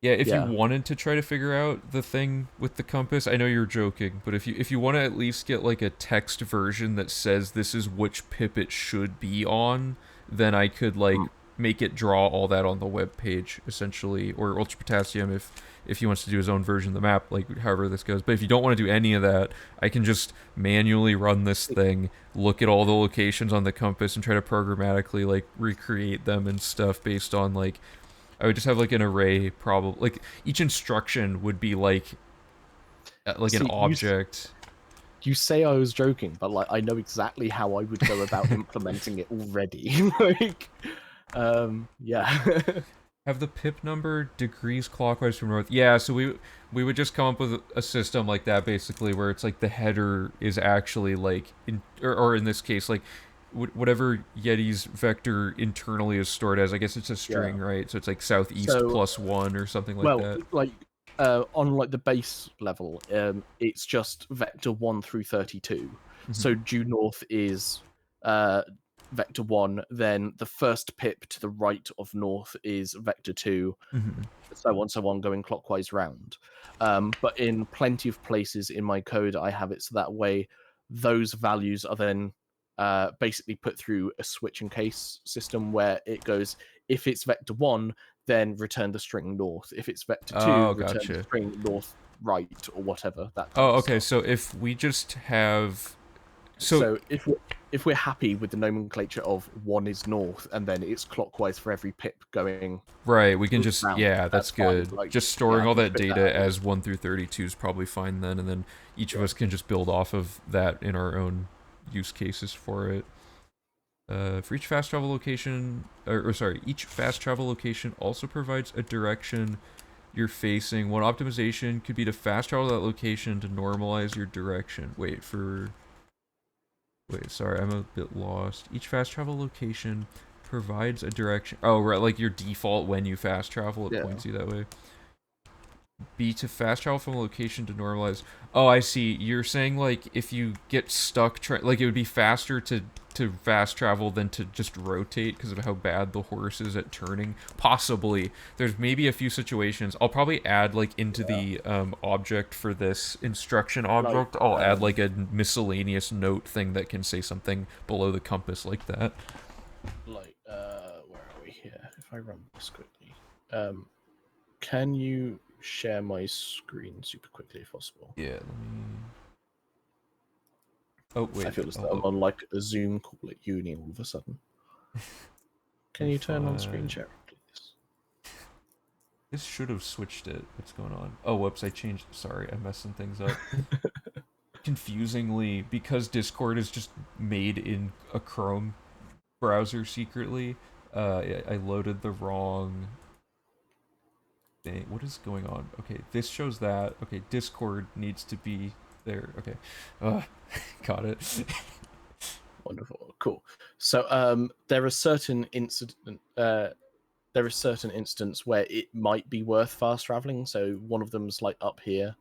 If you wanted to try to figure out the thing with the compass, I know you're joking, but if you want to at least get, like, a text version that says this is which pip it should be on, then I could, like, make it draw all that on the web page, essentially, or Ultra Potassium if he wants to do his own version of the map, like, however this goes. But if you don't want to do any of that, I can just manually run this thing, look at all the locations on the compass, and try to programmatically, like, recreate them and stuff based on, like, I would just have, like, an array, probably, like, each instruction would be, like an object. You say I was joking, but, like, I know exactly how I would go about implementing it already. Like, Have the pip number degrees clockwise from north. Yeah, so we would just come up with a system like that, basically, where it's, like, the header is actually, like, or in this case, like, whatever Yeti's vector internally is stored as. I guess it's a string, right? So it's like southeast +1 or something like that. Well, like, on, like, the base level, it's just vector 1 through 32. So due north is vector 1, then the first pip to the right of north is vector 2, so on, going clockwise round. But in plenty of places in my code, I have it so that way those values are then basically put through a switch and case system, where it goes, if it's vector 1, then return the string north. If it's vector 2, Oh, return the gotcha. string north right or whatever. That type Oh, of okay. stuff. So if we just have, So if we're happy with the nomenclature of 1 is north and then it's clockwise for every pip going right, we can just, round, yeah, that's fine. good. Like, Just yeah, storing I all can that spit that data out. as 1 through 32 is probably fine then, and then each of Yeah. us can just build off of that in our own use cases for it. For each fast travel location, or sorry, each fast travel location also provides a direction you're facing. One optimization could be to fast travel that location to normalize your direction. Wait, sorry, I'm a bit lost. Each fast travel location provides a direction. Oh, right, like your default when you fast travel, it Yeah. points you that way. B, to fast travel from a location to normalize. Oh, I see. You're saying, like, if you get stuck, like, it would be faster to fast travel than to just rotate because of how bad the horse is at turning. Possibly. There's maybe a few situations. I'll probably add, like, into the object for this instruction object, I'll add, like, a miscellaneous note thing that can say something below the compass like that. Like, where are we here? If I run this quickly. Can you share my screen super quickly if possible? Yeah, let me... Oh, wait. I feel as though I'm on like a Zoom call at uni all of a sudden. Can you turn on screen share, please? This should have switched it. What's going on? Oh, whoops, I changed. Sorry, I'm messing things up. Confusingly, because Discord is just made in a Chrome browser secretly, I loaded the wrong thing. What is going on? Okay, this shows that. Okay, Discord needs to be there. Okay. Got it. Wonderful. Cool. So there are certain instance where it might be worth fast traveling. So one of them's like up here.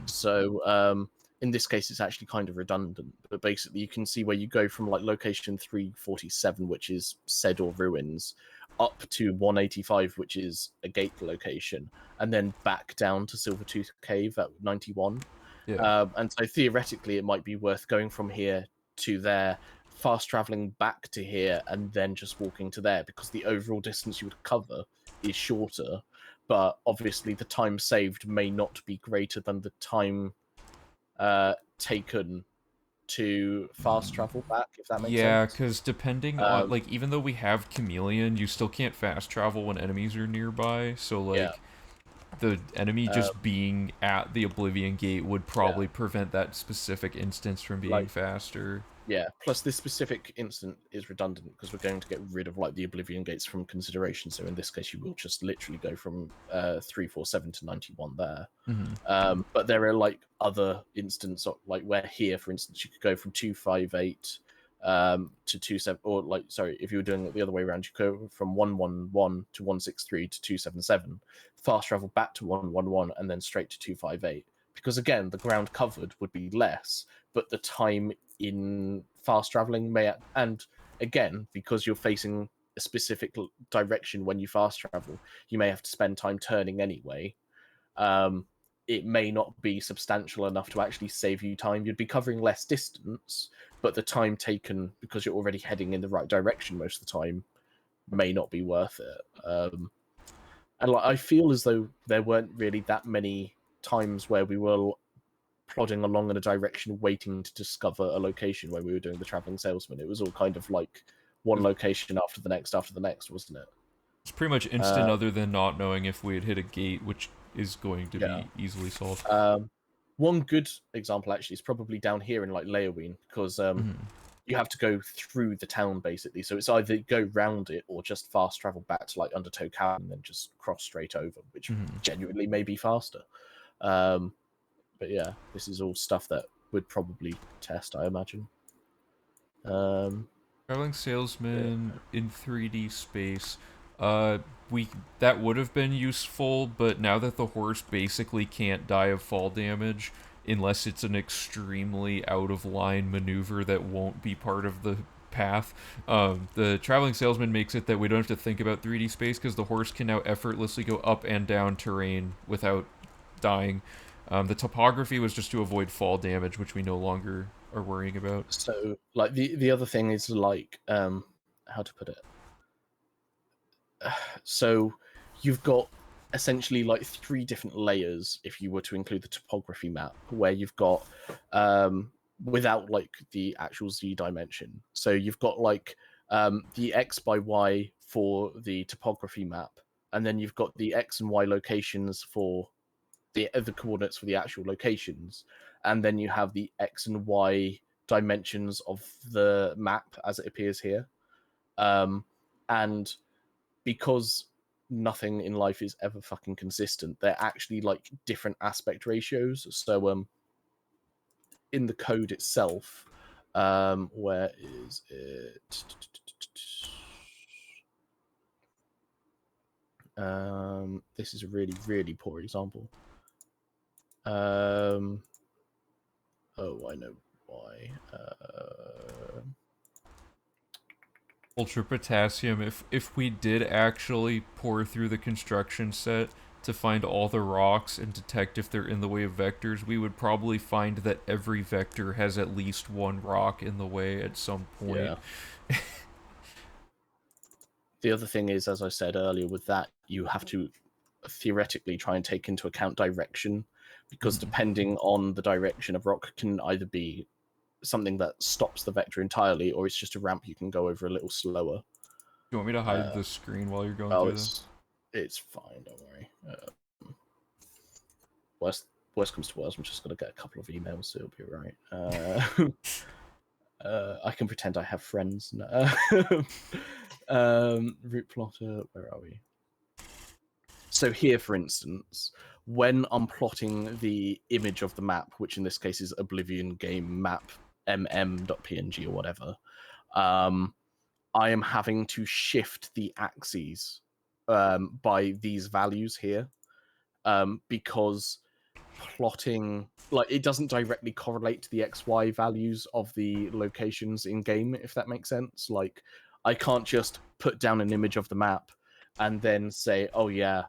So in this case, it's actually kind of redundant. But basically, you can see where you go from like location 347, which is Sedor Ruins, up to 185, which is a gate location, and then back down to Silvertooth Cave at 91. Yeah. And so theoretically, it might be worth going from here to there, fast traveling back to here, and then just walking to there, because the overall distance you would cover is shorter. But obviously, the time saved may not be greater than the time taken to fast travel back, if that makes Yeah, sense. because depending on, like, even though we have Chameleon, you still can't fast travel when enemies are nearby. So, like, the enemy just being at the Oblivion Gate would probably prevent that specific instance from being faster. Yeah, plus this specific instant is redundant because we're going to get rid of like the Oblivion gates from consideration. So in this case, you will just literally go from 347 to 91 there. But there are like other instances, like where here, for instance, you could go from 258 to 27, or like, sorry, if you were doing it the other way around, you go from 111 to 163 to 277, fast travel back to 111, and then straight to 258. Because again, the ground covered would be less, but the time in fast traveling may, and again, because you're facing a specific direction when you fast travel, you may have to spend time turning anyway. It may not be substantial enough to actually save you time. You'd be covering less distance, but the time taken, because you're already heading in the right direction most of the time, may not be worth it. And like, I feel as though there weren't really that many times where we were plodding along in a direction waiting to discover a location when we were doing the traveling salesman. It was all kind of like one location after the next, wasn't it? It's pretty much instant, other than not knowing if we had hit a gate, which is going to be easily solved. One good example actually is probably down here in like Leoween, because you have to go through the town basically. So it's either go round it or just fast travel back to like Undertow Tower and then just cross straight over, which genuinely may be faster. But yeah, this is all stuff that would probably test, I imagine. Traveling salesman in 3D space. That would have been useful, but now that the horse basically can't die of fall damage unless it's an extremely out of line maneuver that won't be part of the path, the traveling salesman makes it that we don't have to think about 3D space because the horse can now effortlessly go up and down terrain without dying. The topography was just to avoid fall damage, which we no longer are worrying about. So, like, the other thing is, like, how to put it? So, you've got essentially like 3 different layers if you were to include the topography map, where you've got without like the actual Z dimension. So you've got like the X by Y for the topography map, and then you've got the X and Y locations for the coordinates for the actual locations, and then you have the X and Y dimensions of the map as it appears here. And because nothing in life is ever fucking consistent, they're actually like different aspect ratios. So in the code itself, where is it? This is a really, really poor example. Oh, I know why. Ultra potassium, if we did actually pour through the construction set to find all the rocks and detect if they're in the way of vectors, we would probably find that every vector has at least one rock in the way at some point. Yeah. The other thing is, as I said earlier, with that, you have to theoretically try and take into account direction, because depending on the direction, a rock can either be something that stops the vector entirely, or it's just a ramp you can go over a little slower. You want me to hide the screen while you're going through this? It's fine, don't worry. Worst comes to worst, I'm just going to get a couple of emails, so it'll be alright. I can pretend I have friends. Root plotter, where are we? So here, for instance, when I'm plotting the image of the map, which in this case is Oblivion game map mm.png or whatever, I am having to shift the axes by these values here, because plotting, like, it doesn't directly correlate to the XY values of the locations in game, if that makes sense. Like, I can't just put down an image of the map and then say, oh yeah,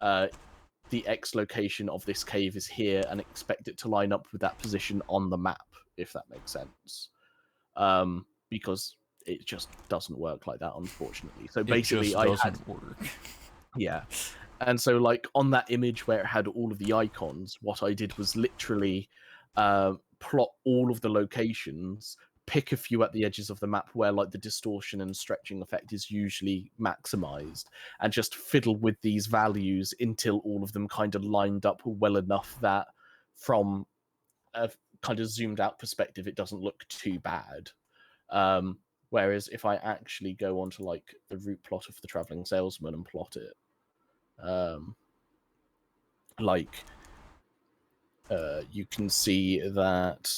the X location of this cave is here, and expect it to line up with that position on the map, if that makes sense. Because it just doesn't work like that, unfortunately. So basically, it just doesn't work. Yeah. And so, like, on that image where it had all of the icons, what I did was literally plot all of the locations, pick a few at the edges of the map where, like, the distortion and stretching effect is usually maximized, and just fiddle with these values until all of them kind of lined up well enough that from a kind of zoomed out perspective, it doesn't look too bad. Whereas if I actually go onto, like, the route plot of the traveling salesman and plot it, you can see that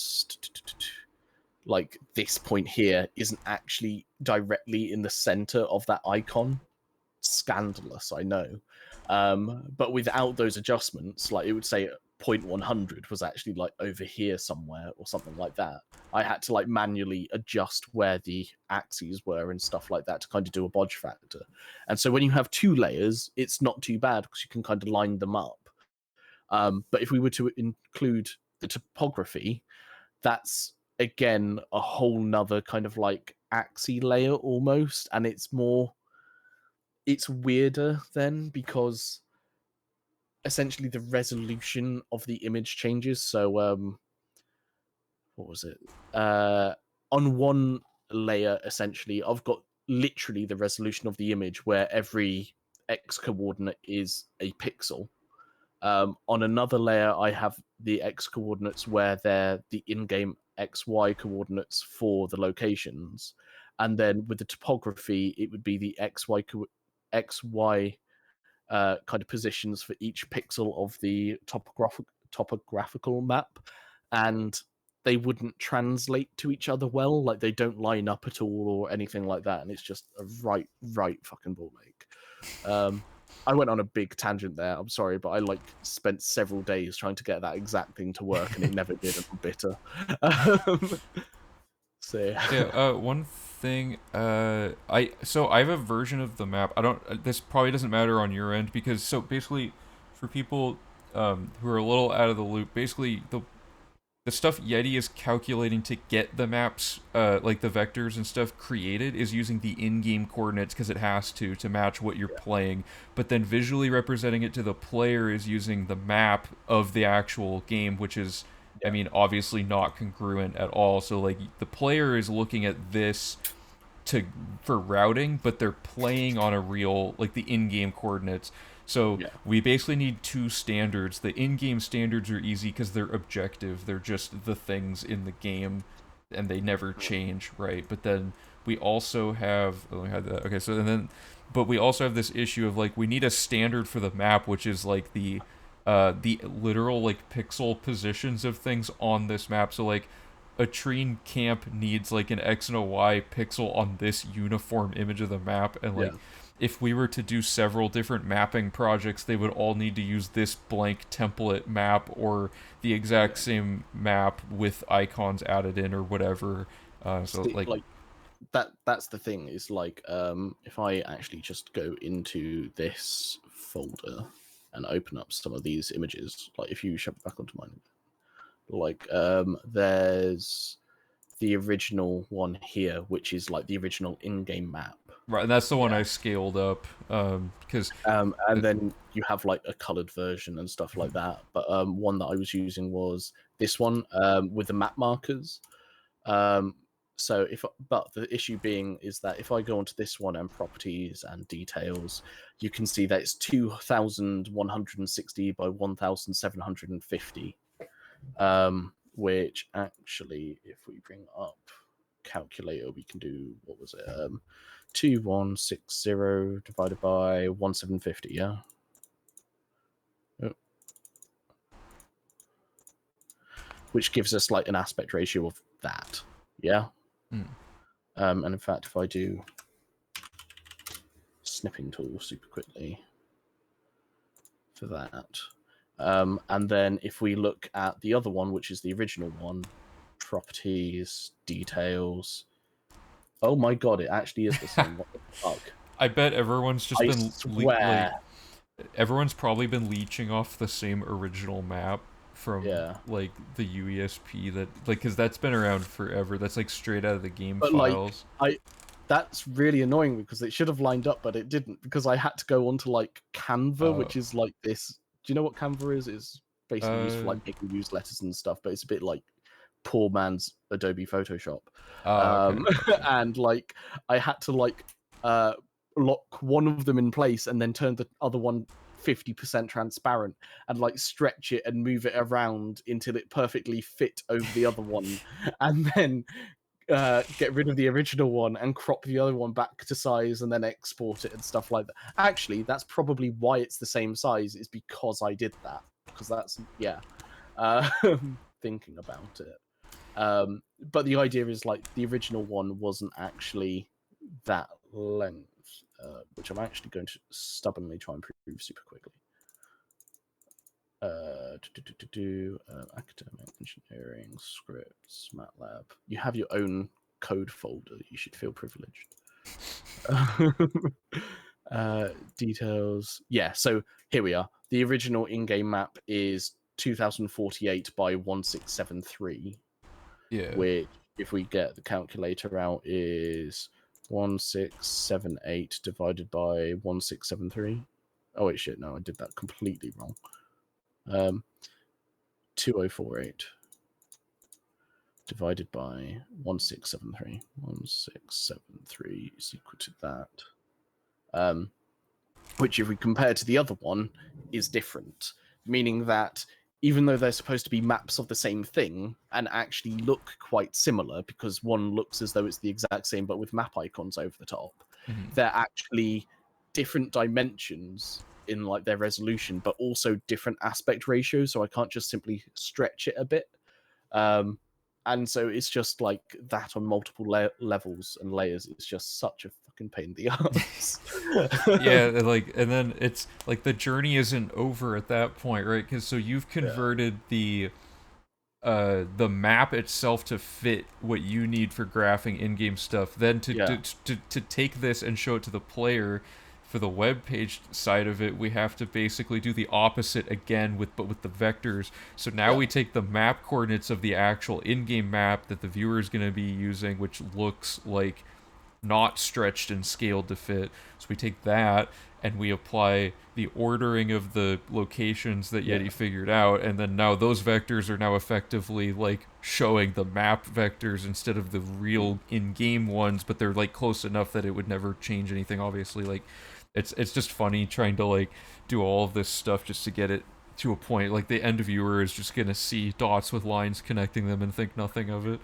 like this point here isn't actually directly in the center of that icon. Scandalous, I know. But without those adjustments, like, it would say 0.100 was actually like over here somewhere or something like that. I had to like manually adjust where the axes were and stuff like that to kind of do a bodge factor. And so when you have 2 layers, it's not too bad because you can kind of line them up. But if we were to include the topography, that's again a whole nother kind of like axis layer almost, and it's weirder then, because essentially the resolution of the image changes. So what was it? On one layer, essentially, I've got literally the resolution of the image where every X coordinate is a pixel. On another layer, I have the X coordinates where they're the in-game XY coordinates for the locations. And then with the topography, it would be the XY kind of positions for each pixel of the topographical map. And they wouldn't translate to each other well. Like, they don't line up at all or anything like that. And it's just a right fucking ball ache. I went on a big tangent there. I'm sorry, but I like spent several days trying to get that exact thing to work, and it never did. And I'm bitter. So yeah. One thing. I have a version of the map. I don't. This probably doesn't matter on your end, because basically, for people who are a little out of the loop, basically the stuff Yeti is calculating to get the maps, like the vectors and stuff created, is using the in-game coordinates because it has to match what you're Yeah. playing. But then visually representing it to the player is using the map of the actual game, which is, I Yeah. mean, obviously not congruent at all. So like the player is looking at this to for routing, but they're playing on a real like the in-game coordinates. So Yeah. we basically need two standards. The in-game standards are easy because they're objective. They're just the things in the game, and they never change, right? But then we also have we had that. Okay, so and then, but we also have this issue of like we need a standard for the map, which is like the literal like pixel positions of things on this map. So like a tree camp needs like an X and a Y pixel on this uniform image of the map, and like Yeah. if we were to do several different mapping projects, they would all need to use this blank template map or the exact Yeah. same map with icons added in or whatever. So See, like, like that's the thing is like if I actually just go into this folder and open up some of these images, like if you shove it back onto mine, like there's the original one here, which is like the original in-game map. right, and that's the one Yeah. I scaled up because And then you have like a colored version and stuff like that. But one that I was using was this one with the map markers. Um, so but the issue being is that if I go onto this one and properties and details, you can see that it's 2160 by 1750. Which actually, if we bring up calculator, we can do, what was it? 2160 divided by 1750, yeah? Oh. Which gives us like an aspect ratio of that, yeah? Hmm. And in fact, if I do snipping tool super quickly for that, and then if we look at the other one, which is the original one, properties, details. Oh my god, it actually is the same. What the fuck? I bet everyone's just I been swear. everyone's probably been leeching off the same original map from Yeah. like the UESP that like because that's been around forever. That's like straight out of the game But like files. that's really annoying because it should have lined up, but it didn't because I had to go onto like Canva, Oh. which is like this. Do you know what Canva is? It's basically used for Uh, like making newsletters and stuff, but it's a bit like poor man's Adobe Photoshop. okay, gotcha. And like I had to like lock one of them in place and then turn the other one 50% transparent and like stretch it and move it around until it perfectly fit over the other one, and then get rid of the original one and crop the other one back to size and then export it and stuff like that. Actually, that's probably why it's the same size, is because I did that. Because that's, yeah, thinking about it. But the idea is like the original one wasn't actually that length, which I'm actually going to stubbornly try and prove super quickly. Academic engineering scripts, MATLAB. You have your own code folder. You should feel privileged. Details. Yeah, so here we are. The original in-game map is 2048 by 1673. Yeah. Which, if we get the calculator out, is 1678 divided by 1673. Oh wait, shit! No, I did that completely wrong. 2048 divided by 1673. 1673 is equal to that. Which, if we compare to the other one, is different, meaning that even though they're supposed to be maps of the same thing and actually look quite similar, because one looks as though it's the exact same but with map icons over the top, they're actually different dimensions in like their resolution, but also different aspect ratios. So I can't just simply stretch it a bit. And so it's just like that on multiple levels and layers. It's just such a fucking pain in the ass. Yeah, like, and then it's like the journey isn't over at that point, right? Because so you've converted the map itself to fit what you need for graphing in-game stuff. Then to take this and show it to the player, for the web page side of it, we have to basically do the opposite again but with the vectors. So now we take the map coordinates of the actual in-game map that the viewer is going to be using, which looks like not stretched and scaled to fit. So we take that and we apply the ordering of the locations that Yeti figured out, and then now those vectors are now effectively like showing the map vectors instead of the real in-game ones, but they're like close enough that it would never change anything. Obviously, like it's just funny trying to like do all of this stuff just to get it to a point. Like the end viewer is just gonna see dots with lines connecting them and think nothing of it.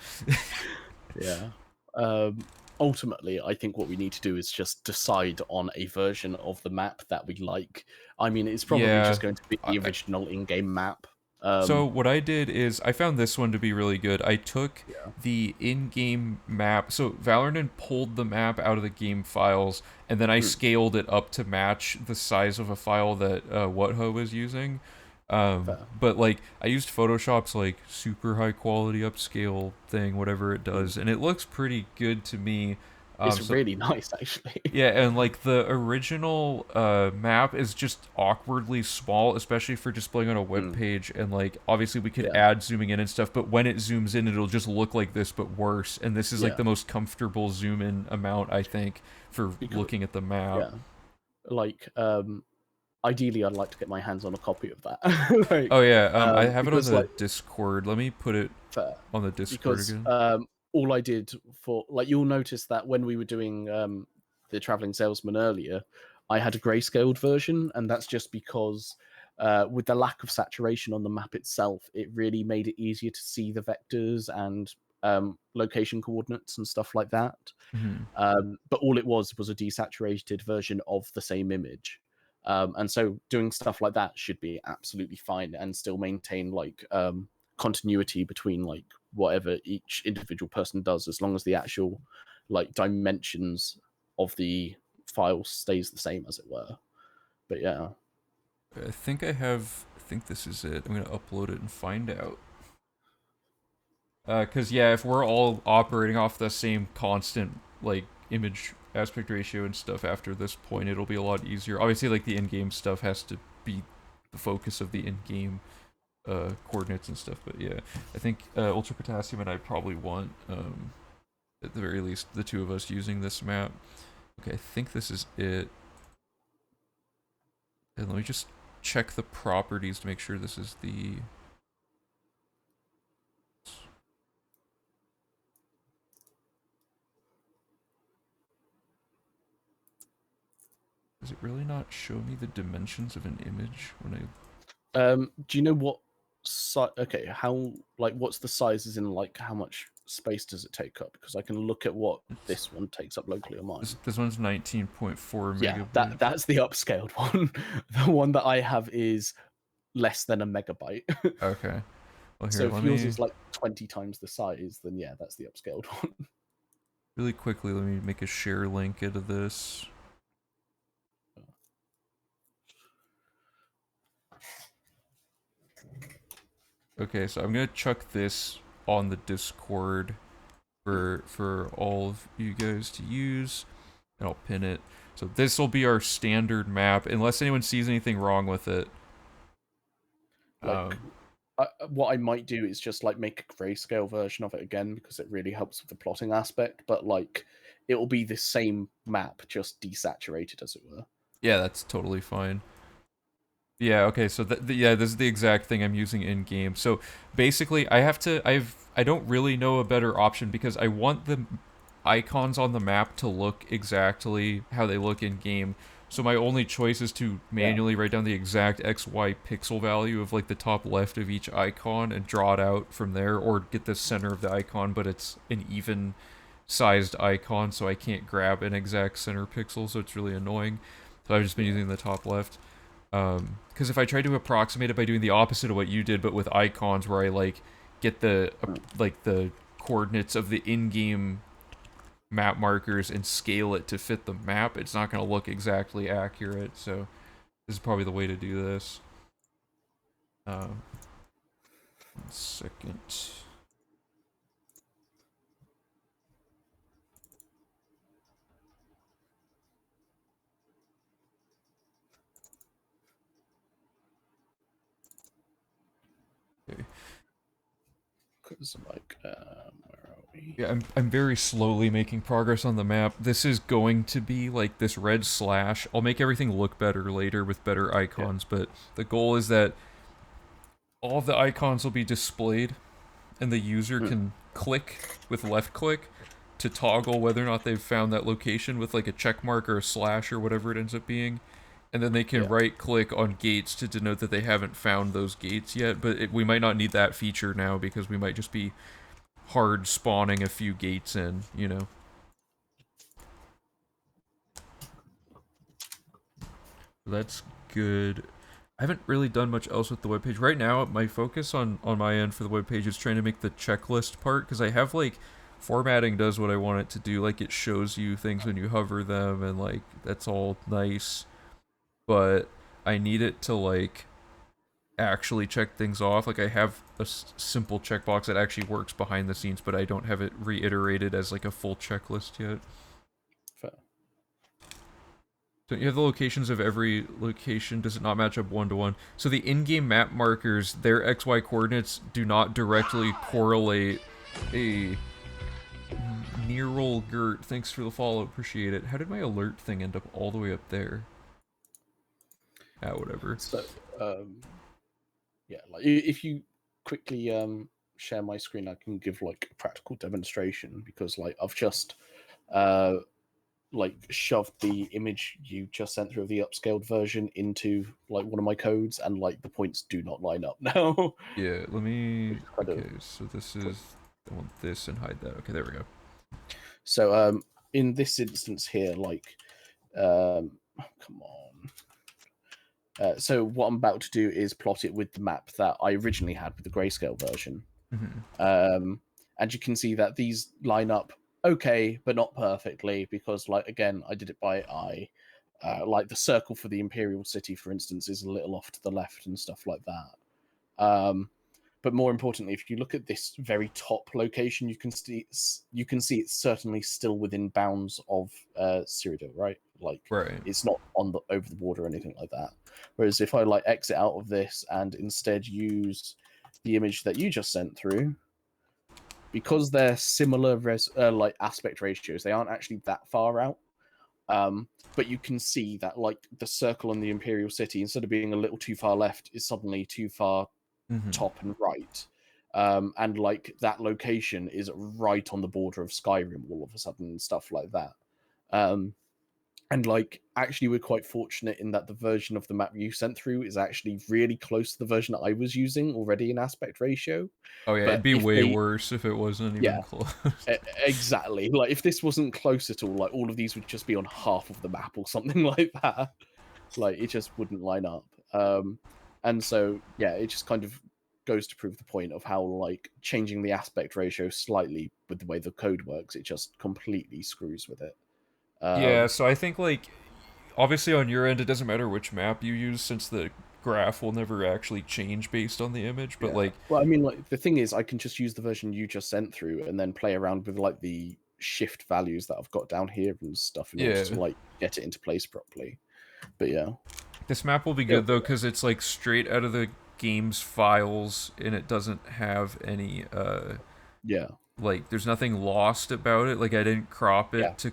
Yeah. Ultimately, I think what we need to do is just decide on a version of the map that we like. I mean, it's probably Yeah. just going to be the original in-game map. So what I did is I found this one to be really good. I took the in-game map. So Valorant pulled the map out of the game files, and then I scaled it up to match the size of a file that Whatho was using. But like I used Photoshop's like super high quality upscale thing, whatever it does, and it looks pretty good to me. It's really nice, actually. Yeah, and like the original map is just awkwardly small, especially for displaying on a web page. And like obviously we could add zooming in and stuff, but when it zooms in, it'll just look like this but worse. And this is like the most comfortable zoom in amount, I think, for looking at the map. Yeah, like ideally, I'd like to get my hands on a copy of that. Like, oh yeah, I have it on because, the like, Discord. Let me put it fair. on the Discord Because again. all I did for like you'll notice that when we were doing the traveling salesman earlier, I had a grayscaled version, and that's just because with the lack of saturation on the map itself, it really made it easier to see the vectors and location coordinates and stuff like that. But all it was a desaturated version of the same image. And so doing stuff like that should be absolutely fine and still maintain like continuity between like whatever each individual person does, as long as the actual like dimensions of the file stays the same, as it were. But yeah. I think this is it. I'm gonna upload it and find out. Cause yeah, if we're all operating off the same constant like image aspect ratio and stuff after this point, it'll be a lot easier. Obviously, like the in-game stuff has to be the focus of the in-game coordinates and stuff. But yeah, I think Ultra Potassium and I probably want at the very least the two of us using this map. Okay, I think this is it. And let me just check the properties to make sure this is the. Does it really not show me the dimensions of an image when I? Do you know what okay, how like what's the sizes in like how much space does it take up? Because I can look at what this one takes up locally on mine. This one's 19.4 Yeah, megabytes. that's the upscaled one. The one that I have is less than a megabyte. Okay. Well, here, So if let yours me is like 20 times the size, then yeah, that's the upscaled one. really quickly. Let me make a share link into this. Okay, so I'm gonna chuck this on the Discord for all of you guys to use, and I'll pin it. So this will be our standard map, unless anyone sees anything wrong with it. Like, what I might do is just like make a grayscale version of it again, because it really helps with the plotting aspect. But like, it will be the same map, just desaturated, as it were. Yeah, that's totally fine. Yeah, okay, so yeah, this is the exact thing I'm using in game. So basically, I don't really know a better option because I want the icons on the map to look exactly how they look in game. So my only choice is to manually write down the exact XY pixel value of like the top left of each icon and draw it out from there, or get the center of the icon, but it's an even sized icon, so I can't grab an exact center pixel, so it's really annoying. So I've just been using the top left. Because if I try to approximate it by doing the opposite of what you did, but with icons, where I like get the coordinates of the in-game map markers and scale it to fit the map, it's not going to look exactly accurate. So this is probably the way to do this. 1 second. Because like, where are we? Yeah, I'm very slowly making progress on the map. This is going to be like this red slash. I'll make everything look better later with better icons, but the goal is that all of the icons will be displayed and the user can click with left click to toggle whether or not they've found that location with like a check mark or a slash or whatever it ends up being. And then they can right click on gates to denote that they haven't found those gates yet, but we might not need that feature now because we might just be hard spawning a few gates in, you know. That's good. I haven't really done much else with the webpage. Right now, my focus on my end for the webpage is trying to make the checklist part, because I have, like, formatting does what I want it to do. Like, it shows you things when you hover them, and, like, that's all nice. But I need it to, like, actually check things off. Like, I have a simple checkbox that actually works behind the scenes, but I don't have it reiterated as, like, a full checklist yet. Fair. So you have the locations of every location. Does it not match up one-to-one? So the in-game map markers, their XY coordinates do not directly correlate. A Neural Gert, thanks for the follow, appreciate it. How did my alert thing end up all the way up there? Ah, whatever. So, yeah, like if you quickly share my screen, I can give like a practical demonstration, because like I've just like shoved the image you just sent through of the upscaled version into like one of my codes, and like the points do not line up now. Yeah, let me. Kind of Okay, so this is. I want this and hide that. Okay, there we go. So in this instance here, like come on. So what I'm about to do is plot it with the map that I originally had with the grayscale version. And you can see that these line up okay, but not perfectly, because like again, I did it by eye. Like the circle for the Imperial City, for instance, is a little off to the left and stuff like that. But more importantly, if you look at this very top location, you can see it's certainly still within bounds of Cyrodiil, right? Like, Right. it's not on the over the border or anything like that. Whereas if I like exit out of this and instead use the image that you just sent through, because they're similar like aspect ratios, they aren't actually that far out. But you can see that like the circle on the Imperial City, instead of being a little too far left, is suddenly too far top and right. And like that location is right on the border of Skyrim all of a sudden and stuff like that. And like actually we're quite fortunate in that the version of the map you sent through is actually really close to the version that I was using already in aspect ratio. Oh yeah, But it'd be if way they- worse if it wasn't even close. Exactly. Like if this wasn't close at all, like all of these would just be on half of the map or something like that. Like it just wouldn't line up. And so yeah, it just kind of goes to prove the point of how like changing the aspect ratio slightly with the way the code works, it just completely screws with it. Yeah, so I think like obviously on your end it doesn't matter which map you use since the graph will never actually change based on the image, but like well, I mean, like the thing is, I can just use the version you just sent through and then play around with like the shift values that I've got down here and stuff in order to like get it into place properly. But yeah, this map will be good though because it's like straight out of the game's files and it doesn't have any like there's nothing lost about it. Like I didn't crop it to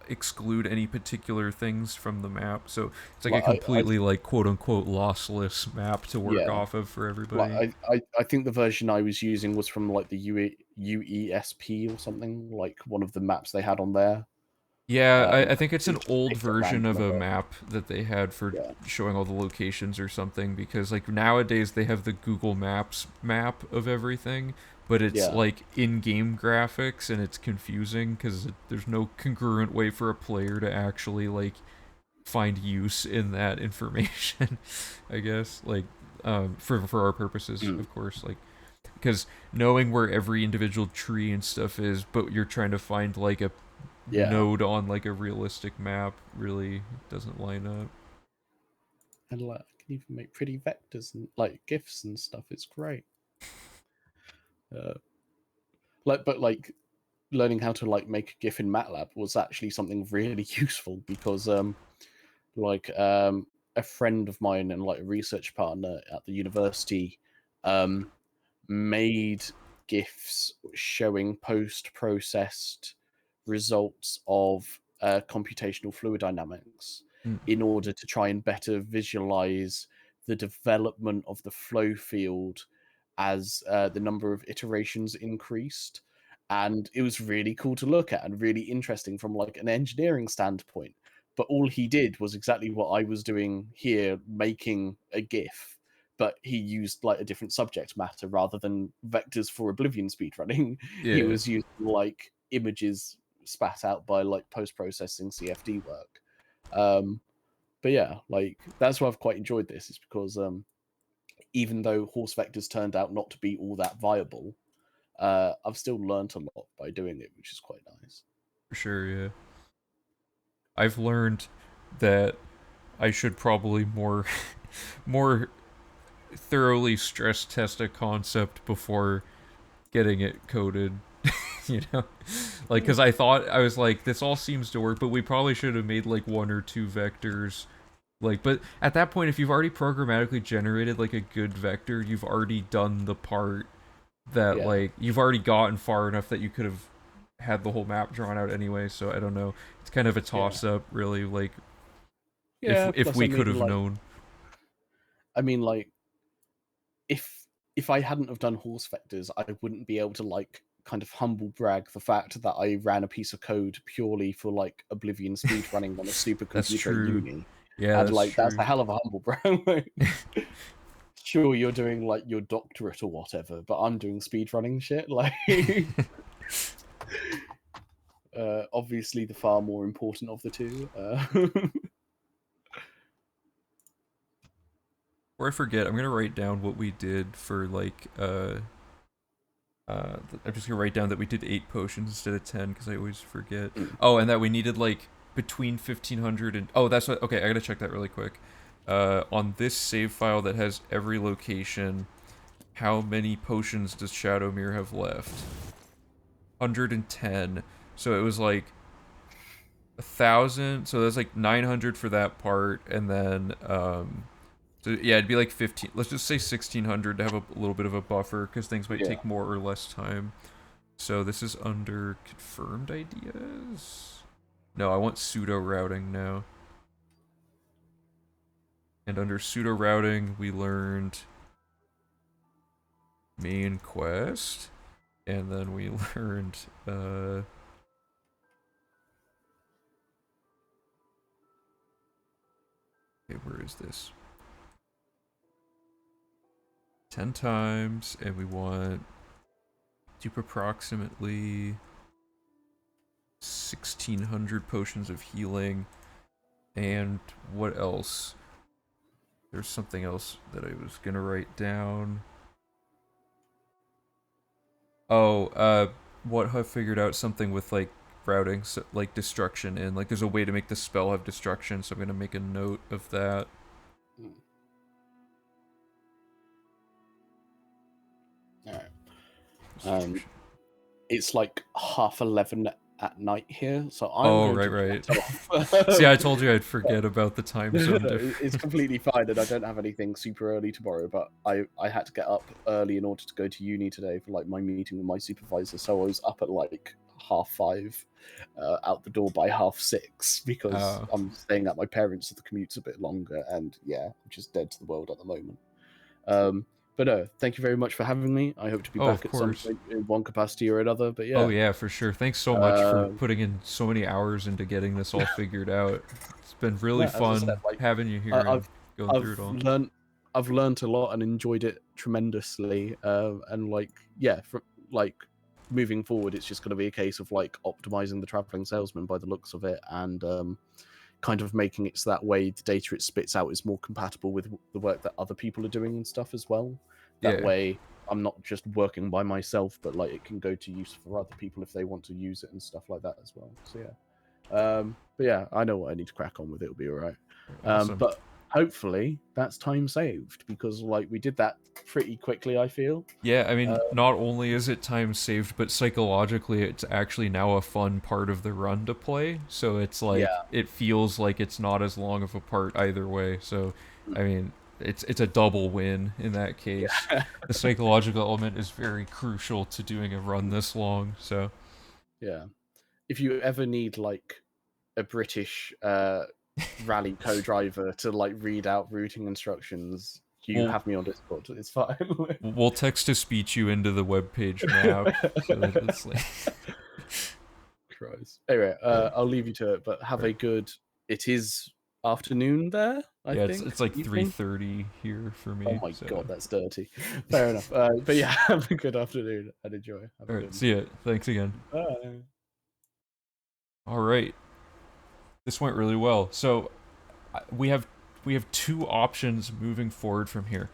exclude any particular things from the map, so it's like a completely like quote unquote lossless map to work off of for everybody. Like I think the version I was using was from like the UESP or something, like one of the maps they had on there. Yeah, I think it's an old version of a map that they had for showing all the locations or something, because like nowadays they have the Google Maps map of everything, but it's like in-game graphics and it's confusing because there's no congruent way for a player to actually like find use in that information. I guess like for our purposes, of course, like because knowing where every individual tree and stuff is, but you're trying to find like a node on like a realistic map really doesn't line up. And like I can even make pretty vectors and like GIFs and stuff. It's great. But learning how to like make a GIF in MATLAB was actually something really useful because a friend of mine and like a research partner at the university made GIFs showing post-processed results of computational fluid dynamics Mm. in order to try and better visualize the development of the flow field as the number of iterations increased. And it was really cool to look at and really interesting from like an engineering standpoint. But all he did was exactly what I was doing here, making a GIF, but he used like a different subject matter rather than vectors for Oblivion speedrunning. He Yeah, was using like images spat out by like post-processing CFD work. But yeah, like that's why I've quite enjoyed this, is because even though horse vectors turned out not to be all that viable, I've still learnt a lot by doing it, which is quite nice. for sure, yeah. I've learned that I should probably more thoroughly stress test a concept before getting it coded. You know, like, because I was like, this all seems to work, but we probably should have made like one or two vectors. Like, but at that point, if you've already programmatically generated like a good vector, you've already done the part that Yeah, like you've already gotten far enough that you could have had the whole map drawn out anyway. So I don't know. It's kind of a yeah, toss up, really. Like, yeah. if Plus, we could have known. I mean, like, if I hadn't have done horse vectors, I wouldn't be able to like kind of humble brag the fact that I ran a piece of code purely for like Oblivion speed running on a That's supercomputer at true. uni. Yeah, And that's like that's a true. hell of a humble brag. Sure, you're doing like your doctorate or whatever, but I'm doing speed running shit. Like obviously the far more important of the two. Before I forget, I'm gonna write down what we did for like I'm just gonna write down that we did 8 potions instead of 10 because I always forget. Oh, and that we needed like between 1500 and that's what. Okay, I gotta check that really quick. On this save file that has every location, how many potions does Shadowmere have left? 110. So it was like 1,000. So that's like 900 for that part, and then so yeah, it'd be like 15. Let's just say 1,600 to have a little bit of a buffer because things might Yeah. take more or less time. So this is under confirmed ideas. No, I want pseudo routing now. And under pseudo routing, we learned main quest, and then we learned okay, where is this? 10 times, and we want to approximately 1,600 potions of healing. And what else? There's something else that I was gonna write down. Oh, what I figured out something with like routing, so, like destruction, and like there's a way to make the spell have destruction, so I'm gonna make a note of that. All right. Destruction. It's like 11:30 at night here, so I'm Oh, going right, to right. jet off. See, I told you I'd forget about the time zone difference. It's completely fine, and I don't have anything super early tomorrow. But I had to get up early in order to go to uni today for like my meeting with my supervisor. So I was up at like 5:30, out the door by 6:30 because Oh, I'm staying at my parents', so the commute's a bit longer. And yeah, I'm just dead to the world at the moment. But no, thank you very much for having me. I hope to be oh, of back at some course. point in one capacity or another. But Oh yeah, yeah, for sure. Thanks so much for putting in so many hours into getting this all figured out. It's been really no, as I said, fun like having you here I, and I've going through I've it all. learned I've learned a lot and enjoyed it tremendously. And like yeah, for like moving forward, it's just going to be a case of like optimizing the traveling salesman by the looks of it, and kind of making it so that way the data it spits out is more compatible with the work that other people are doing and stuff as well. That Yeah. way, I'm not just working by myself, but like it can go to use for other people if they want to use it and stuff like that as well. So yeah, but yeah, I know what I need to crack on with. It'll be all right. Awesome. But hopefully that's time saved because like we did that pretty quickly. I feel. Yeah, I mean, not only is it time saved, but psychologically it's actually now a fun part of the run to play. So it's like, Yeah. it feels like it's not as long of a part either way. So, I mean, it's a double win in that case. Yeah. The psychological element is very crucial to doing a run this long. So Yeah. If you ever need like a British rally co-driver to like read out routing instructions, you we'll have me on Discord. It's fine. we'll text to speech you into the webpage map so that it's like Christ. Anyway, yeah. I'll leave you to it, but have Right. a good. It is afternoon there, I Yeah, think. it's like Evening. 3:30 here for Oh me. my So god, that's dirty. Fair enough. But yeah, have a good afternoon and enjoy. Have a all good right, one. see ya. Thanks again. Bye. All right, this went really well. So we have two options moving forward from here.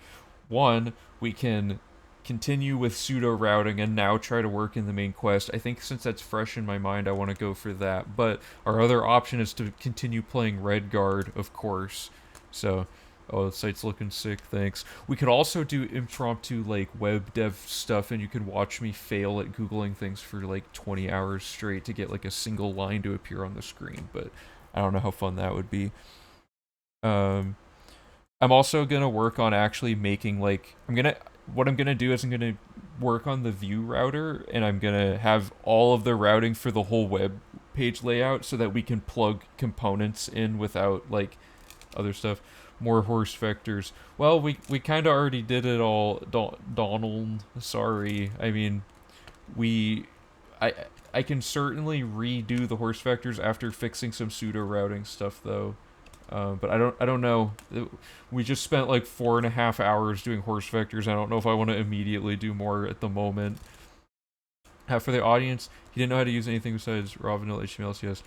One, we can continue with pseudo routing and now try to work in the main quest. I think since that's fresh in my mind, I want to go for that. But our other option is to continue playing Redguard, of course. So, oh, the site's looking sick, thanks. We could also do impromptu, like, web dev stuff, and you could watch me fail at Googling things for, like, 20 hours straight to get, like, a single line to appear on the screen. But I don't know how fun that would be. I'm also gonna work on actually making like what I'm gonna do is I'm gonna work on the view router and I'm gonna have all of the routing for the whole web page layout so that we can plug components in without like other stuff. More horse vectors. Well, we kind of already did it all, Donald. Sorry. I mean, we I I can certainly redo the horse vectors after fixing some pseudo routing stuff though. But I don't know. We just spent like 4.5 hours doing horse vectors. I don't know if I want to immediately do more at the moment. For the audience, he didn't know how to use anything besides raw vanilla HTML, CSS.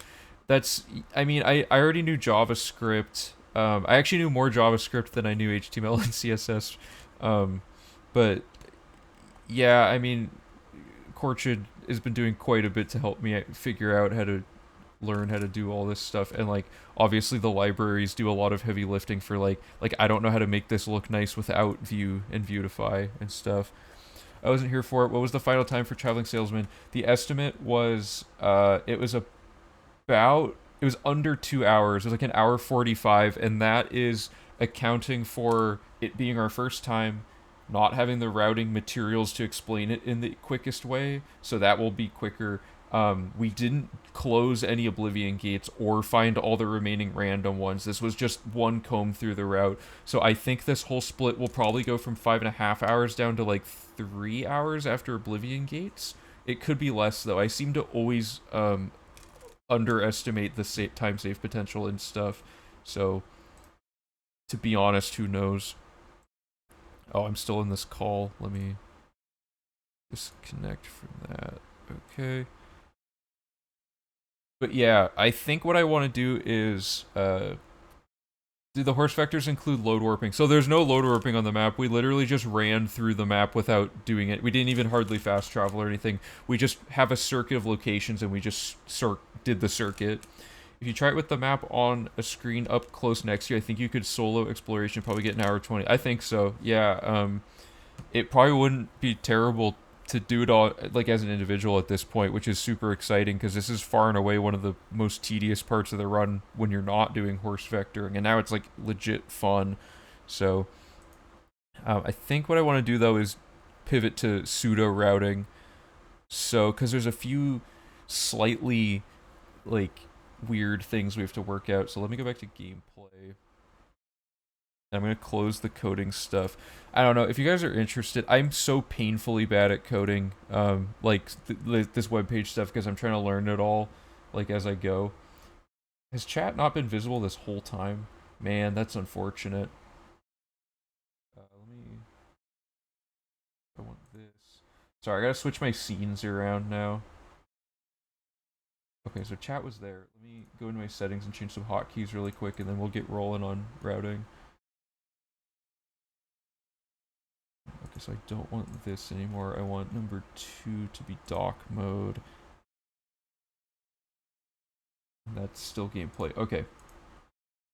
That's, I mean, I already knew JavaScript. I actually knew more JavaScript than I knew HTML and CSS. But yeah, I mean, Korchid has been doing quite a bit to help me figure out how to learn how to do all this stuff, and like obviously the libraries do a lot of heavy lifting for like I don't know how to make this look nice without Vue and Vuetify and stuff. I wasn't here for it. What was the final time for Traveling Salesman? The estimate was it was under 2 hours. It was like an hour 45, and that is accounting for it being our first time, not having the routing materials to explain it in the quickest way, so that will be quicker. We didn't close any Oblivion gates or find all the remaining random ones. This was just one comb through the route. So I think this whole split will probably go from 5.5 hours down to like 3 hours after Oblivion gates. It could be less though. I seem to always underestimate the time save potential and stuff. So to be honest, who knows? Oh, I'm still in this call. Let me disconnect from that. Okay. But yeah, I think what I want to do is, do the horse vectors include load warping? So there's no load warping on the map. We literally just ran through the map without doing it. We didn't even hardly fast travel or anything. We just have a circuit of locations and we just did the circuit. If you try it with the map on a screen up close next to you, I think you could solo exploration, probably get an hour 20. I think so, yeah. It probably wouldn't be terrible to do it all like as an individual at this point, which is super exciting because this is far and away one of the most tedious parts of the run when you're not doing horse vectoring, and now it's like legit fun. So I think what I want to do though is pivot to pseudo routing. So because there's a few slightly like weird things we have to work out. So let me go back to gameplay. I'm going to close the coding stuff. I don't know if you guys are interested. I'm so painfully bad at coding, like this webpage stuff because I'm trying to learn it all, like as I go. Has chat not been visible this whole time? Man, that's unfortunate. Let me. I want this. Sorry, I gotta switch my scenes around now. Okay, so chat was there. Let me go into my settings and change some hotkeys really quick, and then we'll get rolling on routing. Okay, so I don't want this anymore. I want number 2 to be dock mode. And that's still gameplay. Okay.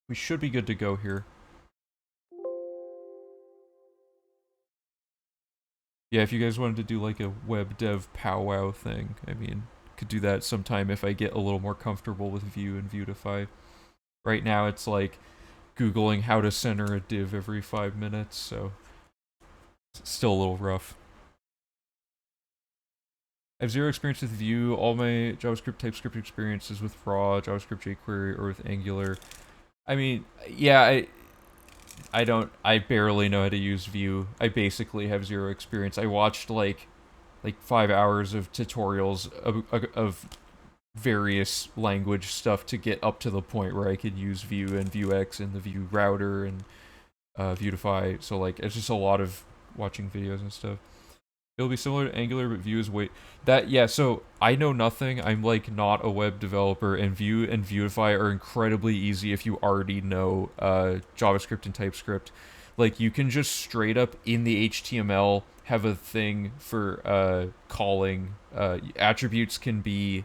We should be good to go here. Yeah, if you guys wanted to do like a web dev powwow thing, I mean, could do that sometime if I get a little more comfortable with Vue and Vuetify. Right now it's like Googling how to center a div every 5 minutes, so it's still a little rough. I have zero experience with Vue. All my JavaScript, TypeScript experience is with raw JavaScript, jQuery, or with Angular. I mean, yeah, I barely know how to use Vue. I basically have zero experience. I watched like 5 hours of tutorials of various language stuff to get up to the point where I could use Vue and Vuex and the Vue router and Vuetify. So like, it's just a lot of watching videos and stuff. It'll be similar to Angular, but Vue is yeah, so I know nothing. I'm like not a web developer, and Vue and Vuetify are incredibly easy if you already know JavaScript and TypeScript. Like, you can just straight up in the HTML have a thing for calling. Attributes can be,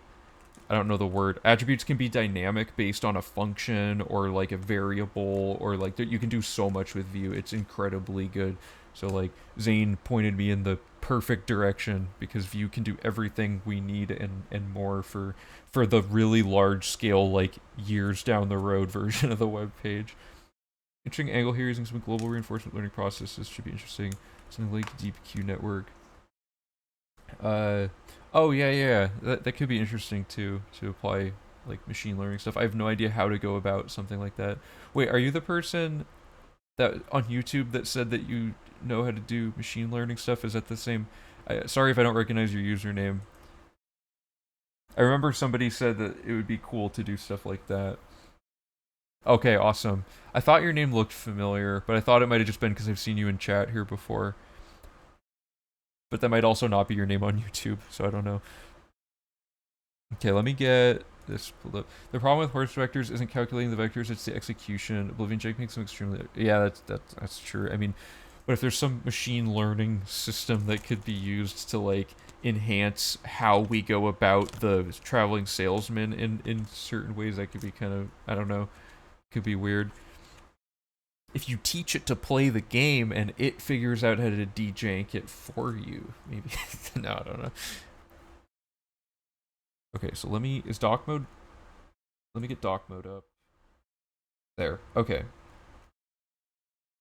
I don't know the word. Attributes can be dynamic based on a function or like a variable, or like you can do so much with Vue. It's incredibly good. So like Zane pointed me in the perfect direction because Vue can do everything we need and more for the really large scale, like years down the road version of the web page. Interesting angle here, using some global reinforcement learning processes should be interesting. Something like DeepQ network. Oh yeah. That could be interesting too, to apply like machine learning stuff. I have no idea how to go about something like that. Wait, are you the person that on YouTube that said that you know how to do machine learning stuff? Is that the same? Sorry if I don't recognize your username. I remember somebody said that it would be cool to do stuff like that. Okay, awesome. I thought your name looked familiar, but I thought it might have just been because I've seen you in chat here before. But that might also not be your name on YouTube, so I don't know. Okay, let me get this pulled up. The problem with horse vectors isn't calculating the vectors, it's the execution. Oblivion Jake makes them extremely... Yeah, that's true. I mean, but if there's some machine learning system that could be used to, like, enhance how we go about the traveling salesman in certain ways, that could be kind of... I don't know. Could be weird. If you teach it to play the game and it figures out how to dejank it for you, maybe. No, I don't know. Okay, so is dock mode? Let me get dock mode up. There, okay.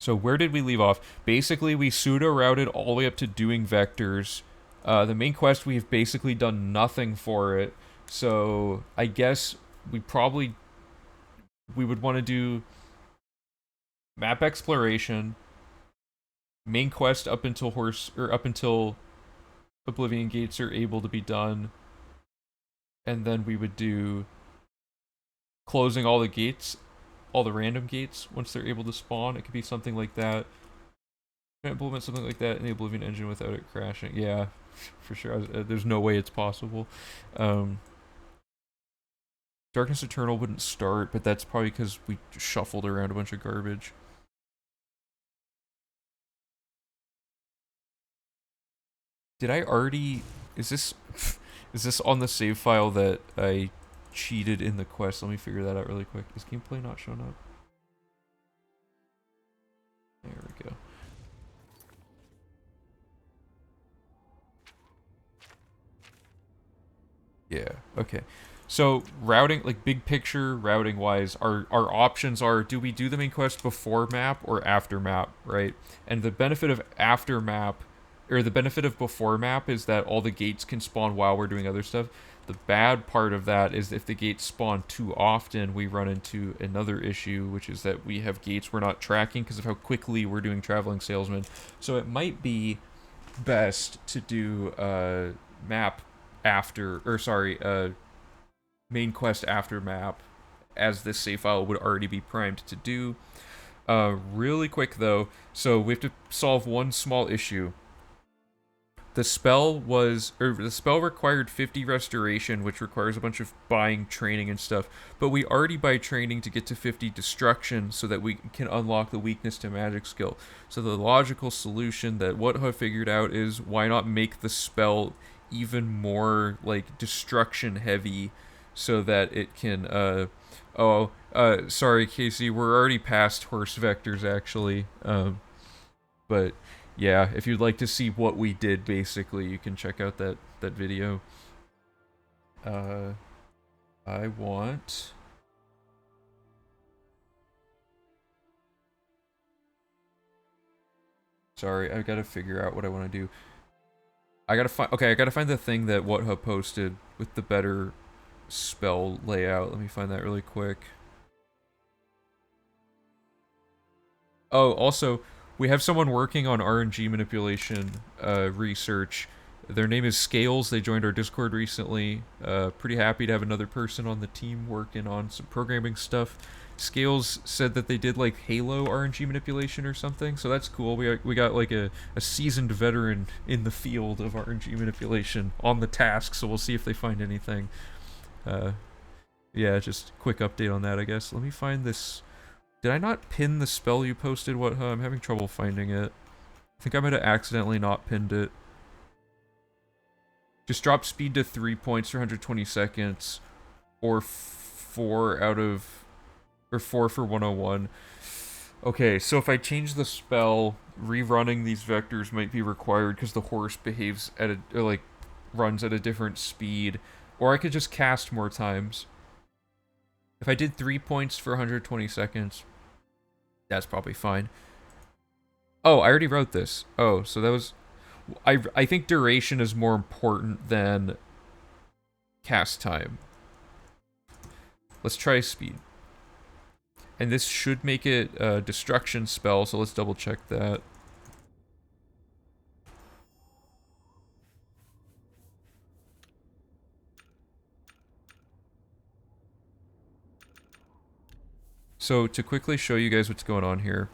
So where did we leave off? Basically, we pseudo-routed all the way up to doing vectors. The main quest, we've basically done nothing for it. So I guess we would want to do map exploration, main quest up until Oblivion gates are able to be done. And then we would do closing all the gates, all the random gates, once they're able to spawn. It could be something like that. Implement something like that in the Oblivion engine without it crashing. Yeah, for sure. There's no way it's possible. Darkness Eternal wouldn't start, but that's probably because we shuffled around a bunch of garbage. Did I already... Is this on the save file that I cheated in the quest? Let me figure that out really quick. Is gameplay not showing up? There we go. Yeah, okay. So routing, like big picture routing wise, our options are, do we do the main quest before map or after map, right? And the benefit of after map, or the benefit of before map, is that all the gates can spawn while we're doing other stuff. The bad part of that is if the gates spawn too often, we run into another issue, which is that we have gates we're not tracking because of how quickly we're doing Traveling Salesman. So it might be best to do map after, or sorry, main quest after map, as this save file would already be primed to do. Really quick though, so we have to solve one small issue. The spell required 50 restoration, which requires a bunch of buying training and stuff, but we already buy training to get to 50 destruction so that we can unlock the weakness to magic skill. So the logical solution that WhatHub figured out is, why not make the spell even more like destruction heavy so that it can sorry Casey, we're already past horse vectors actually, but yeah, if you'd like to see what we did, basically, you can check out that video. I want... Sorry, I gotta figure out what I want to do. I gotta find. Okay, I gotta find the thing that WhatHub posted with the better spell layout. Let me find that really quick. Oh, also, we have someone working on RNG manipulation research. Their name is Scales. They joined our Discord recently. Pretty happy to have another person on the team working on some programming stuff. Scales said that they did like Halo RNG manipulation or something, so that's cool. We got like a seasoned veteran in the field of RNG manipulation on the task, so we'll see if they find anything. Yeah, just quick update on that, I guess. Let me find this. Did I not pin the spell you posted? What? I'm having trouble finding it. I think I might have accidentally not pinned it. Just drop speed to 3 points for 120 seconds, or 4 for 101. Okay, so if I change the spell, rerunning these vectors might be required because the horse behaves at runs at a different speed, or I could just cast more times. If I did 3 points for 120 seconds, that's probably fine. Oh, I already wrote this. Oh, so that was... I think duration is more important than cast time. Let's try speed. And this should make it a destruction spell, so let's double check that. So to quickly show you guys what's going on here.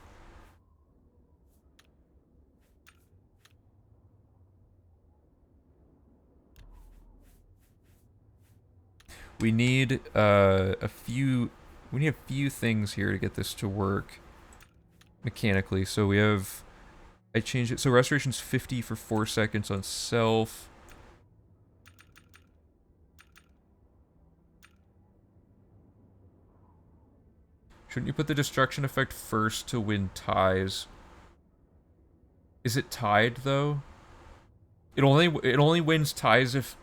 We need a few things here to get this to work mechanically. So we have, I changed it, so restoration's 50 for 4 seconds on self. Shouldn't you put the destruction effect first to win ties? Is it tied though? It only wins ties if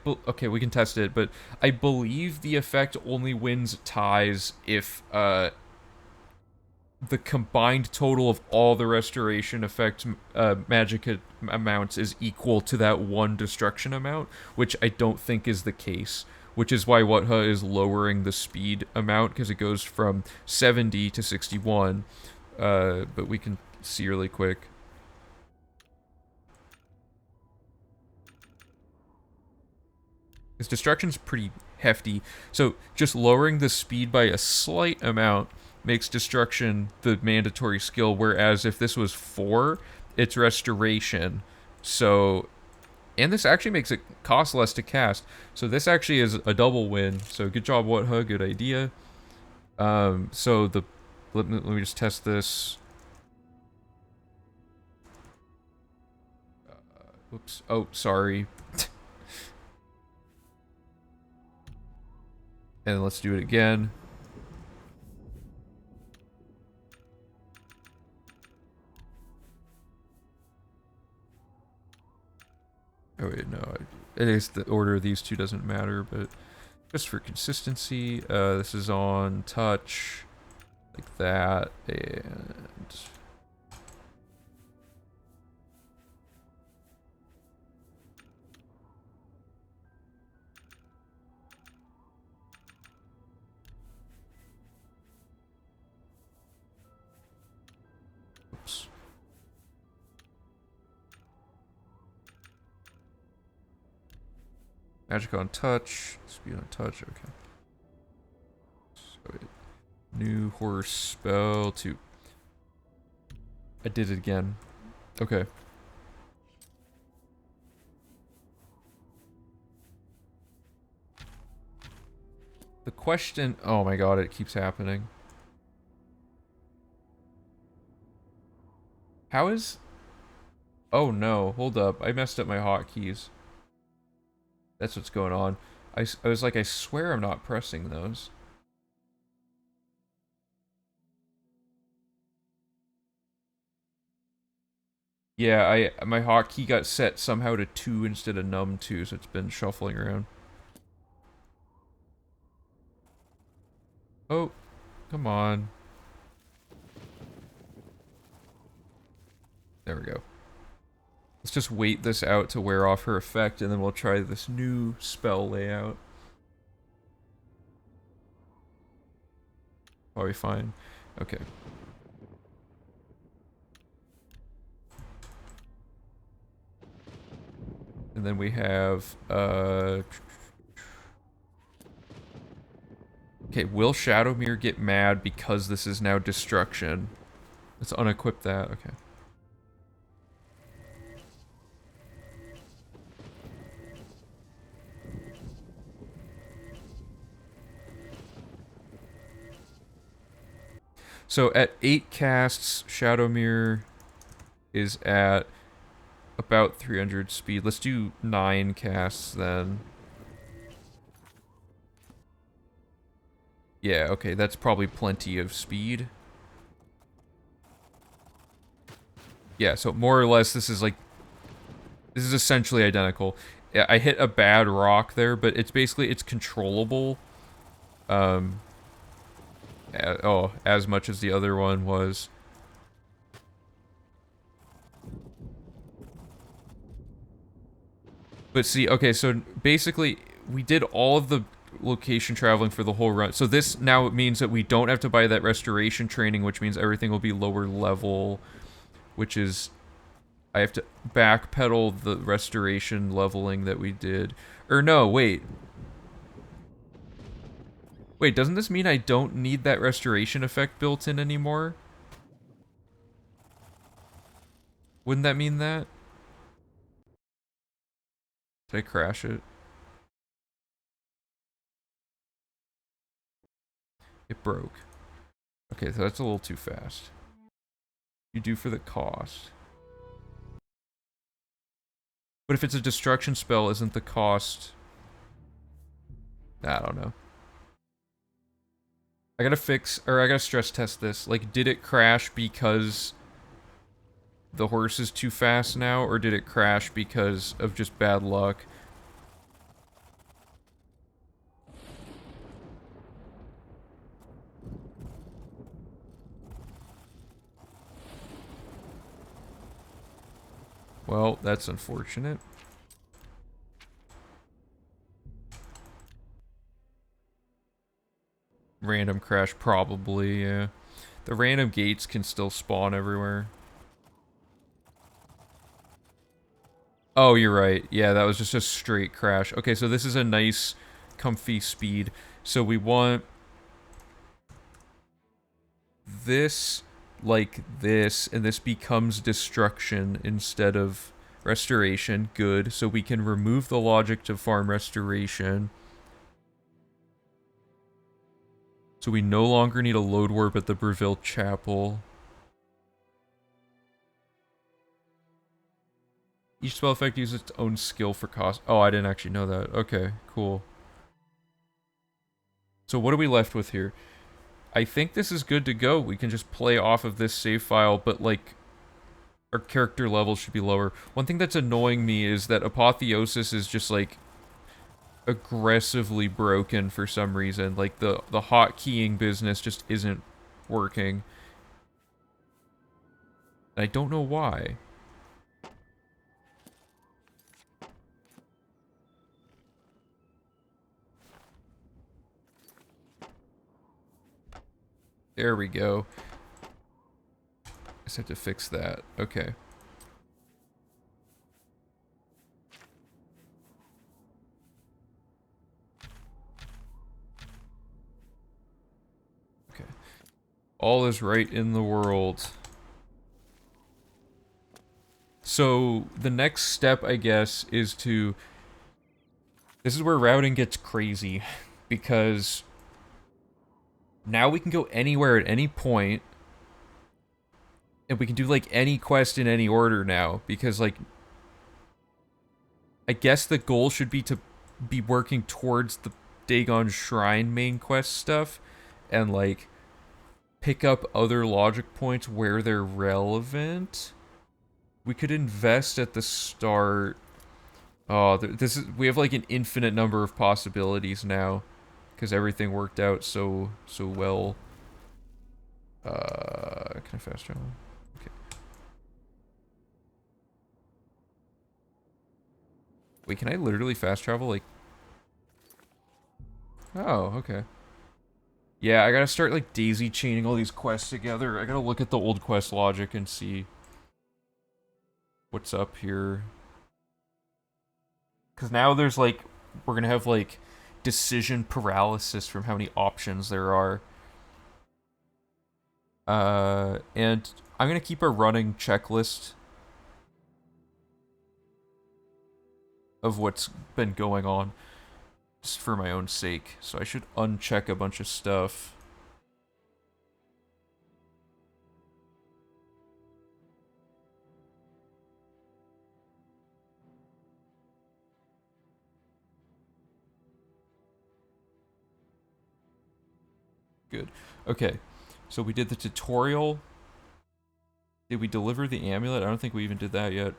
okay, we can test it, but I believe the effect only wins ties if the combined total of all the restoration effect magic amounts is equal to that one destruction amount, which I don't think is the case. Which is why Wutha is lowering the speed amount, because it goes from 70 to 61. But we can see really quick. His destruction's pretty hefty, so just lowering the speed by a slight amount makes destruction the mandatory skill, whereas if this was 4, it's restoration. So... And this actually makes it cost less to cast. So this actually is a double win. So good job, Wutha. Good idea. So the... Let me just test this. Oops. Oh, sorry. And let's do it again. Oh wait, no. It is the order of these two doesn't matter, but just for consistency, this is on touch, like that, and... Oops. Magic on touch, speed on touch, okay. So new horse spell 2. I did it again. Okay. The question, oh my god, it keeps happening. How is... Oh no, hold up, I messed up my hotkeys. That's what's going on. I was like, I swear I'm not pressing those. Yeah, my hotkey got set somehow to 2 instead of num2, so it's been shuffling around. Oh, come on. There we go. Let's just wait this out to wear off her effect, and then we'll try this new spell layout. Probably fine. Okay. And then we have, okay, will Shadowmere get mad because this is now destruction? Let's unequip that, okay. So at 8 casts, Shadowmere is at about 300 speed. Let's do 9 casts then. Yeah, okay, that's probably plenty of speed. Yeah, so more or less this is like... This is essentially identical. Yeah, I hit a bad rock there, but it's basically, it's controllable. As much as the other one was. But see, okay, so basically, we did all of the location traveling for the whole run. So this now means that we don't have to buy that restoration training, which means everything will be lower level, which is... I have to backpedal the restoration leveling that we did. Or no, wait. Wait, doesn't this mean I don't need that restoration effect built in anymore? Wouldn't that mean that? Did I crash it? It broke. Okay, so that's a little too fast. You do for the cost. But if it's a destruction spell, isn't the cost... I don't know. I gotta I gotta stress test this. Like, did it crash because the horse is too fast now, or did it crash because of just bad luck? Well, that's unfortunate. Random crash, probably, yeah. The random gates can still spawn everywhere. Oh, you're right. Yeah, that was just a straight crash. Okay, so this is a nice, comfy speed. So we want... this... like this, and this becomes destruction instead of restoration. Good. So we can remove the logic to farm restoration. So we no longer need a load warp at the Breville Chapel. Each spell effect uses its own skill for cost. Oh, I didn't actually know that. Okay, cool. So what are we left with here? I think this is good to go. We can just play off of this save file, but like... our character levels should be lower. One thing that's annoying me is that Apotheosis is just like... aggressively broken for some reason. Like the hotkeying business just isn't working. I don't know why. There we go. Just have to fix that. Okay. Okay. All is right in the world. So, the next step, I guess, is to... this is where routing gets crazy. Because... now we can go anywhere at any point. And we can do, like, any quest in any order now. Because, like... I guess the goal should be to be working towards the Dagon Shrine main quest stuff. And, like... pick up other logic points where they're relevant. We could invest at the start. Oh, this is... we have, like, an infinite number of possibilities now. Because everything worked out so well. Can I fast travel? Okay. Wait, can I literally fast travel, like... Oh, okay. Yeah, I gotta start, like, daisy chaining all these quests together. I gotta look at the old quest logic and see what's up here. Because now there's, like, we're gonna have, like, decision paralysis from how many options there are. And I'm gonna keep a running checklist of what's been going on, just for my own sake. So I should uncheck a bunch of stuff. Good. Okay, so we did the tutorial. Did we deliver the amulet? I don't think we even did that yet.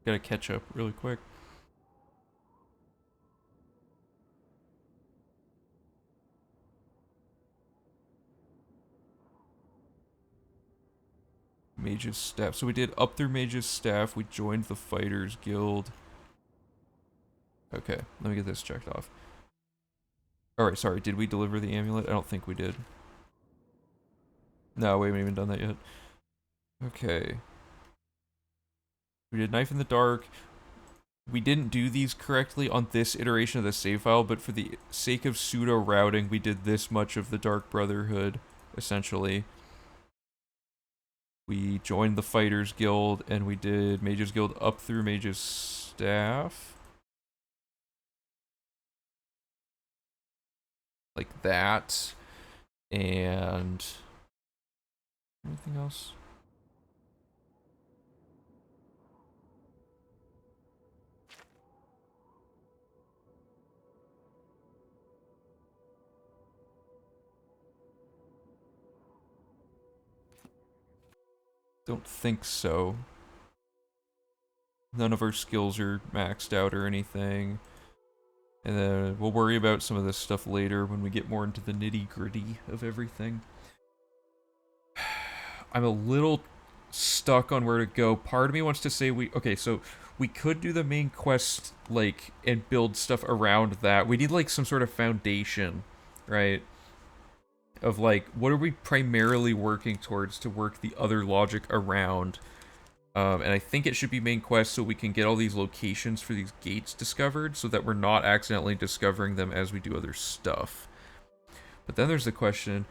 Gotta catch up really quick. Mage's Staff. So we did up through Mage's Staff. We joined the Fighters Guild. Okay, let me get this checked off. Alright, sorry. Did we deliver the amulet? I don't think we did. No, we haven't even done that yet. Okay. We did Knife in the Dark. We didn't do these correctly on this iteration of the save file, but for the sake of pseudo routing, we did this much of the Dark Brotherhood, essentially. We joined the Fighters Guild, and we did Mage's Guild up through Mage's Staff. Like that. And... anything else? Don't think so. None of our skills are maxed out or anything. And then we'll worry about some of this stuff later when we get more into the nitty-gritty of everything. I'm a little stuck on where to go. Part of me wants to say okay, so we could do the main quest, like, and build stuff around that. We need, like, some sort of foundation, right? Of, like, what are we primarily working towards to work the other logic around? And I think it should be main quest so we can get all these locations for these gates discovered so that we're not accidentally discovering them as we do other stuff. But then there's the question,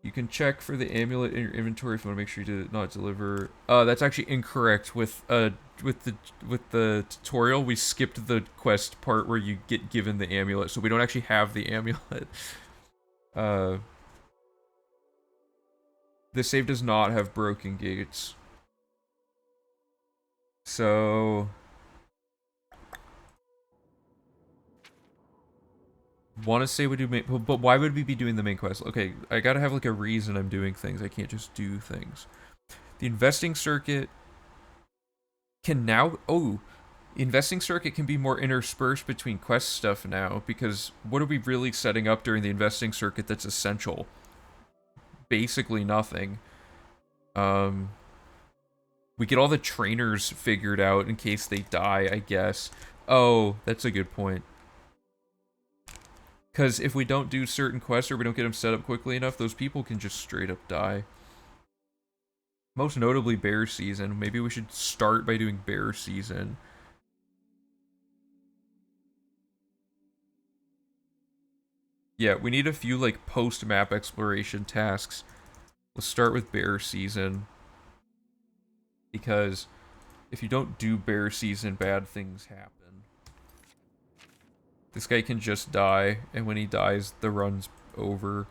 you can check for the amulet in your inventory if you want to make sure you did not deliver. That's actually incorrect. With the tutorial, we skipped the quest part where you get given the amulet, so we don't actually have the amulet. This save does not have broken gates. So... want to say we do main... but why would we be doing the main quest? Okay, I gotta have, like, a reason I'm doing things. I can't just do things. The investing circuit can now... oh! Investing circuit can be more interspersed between quest stuff now, because what are we really setting up during the investing circuit that's essential? Basically nothing. We get all the trainers figured out in case they die, I guess. Oh, that's a good point. Because if we don't do certain quests or we don't get them set up quickly enough, those people can just straight up die. Most notably bear season. Maybe we should start by doing bear season. Yeah, we need a few, like, post-map exploration tasks. Let's start with bear season. Because if you don't do bear season, bad things happen. This guy can just die, and when he dies, the run's over.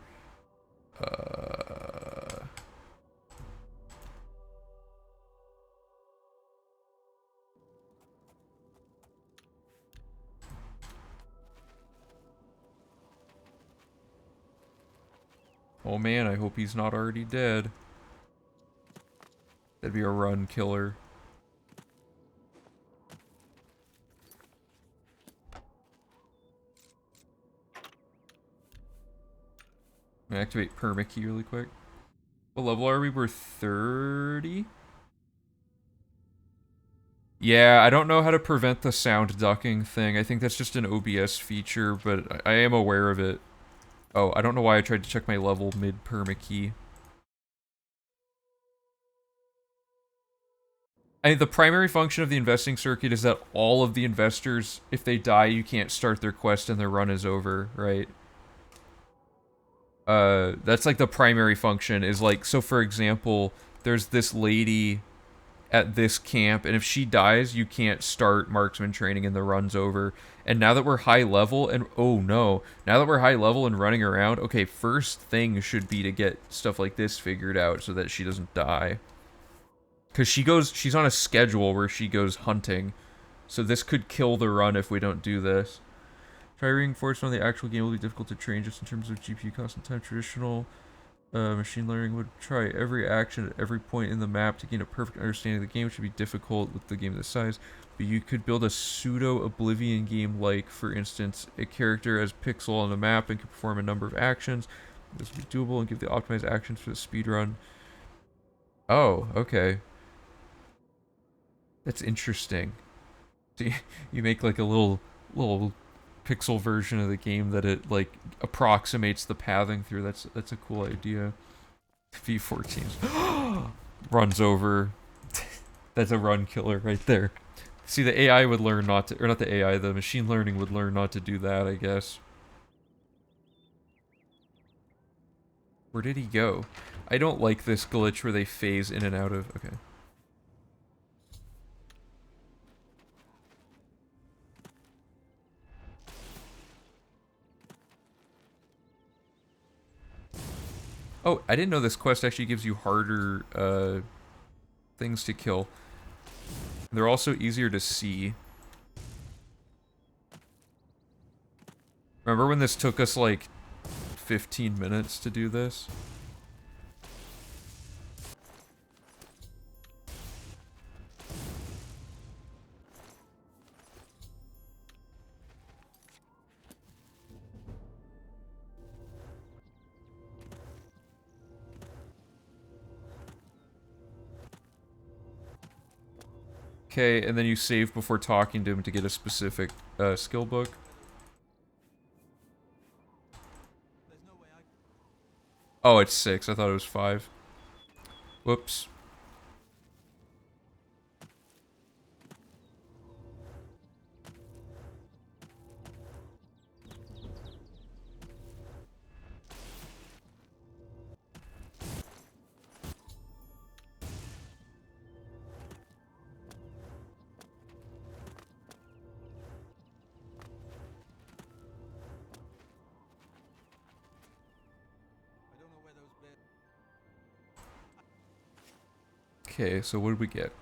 Oh man, I hope he's not already dead. That'd be a run killer. I'm gonna activate permakey really quick. What level are we? We're 30? Yeah, I don't know how to prevent the sound ducking thing. I think that's just an OBS feature, but I am aware of it. Oh, I don't know why I tried to check my level mid-perma-key. The primary function of the investing circuit is that all of the investors, if they die, you can't start their quest and their run is over, right? That's like the primary function is like, so for example, there's this lady at this camp, and if she dies, you can't start marksman training and the run's over. And now that we're high level, and oh no, now that we're high level and running around, okay, first thing should be to get stuff like this figured out so that she doesn't die. Because she's on a schedule where she goes hunting, so this could kill the run if we don't do this. Try reinforcement on the actual game will be difficult to train just in terms of GPU cost and time. Traditional machine learning would try every action at every point in the map to gain a perfect understanding of the game, which would be difficult with the game this size. But you could build a pseudo Oblivion game like, for instance, a character as pixel on the map and can perform a number of actions. This would be doable and give the optimized actions for the speedrun. Oh, okay. That's interesting. So you make like a little pixel version of the game that it like approximates the pathing through. That's a cool idea. V14 runs over. That's a run killer right there. See, the AI would learn not to, or not the AI, the machine learning would learn not to do that, I guess. Where did he go? I don't like this glitch where they phase in and out of, okay. Oh, I didn't know this quest actually gives you harder, things to kill. They're also easier to see. Remember when this took us like 15 minutes to do this? Okay, and then you save before talking to him to get a specific skill book. Oh, it's 6. I thought it was 5. Whoops. Okay, so what did we get?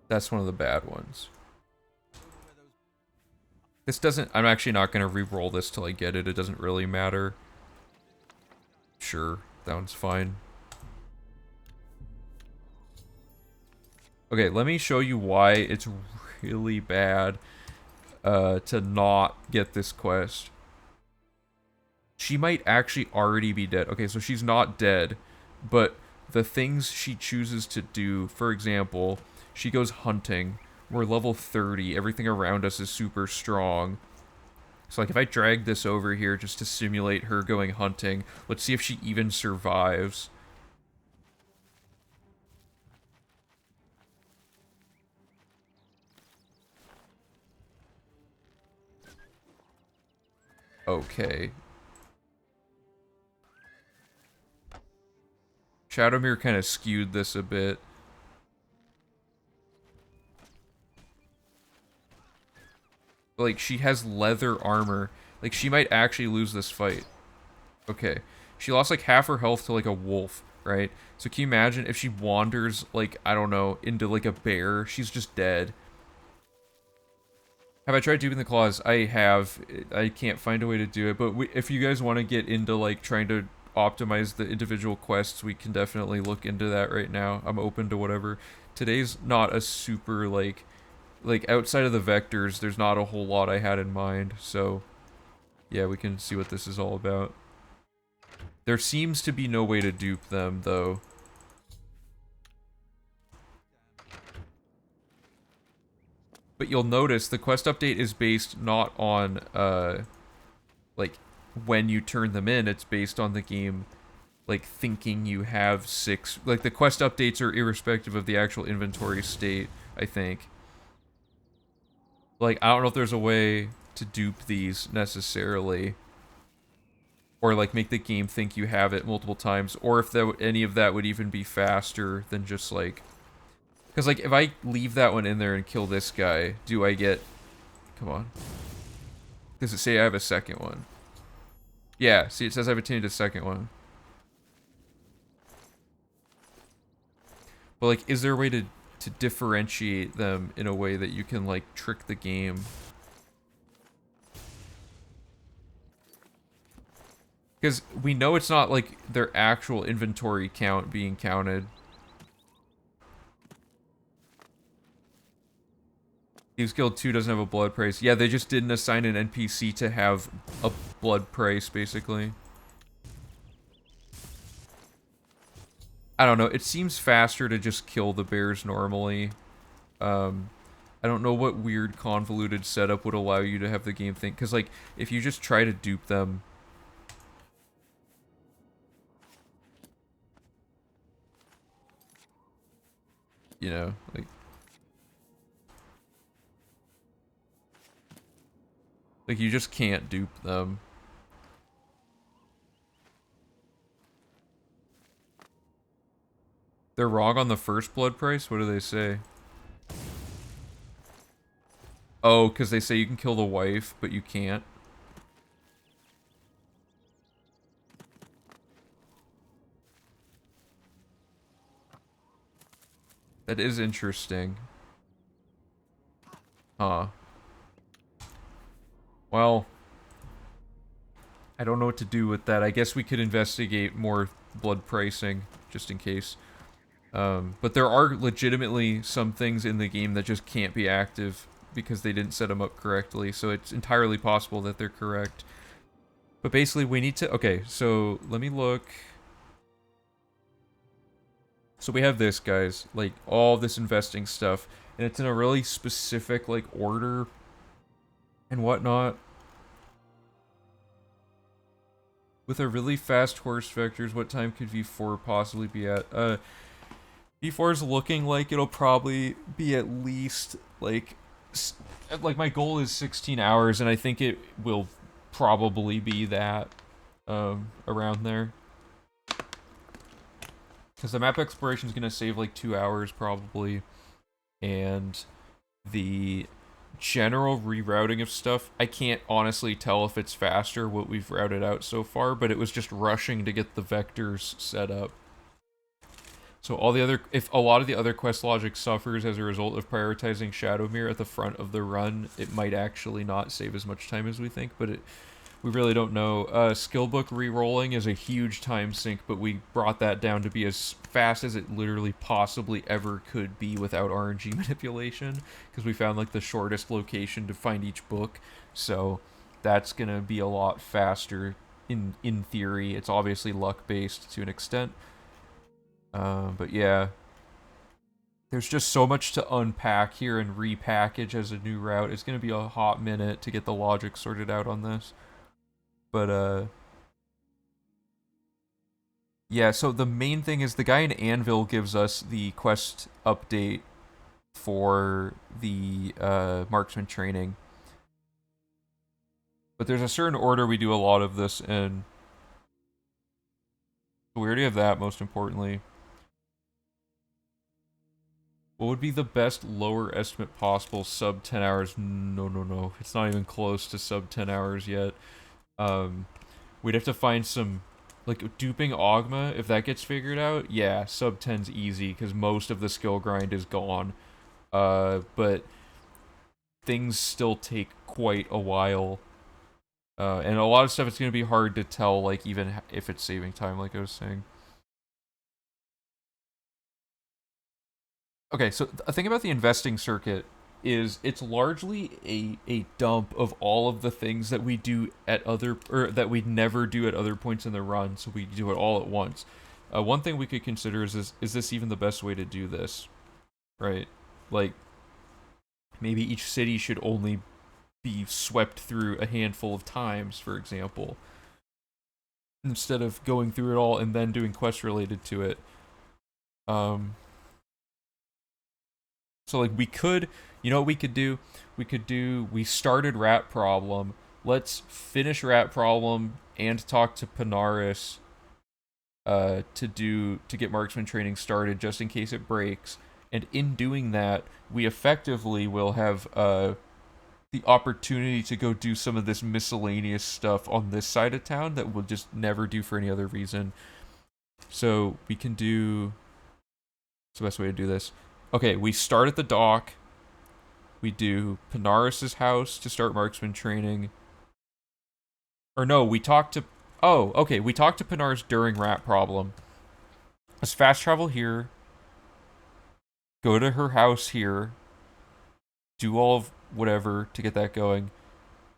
That's one of the bad ones. This doesn't... I'm actually not going to re-roll this till I get it. It doesn't really matter. Sure, that one's fine. Okay, let me show you why it's really bad to not get this quest. She might actually already be dead. Okay, so she's not dead, but the things she chooses to do, for example, she goes hunting. We're level 30. Everything around us is super strong. So, like, if I drag this over here just to simulate her going hunting, let's see if she even survives. Okay. Shadowmere kind of skewed this a bit. Like, she has leather armor. Like, she might actually lose this fight. Okay. She lost, like, half her health to, like, a wolf, right? So can you imagine if she wanders, like, I don't know, into, like, a bear? She's just dead. Have I tried duping the claws? I have. I can't find a way to do it. But if you guys want to get into, like, trying to optimize the individual quests, we can definitely look into that right now. I'm open to whatever. Today's not a super, like outside of the vectors, there's not a whole lot I had in mind, so yeah, we can see what this is all about. There seems to be no way to dupe them, though. But you'll notice the quest update is based not on, like, when you turn them in, it's based on the game, like, thinking you have 6... Like, the quest updates are irrespective of the actual inventory state, I think. Like, I don't know if there's a way to dupe these, necessarily. Or, like, make the game think you have it multiple times. Or if any of that would even be faster than just, like... Because, like, if I leave that one in there and kill this guy, do I get... Come on. Does it say I have a second one? Yeah, see, it says I've attained a second one. But, like, is there a way to differentiate them in a way that you can, like, trick the game? Because we know it's not, like, their actual inventory count being counted. Thieves Guild 2 doesn't have a blood price. Yeah, they just didn't assign an NPC to have a blood price, basically. I don't know, it seems faster to just kill the bears normally. I don't know what weird convoluted setup would allow you to have the game think, because, like, if you just try to dupe them... You know, like... Like, you just can't dupe them. They're wrong on the first blood price? What do they say? Oh, because they say you can kill the wife, but you can't. That is interesting. Huh. Well, I don't know what to do with that. I guess we could investigate more blood pricing, just in case. But there are legitimately some things in the game that just can't be active because they didn't set them up correctly, so it's entirely possible that they're correct. But basically, we need to... Okay, so let me look... So we have this, guys, like, all this investing stuff, and it's in a really specific, like, order and whatnot. With a really fast horse vectors, what time could V4 possibly be at? V4 is looking like it'll probably be at least, like my goal is 16 hours, and I think it will probably be that, around there. Because the map exploration is going to save like 2 hours probably, and the general rerouting of stuff, I can't honestly tell if it's faster what we've routed out so far, but it was just rushing to get the vectors set up. So all the other, if a lot of the other quest logic suffers as a result of prioritizing Shadowmere at the front of the run, it might actually not save as much time as we think, but we really don't know. Skillbook re-rolling is a huge time sink, but we brought that down to be as fast as it literally possibly ever could be without RNG manipulation, because we found like the shortest location to find each book, so that's gonna be a lot faster in theory. It's obviously luck-based to an extent. But yeah, there's just so much to unpack here and repackage as a new route. It's gonna be a hot minute to get the logic sorted out on this. But, yeah, so the main thing is the guy in Anvil gives us the quest update for the, marksman training. But there's a certain order we do a lot of this in. We already have that, most importantly. What would be the best lower estimate possible sub 10 hours? No. It's not even close to sub 10 hours yet. We'd have to find some, like, duping Ogma, if that gets figured out, yeah, sub 10's easy, because most of the skill grind is gone. But things still take quite a while. And a lot of stuff, it's going to be hard to tell, like, even if it's saving time, like I was saying. Okay, so the thing about the investing circuit is it's largely a dump of all of the things that we do at that we'd never do at other points in the run, so we do it all at once. One thing we could consider is this even the best way to do this? Right? Like, maybe each city should only be swept through a handful of times, for example, instead of going through it all and then doing quests related to it. So like we could, you know what we could do? We started Rat Problem. Let's finish Rat Problem and talk to Panaris to get marksman training started just in case it breaks. And in doing that, we effectively will have the opportunity to go do some of this miscellaneous stuff on this side of town that we'll just never do for any other reason. So we can do... What's the best way to do this? Okay, we start at the dock. We do Panaris' house to start marksman training. Or no, we talk to... Oh, okay, we talk to Panaris during Rat Problem. Let's fast travel here. Go to her house here. Do all of whatever to get that going.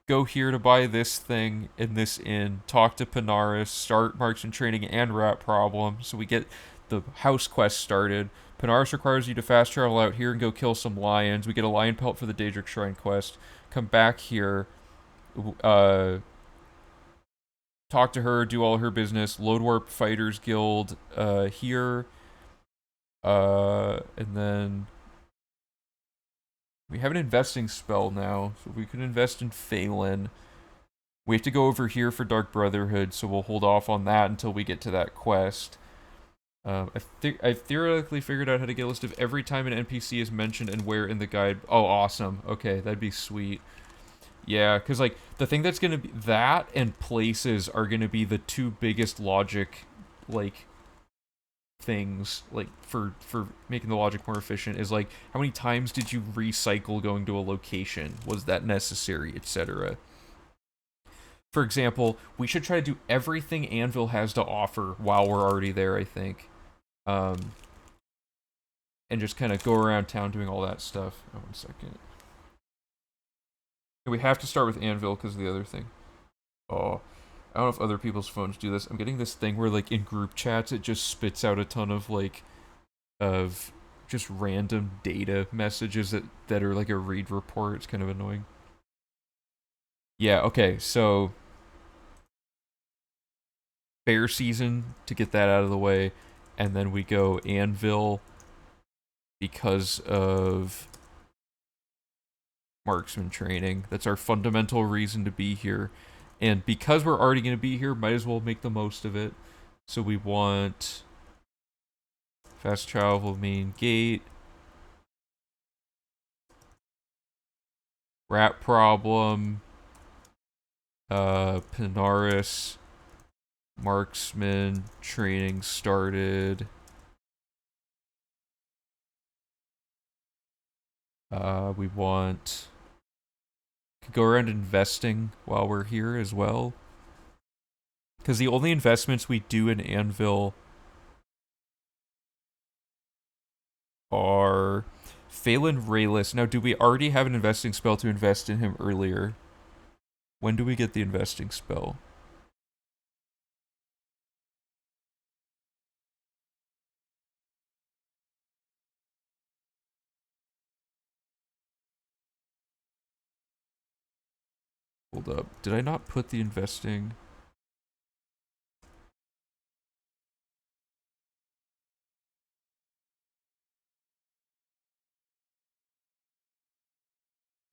Go here to buy this thing in this inn. Talk to Panaris. Start marksman training and Rat Problem. So we get the house quest started. Panaris requires you to fast travel out here and go kill some lions. We get a lion pelt for the Daedric Shrine quest. Come back here. Talk to her, do all her business. Load Warp Fighters Guild here. And then we have an investing spell now, so we can invest in Phelan. We have to go over here for Dark Brotherhood, so we'll hold off on that until we get to that quest. I theoretically figured out how to get a list of every time an NPC is mentioned and where in the guide. Oh, awesome. Okay, that'd be sweet. Yeah, because, like, the thing that's going to be... That and places are going to be the two biggest logic, like, things, like, for making the logic more efficient, is, like, how many times did you recycle going to a location? Was that necessary? Etc. For example, we should try to do everything Anvil has to offer while we're already there, I think. And just kind of go around town doing all that stuff. Oh, 1 second. We have to start with Anvil because of the other thing. Oh, I don't know if other people's phones do this. I'm getting this thing where, like, in group chats, it just spits out a ton of, like, of just random data messages that are, like, a read report. It's kind of annoying. Yeah, okay, so... Bear season, to get that out of the way, and then we go Anvil because of... marksman training. That's our fundamental reason to be here. And because we're already going to be here, might as well make the most of it. So we want fast travel, main gate, Rat Problem, Panaris, marksman training started. We want... Could go around investing while we're here as well. Because the only investments we do in Anvil are Phelan Rayless. Now, do we already have an investing spell to invest in him earlier? When do we get the investing spell? Hold up. Did I not put the investing?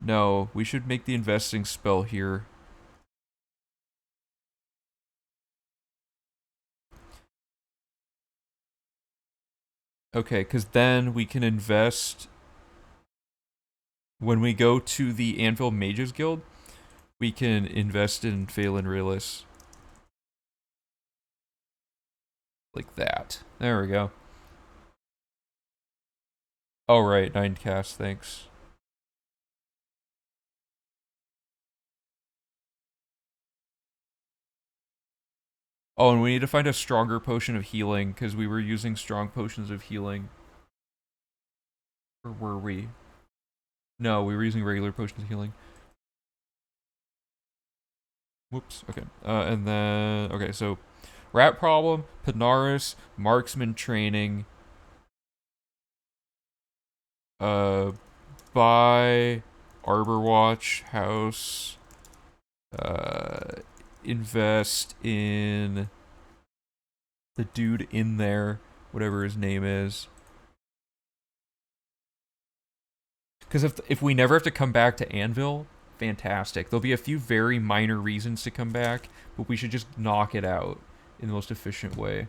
No, we should make the investing spell here. Okay, because then we can invest... When we go to the Anvil Mages Guild, we can invest in Phelan Rayless. Like that. There we go. Oh, right. 9 cast, thanks. Oh, and we need to find a stronger potion of healing, because we were using strong potions of healing. Or were we? No, we were using regular potions of healing. Whoops, okay. And then... Okay, so... Rat Problem, Panaris, Marksman Training... buy Arbor Watch house. Invest in the dude in there, whatever his name is. Because if we never have to come back to Anvil, fantastic. There'll be a few very minor reasons to come back, but we should just knock it out in the most efficient way.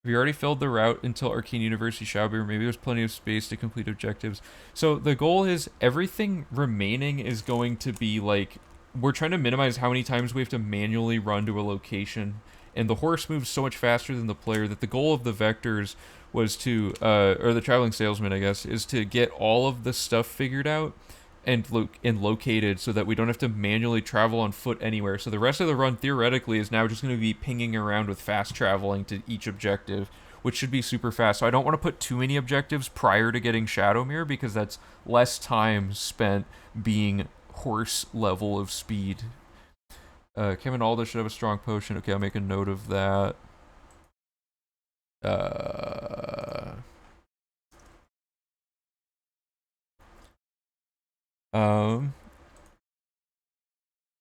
Have you already filled the route until Arcane University Shadowbear? Maybe there's plenty of space to complete objectives. So the goal is everything remaining is going to be like, we're trying to minimize how many times we have to manually run to a location. And the horse moves so much faster than the player that the goal of the vectors was to, or the traveling salesman, I guess, is to get all of the stuff figured out and located so that we don't have to manually travel on foot anywhere. So the rest of the run theoretically is now just going to be pinging around with fast traveling to each objective, which should be super fast. So I don't want to put too many objectives prior to getting Shadowmere because that's less time spent being horse level of speed. Kevin Alda should have a strong potion. Okay, I'll make a note of that.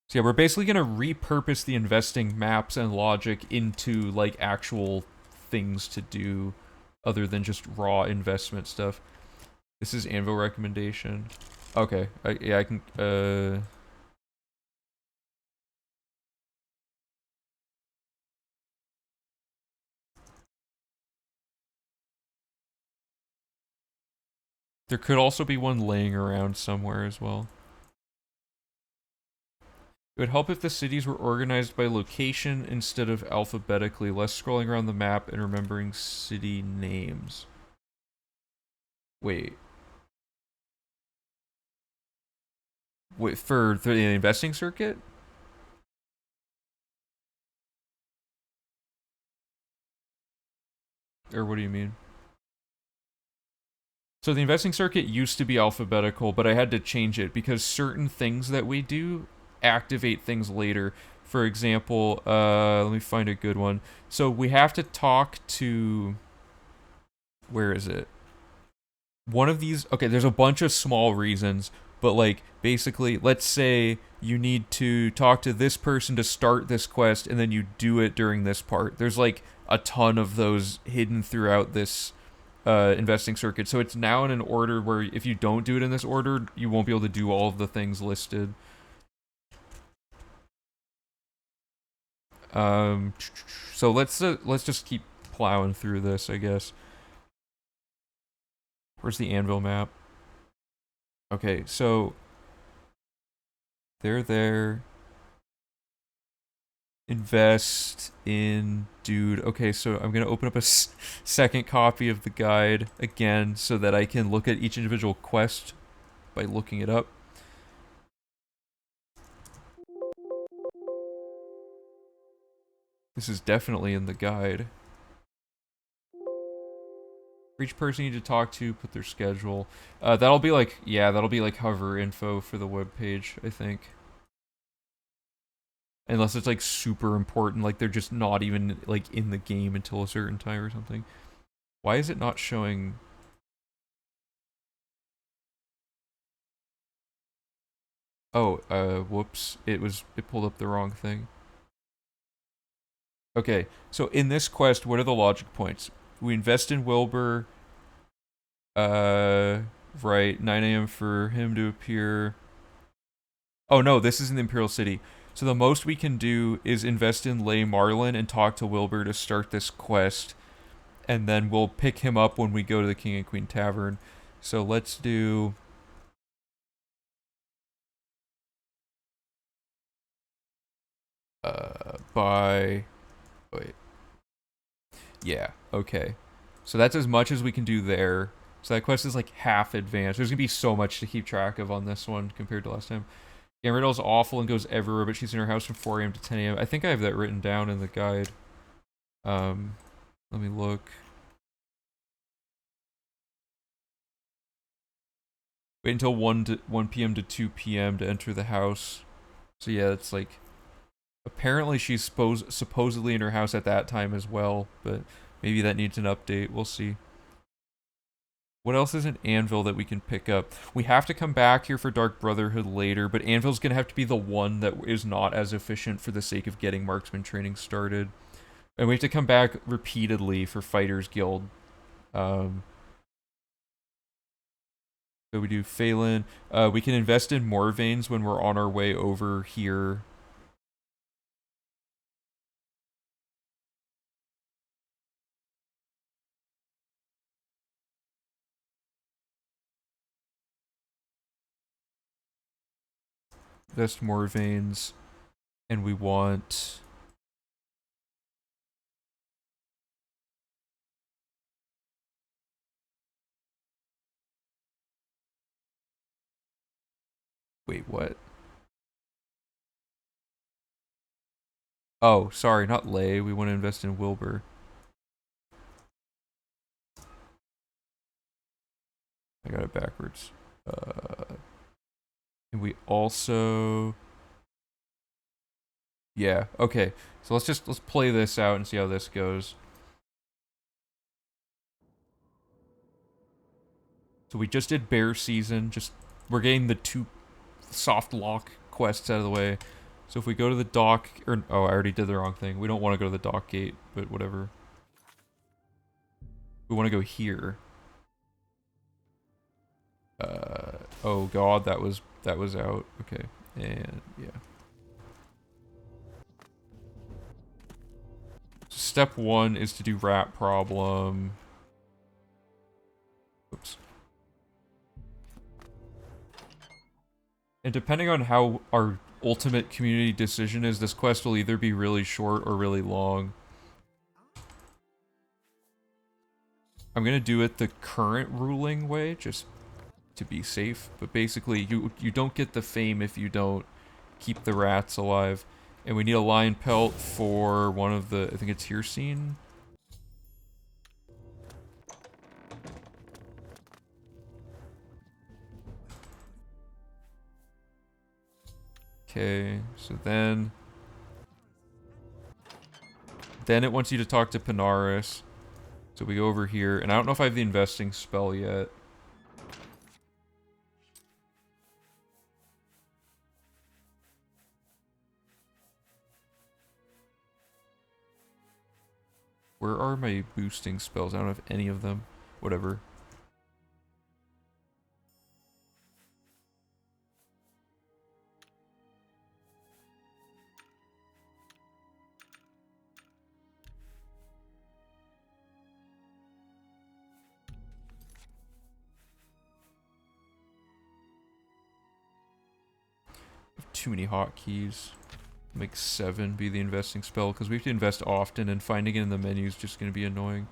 So yeah, we're basically gonna repurpose the investing maps and logic into like actual things to do other than just raw investment stuff. This is Anvil recommendation. Okay, yeah, I can, there could also be one laying around somewhere as well. It would help if the cities were organized by location instead of alphabetically, less scrolling around the map and remembering city names. Wait. Wait, for the investing circuit? Or what do you mean? So the investing circuit used to be alphabetical, but I had to change it because certain things that we do activate things later. For example, let me find a good one. So we have to talk to... Where is it? One of these... Okay, there's a bunch of small reasons, but like, basically, let's say you need to talk to this person to start this quest, and then you do it during this part. There's like a ton of those hidden throughout this investing circuit. So it's now in an order where if you don't do it in this order, you won't be able to do all of the things listed. So let's just keep plowing through this, I guess. Where's the Anvil map? Okay, so they're there. Invest in dude. Okay, so I'm gonna open up a second copy of the guide again so that I can look at each individual quest by looking it up. This is definitely in the guide. For each person you need to talk to, put their schedule. That'll be like, yeah, that'll be like hover info for the web page, I think. Unless it's like super important, like they're just not even like in the game until a certain time or something. Why is it not showing? Oh, whoops. It pulled up the wrong thing. Okay, so in this quest, what are the logic points? We invest in Wilbur. Right, 9 a.m. for him to appear. Oh no, this is in the Imperial City. So the most we can do is invest in Lay Marlin and talk to Wilbur to start this quest. And then we'll pick him up when we go to the King and Queen Tavern. So let's do... Wait. Yeah, okay. So that's as much as we can do there. So that quest is like half advanced. There's gonna be so much to keep track of on this one compared to last time. Gamriddle's awful and goes everywhere, but she's in her house from 4 a.m. to 10 a.m. I think I have that written down in the guide. Let me look. Wait until 1 p.m. to 2 p.m. to enter the house. So yeah, it's like... Apparently she's supposedly in her house at that time as well, but maybe that needs an update. We'll see. What else is an anvil that we can pick up? We have to come back here for Dark Brotherhood later, but anvil's gonna have to be the one that is not as efficient for the sake of getting marksman training started. And we have to come back repeatedly for Fighters Guild. So we do Phelan. We can invest in more veins when we're on our way over here. Invest more veins. And we want... Wait, what? Oh, sorry, not Lay. We want to invest in Wilbur. I got it backwards. And we also... Yeah, okay. So let's play this out and see how this goes. So we just did Bear Season. We're getting the 2 soft lock quests out of the way. So if we go to the dock, or oh, I already did the wrong thing. We don't want to go to the dock gate, but whatever. We want to go here. Oh god, that was out. Okay, and yeah. So step 1 is to do rat problem. Oops. And depending on how our ultimate community decision is, this quest will either be really short or really long. I'm gonna do it the current ruling way, just to be safe. But basically, you don't get the fame if you don't keep the rats alive. And we need a lion pelt for one of the, I think it's Hircine. Okay, so then it wants you to talk to Panaris. So we go over here, and I don't know if I have the investing spell yet. Where are my boosting spells? I don't have any of them. Whatever. Too many hotkeys. Make 7 be the investing spell, because we have to invest often, and finding it in the menu is just going to be annoying.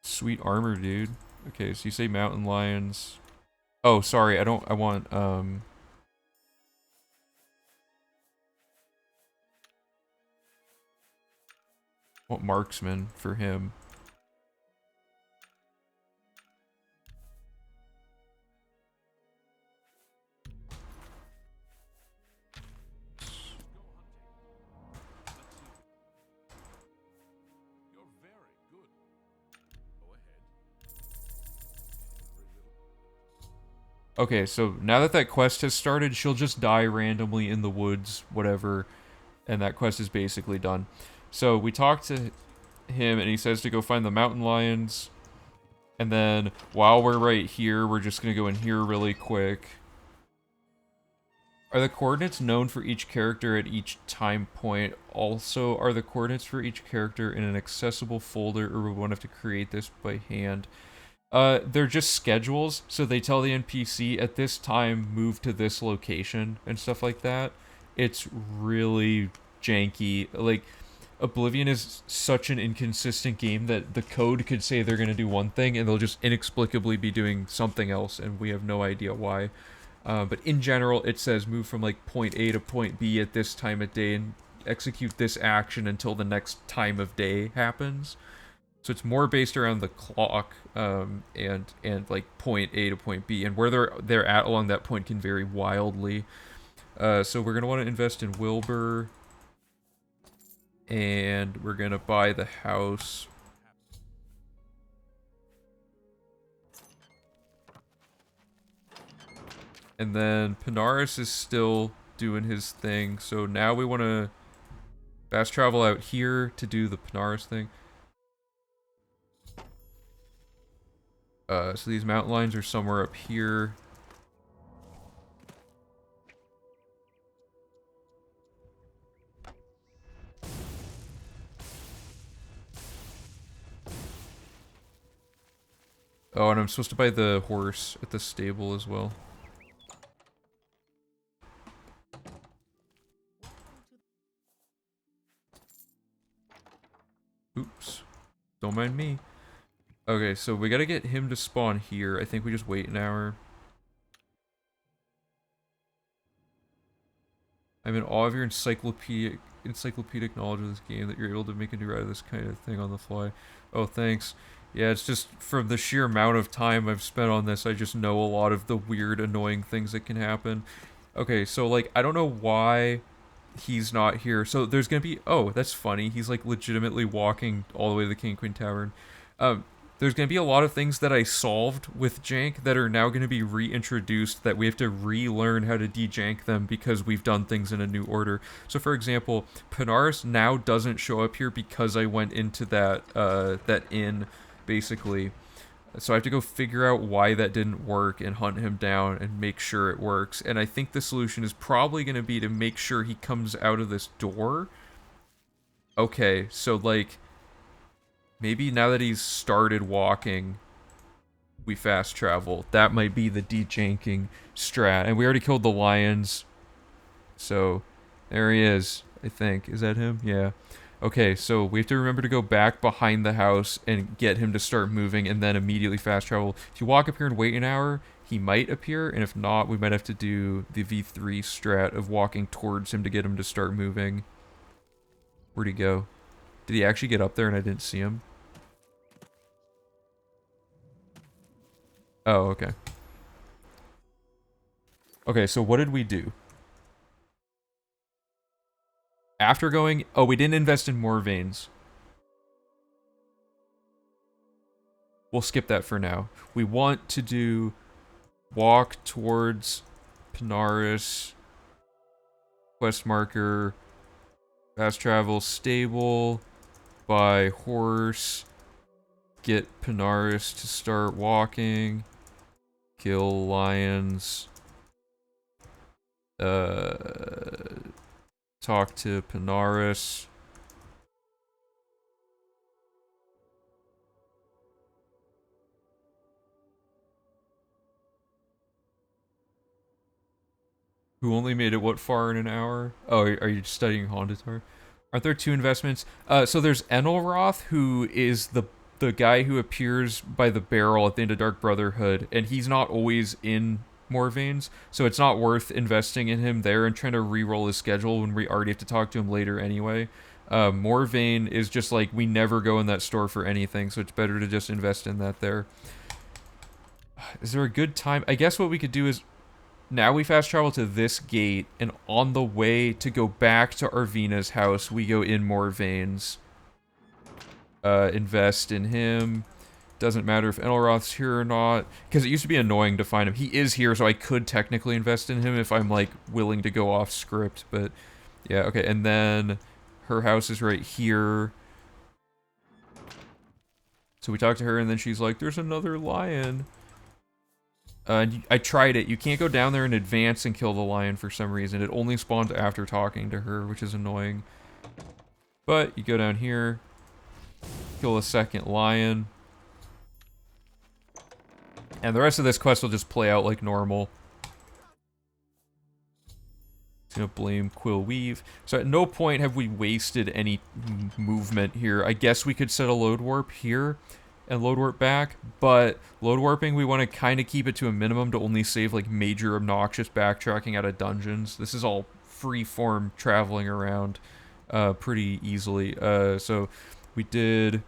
Sweet armor, dude. Okay, so you say mountain lions. Oh, sorry, I want, marksman for him. Okay, so now that that quest has started, she'll just die randomly in the woods, whatever, and that quest is basically done. So we talk to him, and he says to go find the mountain lions, and then while we're right here, we're just gonna go in here really quick. Are the coordinates known for each character at each time point? Also, are the coordinates for each character in an accessible folder, or we won't have to create this by hand? They're just schedules, so they tell the NPC at this time move to this location and stuff like that. It's really janky. Like, Oblivion is such an inconsistent game that the code could say they're gonna do one thing and they'll just inexplicably be doing something else, and we have no idea why. But in general, it says move from like point A to point B at this time of day and execute this action until the next time of day happens. So it's more based around the clock, and like point A to point B, and where they're at along that point can vary wildly. So we're gonna want to invest in Wilbur, and we're gonna buy the house. And then Panaris is still doing his thing. So now we want to fast travel out here to do the Panaris thing. So these mountain lines are somewhere up here. Oh, and I'm supposed to buy the horse at the stable as well. Oops. Don't mind me. Okay, so we gotta get him to spawn here. I think we just wait an hour. I'm in awe of your encyclopedic knowledge of this game, that you're able to make a new out of this kind of thing on the fly. Oh, thanks. Yeah, it's just from the sheer amount of time I've spent on this, I just know a lot of the weird, annoying things that can happen. Okay, so, like, I don't know why he's not here. So there's gonna be... Oh, that's funny. He's, like, legitimately walking all the way to the King Queen Tavern. There's gonna be a lot of things that I solved with jank that are now gonna be reintroduced, that we have to relearn how to de-jank them because we've done things in a new order. So for example, Panaris now doesn't show up here because I went into that inn, basically. So I have to go figure out why that didn't work and hunt him down and make sure it works. And I think the solution is probably going to be to make sure he comes out of this door. Okay, so like, maybe now that he's started walking, we fast travel. That might be the de-janking strat. And we already killed the lions. So, there he is, I think. Is that him? Yeah. Okay, so we have to remember to go back behind the house and get him to start moving and then immediately fast travel. If you walk up here and wait an hour, he might appear, and if not, we might have to do the V3 strat of walking towards him to get him to start moving. Where'd he go? Did he actually get up there and I didn't see him? Oh, okay. Okay, so what did we do? After going... Oh, we didn't invest in more veins. We'll skip that for now. We want to do... Walk towards Panaris. Quest marker. Fast travel stable. Buy horse. Get Panaris to start walking. Kill lions. Talk to Panaris. Who only made it what far in an hour? Oh, are you studying Hondatar? Aren't there two investments? So there's Enelroth, who is the guy who appears by the barrel at the end of Dark Brotherhood, and he's not always in Morvain's, so it's not worth investing in him there and trying to re-roll his schedule when we already have to talk to him later anyway. Morvain is just like, we never go in that store for anything, so it's better to just invest in that there. Is there a good time? I guess what we could do is, now we fast travel to this gate, and on the way to go back to Arvina's house, we go in Morvain's. Invest in him. Doesn't matter if Enelroth's here or not, because it used to be annoying to find him. He is here, so I could technically invest in him if I'm, like, willing to go off script, but yeah, okay, and then her house is right here. So we talk to her, and then she's like, there's another lion. I tried it. You can't go down there in advance and kill the lion for some reason. It only spawns after talking to her, which is annoying. But you go down here, kill a second lion. And the rest of this quest will just play out like normal. Gonna blame Quill Weave. So at no point have we wasted any movement here. I guess we could set a load warp here and load warp back, but load warping, we want to kind of keep it to a minimum to only save like major obnoxious backtracking out of dungeons. This is all free form traveling around pretty easily. So we did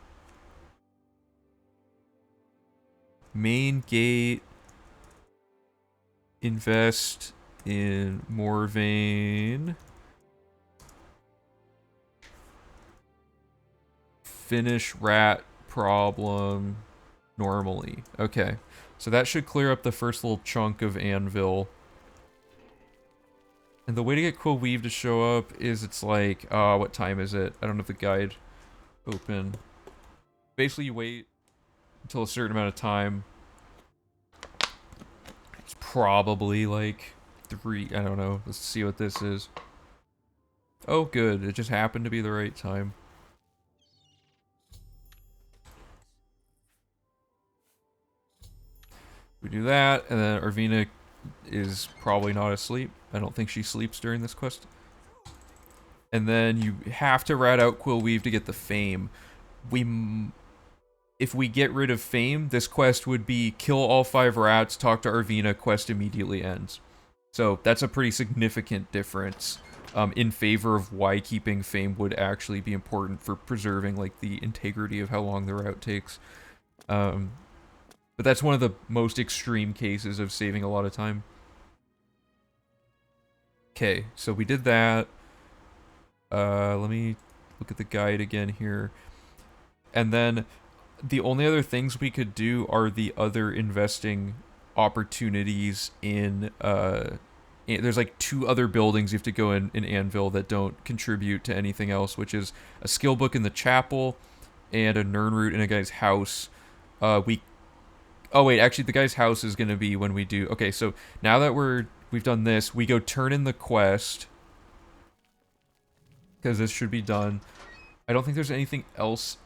main gate, invest in Morvain, finish rat problem normally. Okay, so that should clear up the first little chunk of anvil. And the way to get Quill Weave to show up is it's like, what time is it? I don't have the guide open. Basically, you wait until a certain amount of time. It's probably like 3, I don't know. Let's see what this is. Oh, good. It just happened to be the right time. We do that, and then Arvina is probably not asleep. I don't think she sleeps during this quest. And then you have to rat out Quill Weave to get the fame. If we get rid of fame, this quest would be kill all 5 rats, talk to Arvina, quest immediately ends. So that's a pretty significant difference in favor of why keeping fame would actually be important for preserving like the integrity of how long the route takes. But that's one of the most extreme cases of saving a lot of time. Okay, so we did that. Let me look at the guide again here. And then the only other things we could do are the other investing opportunities in, there's like 2 other buildings you have to go in Anvil that don't contribute to anything else, which is a skill book in the chapel and a Nirnroot in a guy's house. Oh wait, actually the guy's house is gonna be when we do, okay, so now that we've done this, we go turn in the quest, because this should be done. I don't think there's anything else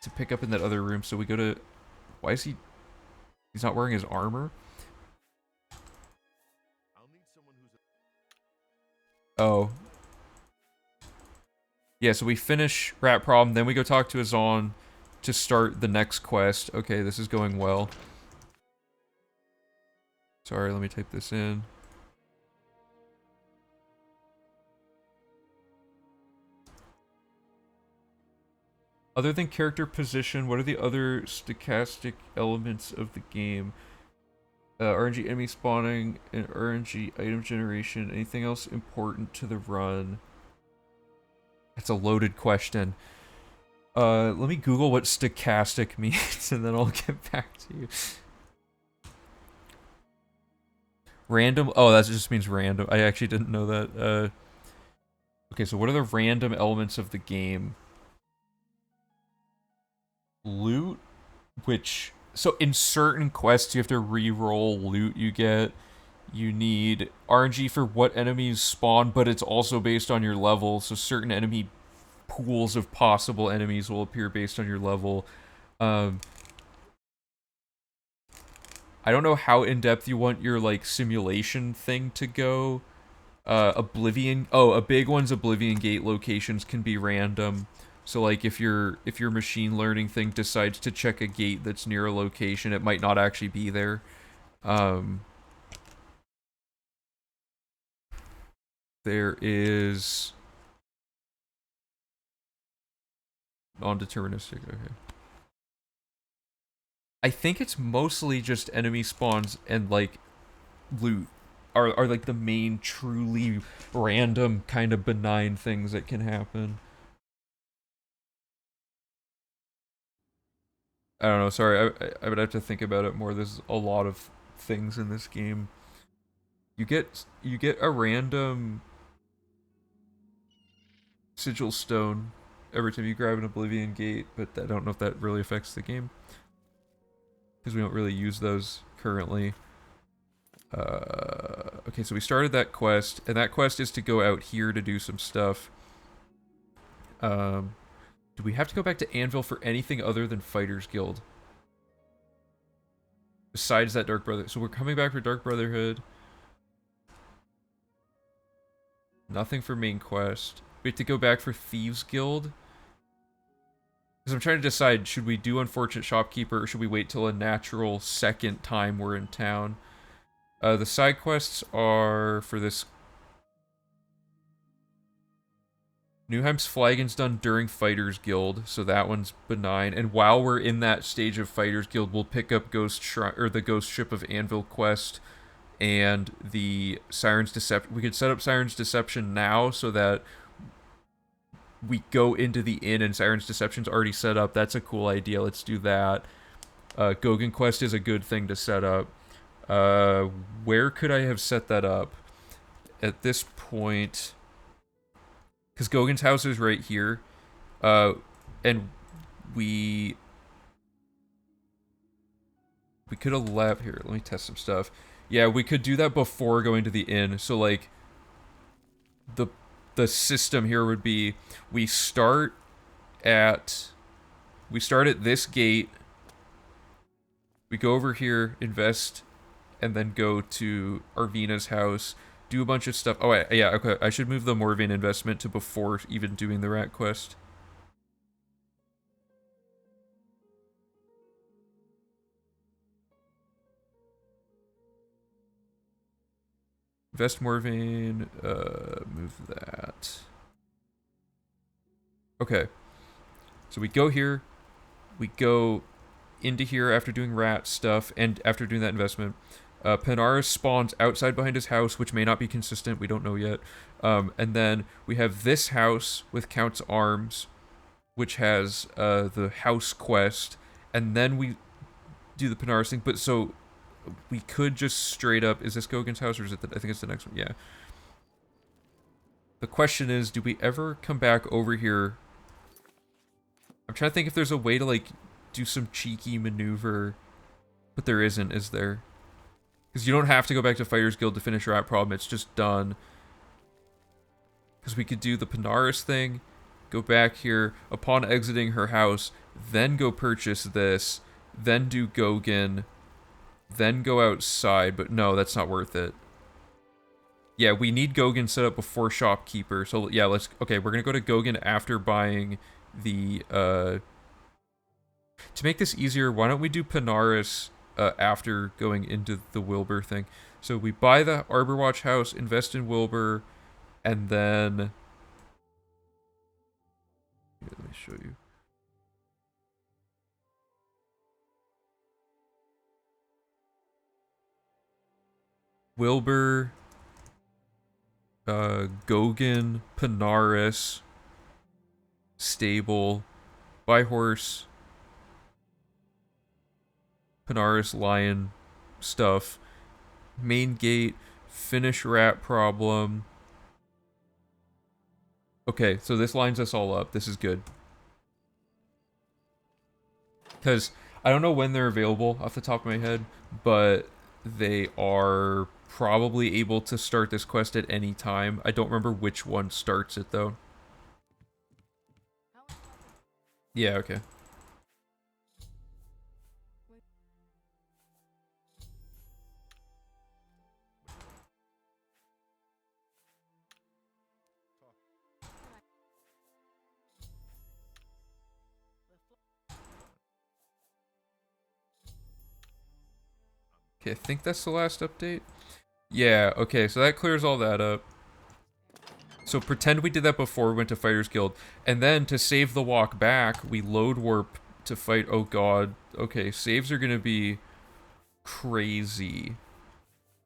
to pick up in that other room, so we go to... Why is he's not wearing his armor? Oh. Yeah, so we finish Rat Problem, then we go talk to Azan to start the next quest. Okay, this is going well. Sorry, let me type this in. Other than character position, what are the other stochastic elements of the game? RNG enemy spawning and RNG item generation. Anything else important to the run? That's a loaded question. Let me Google what stochastic means and then I'll get back to you. Random? Oh, that just means random. I actually didn't know that. Okay, so what are the random elements of the game? Loot, which... So in certain quests, you have to re-roll loot you get. You need RNG for what enemies spawn, but it's also based on your level, so certain enemy pools of possible enemies will appear based on your level. I don't know how in-depth you want your, like, simulation thing to go. Oblivion... Oh, a big one's Oblivion Gate locations can be random. So, like, if your machine learning thing decides to check a gate that's near a location, it might not actually be there. There is... Non-deterministic, okay. I think it's mostly just enemy spawns and, like, loot are like, the main truly random kind of benign things that can happen. I don't know, sorry, I would have to think about it more. There's a lot of things in this game. You get a random sigil stone every time you grab an Oblivion Gate, but I don't know if that really affects the game. Because we don't really use those currently. Okay, so we started that quest, and that quest is to go out here to do some stuff. Do we have to go back to Anvil for anything other than Fighters Guild? Besides that Dark Brotherhood. So we're coming back for Dark Brotherhood. Nothing for main quest. We have to go back for Thieves Guild. Because I'm trying to decide, should we do Unfortunate Shopkeeper or should we wait till a natural second time we're in town? The side quests are for this... Newheim's Flagon's done during Fighters Guild, so that one's benign. And while we're in that stage of Fighters Guild, we'll pick up the Ghost Ship of Anvil quest and the Siren's Deception. We could set up Siren's Deception now so that we go into the inn and Siren's Deception's already set up. That's a cool idea. Let's do that. Gogan quest is a good thing to set up. Where could I have set that up? at this point, because Gogan's house is right here, and we could have left here. Let me test some stuff. Yeah, we could do that before going to the inn. So like, the system here would be we start at this gate. We go over here, invest, and then go to Arvina's house, do a bunch of stuff. Oh, yeah, okay. I should move the Morvain investment to before even doing the rat quest. Invest Morvain, move that. Okay. So we go here, we go into here after doing rat stuff, and after doing that investment. Panaris spawns outside behind his house, which may not be consistent, we don't know yet. And then we have this house with Count's Arms, which has the house quest, and then we do the Panaris thing. But so we could just straight up, is this Gogan's house or is it I think it's the next one? Yeah. The question is, do we ever come back over here? I'm trying to think if there's a way to like do some cheeky maneuver, but there isn't, is there? Because you don't have to go back to Fighters Guild to finish Rat Problem, it's just done. Because we could do the Panaris thing, go back here, upon exiting her house, then go purchase this, then do Gogan, then go outside, but no, that's not worth it. Yeah, we need Gogan set up before Shopkeeper, so yeah, okay, we're gonna go to Gogan after buying the, to make this easier, why don't we do Panaris after going into the Wilbur thing? So we buy the Arborwatch house, invest in Wilbur, and then... Here, let me show you. Wilbur, Gogan, Panaris, stable, buy horse, Panaris, lion, stuff, main gate, finish rat problem. Okay, so this lines us all up. This is good. Because I don't know when they're available off the top of my head, but they are probably able to start this quest at any time. I don't remember which one starts it, though. Yeah, okay. Okay, I think that's the last update. Yeah, okay, so that clears all that up. So pretend we did that before we went to Fighters Guild. And then to save the walk back, we load warp to fight... Oh god. Okay, saves are gonna be crazy.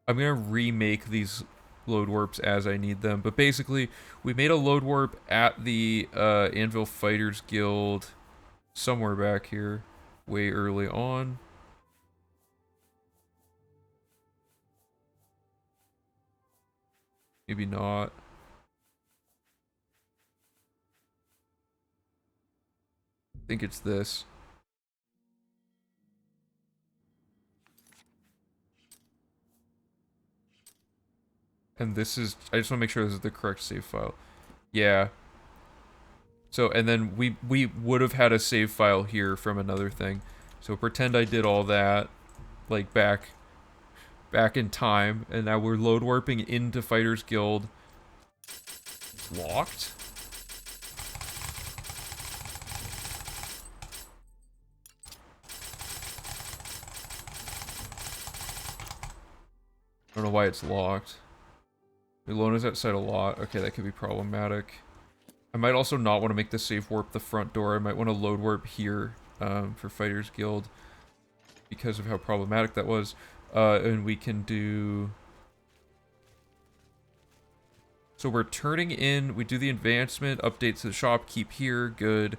I'm gonna remake these load warps as I need them. But basically, we made a load warp at the Anvil Fighters Guild somewhere back here, way early on. Maybe not. I think it's this. And this is... I just want to make sure this is the correct save file. Yeah. So, and then we would have had a save file here from another thing. So pretend I did all that, like, back in time, and now we're load warping into Fighters Guild. It's locked? I don't know why it's locked. Ilona's outside a lot. Okay, that could be problematic. I might also not want to make the save warp the front door. I might want to load warp here for Fighters Guild because of how problematic that was. And we can do... So we're turning in, we do the advancement, update to the shop, keep here, good.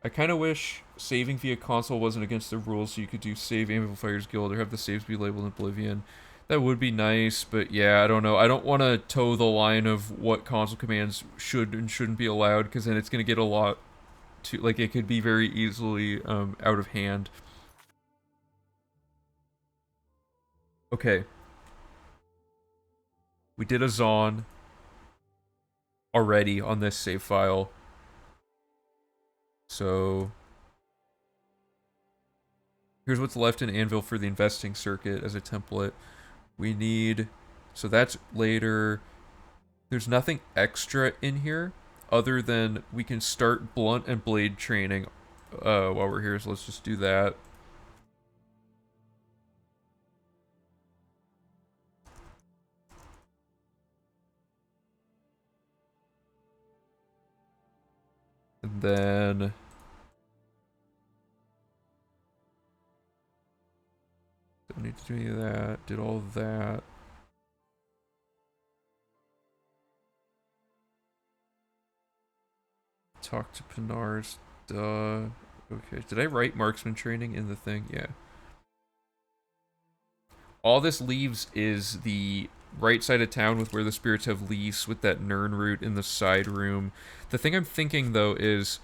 I kind of wish saving via console wasn't against the rules, so you could do save Anvil Fighters Guild or have the saves be labeled in Oblivion. That would be nice, but yeah, I don't know. I don't want to toe the line of what console commands should and shouldn't be allowed, because then it's going to get a lot too, like, it could be very easily out of hand. Okay. We did a Zon already on this save file. So here's what's left in Anvil for the investing circuit as a template. We need, so that's later. There's nothing extra in here other than we can start blunt and blade training while we're here, so let's just do that. And then don't need to do any of that. Did all of that. Talk to Pinars. Duh. Okay. Did I write marksman training in the thing? Yeah. All this leaves is the right side of town with where the spirits have lease with that Nern route in the side room. The thing I'm thinking though is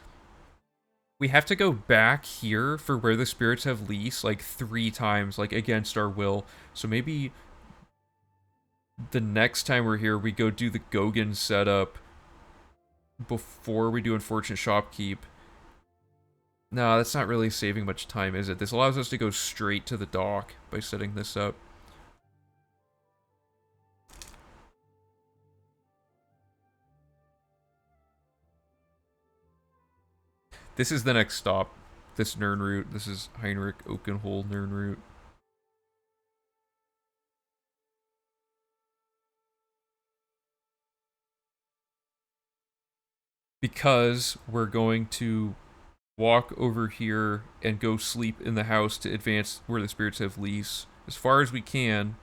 we have to go back here for where the spirits have lease like 3 times, like against our will. So maybe the next time we're here, we go do the Gogan setup before we do Unfortunate Shopkeep. No, that's not really saving much time, is it? This allows us to go straight to the dock by setting this up. This is the next stop. This Nern route. This is Heinrich Oakenhole Nern route. Because we're going to walk over here and go sleep in the house to advance where the spirits have lease as far as we can.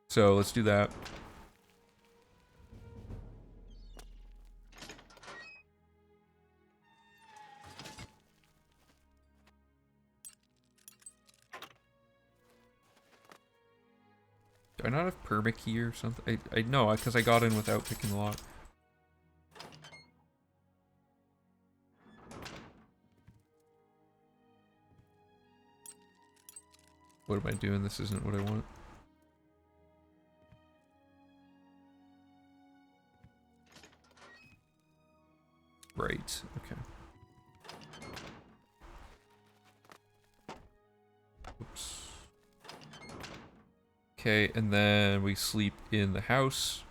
So let's do that. Do I not have permakey or something? I know, because I got in without picking the lock. What am I doing? This isn't what I want. Right, okay. Oops. Okay, and then we sleep in the house,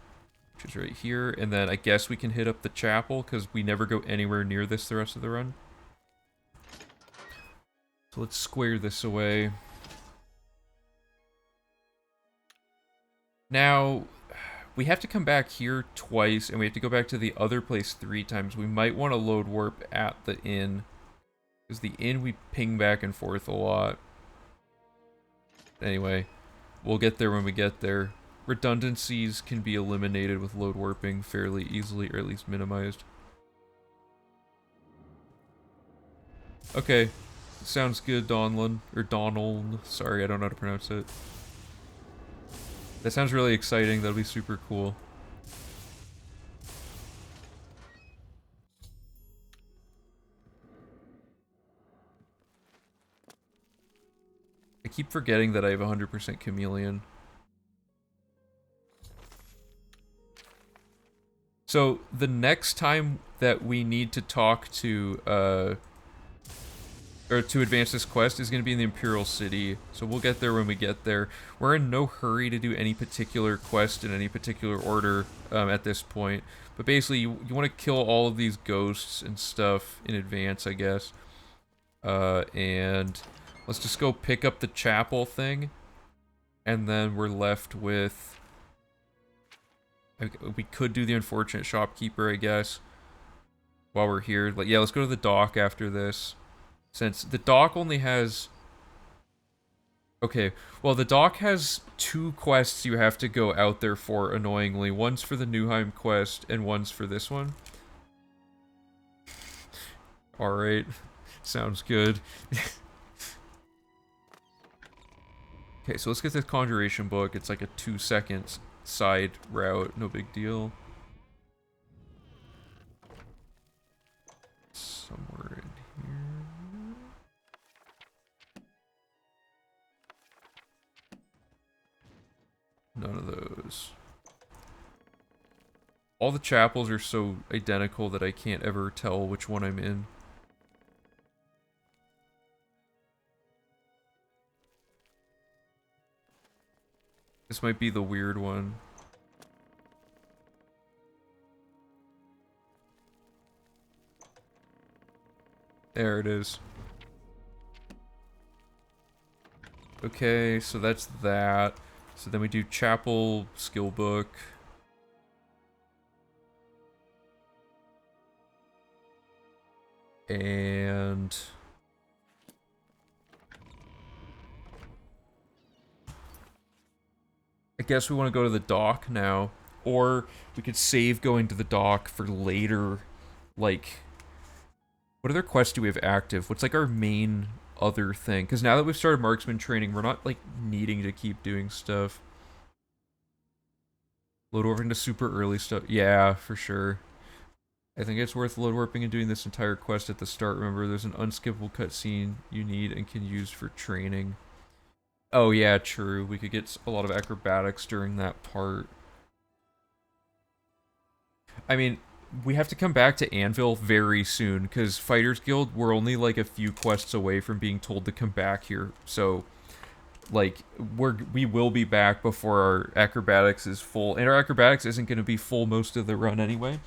which is right here, and then I guess we can hit up the chapel, because we never go anywhere near this the rest of the run. So let's square this away. Now, we have to come back here twice, and we have to go back to the other place 3 times. We might want to load warp at the inn, because the inn we ping back and forth a lot. Anyway, we'll get there when we get there. Redundancies can be eliminated with load warping fairly easily, or at least minimized. Okay, sounds good, Donlin, or Donald. Sorry, I don't know how to pronounce it. That sounds really exciting. That'll be super cool. I keep forgetting that I have 100% chameleon. So the next time that we need to talk to, or to advance this quest is going to be in the Imperial City, so we'll get there when we get there. We're in no hurry to do any particular quest in any particular order at this point, but basically you want to kill all of these ghosts and stuff in advance, I guess. And let's just go pick up the chapel thing, and then we're left with... We could do the Unfortunate Shopkeeper, I guess, while we're here. Like, yeah, let's go to the dock after this. Since the dock only has... Okay, well, the dock has 2 quests you have to go out there for, annoyingly. One's for the Newheim quest, and one's for this one. Alright, sounds good. Okay, so let's get this conjuration book. It's like a 2 second side route, no big deal. Somewhere in here. None of those. All the chapels are so identical that I can't ever tell which one I'm in. This might be the weird one. There it is. Okay, so that's that. So then we do chapel, skill book. And I guess we want to go to the dock now. Or we could save going to the dock for later. Like, what other quests do we have active? What's like our main other thing? Because now that we've started marksman training, we're not like needing to keep doing stuff. Load over into super early stuff. Yeah, for sure. I think it's worth load warping and doing this entire quest at the start. Remember, there's an unskippable cutscene you need and can use for training. Oh yeah, true. We could get a lot of acrobatics during that part. I mean, we have to come back to Anvil very soon, because Fighters Guild, we're only like a few quests away from being told to come back here. So, like, we will be back before our acrobatics is full. And our acrobatics isn't going to be full most of the run anyway.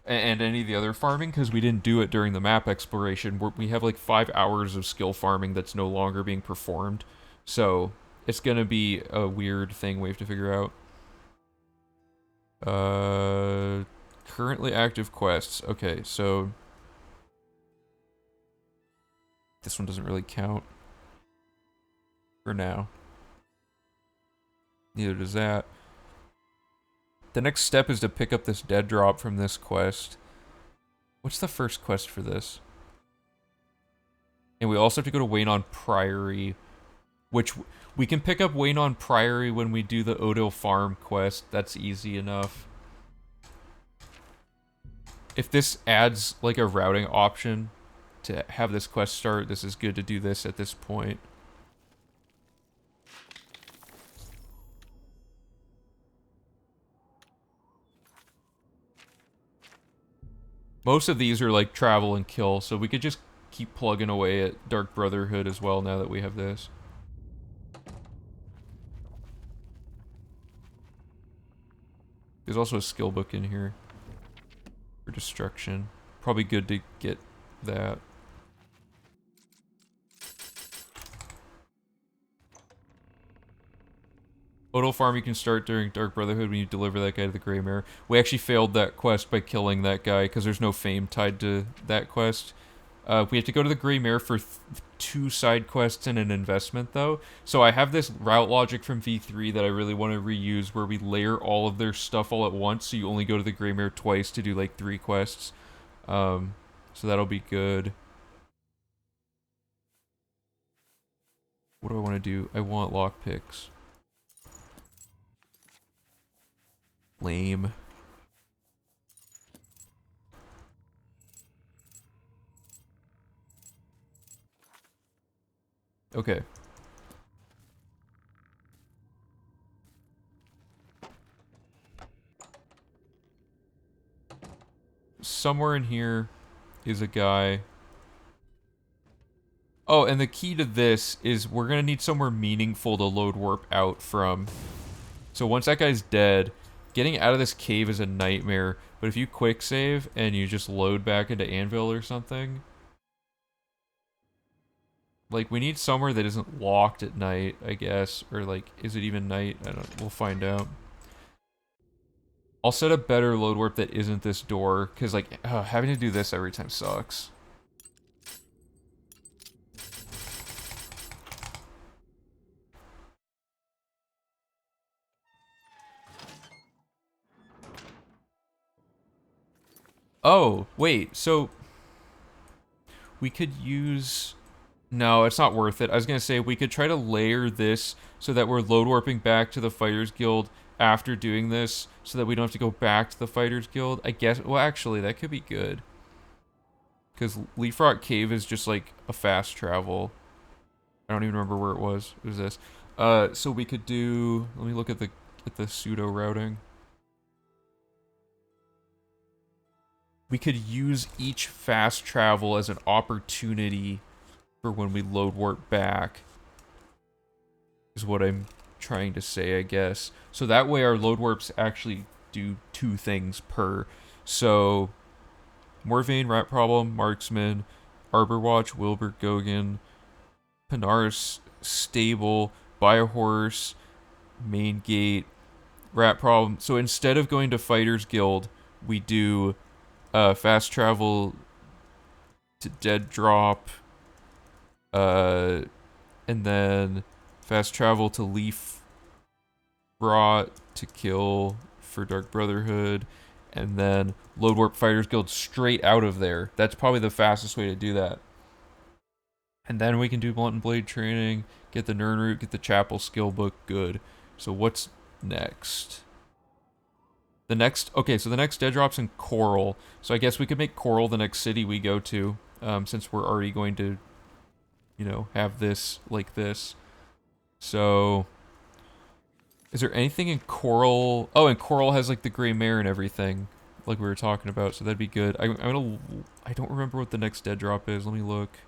And any of the other farming, because we didn't do it during the map exploration. We have like 5 hours of skill farming that's no longer being performed. So, it's going to be a weird thing we have to figure out. Currently active quests. Okay, so this one doesn't really count for now. Neither does that. The next step is to pick up this dead drop from this quest. What's the first quest for this? And we also have to go to Wayne Priory, which we can pick up Wayne Priory when we do the Odil Farm quest. That's easy enough. If this adds like a routing option to have this quest start, this is good to do this at this point. Most of these are like travel and kill, so we could just keep plugging away at Dark Brotherhood as well now that we have this. There's also a skill book in here for destruction. Probably good to get that. Odal Farm you can start during Dark Brotherhood when you deliver that guy to the Grey Mare. We actually failed that quest by killing that guy because there's no fame tied to that quest. We have to go to the Grey Mare for 2 side quests and an investment though. So I have this route logic from V3 that I really want to reuse where we layer all of their stuff all at once so you only go to the Grey Mare twice to do like 3 quests. So that'll be good. What do I want to do? I want lockpicks. Lame. Okay. Somewhere in here is a guy. Oh, and the key to this is we're gonna need somewhere meaningful to load warp out from. So once that guy's dead, getting out of this cave is a nightmare. But if you quick save and you just load back into Anvil or something, like we need somewhere that isn't locked at night, I guess, or like, is it even night? I don't. We'll find out. I'll set a better load warp that isn't this door, because like having to do this every time sucks. Oh, wait, so we could use No, it's not worth it. I was gonna say we could try to layer this so that we're load warping back to the Fighters Guild after doing this, so that we don't have to go back to the Fighters Guild. I guess. Well, actually, that could be good because Leaf Rock Cave is just like a fast travel. I don't even remember where it was. It was this. So we could do. Let me look at the pseudo routing. We could use each fast travel as an opportunity for when we load warp back. Is what I'm trying to say, I guess. So that way our load warps actually do 2 things per. So Morvain, Rat Problem, Marksman, Arbor Watch, Wilbur, Gogan, Panaris, Stable, Buy a Horse, Main Gate, Rat Problem. So instead of going to Fighters Guild, we do fast travel to Dead Drop, and then fast travel to Leaf Rot to kill for Dark Brotherhood, and then load warp Fighters Guild straight out of there. That's probably the fastest way to do that. And then we can do Blunt and Blade training, get the Nern Root, get the Chapel skill book, good. So what's next? Okay, so the next dead drop's in Coral. So I guess we could make Coral the next city we go to, since we're already going to, have this like this. So, is there anything in Coral? Oh, and Coral has like the Gray Mare and everything, like we were talking about. So that'd be good. I don't remember what the next dead drop is. Let me look.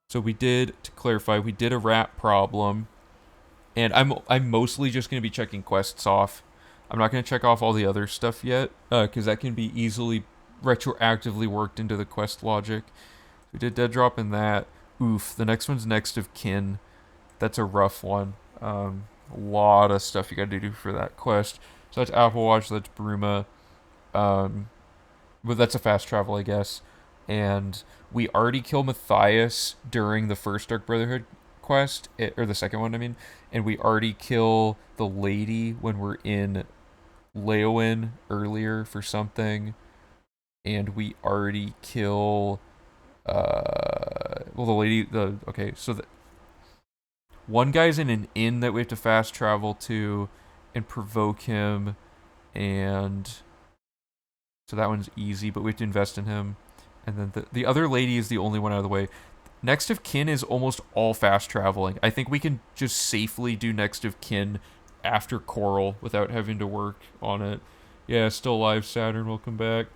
So we did, to clarify, we did a rat problem, and I'm mostly just gonna be checking quests off. I'm not gonna check off all the other stuff yet, because that can be easily retroactively worked into the quest logic. We did dead drop in that. Oof. The next one's Next of Kin. That's a rough one. A lot of stuff you gotta do for that quest. So that's Apple Watch, that's Bruma. But that's a fast travel, I guess. And we already kill Matthias during the first Dark Brotherhood quest, or the second one, I mean. And we already kill the lady when we're in Leowen earlier for something. And we already kill, well, the lady, okay, so one guy's in an inn that we have to fast travel to and provoke him, and so that one's easy, but we have to invest in him. And then the other lady is the only one out of the way. Next of Kin is almost all fast traveling. I think we can just safely do Next of Kin after Coral without having to work on it. Yeah, still alive, Saturn, welcome back.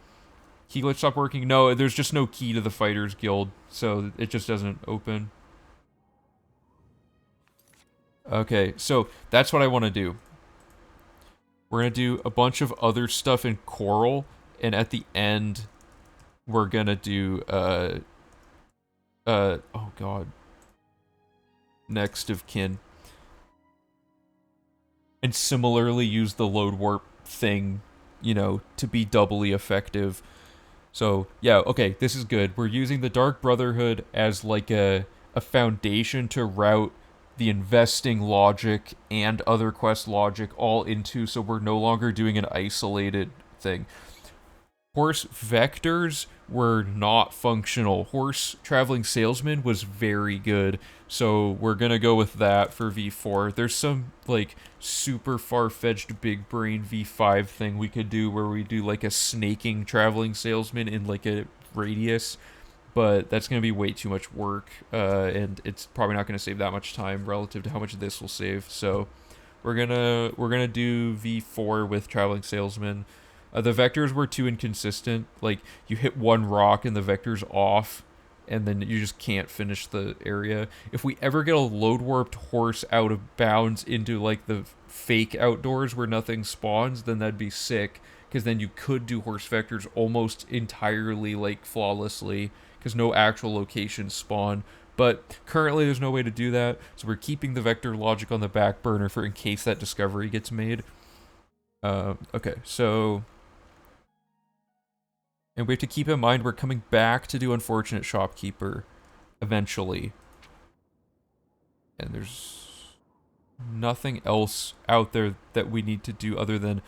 Key glitch stopped working? No, there's just no key to the Fighters Guild, so it just doesn't open. Okay, so that's what I want to do. We're going to do a bunch of other stuff in Coral, and at the end, we're going to do, oh god. Next of Kin. And similarly use the load warp thing, to be doubly effective. So, yeah, okay, this is good. We're using the Dark Brotherhood as like a foundation to route the investing logic and other quest logic all into, so we're no longer doing an isolated thing. Horse vectors were not functional. Horse traveling salesman was very good, so we're gonna go with that for V4. There's some like super far-fetched big brain V5 thing we could do where we do like a snaking traveling salesman in like a radius, but that's gonna be way too much work, and it's probably not gonna save that much time relative to how much this will save. So we're gonna do V4 with traveling salesman. The vectors were too inconsistent. Like, you hit one rock and the vector's off, and then you just can't finish the area. If we ever get a load warped horse out of bounds into, like, the fake outdoors where nothing spawns, then that'd be sick, because then you could do horse vectors almost entirely, like, flawlessly, because no actual locations spawn. But currently there's no way to do that, so we're keeping the vector logic on the back burner for in case that discovery gets made. Okay, so... And we have to keep in mind we're coming back to do Unfortunate Shopkeeper eventually. And there's nothing else out there that we need to do other than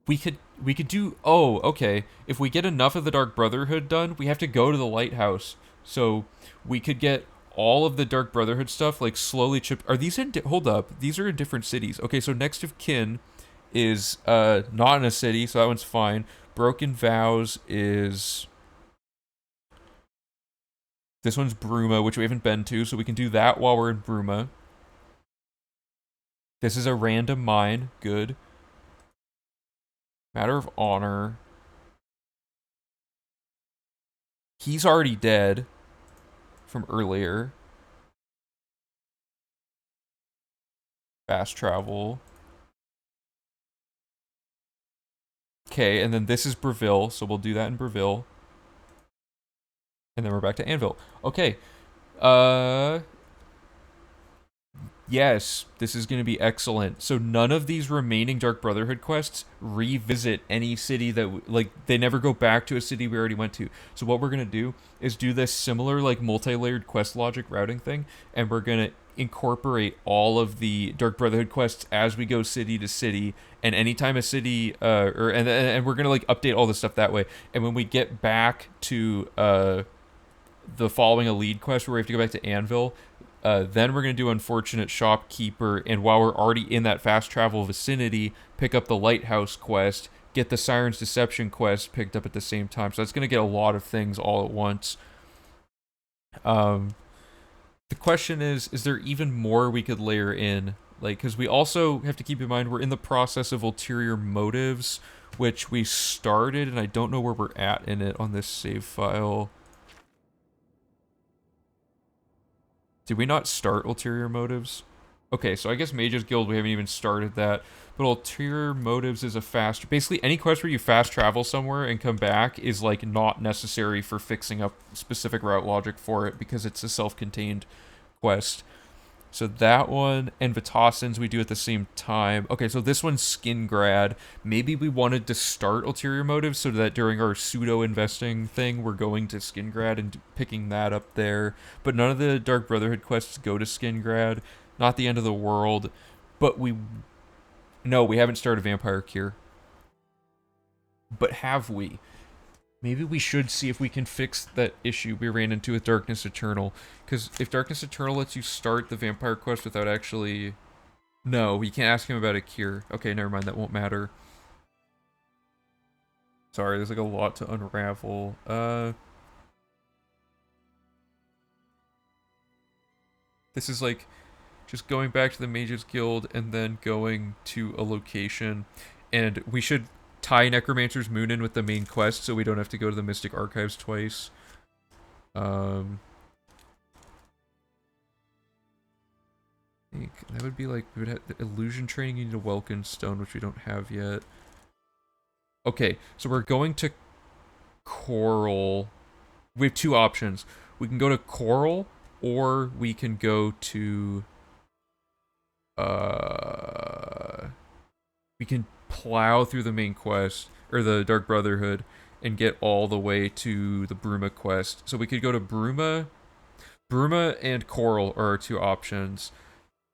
we could do, oh, okay. If we get enough of the Dark Brotherhood done, we have to go to the lighthouse. So we could get all of the Dark Brotherhood stuff like slowly chip. Are these in? Hold up, these are in different cities. Okay, so next of kin is not in a city, so that one's fine. Broken Vows is this one's Bruma, which we haven't been to, so we can do that while we're in Bruma. This is a random mine. Good. Matter of Honor. He's already dead from earlier. Fast travel. Okay, and then this is Breville, so we'll do that in Breville. And then we're back to Anvil. Okay. Yes, this is going to be excellent. So none of these remaining Dark Brotherhood quests revisit any city that like they never go back to a city we already went to. So what we're going to do is do this similar like multi-layered quest logic routing thing, and we're going to incorporate all of the Dark Brotherhood quests as we go city to city. And anytime a city and we're going to like update all this stuff that way. And when we get back to the following a lead quest where we have to go back to Anvil, then we're going to do Unfortunate Shopkeeper, and while we're already in that fast travel vicinity, pick up the Lighthouse quest, get the Siren's Deception quest picked up at the same time. So that's going to get a lot of things all at once. The question is there even more we could layer in? Like, because we also have to keep in mind we're in the process of Ulterior Motives, which we started, and I don't know where we're at in it on this save file. Did we not start Ulterior Motives? Okay, so I guess Mage's Guild, we haven't even started that. But Ulterior Motives is a fast... Basically, any quest where you fast travel somewhere and come back is, like, not necessary for fixing up specific route logic for it because it's a self-contained quest. So that one and Vitassins we do at the same time. Okay, so this one's Skingrad. Maybe we wanted to start Ulterior Motives so that during our pseudo-investing thing, we're going to Skingrad and picking that up there. But none of the Dark Brotherhood quests go to Skingrad. Not the end of the world. But no, we haven't started Vampire Cure. But have we? Maybe we should see if we can fix that issue we ran into with Darkness Eternal. Because if Darkness Eternal lets you start the vampire quest without actually... No, you can't ask him about a cure. Okay, never mind, that won't matter. Sorry, there's like a lot to unravel. This is like just going back to the Mages Guild and then going to a location. And we should tie Necromancer's Moon in with the main quest so we don't have to go to the Mystic Archives twice. I think that would be like, we would have the illusion training, you need a Welkin Stone, which we don't have yet. Okay, so we're going to Coral. We have two options. We can go to Coral, or we can go to... we can plow through the main quest, or the Dark Brotherhood, and get all the way to the Bruma quest. So we could go to Bruma. Bruma and Coral are our two options.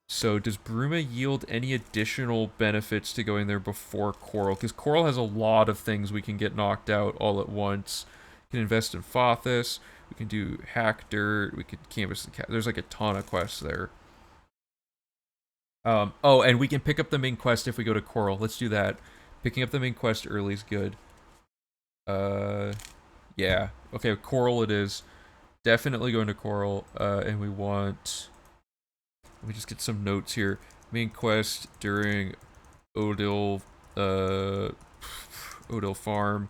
So does Bruma yield any additional benefits to going there before Coral? Because Coral has a lot of things we can get knocked out all at once. We can invest in Fothis. We can do Hack Dirt. We could canvas the cat. There's like a ton of quests there. Oh, and we can pick up the main quest if we go to Coral. Let's do that. Picking up the main quest early is good. Yeah. Okay, Coral it is. Definitely going to Coral. And we want... Let me just get some notes here. Main quest during Odil Farm.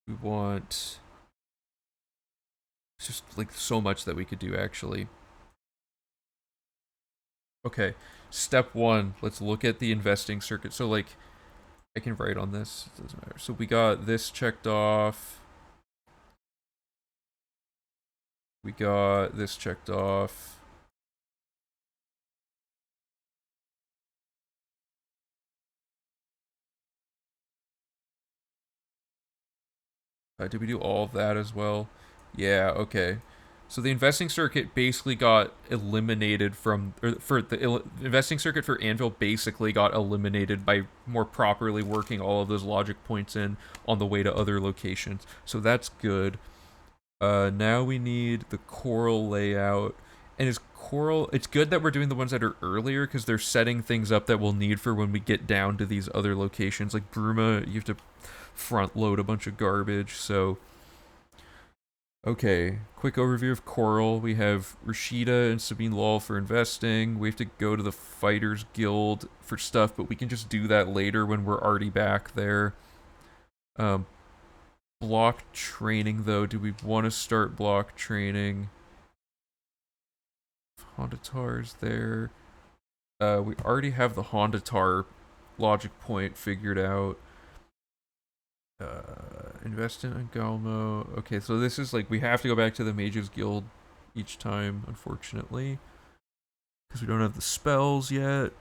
We want... It's just like so much that we could do actually. Okay, step one. Let's look at the investing circuit. So like, I can write on this. It doesn't matter. So we got this checked off. We got this checked off. Did we do all of that as well? Yeah, okay. So the investing circuit basically got eliminated from, investing circuit for Anvil basically got eliminated by more properly working all of those logic points in on the way to other locations. So that's good. Now we need the coral layout. And is coral, it's good that we're doing the ones that are earlier because they're setting things up that we'll need for when we get down to these other locations. Like Bruma, you have to front load a bunch of garbage, so okay, quick overview of Coral. We have Rashida and Sabine Lal for investing. We have to go to the Fighters Guild for stuff, but we can just do that later when we're already back there. Block training, though. Do we want to start block training? Honda Tar's there. We already have the Honda Tar logic point figured out. Invest in Angalmo. Okay, so this is like we have to go back to the Mages Guild each time, unfortunately, because we don't have the spells yet.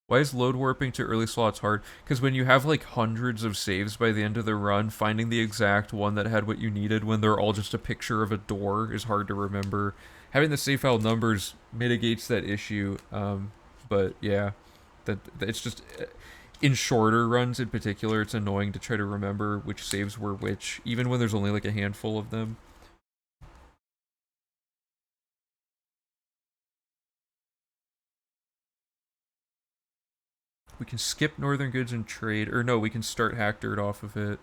Why is load warping to early slots hard? Because when you have like hundreds of saves by the end of the run, finding the exact one that had what you needed when they're all just a picture of a door is hard to remember. Having the save file numbers mitigates that issue, but yeah, that it's just in shorter runs in particular, it's annoying to try to remember which saves were which, even when there's only like a handful of them. We can skip Northern Goods and Trade, or no, we can start Hack Dirt off of it.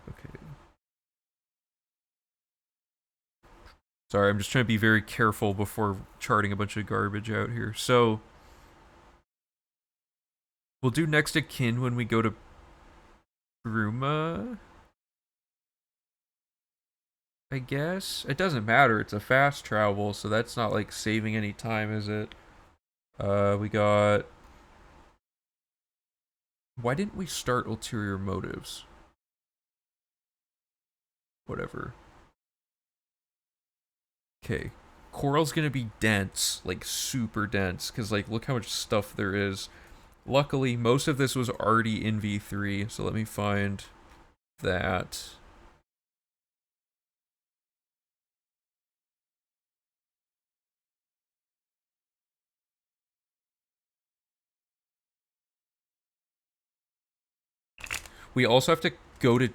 Okay. Sorry, I'm just trying to be very careful before charting a bunch of garbage out here. So, we'll do next of kin when we go to Bruma, I guess. It doesn't matter, it's a fast travel, so that's not like saving any time, is it? We got... Why didn't we start Ulterior Motives? Whatever. Okay. Coral's gonna be dense, like super dense, because like look how much stuff there is. Luckily, most of this was already in V3, so let me find that. We also have to go to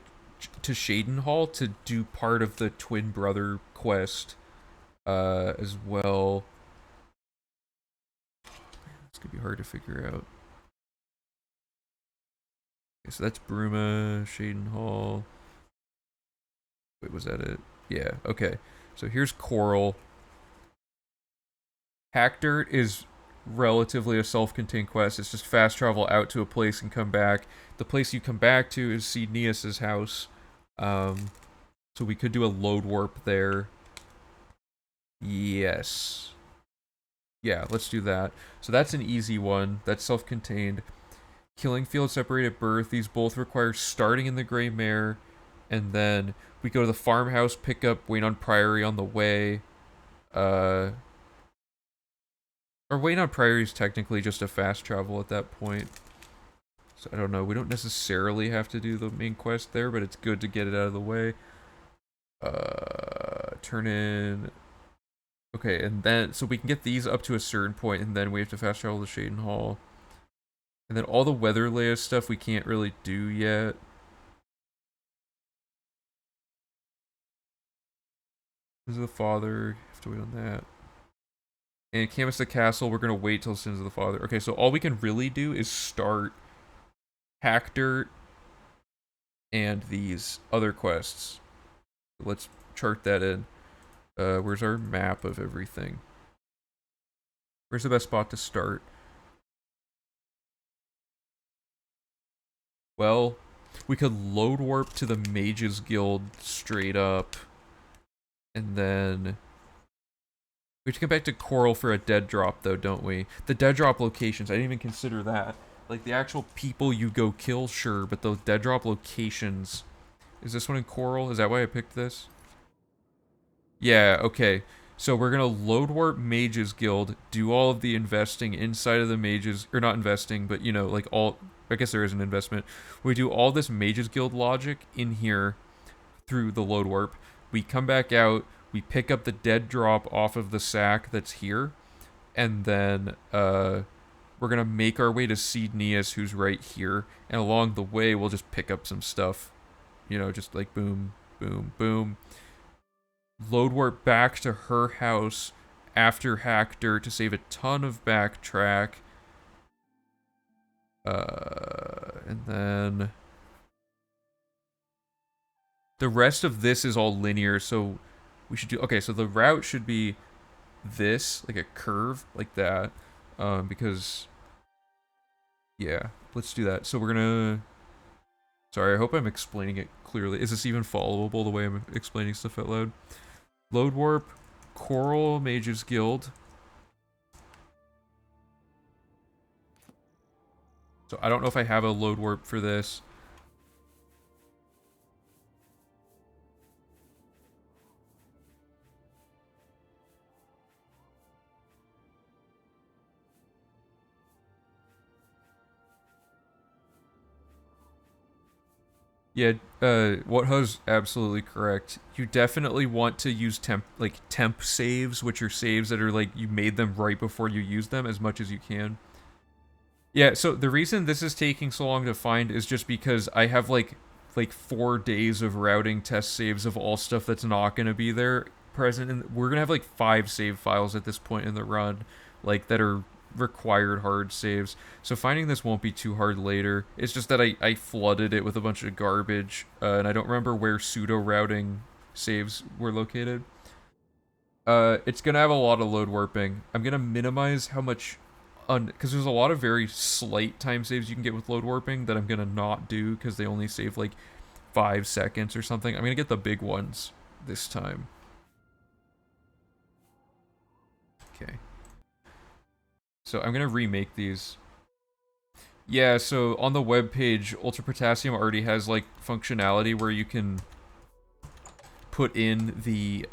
Shaden Hall to do part of the twin brother quest as well. It's gonna be hard to figure out. Okay, so that's Bruma, Shaden Hall. Wait, was that it? Yeah, okay. So here's Coral. Hack Dirt is relatively a self-contained quest. It's just fast travel out to a place and come back. The place you come back to is Cednius's house. So we could do a load warp there. Yes. Yeah, let's do that. So that's an easy one. That's self-contained. Killing Field Separated Birth. These both require starting in the Grey Mare. And then we go to the farmhouse, pick up Wayne on Priory on the way. Or Wayne on Priory is technically just a fast travel at that point. So I don't know. We don't necessarily have to do the main quest there, but it's good to get it out of the way. Turn in... Okay, and then... So we can get these up to a certain point, and then we have to fast travel to Shaden Hall. And then all the weather layer stuff we can't really do yet. Sins of the Father. Have to wait on that. And Canvas the Castle, we're going to wait till Sins of the Father. Okay, so all we can really do is start Hack Dirt and these other quests. Let's chart that in. Where's our map of everything? Where's the best spot to start? Well, we could load warp to the Mages Guild straight up. And then... We have to come back to Coral for a dead drop, though, don't we? The dead drop locations, I didn't even consider that. Like, the actual people you go kill, sure, but the dead drop locations... Is this one in Coral? Is that why I picked this? Yeah, okay. So we're gonna load warp Mages Guild, do all of the investing inside of the Mages, or not investing, but you know, like all, I guess there is an investment. We do all this Mages Guild logic in here through the load warp. We come back out, we pick up the dead drop off of the sack that's here, and then we're gonna make our way to Seed Neas, who's right here, and along the way we'll just pick up some stuff. You know, just like boom, boom, boom. Load warp back to her house after Hackter to save a ton of backtrack. And then the rest of this is all linear, so we should do, okay, so the route should be this, like a curve, like that, because, yeah, let's do that. So we're gonna, sorry, I hope I'm explaining it clearly. Is this even followable the way I'm explaining stuff out loud? Load warp, Coral Mages Guild. So I don't know if I have a load warp for this. Yeah, what Huz absolutely correct. You definitely want to use temp saves, which are saves that are like you made them right before you use them as much as you can. Yeah, so the reason this is taking so long to find is just because I have like 4 days of routing test saves of all stuff that's not going to be there present, and we're going to have like 5 save files at this point in the run, like that are required hard saves. So finding this won't be too hard later. It's just that I flooded it with a bunch of garbage, and I don't remember where pseudo routing saves were located. It's gonna have a lot of load warping. I'm gonna minimize how much, because there's a lot of very slight time saves you can get with load warping that I'm gonna not do because they only save like 5 seconds or something. I'm gonna get the big ones this time. Okay. So I'm gonna remake these. Yeah, so on the web page, Ultra Potassium already has like functionality where you can put in the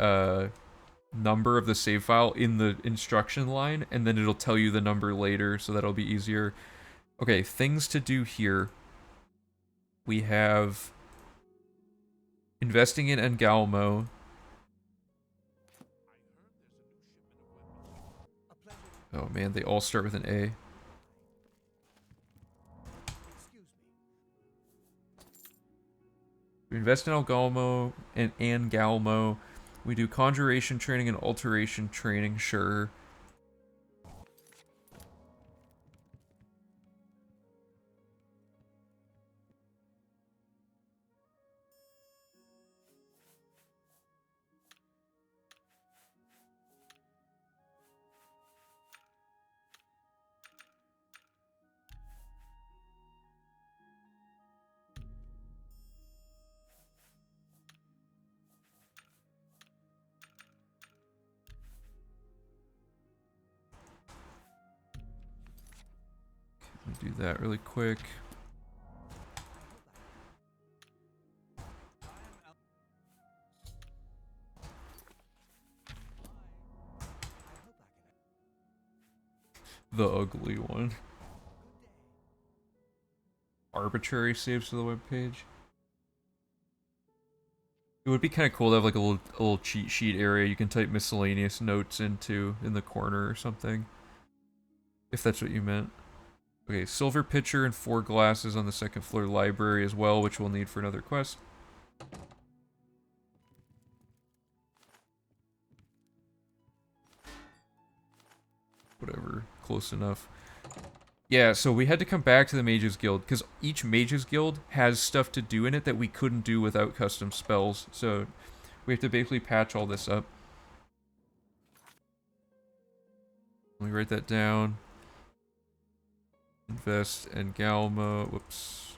number of the save file in the instruction line, and then it'll tell you the number later, so that'll be easier. Okay, things to do here. We have investing in Engalmo. Oh man, they all start with an A. We invest in Engalmo and Angalmo. We do conjuration training and alteration training, sure. Let me do that really quick. The ugly one. Arbitrary saves to the webpage. It would be kind of cool to have like a little cheat sheet area you can type miscellaneous notes into in the corner or something. If that's what you meant. Okay, silver pitcher and 4 glasses on the 2nd floor library as well, which we'll need for another quest. Whatever, close enough. Yeah, so we had to come back to the Mages Guild, because each Mages Guild has stuff to do in it that we couldn't do without custom spells, so we have to basically patch all this up. Let me write that down. Invest in Galmo, whoops.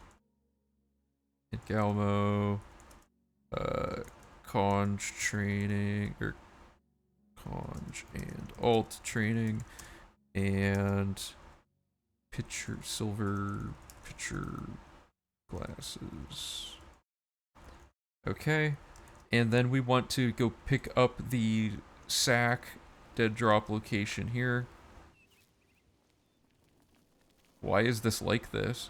In Galmo, conj training, or conj and alt training, and pitcher, silver pitcher glasses. Okay, and then we want to go pick up the sack, dead drop location here. Why is this like this?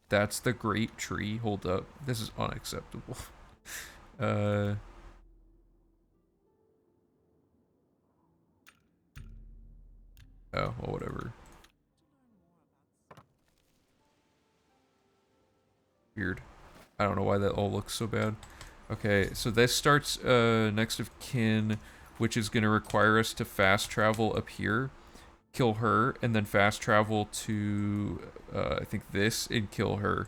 That's the great tree. Hold up. This is unacceptable. Oh, well, whatever. Weird. I don't know why that all looks so bad. Okay, so this starts next of kin, which is going to require us to fast travel up here, kill her, and then fast travel to, I think this, and kill her.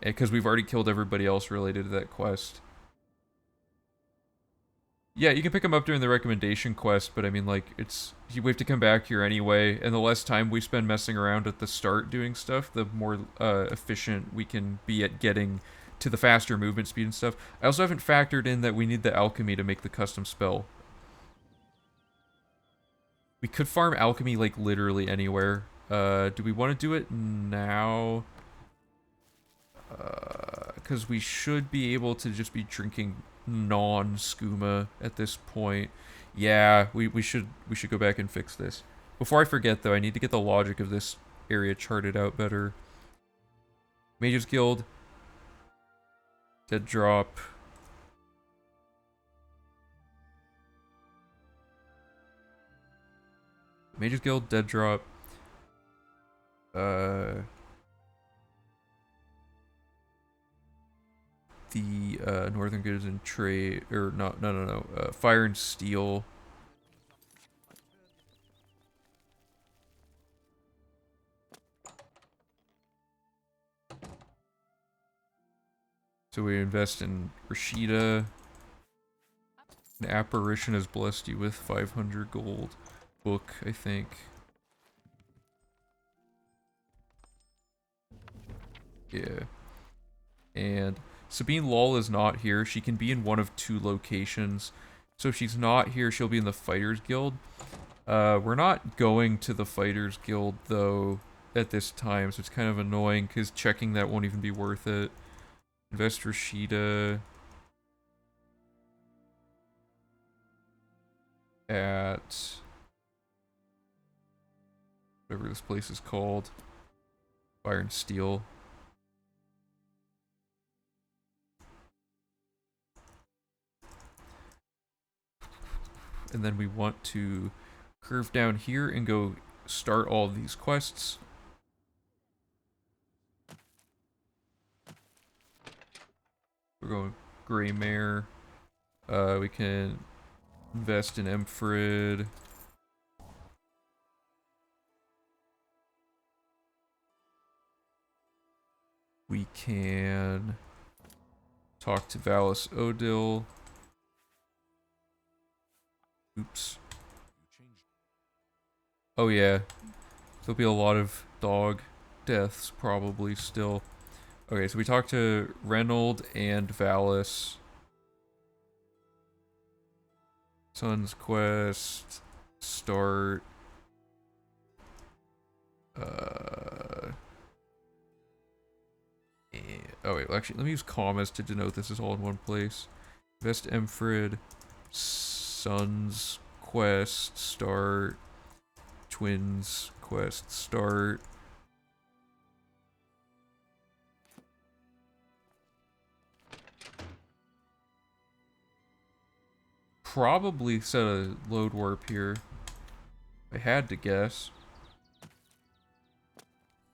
Because we've already killed everybody else related to that quest. Yeah, you can pick them up during the recommendation quest, but I mean, like, we have to come back here anyway, and the less time we spend messing around at the start doing stuff, the more efficient we can be at getting to the faster movement speed and stuff. I also haven't factored in that we need the alchemy to make the custom spell. We could farm alchemy, like, literally anywhere. Do we want to do it now? Because we should be able to just be drinking non-skooma at this point. Yeah, we should go back and fix this. Before I forget, though, I need to get the logic of this area charted out better. Mages Guild. Dead drop. Mages Guild, dead drop. The Northern Goods and Trade, or no, Fire and Steel. So we invest in Rashida. An apparition has blessed you with 500 gold. Book, I think. Yeah. And Sabine Lol is not here. She can be in one of two locations. So if she's not here, she'll be in the Fighters Guild. We're not going to the Fighters Guild, though, at this time. So it's kind of annoying, because checking that won't even be worth it. Invest Rashida at whatever this place is called. Fire and Steel. And then we want to curve down here and go start all of these quests. We're going Grey Mare. We can invest in Emfrid. We can talk to Valis Odil. Oops. Oh yeah. There'll be a lot of dog deaths probably still. Okay, so we talked to Reynold and Valis. Sun's Quest. Start. Oh wait, well, actually, let me use commas to denote this is all in one place. Invest Emfrid. Sun's Quest. Start. Twins Quest. Start. Probably set a load warp here. I had to guess.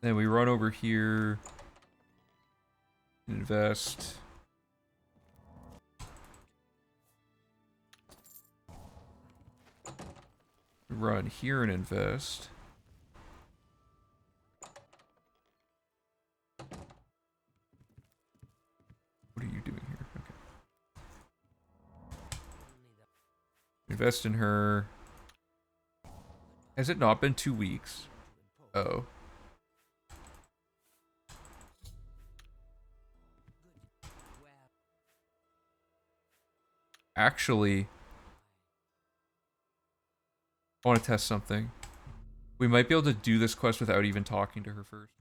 Then we run over here. Invest. Run here and invest. What are you doing here? Okay. Invest in her. Has it not been 2 weeks? Oh. Actually, I want to test something. We might be able to do this quest without even talking to her first.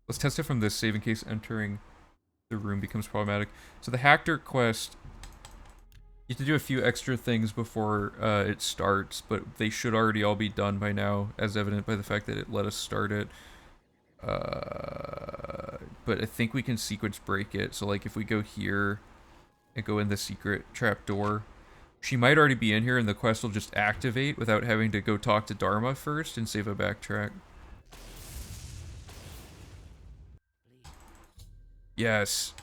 Let's test it from this save in case entering the room becomes problematic. So the Hack Dirt quest, you have to do a few extra things before it starts, but they should already all be done by now, as evident by the fact that it let us start it. But I think we can sequence break it. So like if we go here and go in the secret trapdoor, she might already be in here and the quest will just activate without having to go talk to Dharma first and save a backtrack. Yes.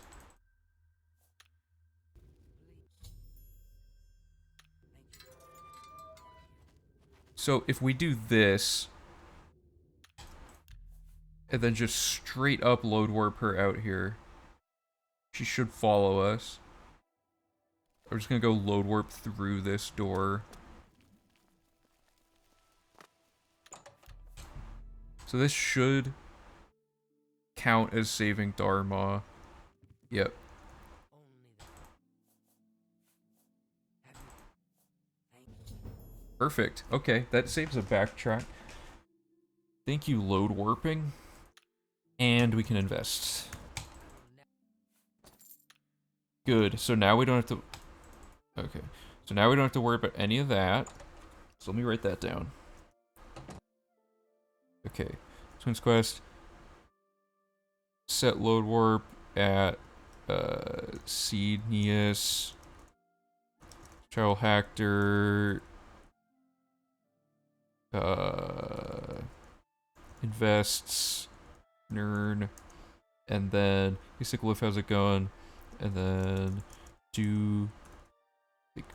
So if we do this, and then just straight up load warp her out here, she should follow us. I'm just gonna go load warp through this door. So this should count as saving Dharma. Yep. Perfect. Okay, that saves a backtrack. Thank you, load warping. And we can invest. Good. So now we don't have to... Okay. So now we don't have to worry about any of that. So let me write that down. Okay. Twins Quest. Set load warp at Seednius. Child Hactor. Invests. Nern. And then basic lift, how's it going? And then do like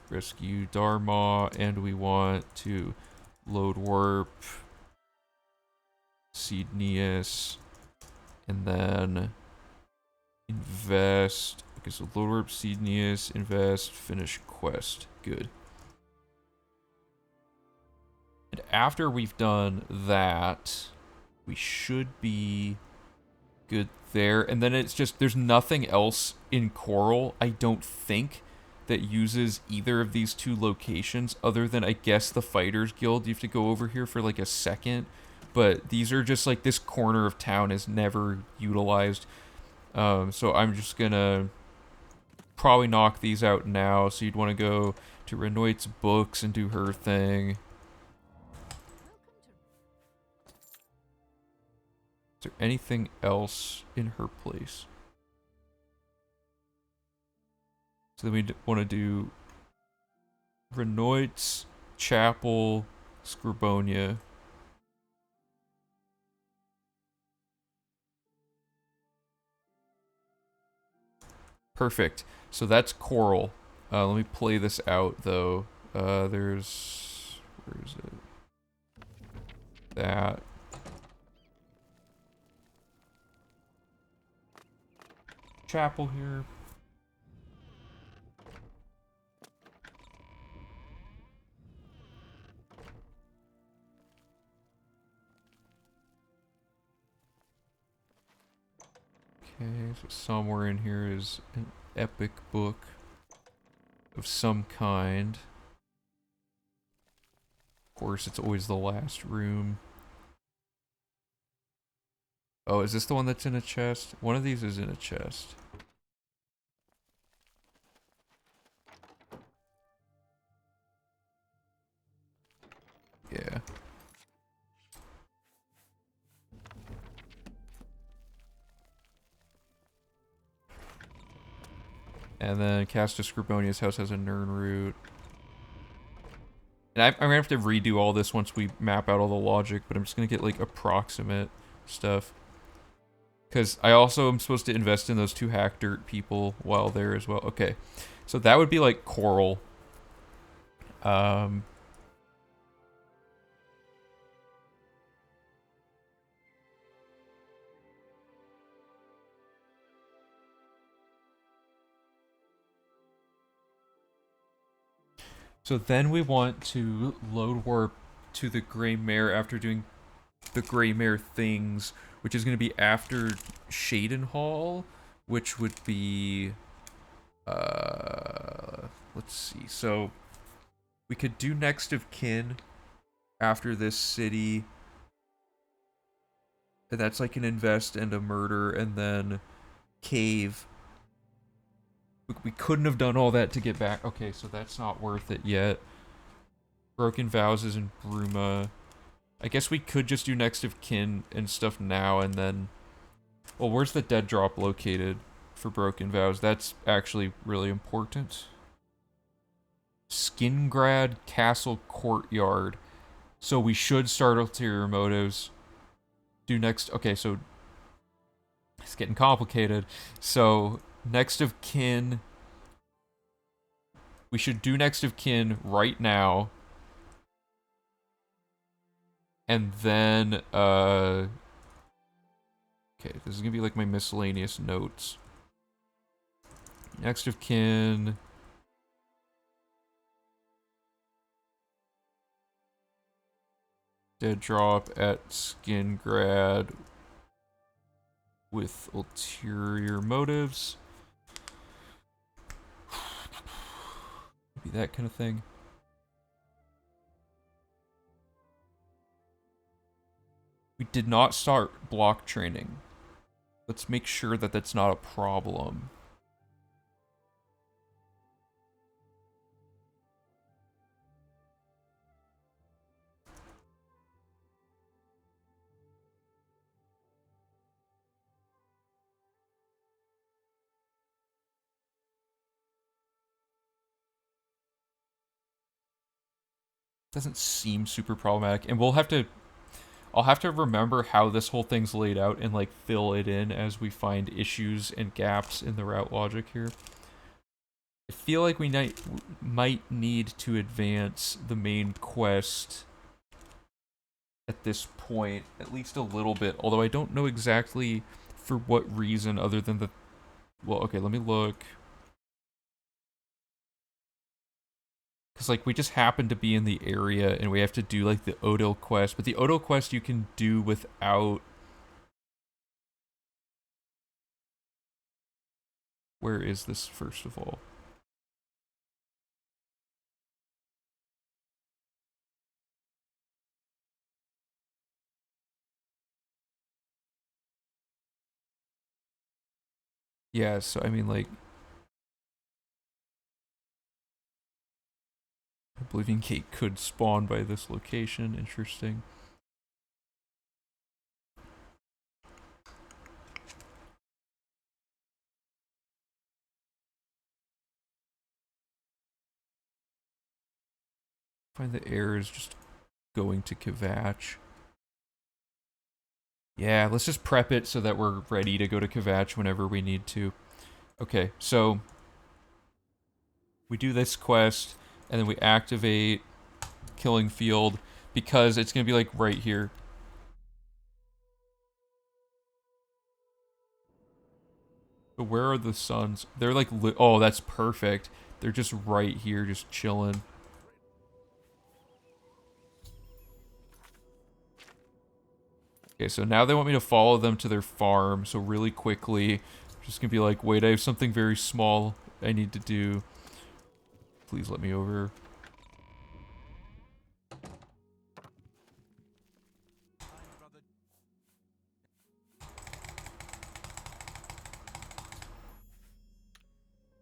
rescue Dharma, and we want to load warp Seednius, and then invest. Okay, so load warp Seednius, invest, finish quest. Good. And after we've done that, we should be good there. And then it's just, there's nothing else in Coral, I don't think, that uses either of these two locations other than, I guess, the Fighters Guild. You have to go over here for like a second. But these are just like, this corner of town is never utilized. So I'm just gonna probably knock these out now. So you'd want to go to Renoit's books and do her thing. Is there anything else in her place? So then we want to do Renoit's, Chapel, Scribonia. Perfect. So that's Coral. Let me play this out though. There's... Where is it? That. Chapel here. Okay, so somewhere in here is an epic book of some kind. Of course, it's always the last room. Oh, is this the one that's in a chest? One of these is in a chest. Yeah. And then Casta Scribonia's house has a Nern root. And I'm gonna have to redo all this once we map out all the logic, but I'm just gonna get like approximate stuff. Because I also am supposed to invest in those two Hack Dirt people while there as well. Okay. So that would be like Coral. So then we want to load warp to the Grey Mare after doing the Grey Mare things, which is going to be after Shaden Hall, which would be, let's see, so we could do Next of Kin after this city. And that's like an invest and a murder, and then cave. We couldn't have done all that to get back. Okay, so that's not worth it yet. Broken Vows is in Bruma. I guess we could just do next of kin and stuff now, and then... Well, where's the dead drop located for Broken Vows? That's actually really important. Skingrad Castle Courtyard. So we should start ulterior motives. Do next... Okay, so... It's getting complicated. So, next of kin... We should do next of kin right now. And then, okay, this is gonna be like my miscellaneous notes. Next of kin. Dead drop at Skingrad with ulterior motives. Maybe that kind of thing. We did not start block training. Let's make sure that that's not a problem. Doesn't seem super problematic, and we'll have to... I'll have to remember how this whole thing's laid out and like fill it in as we find issues and gaps in the route logic here. I feel like we might need to advance the main quest at this point, at least a little bit, although I don't know exactly for what reason other than the... Well, okay, let me look. Because, like, we just happen to be in the area, and we have to do, like, the Odil quest. But the Odil quest you can do without... Where is this, first of all? Yeah, so, I mean, like... Oblivion Gate could spawn by this location. Interesting. Find the air is just going to Kvatch. Yeah, let's just prep it so that we're ready to go to Kvatch whenever we need to. Okay, so... We do this quest, and then we activate Killing Field, because it's going to be, like, right here. But where are the suns? They're, like, oh, that's perfect. They're just right here, just chilling. Okay, so now they want me to follow them to their farm, so really quickly, I'm just gonna be like, wait, I have something very small I need to do. Please let me over.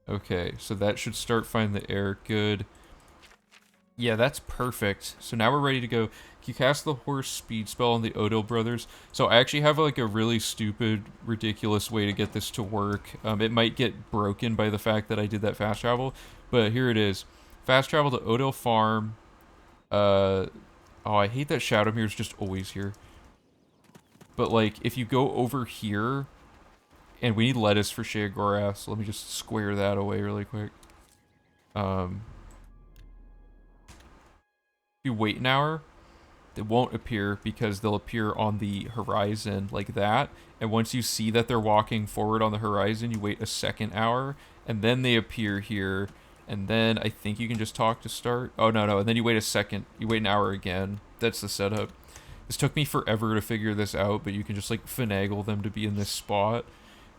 Okay, so that should start finding the air. Good. Yeah, that's perfect. So now we're ready to go. You cast the horse speed spell on the Odil brothers. So I actually have like a really stupid, ridiculous way to get this to work. It might get broken by the fact that I did that fast travel, but here it is. Fast travel to Odil farm. Oh, I hate that Shadowmere is just always here. But like, if you go over here, and we need lettuce for Sheogorath, so let me just square that away really quick. If you wait an hour, they won't appear because they'll appear on the horizon like that. And once you see that they're walking forward on the horizon, you wait a second hour, and then they appear here. And then I think you can just talk to start. Oh, no. And then you wait a second. You wait an hour again. That's the setup. This took me forever to figure this out, but you can just like finagle them to be in this spot.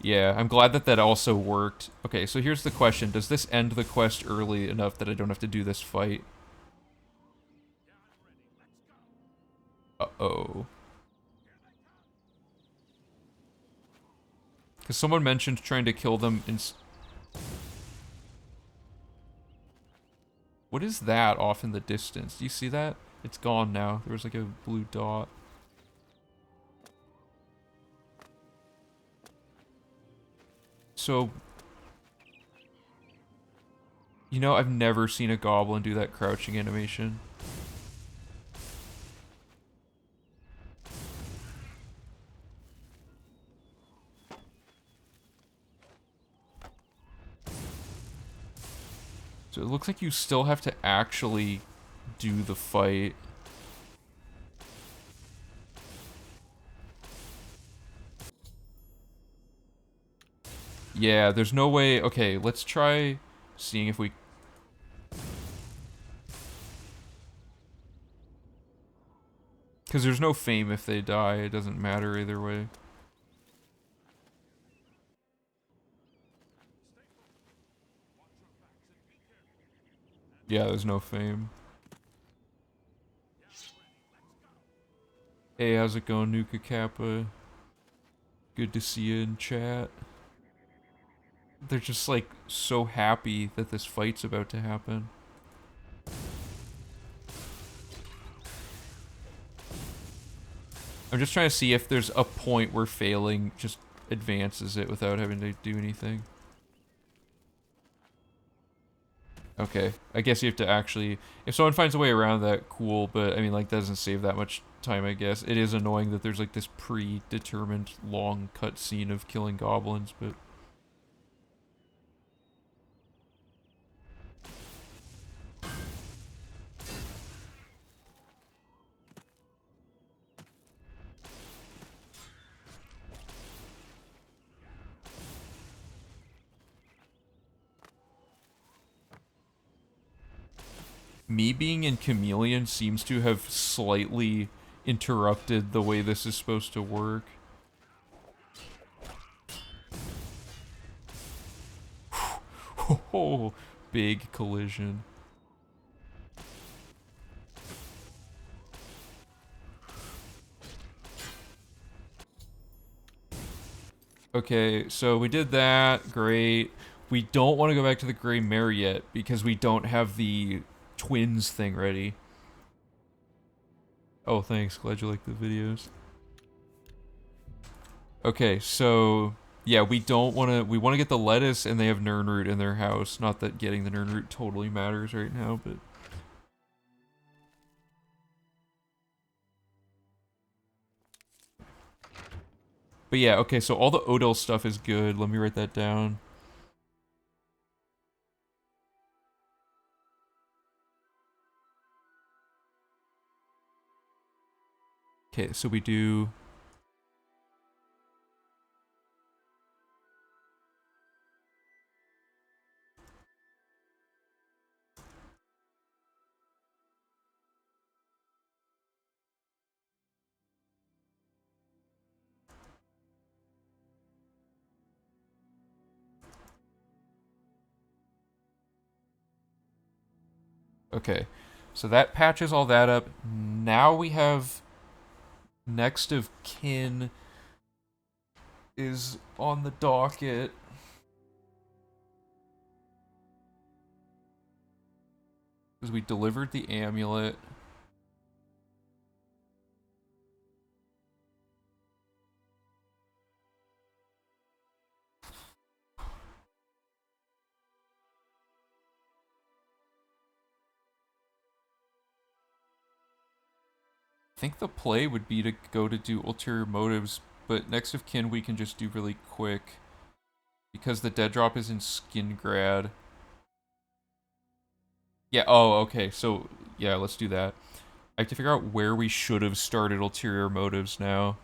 Yeah, I'm glad that that also worked. Okay, so here's the question. Does this end the quest early enough that I don't have to do this fight? Uh-oh. Because someone mentioned trying to kill them in... What is that off in the distance? Do you see that? It's gone now. There was like a blue dot. So... You know, I've never seen a goblin do that crouching animation. So it looks like you still have to actually do the fight. Yeah, there's no way... Okay, let's try seeing if we... Because there's no fame if they die. It doesn't matter either way. Yeah, there's no fame. Hey, how's it going, Nuka Kappa? Good to see you in chat. They're just, like, so happy that this fight's about to happen. I'm just trying to see if there's a point where failing just advances it without having to do anything. Okay, I guess you have to actually... If someone finds a way around that, cool, but, I mean, like, doesn't save that much time, I guess. It is annoying that there's, like, this predetermined long cutscene of killing goblins, but... Me being in Chameleon seems to have slightly interrupted the way this is supposed to work. Oh, big collision. Okay, so we did that. Great. We don't want to go back to the Grey Mare yet because we don't have the twins thing ready. Oh, thanks. Glad you like the videos. Okay, so yeah, we don't want to. We want to get the lettuce, and they have Nirnroot in their house. Not that getting the Nirnroot totally matters right now, but. But yeah, okay, so all the Odell stuff is good. Let me write that down. Okay, so we do... Okay, so that patches all that up. Now we have next of kin is on the docket. Because we delivered the amulet. I think the play would be to go to do ulterior motives, but next of kin we can just do really quick. Because the dead drop is in Skingrad. Yeah, oh, okay, so, yeah, let's do that. I have to figure out where we should have started ulterior motives now.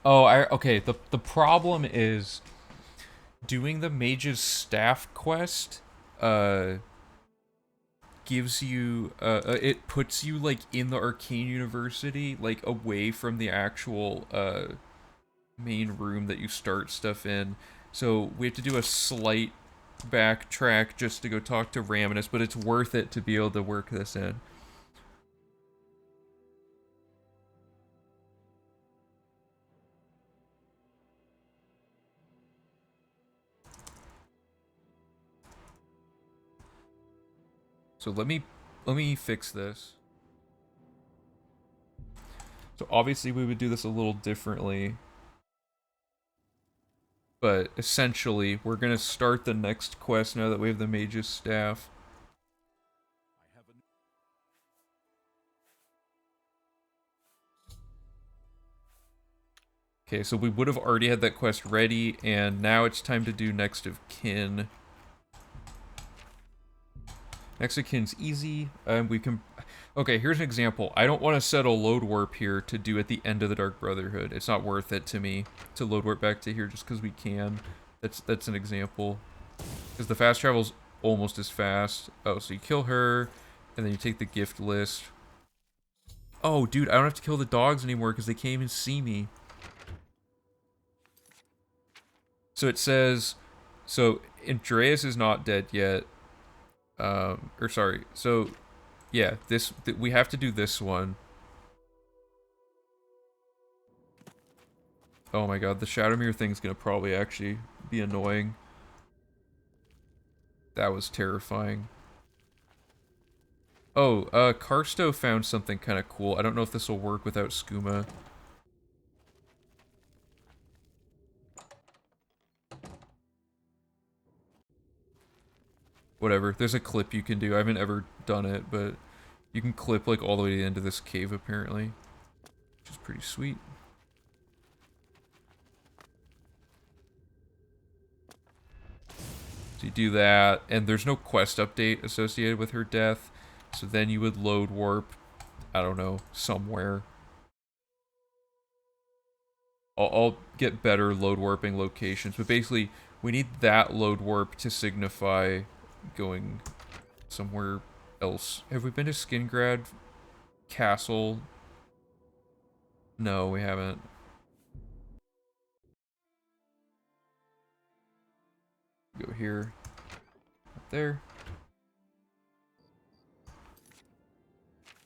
Oh, okay, the problem is doing the mage's staff quest gives you it puts you like in the arcane university, like away from the actual main room that you start stuff in. So we have to do a slight backtrack just to go talk to Raminus, but it's worth it to be able to work this in. So let me fix this. So obviously we would do this a little differently. But essentially, we're gonna start the next quest now that we have the mage's staff. Okay, so we would have already had that quest ready, and now it's time to do Next of Kin. Next of Kin's easy. We can... Okay, here's an example. I don't want to set a load warp here to do at the end of the Dark Brotherhood. It's not worth it to me to load warp back to here just because we can. That's an example. Because the fast travel's almost as fast. Oh, so you kill her, and then you take the gift list. Oh, dude, I don't have to kill the dogs anymore because they can't even see me. So it says, so Andreas is not dead yet. Or sorry, so yeah, we have to do this one. Oh my god, the Shadowmere thing's gonna probably actually be annoying. That was terrifying. Oh, Karsto found something kind of cool. I don't know if this will work without skooma. Whatever, there's a clip you can do. I haven't ever done it, but you can clip like all the way to the end of this cave apparently, which is pretty sweet. So you do that, and there's no quest update associated with her death, so then you would load warp, I don't know, somewhere. I'll get better load warping locations, but basically we need that load warp to signify going somewhere else. Have we been to Skingrad Castle? No, we haven't. Go here. Up there.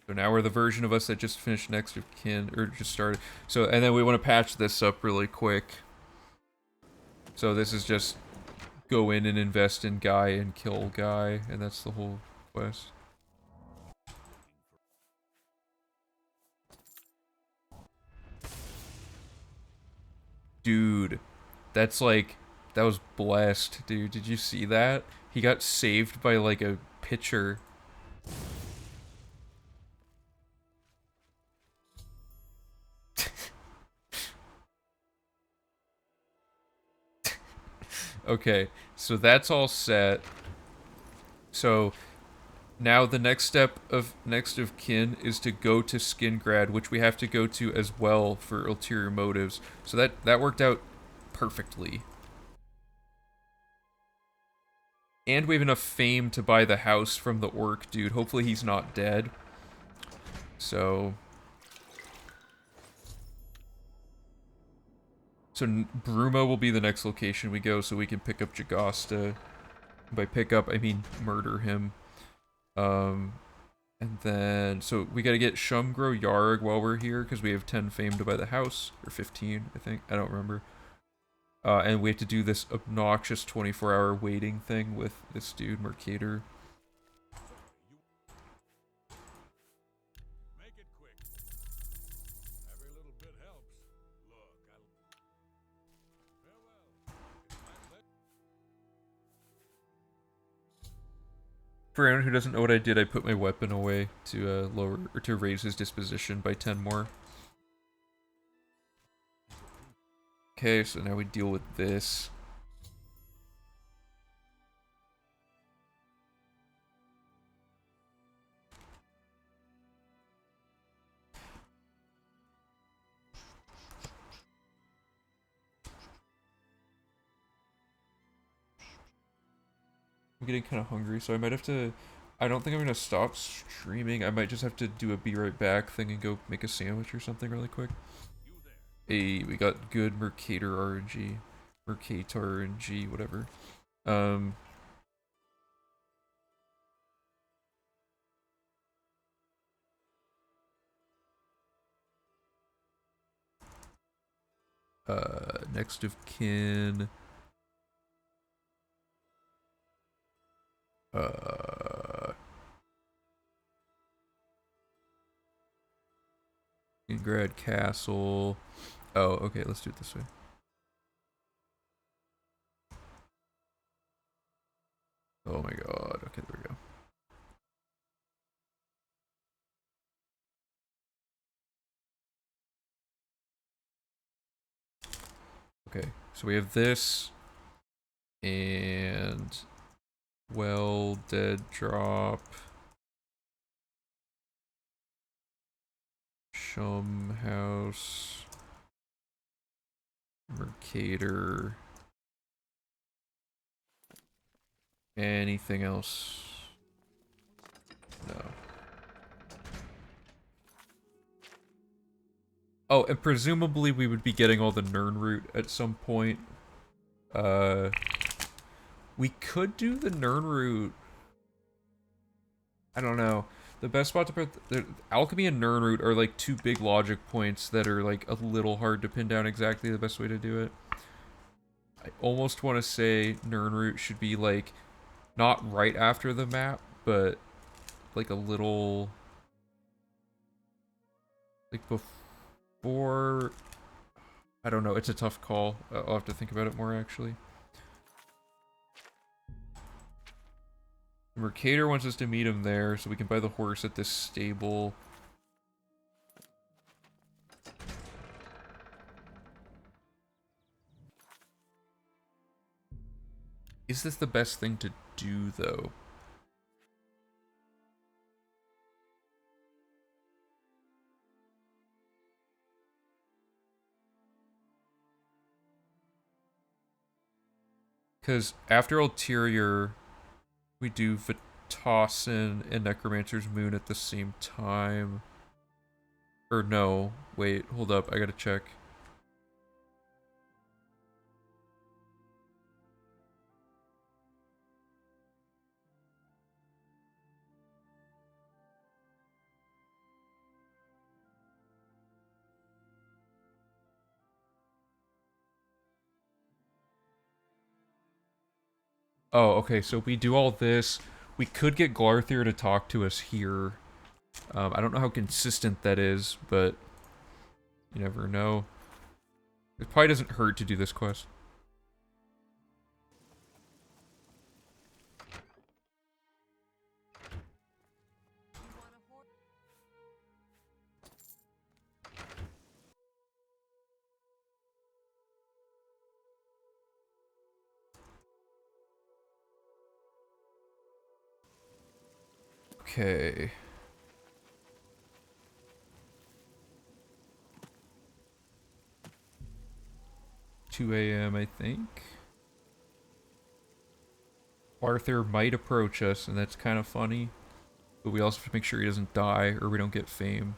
So now we're the version of us that just finished Next of Kin, or just started. So, and then we want to patch this up really quick. So this is just go in and invest in Guy and kill Guy, and that's the whole quest. Dude, that's like, that was blessed, dude. Did you see that? He got saved by like a pitcher. Okay, so that's all set. So now the next step of Next of Kin is to go to Skingrad, which we have to go to as well for ulterior motives. So that worked out perfectly. And we have enough fame to buy the house from the orc dude. Hopefully he's not dead. So Bruma will be the next location we go so we can pick up Jagasta. By pick up, I mean murder him. And then, so we gotta get Shumgro Yarg while we're here, because we have 10 fame to buy the house. Or 15, I think. I don't remember. And we have to do this obnoxious 24-hour waiting thing with this dude, Mercator. For anyone who doesn't know what I did, I put my weapon away to lower, or to raise his disposition by 10 more. Okay, so now we deal with this. I'm getting kind of hungry, so I might have to... I don't think I'm going to stop streaming. I might just have to do a be right back thing and go make a sandwich or something really quick. Hey, we got good Mercator RNG. Mercator RNG, whatever. Next of kin. Ingrad Castle. Oh, okay, let's do it this way. Oh my god. Okay, there we go. Okay, so we have this and well, dead drop. Shum House. Mercator. Anything else? No. Oh, and presumably we would be getting all the Nern route at some point. We could do the Nern route. I don't know. The best spot to put the alchemy and Nern route are like two big logic points that are like a little hard to pin down exactly the best way to do it. I almost want to say Nern route should be like not right after the map, but like a little like before. I don't know. It's a tough call. I'll have to think about it more actually. Mercator wants us to meet him there, so we can buy the horse at this stable. Is this the best thing to do, though? Because after Ulterior, we do Vitossin and Necromancer's Moon at the same time. Or no, wait, hold up, I gotta check. Oh, okay, so if we do all this, we could get Glarthir to talk to us here. I don't know how consistent that is, but you never know. It probably doesn't hurt to do this quest. Okay. 2 a.m. I think. Arthur might approach us, and that's kind of funny. But we also have to make sure he doesn't die, or we don't get fame.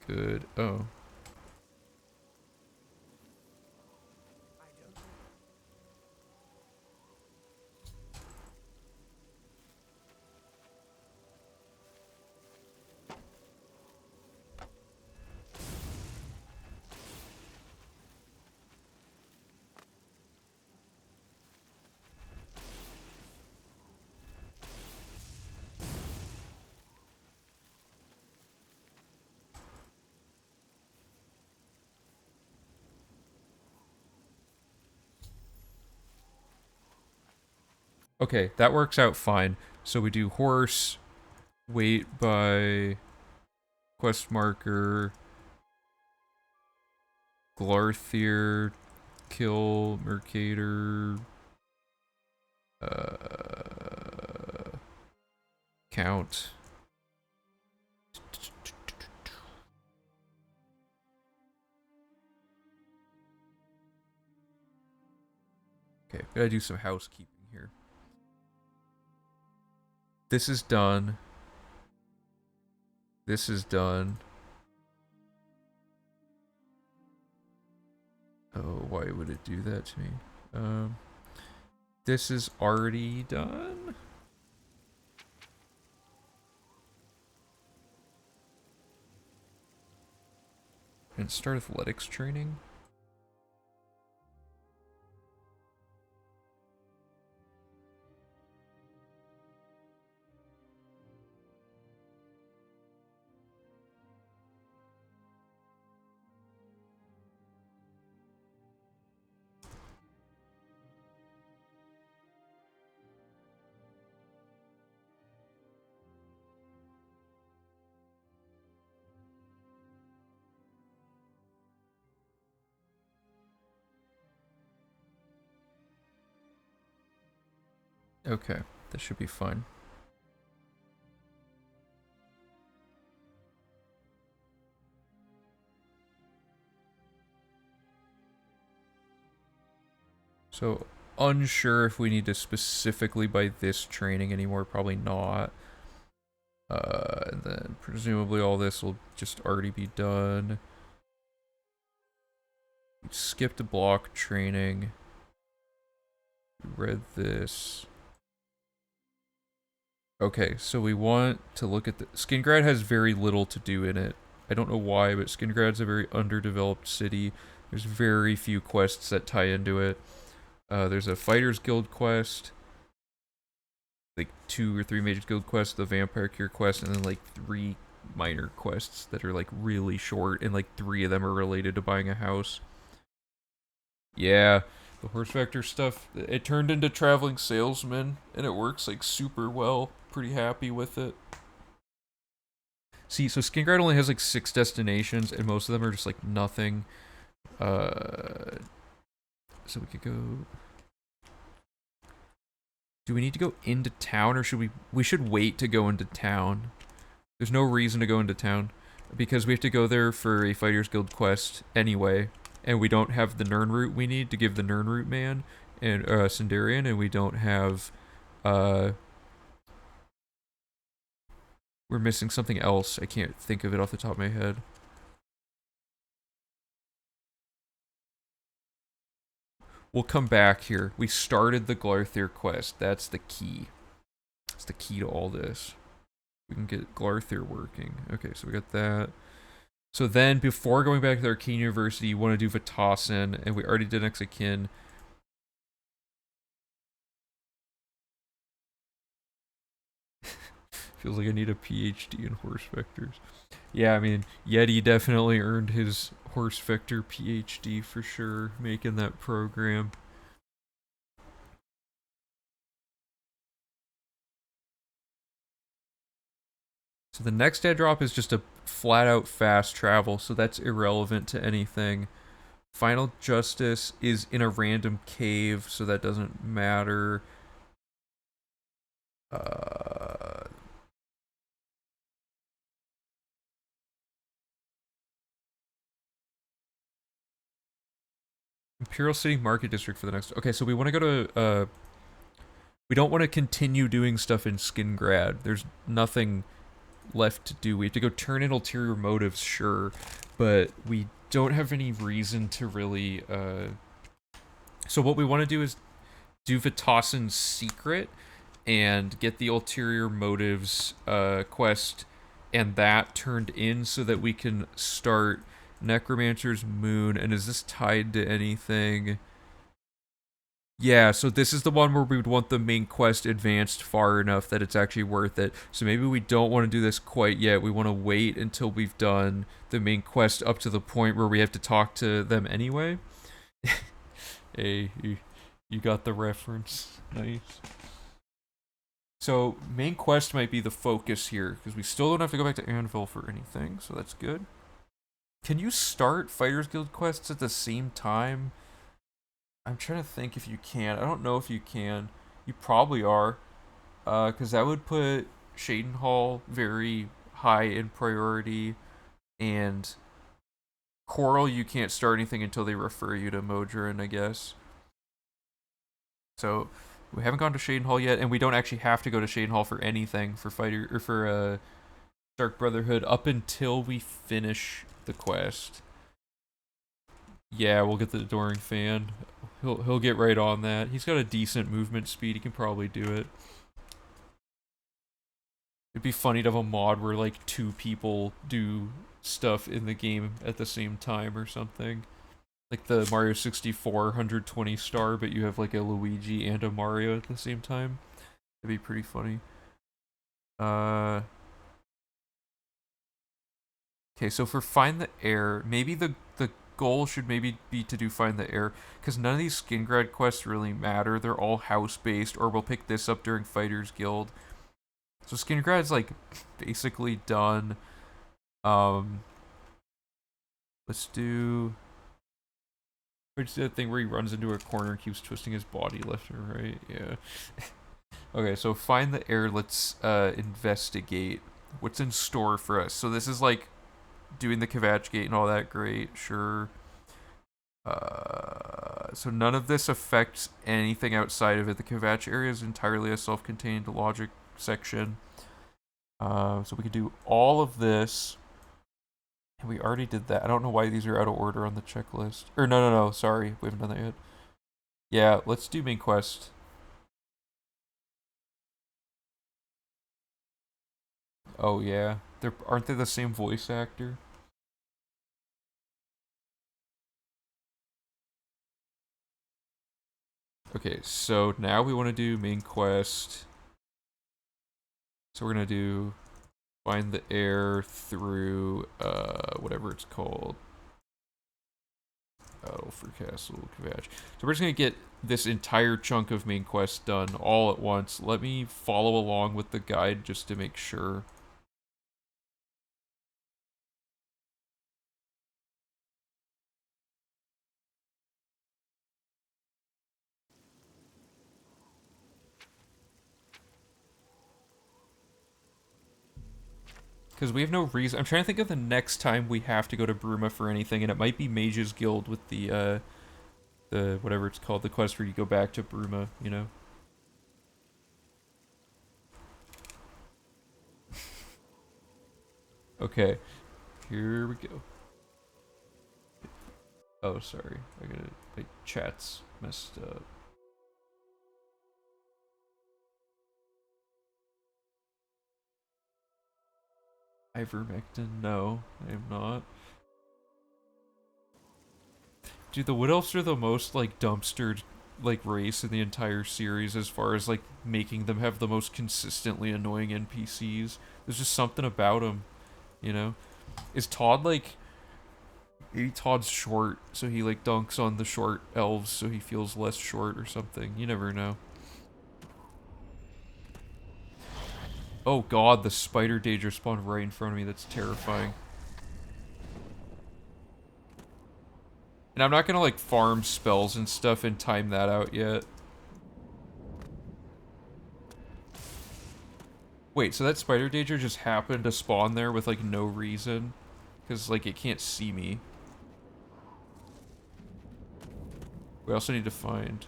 Good. Oh. Okay, that works out fine. So we do horse, wait by quest marker, Glarthir, kill Mercator, count. Okay, gotta do some housekeeping here. This is done. This is done. Oh, why would it do that to me? This is already done? And start athletics training. Okay, that should be fine. So, unsure if we need to specifically buy this training anymore, probably not. And then presumably all this will just already be done. We skipped a block training. We read this. Okay, so we want to look at the... Skingrad has very little to do in it. I don't know why, but Skingrad's a very underdeveloped city. There's very few quests that tie into it. There's a Fighters Guild quest. Like 2 or 3 major guild quests, the Vampire Cure quest, and then like 3 minor quests that are like really short, and like 3 of them are related to buying a house. Yeah, the horse vector stuff, it turned into traveling salesman, and it works like super well. Pretty happy with it. See, so Skingrad only has like 6 destinations, and most of them are just like nothing. So we could go... Do we need to go into town, or should we should wait to go into town? There's no reason to go into town, because we have to go there for a Fighters Guild quest anyway, and we don't have the Nern route we need to give the Nern route man, and Sindarian, and we don't have, we're missing something else. I can't think of it off the top of my head. We'll come back here. We started the Glarthir quest. That's the key. That's the key to all this. We can get Glarthir working. Okay, so we got that. So then, before going back to Arcane University, you want to do Vatasin, and we already did Exakin. Feels like I need a PhD in horse vectors. Yeah, I mean, Yeti definitely earned his horse vector PhD for sure, making that program. So the next dead drop is just a flat out fast travel, so that's irrelevant to anything. Final Justice is in a random cave, so that doesn't matter. Imperial City Market District for the next... Okay, so we want to go to... we don't want to continue doing stuff in Skingrad. There's nothing left to do. We have to go turn in ulterior motives, sure, but we don't have any reason to really... So what we want to do is do Vatasin's secret and get the ulterior motives quest and that turned in so that we can start Necromancer's Moon. And is this tied to anything? Yeah, so this is the one where we would want the main quest advanced far enough that it's actually worth it. So maybe we don't want to do this quite yet. We want to wait until we've done the main quest up to the point where we have to talk to them anyway. Hey, you got the reference. Nice. So, main quest might be the focus here, because we still don't have to go back to Anvil for anything, so that's good. Can you start Fighters Guild quests at the same time? I'm trying to think if you can. I don't know if you can. You probably are, because that would put Shadenhall very high in priority, and Coral you can't start anything until they refer you to Modron, I guess. So we haven't gone to Shadenhall yet, and we don't actually have to go to Shadenhall for anything for Fighter or for Dark Brotherhood up until we finish the quest. Yeah, we'll get the Adoring Fan. He'll get right on that. He's got a decent movement speed. He can probably do it. It'd be funny to have a mod where like 2 people do stuff in the game at the same time or something. Like the Mario 64 120 star, but you have like a Luigi and a Mario at the same time. That'd be pretty funny. Okay, so for Find the Air, maybe the goal should maybe be to do Find the Air, because none of these skin grad quests really matter. They're all house-based, or we'll pick this up during Fighters Guild. So skin grad's like basically done. Let's do... Which that thing where he runs into a corner and keeps twisting his body left and right? Yeah. Okay, so Find the Air, let's investigate what's in store for us. So this is like doing the Kvatch Gate and all that, great, sure. So none of this affects anything outside of it. The Kvatch area is entirely a self-contained logic section. So we can do all of this. And we already did that. I don't know why these are out of order on the checklist. Or no, sorry. We haven't done that yet. Yeah, let's do main quest. Oh yeah. Aren't they the same voice actor? Okay, so now we want to do main quest. So we're gonna do Find the Air through whatever it's called. Battle for Castle Kvatch. So we're just gonna get this entire chunk of main quest done all at once. Let me follow along with the guide just to make sure. Because we have no reason. I'm trying to think of the next time we have to go to Bruma for anything, and it might be Mage's Guild with the whatever it's called, the quest where you go back to Bruma, you know? Okay, here we go. Oh, sorry. My chat's messed up. Ivermectin? No, I am not. Dude, the Wood Elves are the most, like, dumpstered, like, race in the entire series as far as, like, making them have the most consistently annoying NPCs. There's just something about them, you know? Is Todd, like... Maybe Todd's short, so he, like, dunks on the short elves so he feels less short or something. You never know. Oh god, the spider danger spawned right in front of me. That's terrifying. And I'm not gonna, like, farm spells and stuff and time that out yet. Wait, so that spider danger just happened to spawn there with, like, no reason? Because, like, it can't see me. We also need to find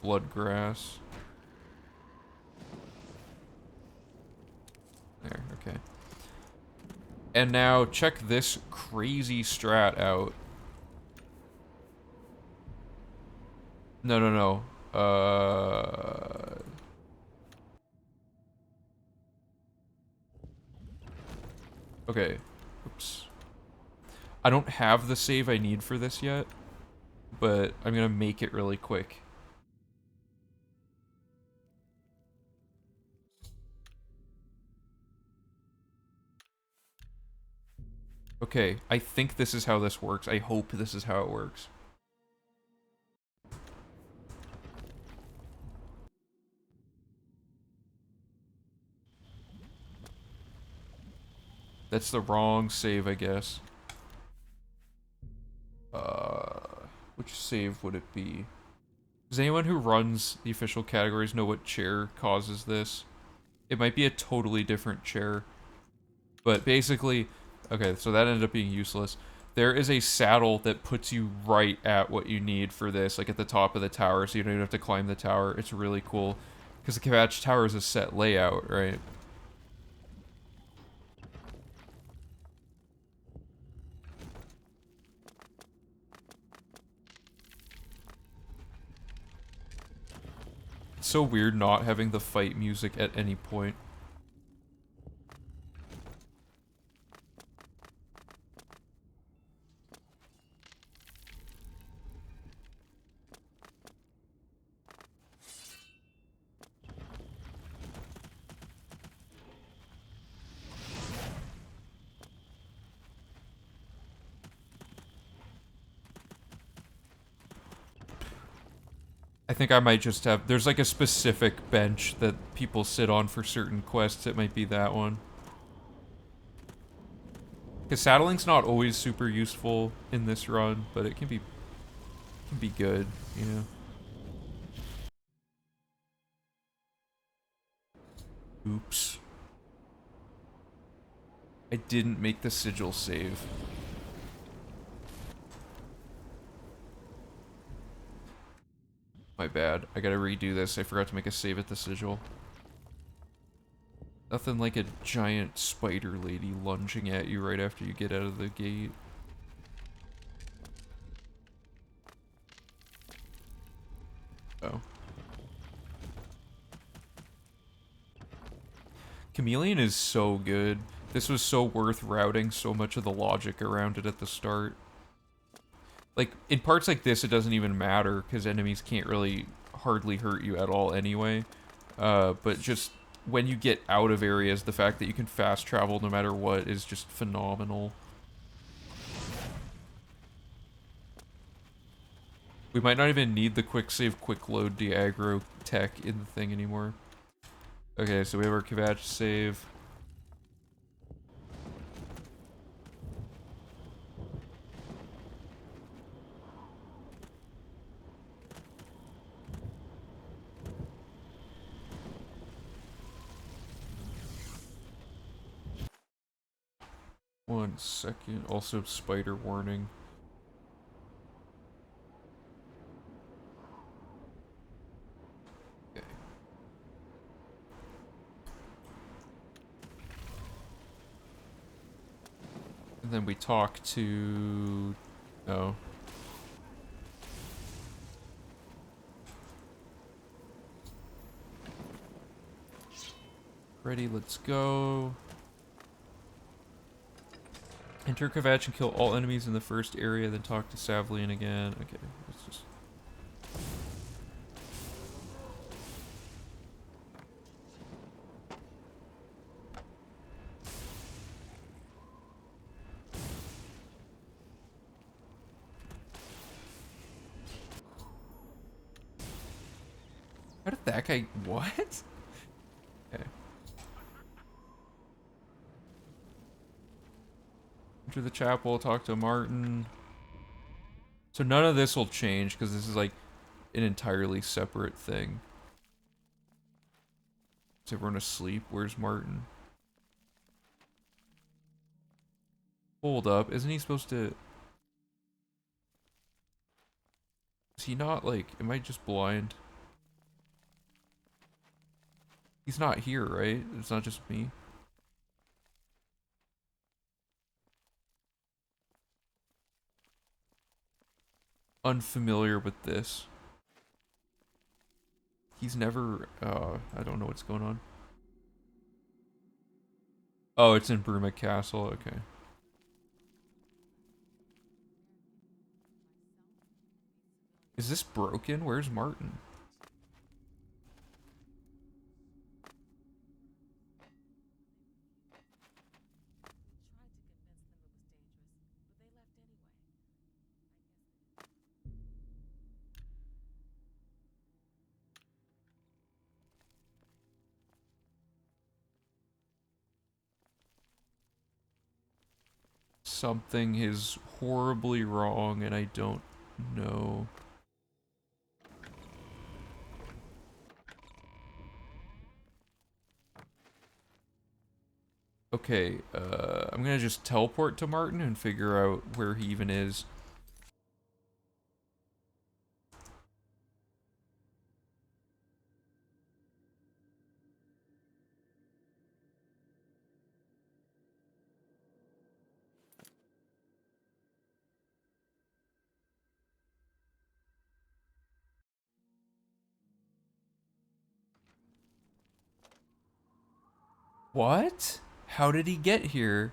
bloodgrass. There, okay. And now check this crazy strat out. No. Okay. Oops. I don't have the save I need for this yet, but I'm gonna make it really quick. Okay, I think this is how this works. I hope this is how it works. That's the wrong save, I guess. Which save would it be? Does anyone who runs the official categories know what chair causes this? It might be a totally different chair. But basically, okay, so that ended up being useless. There is a saddle that puts you right at what you need for this, like at the top of the tower, so you don't even have to climb the tower. It's really cool. Because the Kvatch Tower is a set layout, right? It's so weird not having the fight music at any point. I think I might just have... There's like a specific bench that people sit on for certain quests. It might be that one. Because sattling's not always super useful in this run, but it can be good, you know. Oops. I didn't make the sigil save. My bad. I gotta redo this. I forgot to make a save at the sigil. Nothing like a giant spider lady lunging at you right after you get out of the gate. Oh. Chameleon is so good. This was so worth routing so much of the logic around it at the start. Like, in parts like this, it doesn't even matter, because enemies can't really hardly hurt you at all anyway. But just when you get out of areas, the fact that you can fast travel no matter what is just phenomenal. We might not even need the quick save, quick load, de-aggro tech in the thing anymore. Okay, so we have our Kvatch save. One second. Also, spider warning. Okay. And then we talk to... Oh. Ready, let's go. Enter Kvatch and kill all enemies in the first area, then talk to Savlian again. Okay, let's just... How did that guy... What? Okay. Enter the chapel, talk to Martin. So none of this will change, because this is like an entirely separate thing. Is everyone asleep? Where's Martin? Hold up, isn't he supposed to... Is he not like... Am I just blind? He's not here, right? It's not just me. Unfamiliar with this. He's never... I don't know what's going on. Oh, it's in Bruma Castle, okay. Is this broken? Where's Martin? Something is horribly wrong and I don't know. Okay, I'm gonna just teleport to Martin and figure out where he even is. What? How did he get here?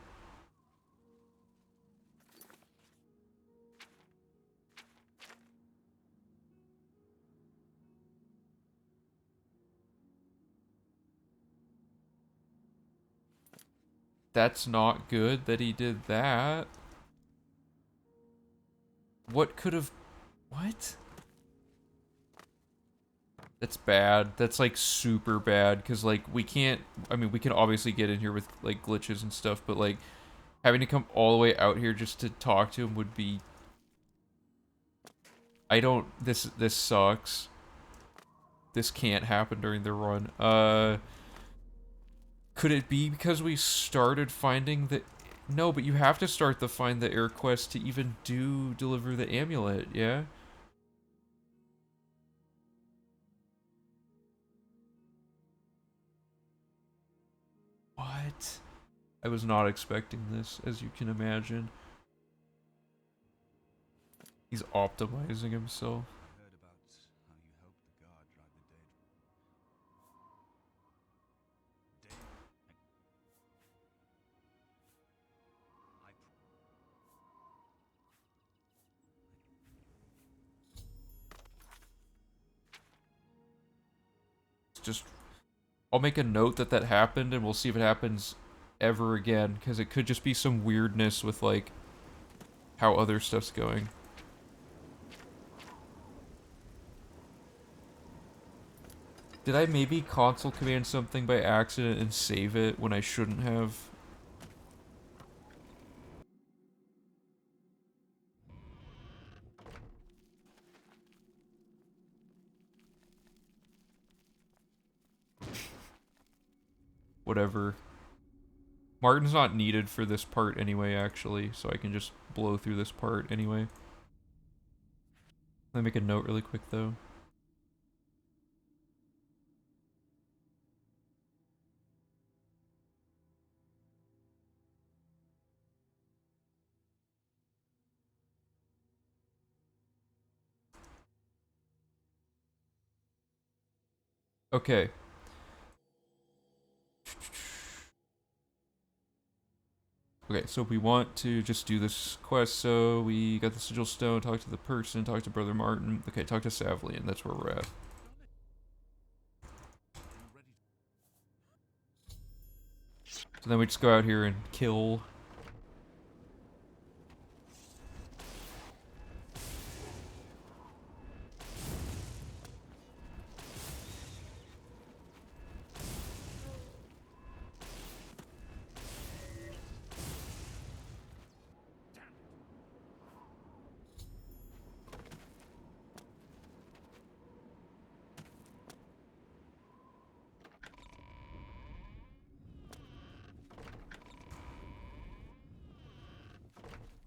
That's not good that he did that. What could have... What? That's bad. That's like super bad because like we can't. I mean, we can obviously get in here with like glitches and stuff, but like having to come all the way out here just to talk to him would be. I don't. This sucks. This can't happen during the run. Could it be because we started finding the? No, but you have to start the find the air quest to even deliver the amulet. Yeah. What? I was not expecting this, as you can imagine. He's optimizing himself. Just, I'll make a note that that happened, and we'll see if it happens ever again, because it could just be some weirdness with, like, how other stuff's going. Did I maybe console command something by accident and save it when I shouldn't have? Whatever. Martin's not needed for this part anyway, actually, so I can just blow through this part anyway. Let me make a note really quick, though. Okay. Okay, so we want to just do this quest, so we got the sigil stone, talk to the person, talk to Brother Martin. Okay, talk to Savlian, that's where we're at. So then we just go out here and kill.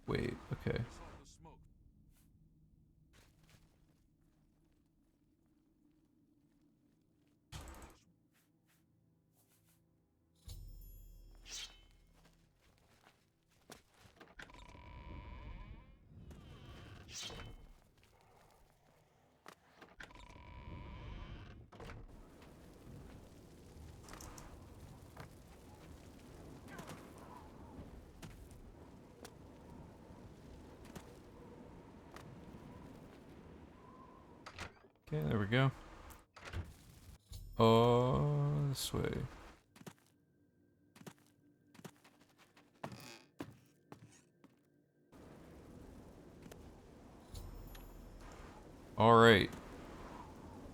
Wait, okay. Okay, there we go. Oh, this way. Alright.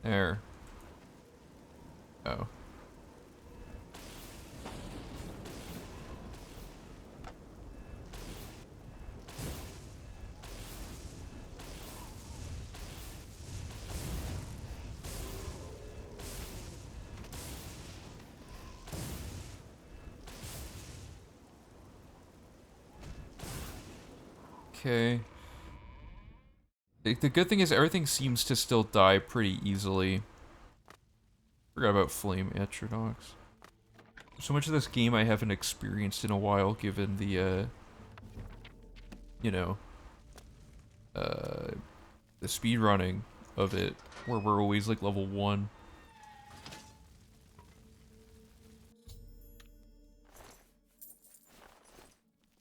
There. Oh. Okay. The good thing is everything seems to still die pretty easily. Forgot about Flame Atronox. So much of this game I haven't experienced in a while, given the, you know, the speed running of it, where we're always like level 1.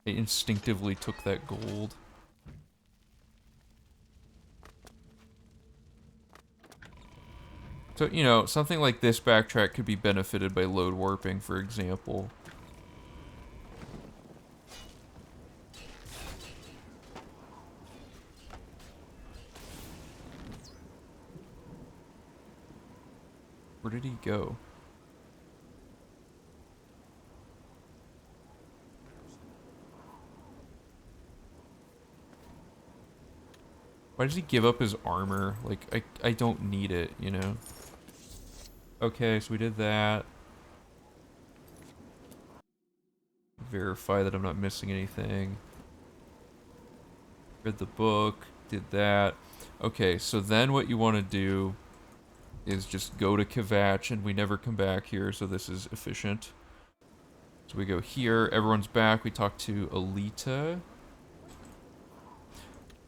I instinctively took that gold. So, you know, something like this backtrack could be benefited by load warping, for example. Where did he go? Why does he give up his armor? Like, I don't need it, you know? Okay, so we did that. Verify that I'm not missing anything. Read the book, did that. Okay, so then what you want to do is just go to Kvatch, and we never come back here, so this is efficient. So we go here, everyone's back, we talk to Alita.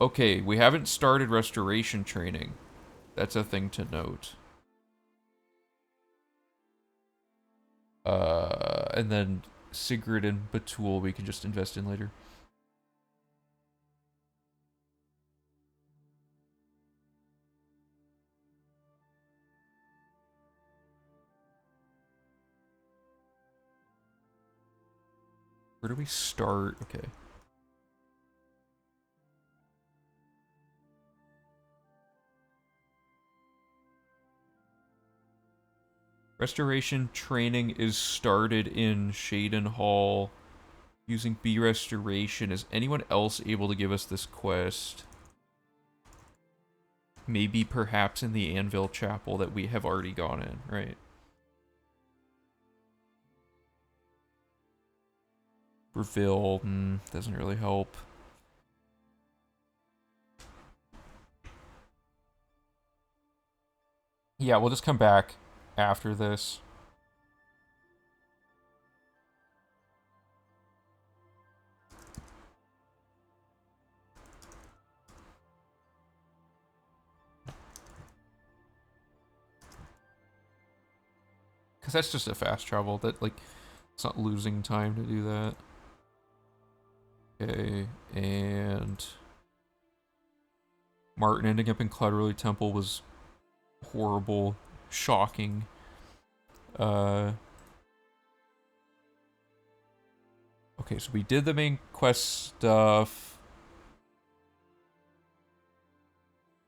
Okay, we haven't started restoration training. That's a thing to note. And then Sigrid and Batul we can just invest in later. Where do we start? Okay. Restoration training is started in Shaden Hall using B Restoration. Is anyone else able to give us this quest? Maybe perhaps in the Anvil Chapel that we have already gone in, right? Reveal, doesn't really help. Yeah, we'll just come back after this. Because that's just a fast travel. That, like, it's not losing time to do that. Okay, and Martin ending up in Cloud Roller Temple was horrible, shocking. Okay, so we did the main quest stuff.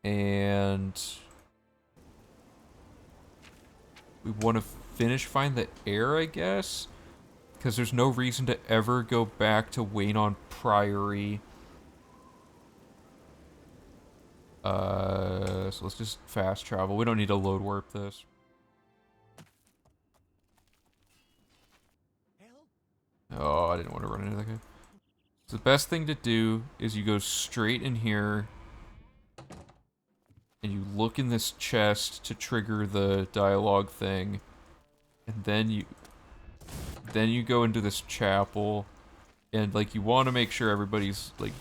And we want to find the heir, I guess? Because there's no reason to ever go back to Waynon Priory. So let's just fast travel. We don't need to load warp this. Oh, I didn't want to run into that guy. So the best thing to do is you go straight in here and you look in this chest to trigger the dialogue thing. And then you go into this chapel and like you want to make sure everybody's like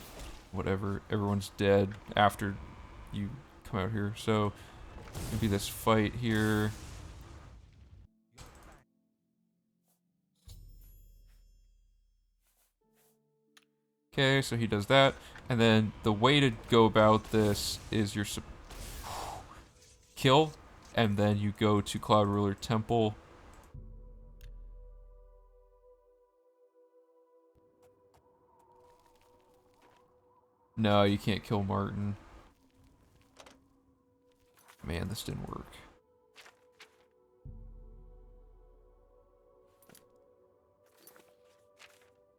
whatever, everyone's dead after you come out here. So maybe this fight here. Okay, so he does that. And then the way to go about this is you're kill, and then you go to Cloud Ruler Temple. No, you can't kill Martin. Man, this didn't work.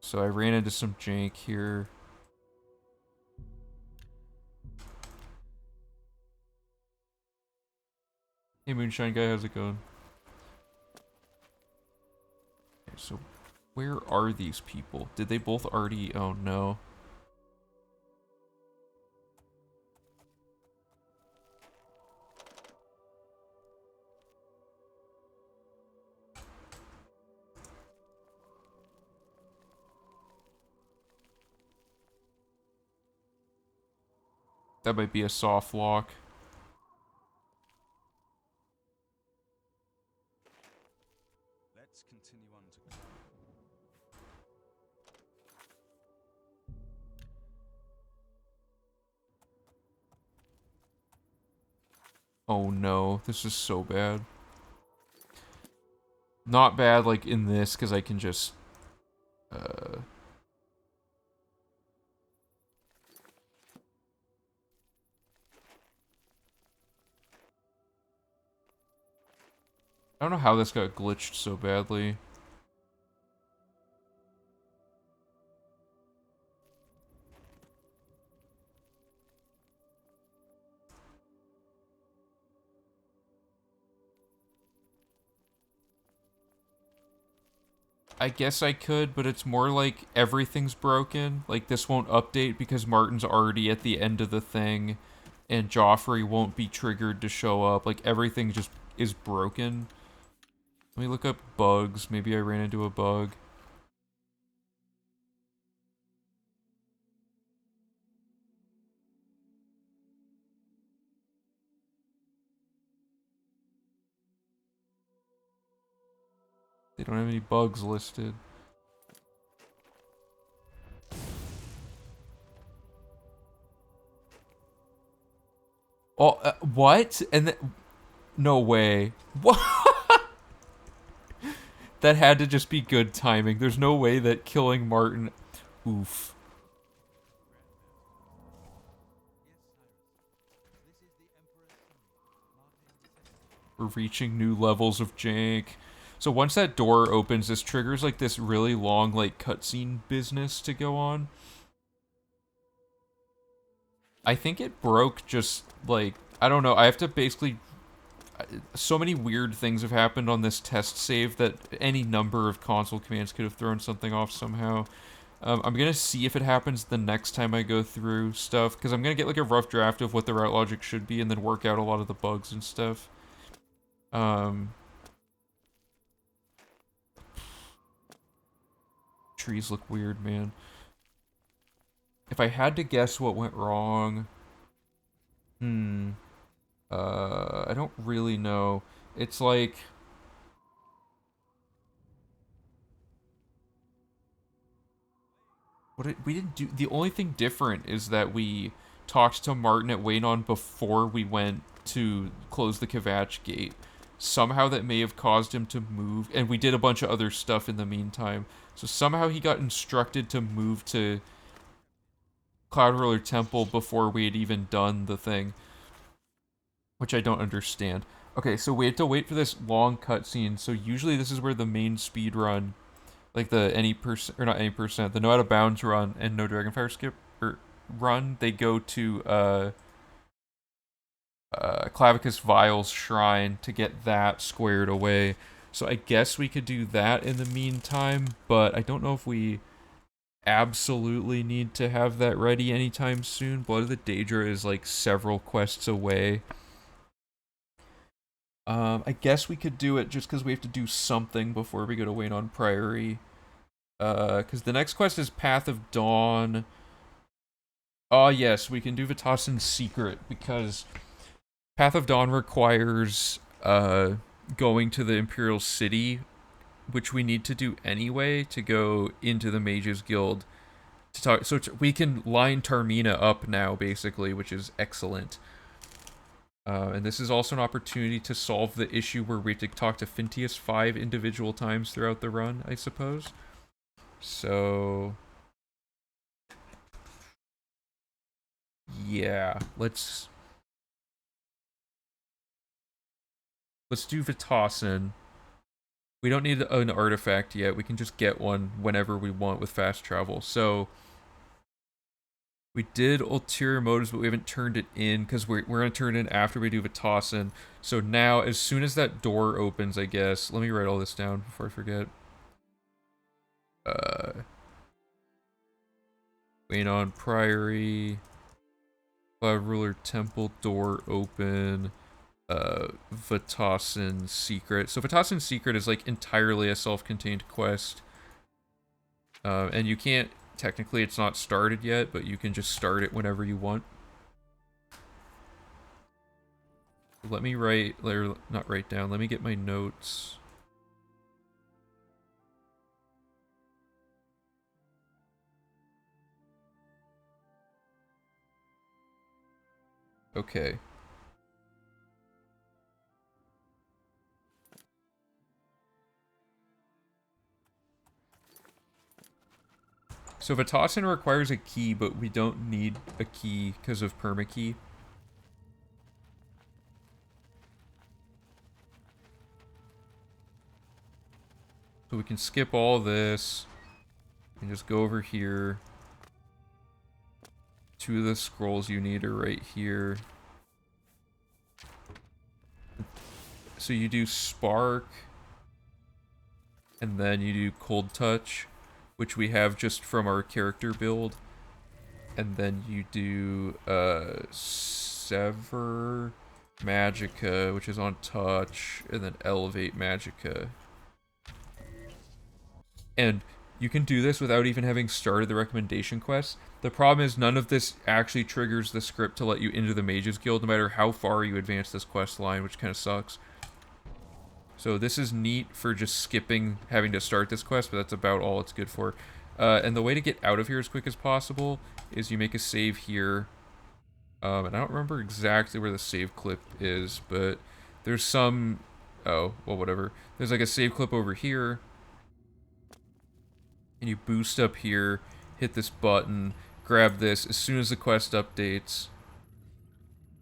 So I ran into some jank here. Hey Moonshine guy, how's it going? Okay, so where are these people? Did they both already... Oh no. That might be a soft lock. Let's continue on to... Oh no, this is so bad. Not bad like in this, because I can just... I don't know how this got glitched so badly. I guess I could, but it's more like everything's broken. Like, this won't update because Martin's already at the end of the thing, and Joffrey won't be triggered to show up. Like, everything just is broken. Let me look up bugs. Maybe I ran into a bug. They don't have any bugs listed. Oh, what? And no way. What? That had to just be good timing. There's no way that killing Martin... Oof. We're reaching new levels of jank. So once that door opens, this triggers like this really long like cutscene business to go on. I think it broke just like, I don't know, I have to basically... So many weird things have happened on this test save that any number of console commands could have thrown something off somehow. I'm gonna see if it happens the next time I go through stuff, because I'm gonna get like a rough draft of what the route logic should be and then work out a lot of the bugs and stuff. Trees look weird, man. If I had to guess what went wrong... I don't really know. It's like... We didn't do... The only thing different is that we talked to Martin at Waynon before we went to close the Kvatch gate. Somehow that may have caused him to move, and we did a bunch of other stuff in the meantime. So somehow he got instructed to move to Cloud Roller Temple before we had even done the thing. Which I don't understand. Okay, so we have to wait for this long cutscene. So usually this is where the main speed run, like the not any percent, the No Out of Bounds run and No Dragonfire skip run, they go to Clavicus Vile's shrine to get that squared away. So I guess we could do that in the meantime, but I don't know if we absolutely need to have that ready anytime soon. Blood of the Daedra is like several quests away. I guess we could do it just because we have to do something before we go to Waynon Priory. Because the next quest is Path of Dawn. Oh, yes, we can do Vitassin's Secret, because Path of Dawn requires, going to the Imperial City, which we need to do anyway to go into the Mages Guild. To talk, so we can line Tarmina up now, basically, which is excellent. And this is also an opportunity to solve the issue where we have to talk to Fintius 5 individual times throughout the run, I suppose. So... yeah, let's do Vitassin. We don't need an artifact yet, we can just get one whenever we want with fast travel. So... we did ulterior motives, but we haven't turned it in, because we're going to turn it in after we do Vitassin. So now, as soon as that door opens, I guess... let me write all this down before I forget. Waynon Priory... Cloud Ruler Temple door open... Vitassin Secret. So Vitassin Secret is like entirely a self-contained quest. And you can't... technically, it's not started yet, but you can just start it whenever you want. Let me not write down, let me get my notes. Okay. So Vitassin requires a key, but we don't need a key because of permakey. So we can skip all this and just go over here. Two of the scrolls you need are right here. So you do Spark, and then you do Cold Touch, which we have just from our character build. And then you do Sever Magicka, which is on Touch, and then Elevate Magicka. And you can do this without even having started the recommendation quest. The problem is none of this actually triggers the script to let you into the Mages Guild, no matter how far you advance this quest line, which kind of sucks. So this is neat for just skipping having to start this quest, but that's about all it's good for. And the way to get out of here as quick as possible is you make a save here. And I don't remember exactly where the save clip is, but there's some... Oh, well, whatever. There's like a save clip over here. And you boost up here, hit this button, grab this. As soon as the quest updates...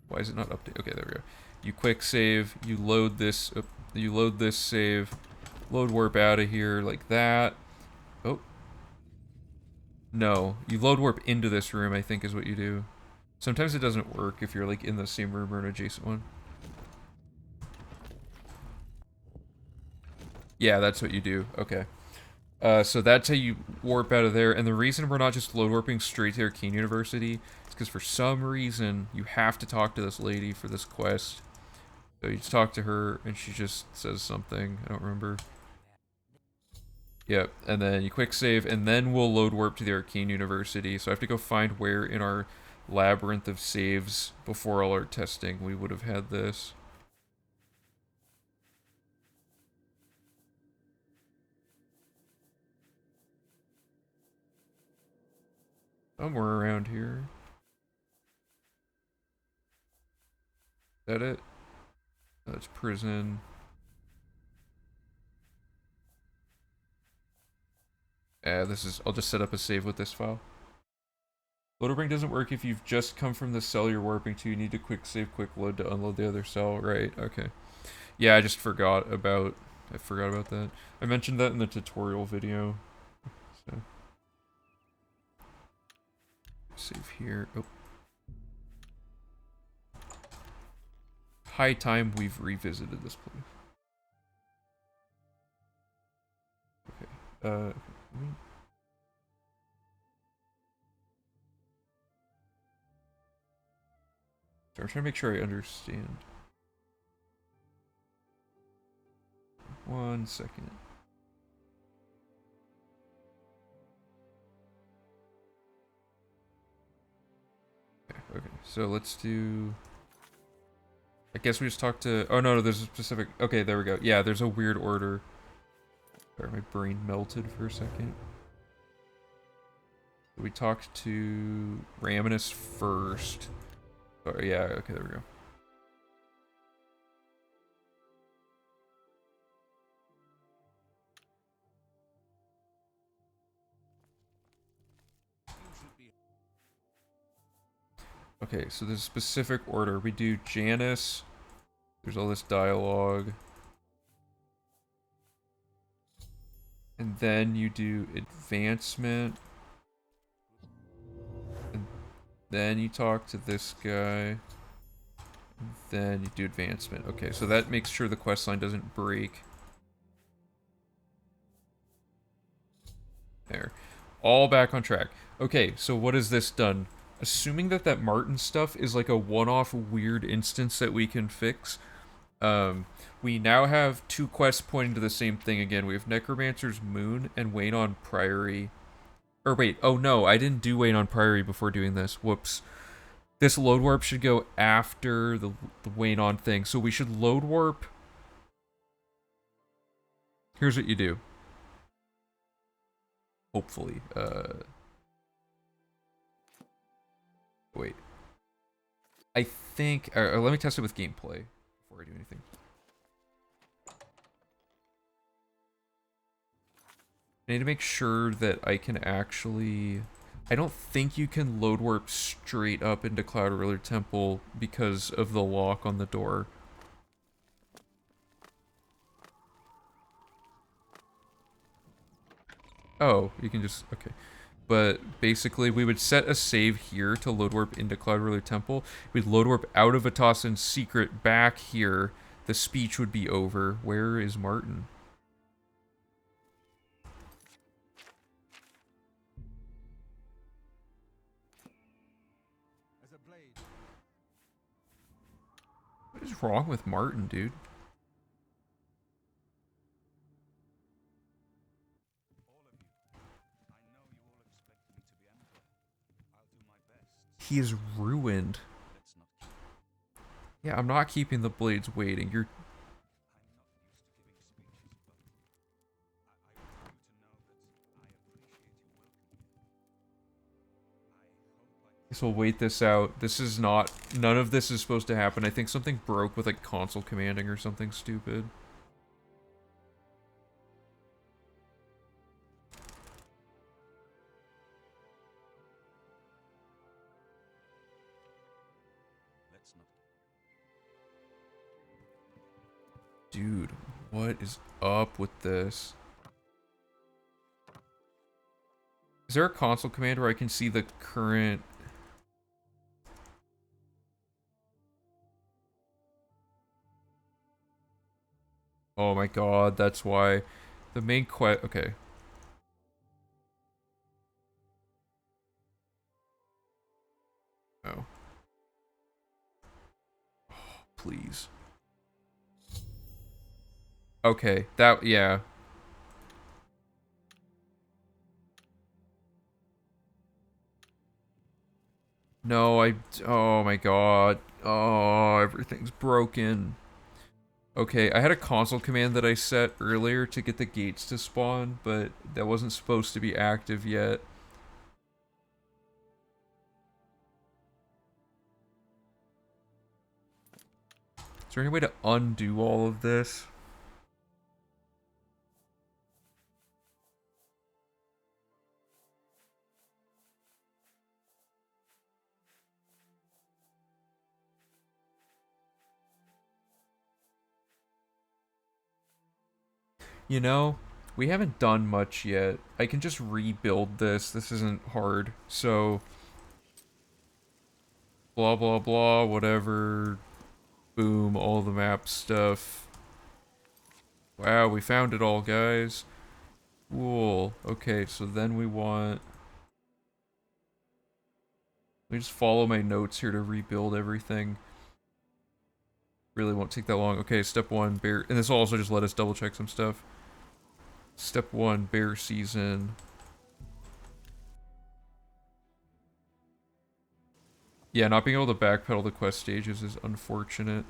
Why is it not update? Okay, there we go. You quick save, you load this save, load warp out of here like that. Oh. No, you load warp into this room, I think is what you do. Sometimes it doesn't work if you're like in the same room or an adjacent one. Yeah, that's what you do. Okay. So that's how you warp out of there. And the reason we're not just load warping straight to Arcane University is because for some reason you have to talk to this lady for this quest. So you just talk to her and she just says something. I don't remember. Yep, and then you quick save, and then we'll load warp to the Arcane University. So I have to go find where in our labyrinth of saves before all our testing we would have had this. Somewhere around here. Is that it? That's prison. This is... I'll just set up a save with this file. Loader bring doesn't work if you've just come from the cell you're warping to. You need to quick save, quick load to unload the other cell. Right, okay. Yeah, I just forgot about... I forgot about that. I mentioned that in the tutorial video. So. Save here. Oh. High time we've revisited this place. Okay. So I'm trying to make sure I understand. 1 second. Okay, so let's do... I guess we just talked to... Oh, no, there's a specific... Okay, there we go. Yeah, there's a weird order. Sorry, my brain melted for a second. We talked to Raminus first. Oh, yeah, okay, there we go. Okay, so there's a specific order. We do Janus. There's all this dialogue. And then you do advancement. And then you talk to this guy. And then you do advancement. Okay, so that makes sure the quest line doesn't break. There. All back on track. Okay, so what has this done? Assuming that that Martin stuff is like a one-off weird instance that we can fix, we now have two quests pointing to the same thing again. We have Necromancer's Moon and Wayne on Priory. Or wait, oh no, I didn't do Wayne on Priory before doing this. Whoops. This load warp should go after the Wayne on thing. So we should load warp. Here's what you do. Hopefully. Wait. I think... let me test it with gameplay before I do anything. I need to make sure that I can actually... I don't think you can load warp straight up into Cloud Ruler Temple because of the lock on the door. Oh, you can just, okay. But basically, we would set a save here to load warp into Cloud Ruler Temple. We'd load warp out of Atassan's secret back here. The speech would be over. Where is Martin? As a blade, What is wrong with Martin, dude? all of you. I know you all expect me to be emperor. I'll do my best. He is ruined. Let's not keep. Yeah, I'm not keeping the blades waiting. You're... I'm not used to giving speeches, but I want you to know that I appreciate you welcoming me. I hope I So we'll wait this out. This is not... None of this is supposed to happen. I think something broke with, like, console commanding or something stupid. let's not. Dude, what is up with this? Is there a console command where I can see the current... Oh my god, that's why. The main quest... Okay. Oh. Oh, please. Okay, that... Yeah. No, I... Oh my god. Oh, everything's broken. Okay, I had a console command that I set earlier to get the gates to spawn, but that wasn't supposed to be active yet. Is there any way to undo all of this? You know, we haven't done much yet. I can just rebuild this. This isn't hard. So, blah, blah, blah, whatever. Boom, all the map stuff. Wow, we found it all, guys. Cool. Okay, so then we want... Let me just follow my notes here to rebuild everything. Really won't take that long. Okay, step one, bear... And this will also just let us double check some stuff. Step one, bear season. Yeah, not being able to backpedal the quest stages is unfortunate.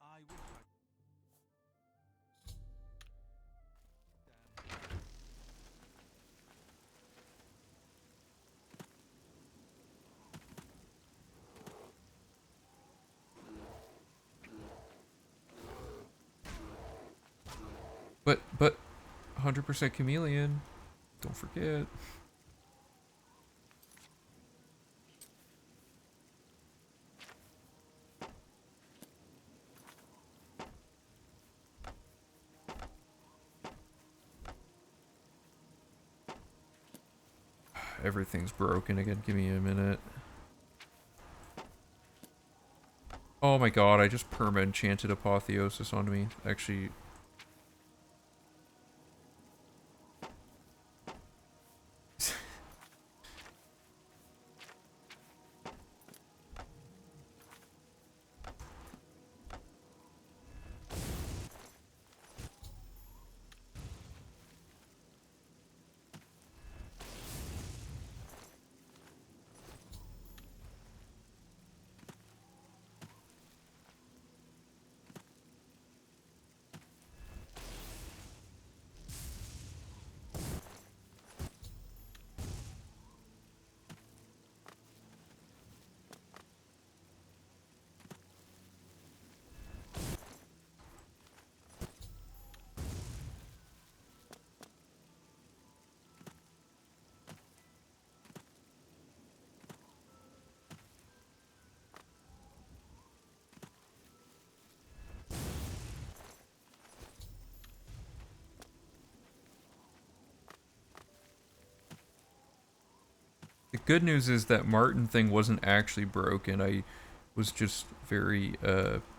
I will try. But, 100% chameleon. Don't forget. Everything's broken again. Give me a minute. Oh my god, I just perma-enchanted Apotheosis on me. Actually... The good news is that Martin thing wasn't actually broken. I was just very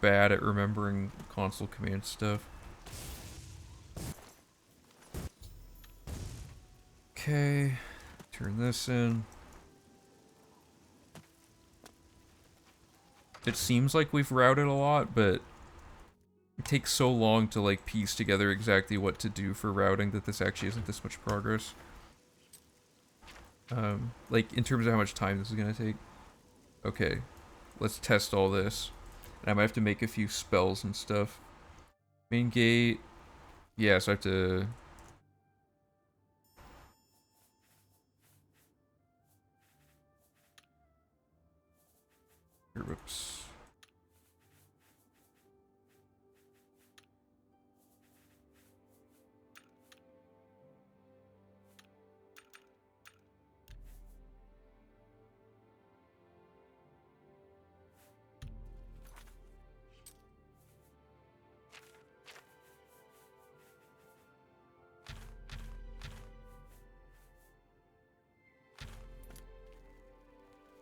bad at remembering console command stuff. Okay, turn this in. It seems like we've routed a lot, but it takes so long to like piece together exactly what to do for routing that this actually isn't this much progress. Like in terms of how much time this is gonna take. Okay, let's test all this. And I might have to make a few spells and stuff. Main gate. Yeah, so I have to... Here, whoops.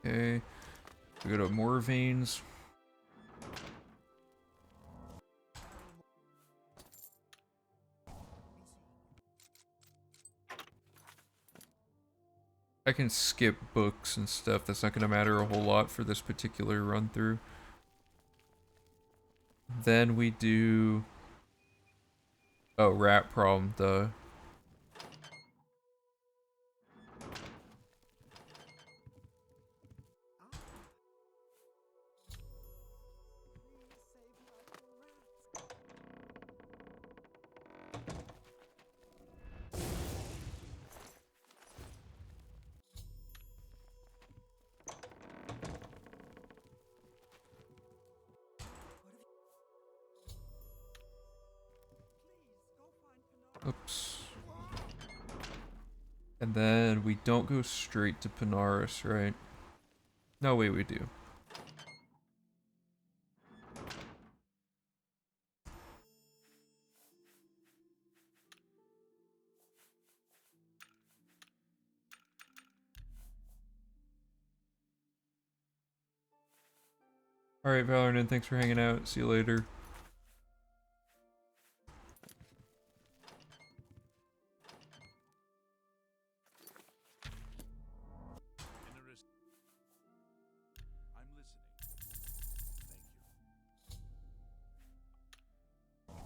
Okay, we go to more veins. I can skip books and stuff. That's not going to matter a whole lot for this particular run through. Then we do... Oh, rat problem, duh. Oops. And then we don't go straight to Panaris, right? No, wait, we do. Alright, Valorant, thanks for hanging out. See you later. I'm listening. Thank you.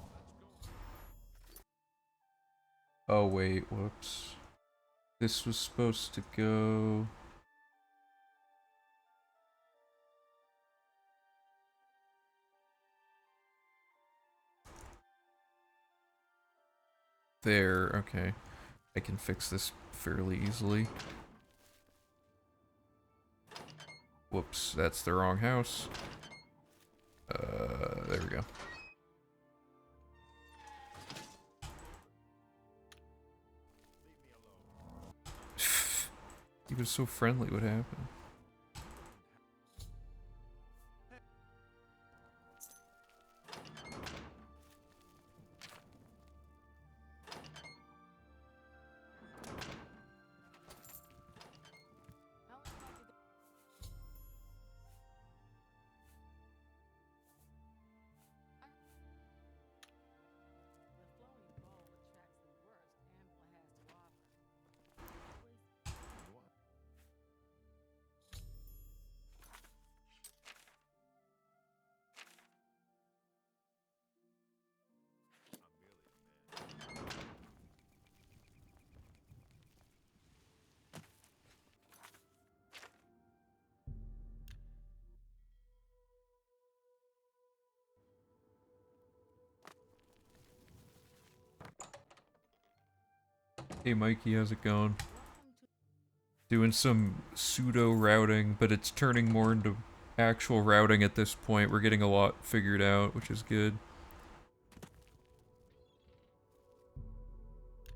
Let's go. Oh, wait, whoops. This was supposed to go... There, okay. I can fix this fairly easily. Whoops, that's the wrong house. There we go. He was so friendly, what happened? Hey Mikey, how's it going? Doing some pseudo routing, but it's turning more into actual routing at this point. We're getting a lot figured out, which is good.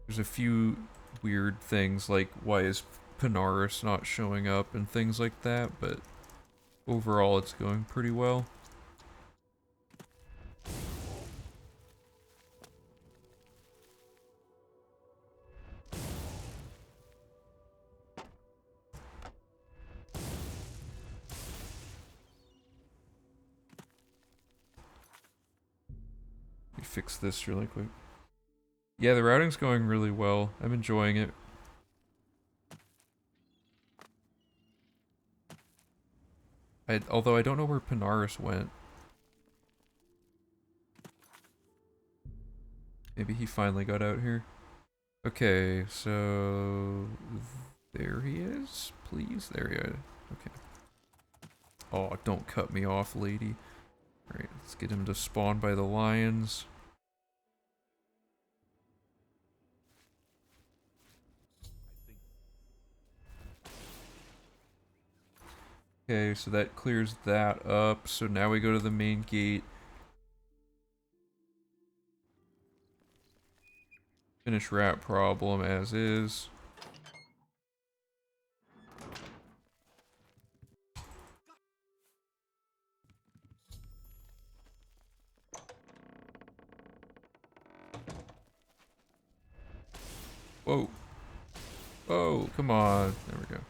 There's a few weird things like why is Panaris not showing up and things like that, but overall it's going pretty well. me fix this really quick. Yeah, the routing's going really well. I'm enjoying it. Although I don't know where Panaris went. Maybe he finally got out here. Okay, so there he is. Please, there he is. Okay. Oh, don't cut me off, lady. Alright, let's get him to spawn by the lions. Okay, so that clears that up. So now we go to the main gate. Finish rat problem as is. Whoa. Oh, come on. There we go.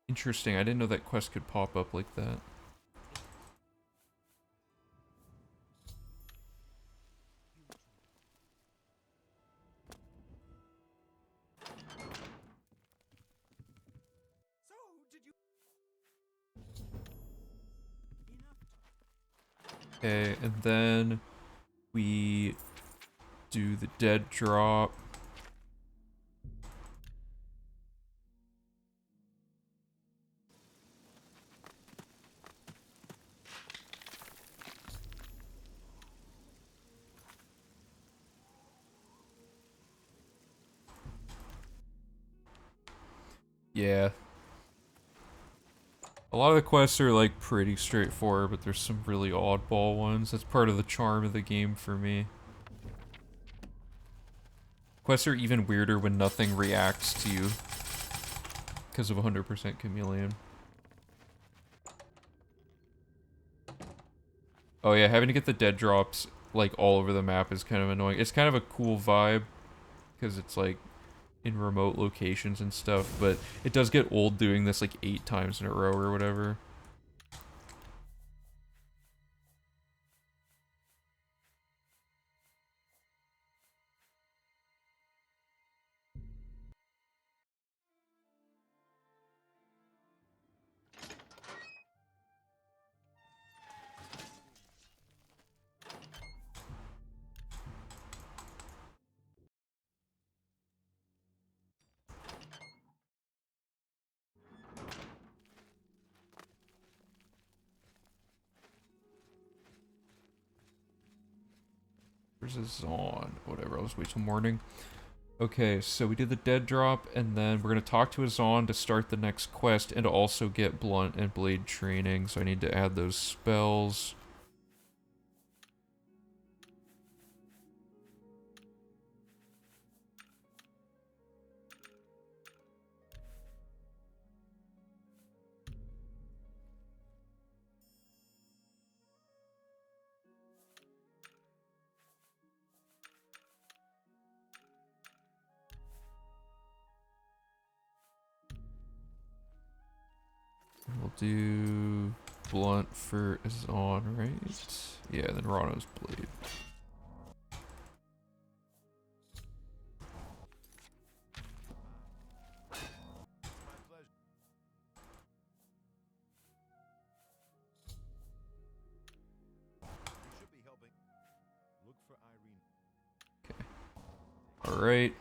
Interesting, I didn't know that quest could pop up like that. Okay, and then we do the dead drop. Yeah. A lot of the quests are like pretty straightforward, but there's some really oddball ones. That's part of the charm of the game for me. Quests are even weirder when nothing reacts to you because of 100% chameleon. Oh yeah, having to get the dead drops like all over the map is kind of annoying. It's kind of a cool vibe because it's like in remote locations and stuff, but it does get old doing this like 8 times in a row or whatever. Where's his on? Whatever, I'll just wait till morning. Okay, so we did the dead drop, and then we're going to talk to Azan to start the next quest, and to also get blunt and blade training, so I need to add those spells. We'll do blunt for Azan, right? Yeah, then Rano's blade. Alright.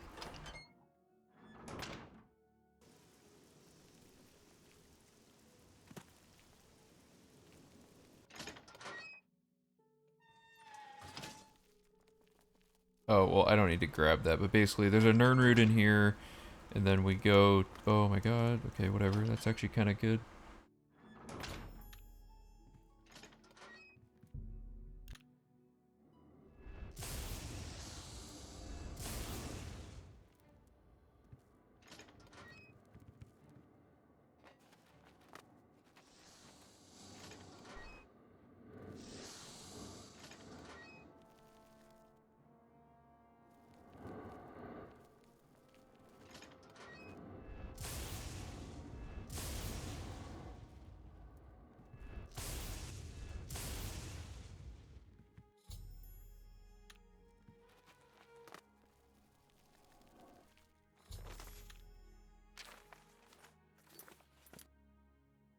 Oh, well, I don't need to grab that, but basically there's a Nern root in here, and then we go... Oh my god, okay, whatever, that's actually kind of good.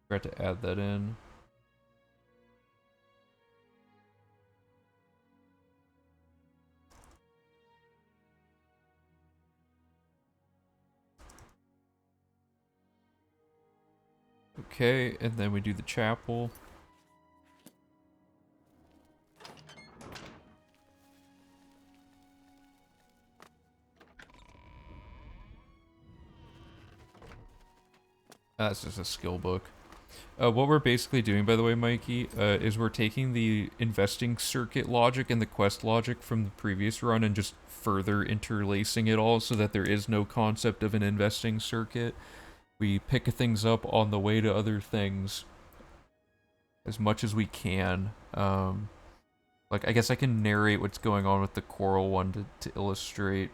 Forgot to add that in. Okay, and then we do the chapel. That's just a skill book. What we're basically doing, by the way, Mikey, is we're taking the investing circuit logic and the quest logic from the previous run and just further interlacing it all so that there is no concept of an investing circuit. We pick things up on the way to other things as much as we can. Like, I guess I can narrate what's going on with the coral one to illustrate.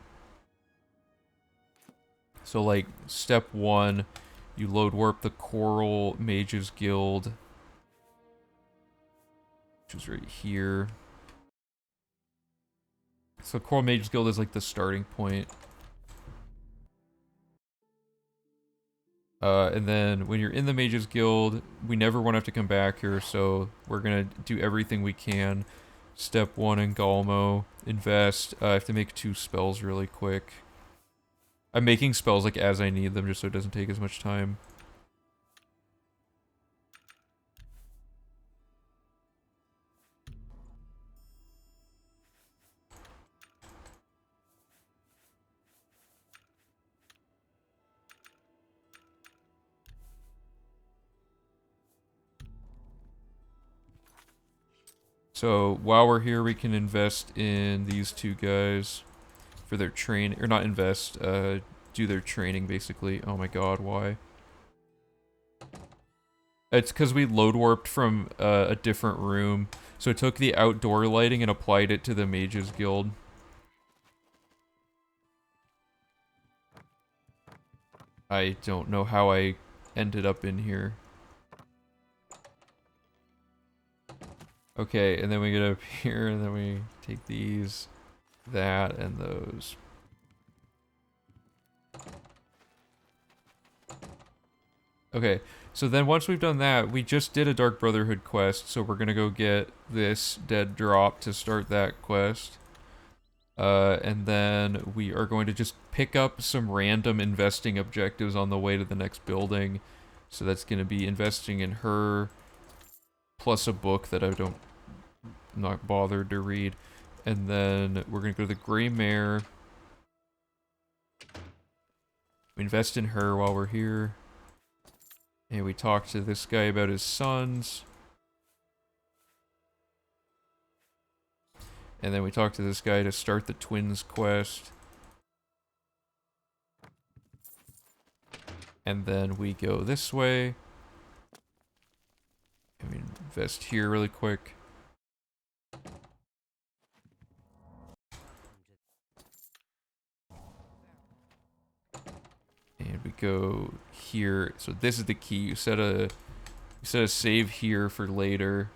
So, like, step 1, you load warp the Coral Mages Guild, which is right here. So Coral Mages Guild is like the starting point. And then when you're in the Mages Guild, we never want to have to come back here, so we're gonna do everything we can. Step 1 in Galmo, invest. I have to make 2 spells really quick. I'm making spells like as I need them just so it doesn't take as much time. So while we're here, we can invest in these 2 guys for their training, or not invest, do their training basically. Oh my god, why? It's because we load warped from a different room, so it took the outdoor lighting and applied it to the Mages Guild. I don't know how I ended up in here. Okay, and then we get up here, and then we take these, that, and those. Okay, so then once we've done that, we just did a Dark Brotherhood quest, so we're gonna go get this dead drop to start that quest. And then we are going to just pick up some random investing objectives on the way to the next building. So that's gonna be investing in her, plus a book that I'm not bothered to read. And then we're gonna go to the Grey Mare. We invest in her while we're here. And we talk to this guy about his sons. And then we talk to this guy to start the twins quest. And then we go this way. And we invest here really quick. And we go here. So this is the key. You set a save here for later.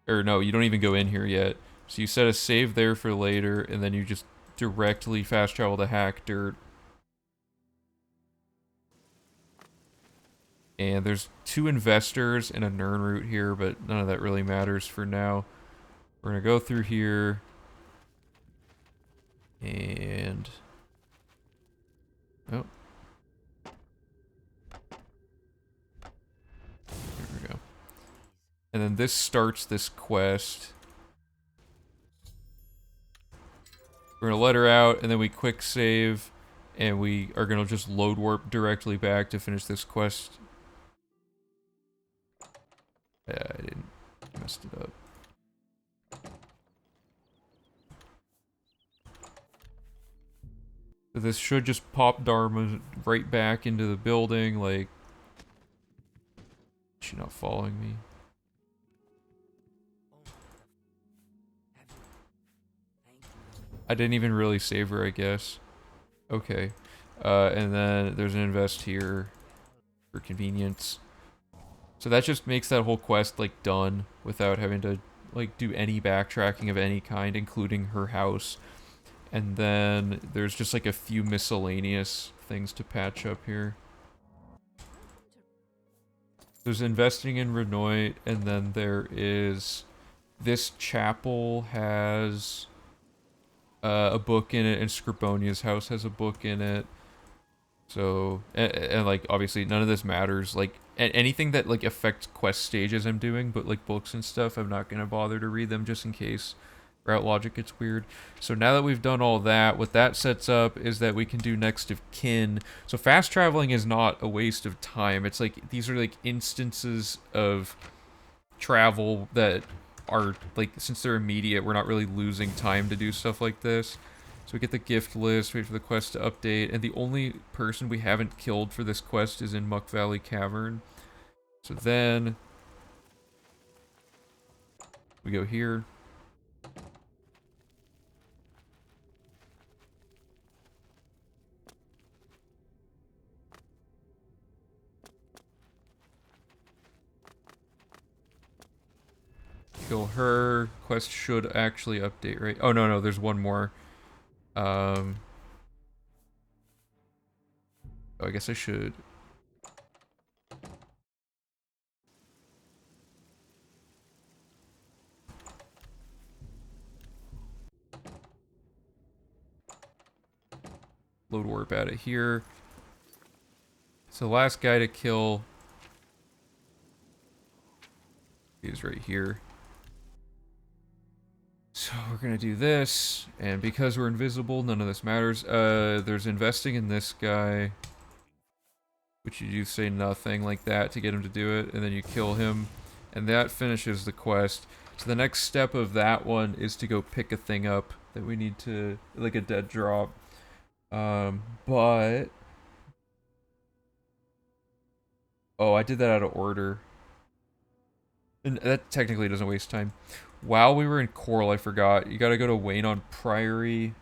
Or no, you don't even go in here yet. So you set a save there for later, and then you just directly fast travel to Hack Dirt. And there's 2 investors and a Nern route here, but none of that really matters for now. We're gonna go through here. And... oh. There we go. And then this starts this quest. We're gonna let her out, and then we quick save, and we are gonna just load warp directly back to finish this quest. Yeah, I didn't. Messed it up. So this should just pop Dharma right back into the building, like... Is she not following me? I didn't even really save her, I guess. Okay. And then there's an invest here for convenience. So that just makes that whole quest, like, done without having to, like, do any backtracking of any kind, including her house. And then there's just, like, a few miscellaneous things to patch up here. There's investing in Renoit, and then there is this chapel has a book in it, and Scribonia's house has a book in it. So, and like, obviously, none of this matters. Like, anything that, like, affects quest stages I'm doing, but, like, books and stuff, I'm not gonna bother to read them just in case route logic gets weird. So now that we've done all that, what that sets up is that we can do next of kin. So fast traveling is not a waste of time. It's like, these are, like, instances of travel that are, like, since they're immediate, we're not really losing time to do stuff like this. So we get the gift list, wait for the quest to update, and the only person we haven't killed for this quest is in Muck Valley Cavern. So then we go here. Kill her. Quest should actually update, right? Oh, no, there's one more. Oh, I guess I should. Load warp out of here. So last guy to kill is right here. So we're gonna do this, and because we're invisible, none of this matters. There's investing in this guy, which you do say nothing like that to get him to do it, and then you kill him, and that finishes the quest. So the next step of that one is to go pick a thing up that we need to, like a dead drop. But... Oh, I did that out of order. And that technically doesn't waste time. While we were in Coral, I forgot. You gotta go to Wayne on Priory.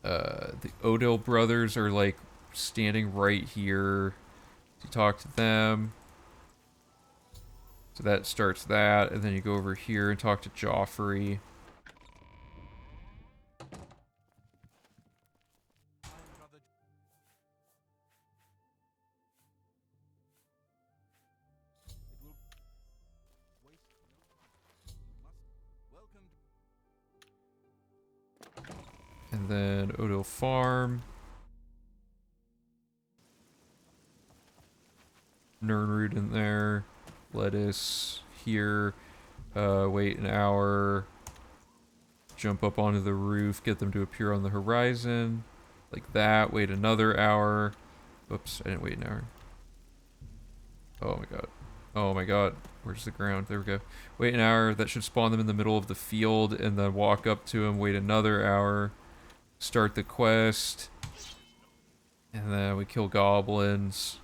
The Odell brothers are, like, standing right here. You talk to them. So that starts that, and then you go over here and talk to Joffrey. And then Odell Farm. Nernroot in there. Lettuce here. Wait an hour. Jump up onto the roof, get them to appear on the horizon. Like that. Wait another hour. Oops, I didn't wait an hour. Oh my god. Oh my god. Where's the ground? There we go. Wait an hour. That should spawn them in the middle of the field, and then walk up to him. Wait another hour. Start the quest. And then we kill goblins.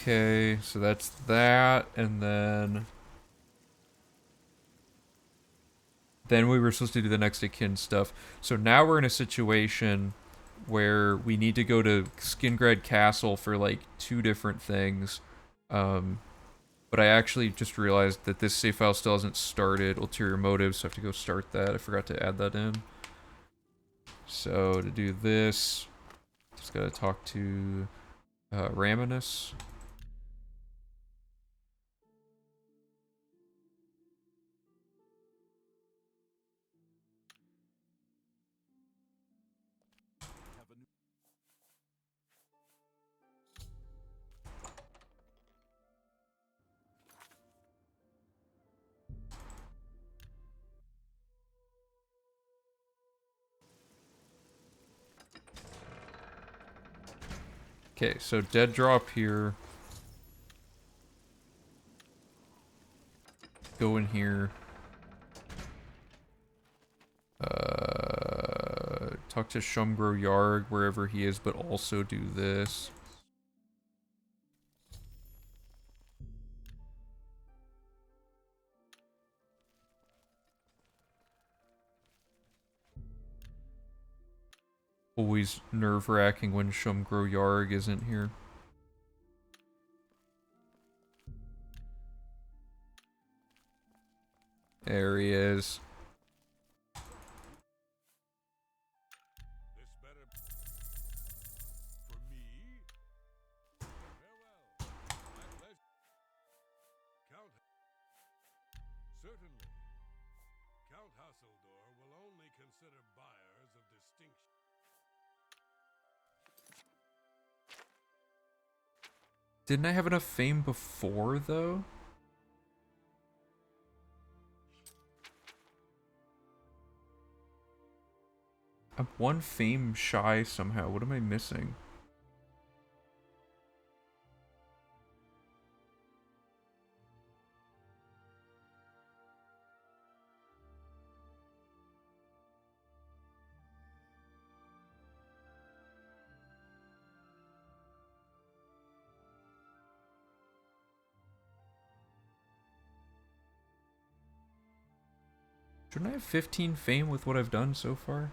Okay, so that's that, and then we were supposed to do the next of kin stuff. So now we're in a situation where we need to go to Skingrad Castle for like 2 different things. But I actually just realized that this save file still hasn't started. Ulterior motives, so I have to go start that. I forgot to add that in. So to do this, just gotta talk to Raminus. Okay, so dead drop here. Go in here. Talk to Shumgro Yarg wherever he is, but also do this. Always nerve-wracking when Shumgro Yarg isn't here. There he is. This better for me. Farewell. My pleasure. Count. Certainly. Count Hasseldor will only consider buyers of distinction. Didn't I have enough fame before, though? I'm one fame shy somehow. What am I missing? Shouldn't I have 15 fame with what I've done so far?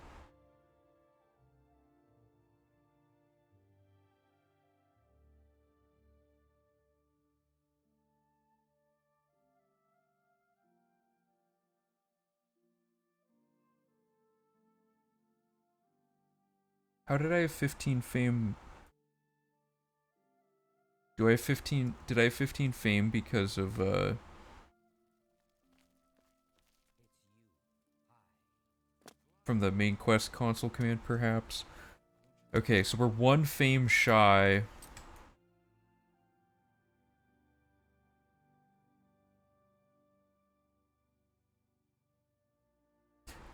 How did I have 15 fame? Do I have 15? Did I have 15 fame because of, from the main quest console command, perhaps? Okay, so we're one fame shy.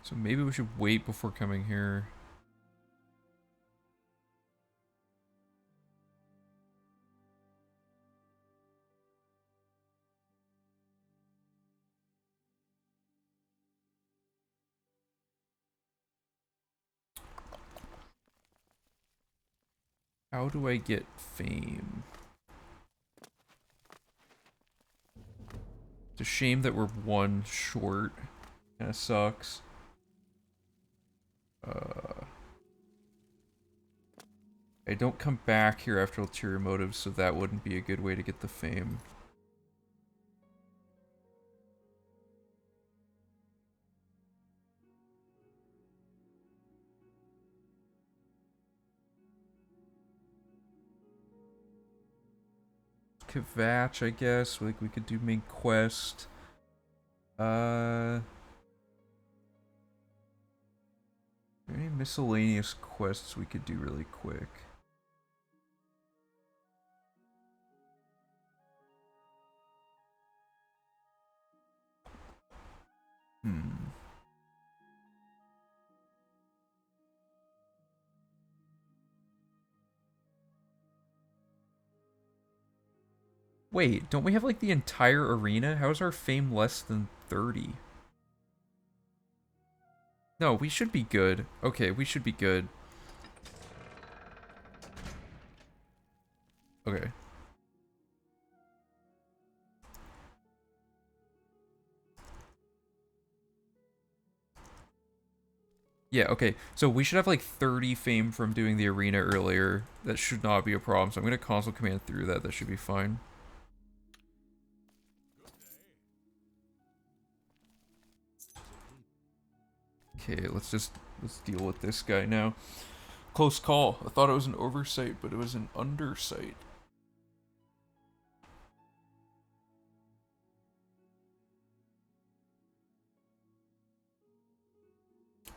So maybe we should wait before coming here. How do I get fame? It's a shame that we're one short. Kinda sucks. I don't come back here after ulterior motives, so that wouldn't be a good way to get the fame. Kvatch, I guess. Like, we could do main quest. Are there any miscellaneous quests we could do really quick? Wait, don't we have like the entire arena? How is our fame less than 30? No, we should be good. Okay, we should be good. Okay. Yeah, okay. So we should have like 30 fame from doing the arena earlier. That should not be a problem. So I'm going to console command through that. That should be fine. Okay, let's deal with this guy now. Close call. I thought it was an oversight, but it was an undersight.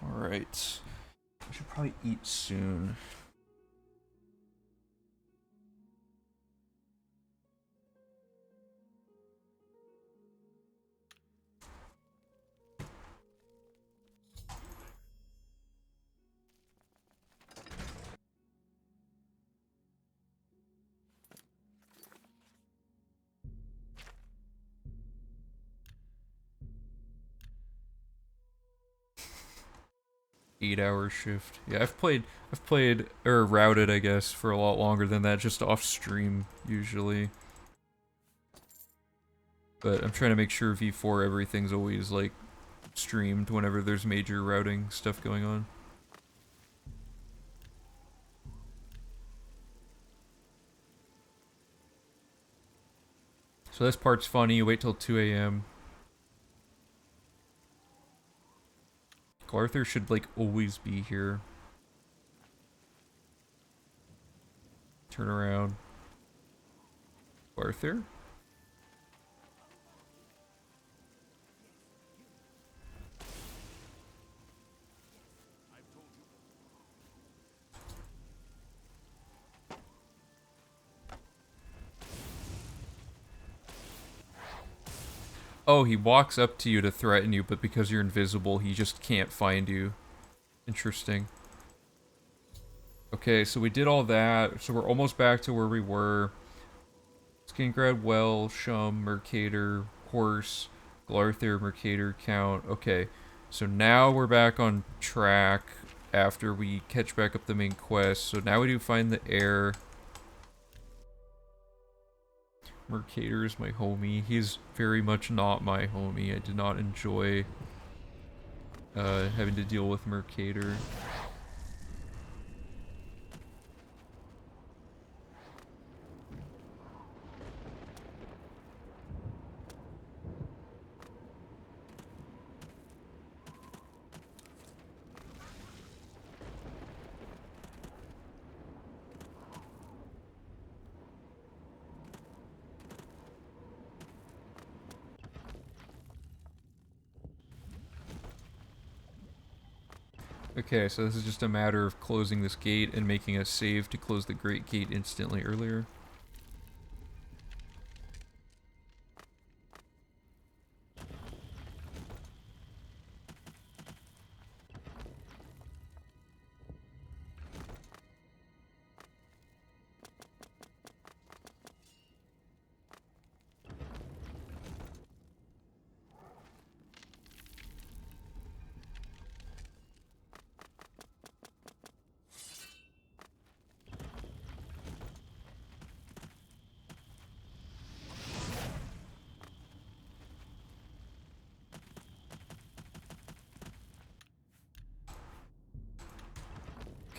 Alright. I should probably eat soon. 8-hour shift. Yeah, I've played, or routed, I guess, for a lot longer than that, just off stream, usually. But I'm trying to make sure V4 everything's always, like, streamed whenever there's major routing stuff going on. So this part's funny, you wait till 2 a.m. Arthur should, like, always be here. Turn around. Arthur? Oh, he walks up to you to threaten you, but because you're invisible, he just can't find you. Interesting. Okay, so we did all that. So we're almost back to where we were. Skingrad, Well, Shum, Mercator, Horse, Glarther, Mercator, Count. Okay, so now we're back on track after we catch back up the main quest. So now we do find the heir. Mercator is my homie. He's very much not my homie. I did not enjoy having to deal with Mercator. Okay, so this is just a matter of closing this gate and making a save to close the great gate instantly earlier.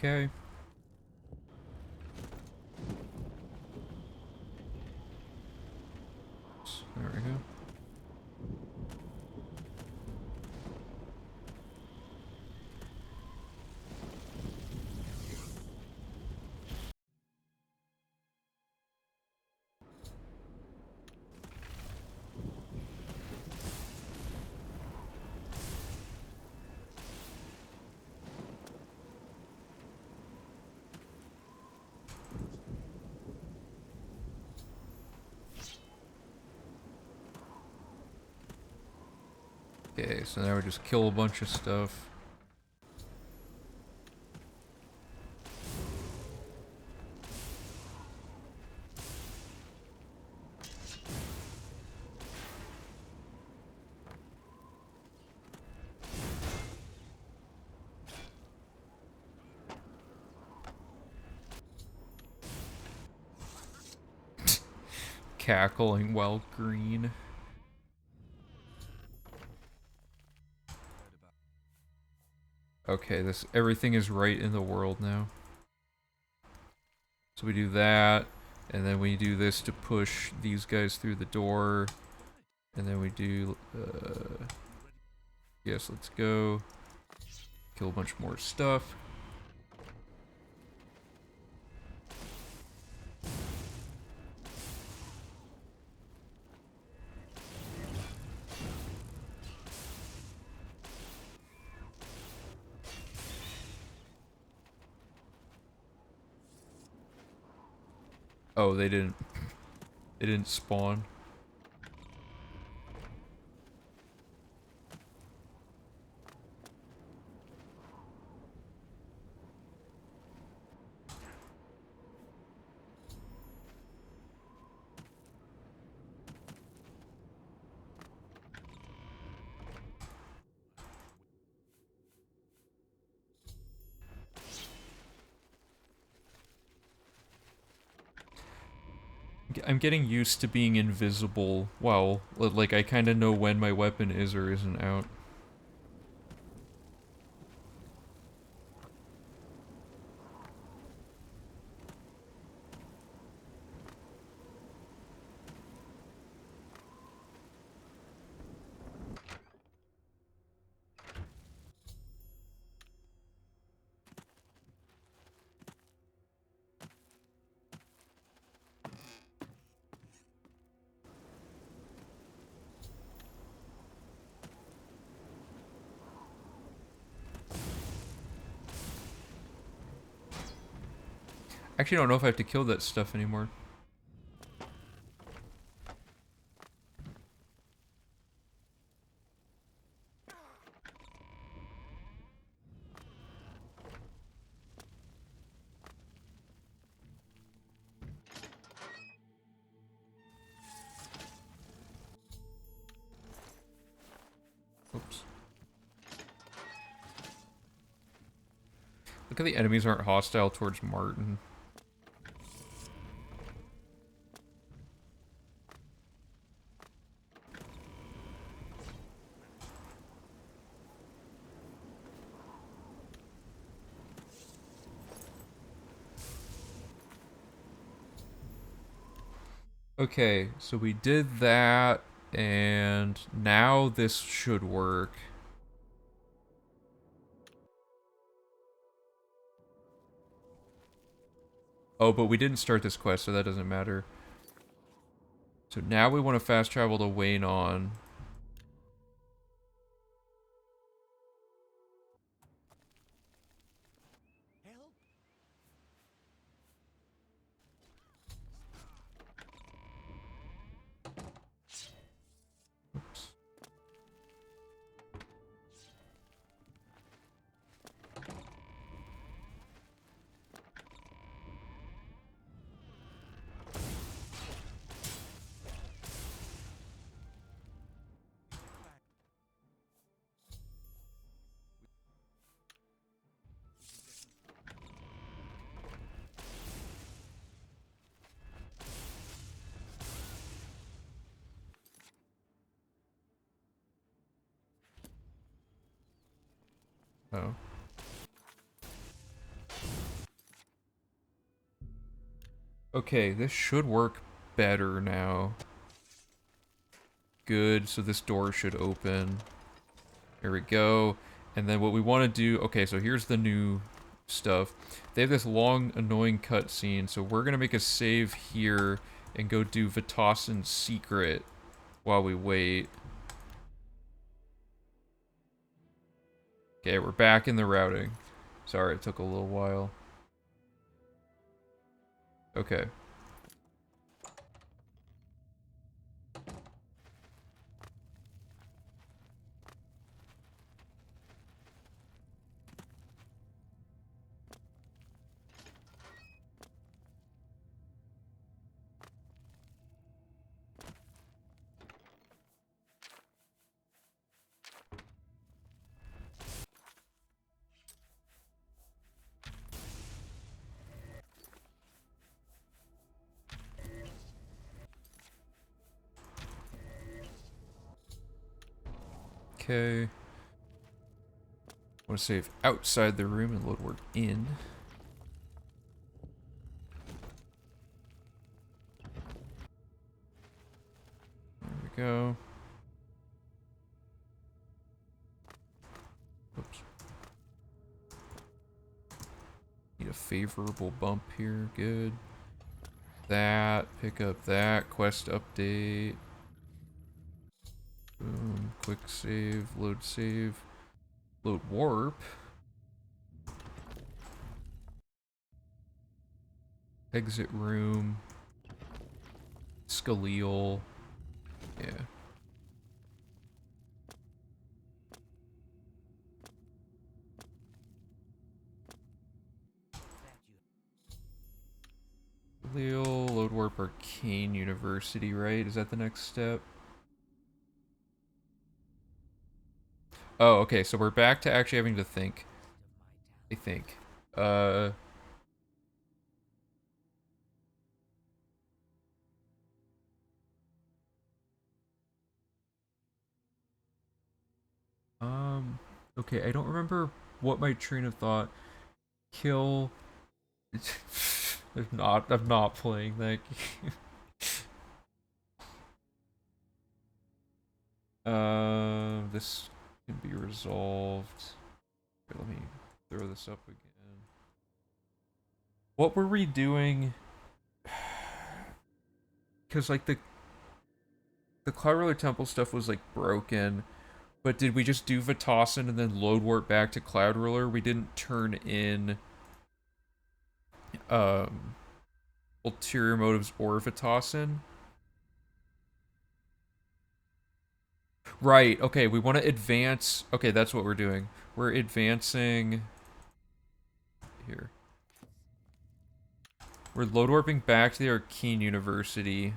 Okay. There we go. Okay, so now we just kill a bunch of stuff. Cackling while green. Okay, this everything is right in the world now. So we do that, and then we do this to push these guys through the door, and then we do, yes, let's go. Kill a bunch more stuff. Oh, they didn't spawn. I'm getting used to being invisible. Well, like, I kind of know when my weapon is or isn't out. Actually, I don't know if I have to kill that stuff anymore. Oops. Look at the enemies aren't hostile towards Martin. Okay, so we did that, and now this should work. Oh, but we didn't start this quest, so that doesn't matter. So now we want to fast travel to Wayne on. Help! Oops. Oh. Okay, this should work better now. Good, so this door should open. There we go. And then what we want to do... Okay, so here's the new stuff. They have this long, annoying cutscene, so we're going to make a save here and go do Vitassan's secret while we wait. Okay, we're back in the routing. Sorry, it took a little while. Okay. Okay. I want to save outside the room and load work in. There we go. Oops. Need a favorable bump here. Good. That. Pick up that. Quest update. Boom. Quick save. Load save. Load warp. Exit room. Scaleel. Yeah. Scaleel. Load warp Arcane University, right? Is that the next step? Oh, okay, so we're back to actually having to think. I think. Uh... Okay, I don't remember what my train of thought. Kill. I'm not playing that game. This can be resolved. Here, let me throw this up again. What were we doing? Because like the Cloud Roller Temple stuff was like broken, but did we just do Vitassin and then load warp back to Cloud Roller? We didn't turn in um ulterior motives or Vitassin. Right, okay, we want to advance. Okay, that's what we're doing. We're advancing here. We're load warping back to the Arcane University.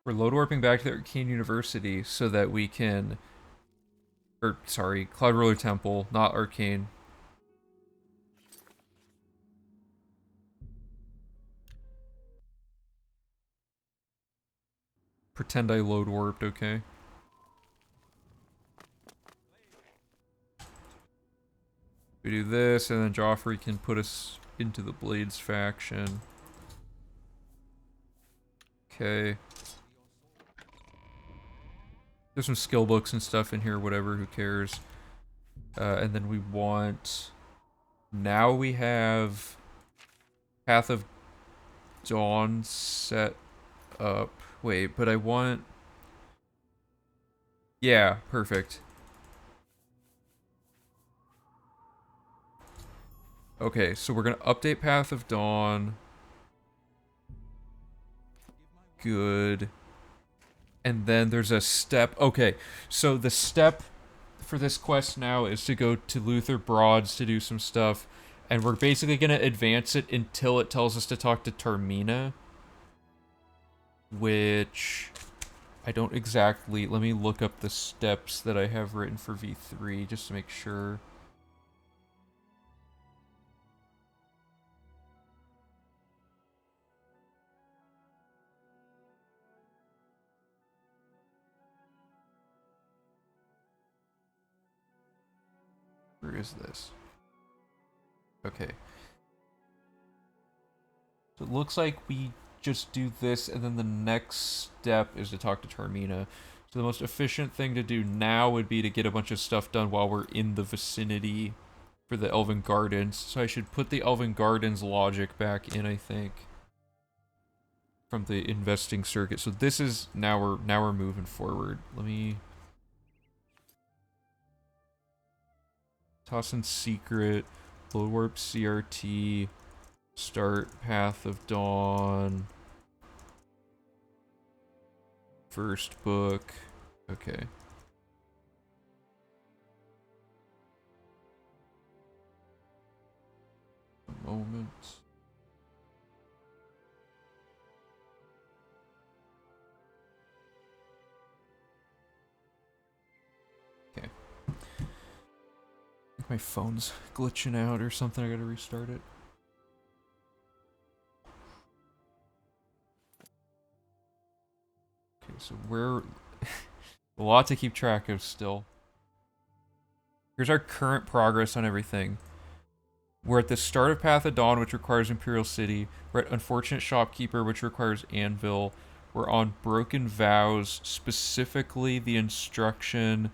We're load warping back to the Arcane University so that we can, or sorry, Cloud Roller Temple, not Arcane. Pretend I load warped, okay? We do this, and then Joffrey can put us into the Blades faction. Okay. There's some skill books and stuff in here, whatever, who cares. And then we want... Now we have Path of Dawn set up. Wait, but I want... Yeah, perfect. Okay, so we're gonna update Path of Dawn. Good. And then there's a step. Okay, so the step for this quest now is to go to Luther Broads to do some stuff. And we're basically gonna advance it until it tells us to talk to Termina. Which... I don't exactly... Let me look up the steps that I have written for V3 just to make sure. Where is this? Okay. So it looks like we just do this, and then the next step is to talk to Termina. So the most efficient thing to do now would be to get a bunch of stuff done while we're in the vicinity for the Elven Gardens. So I should put the Elven Gardens logic back in, I think, from the investing circuit. So this is now we're moving forward. Let me toss in secret, load warp CRT, start Path of Dawn, first book. Okay. A moment. Okay. I think my phone's glitching out or something. I gotta restart it. Okay, so we're a lot to keep track of still. Here's our current progress on everything. We're at the start of Path of Dawn, which requires Imperial City. We're at Unfortunate Shopkeeper, which requires Anvil. We're on Broken Vows, specifically the instruction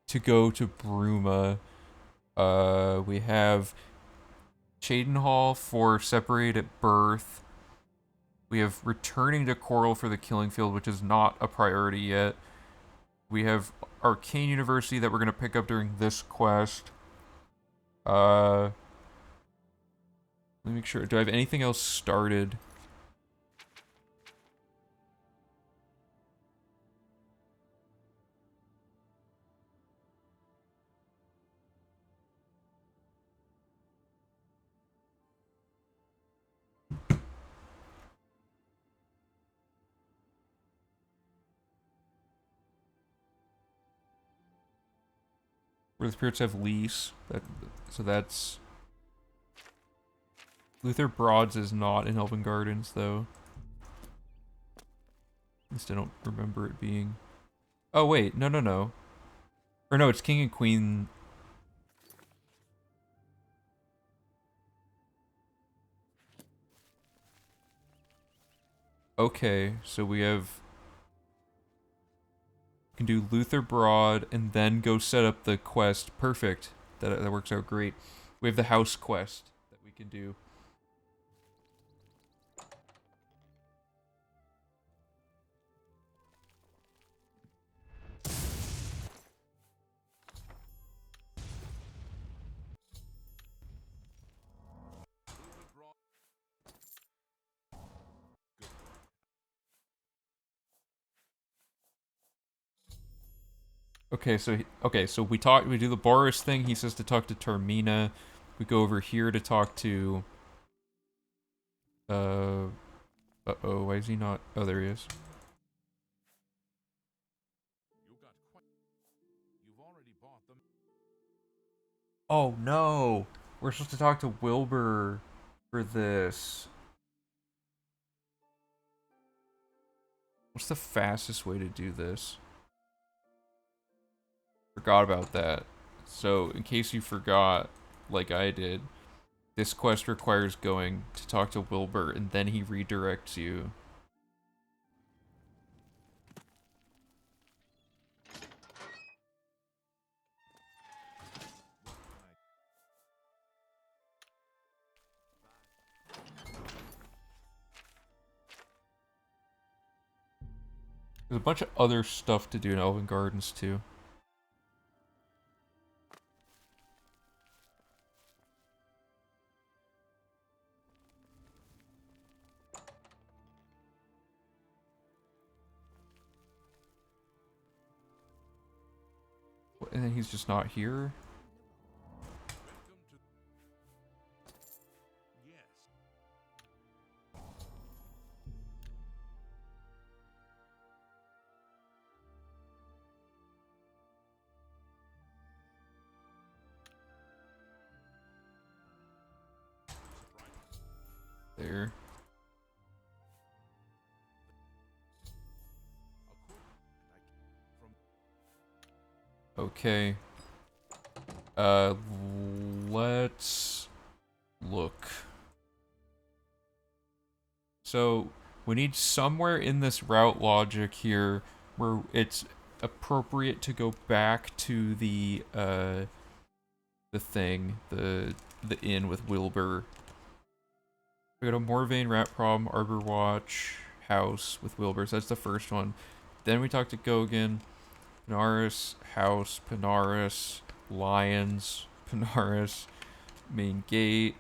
to go to Bruma. We have Cheydinhall for Separate at Birth. We have Returning to Coral for the Killing Field, which is not a priority yet. We have Arcane University that we're going to pick up during this quest. Let me make sure. Do I have anything else started? Where the spirits have lease. So that's... Luther Broads is not in Elven Gardens, though. At least I don't remember it being. Oh, wait. No, no, no. Or no, it's King and Queen. Okay, so we have... We can do Luther Broad and then go set up the quest. Perfect. That works out great. We have the house quest that we can do. Okay, so we do the Boris thing. He says to talk to Termina. We go over here to talk to uh-oh, why is he not? Oh, there he is. Oh no. We're supposed to talk to Wilbur for this. What's the fastest way to do this? Forgot about that. So, in case you forgot, like I did, this quest requires going to talk to Wilbur, and then he redirects you. There's a bunch of other stuff to do in Elven Gardens, too. And then he's just not here? There. Okay. Let's look. So, we need somewhere in this route logic here where it's appropriate to go back to the thing, the inn with Wilbur. We got a Morvain rat problem, Arbor Watch, house with Wilbur, so that's the first one. Then we talked to Gogan, Panaris, house, Panaris, lions, Panaris, main gate,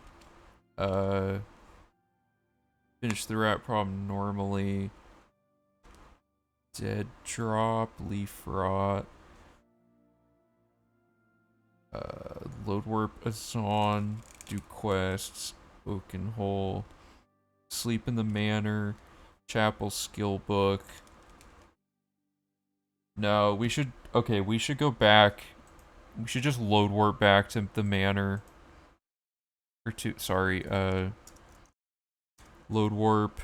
finish the rat problem normally, dead drop, leaf rot, load warp Azon, do quests, Oaken Hole, sleep in the manor, chapel skill book. No, we should, okay, we should go back. We should just load warp back to the manor. Or to, sorry, load warp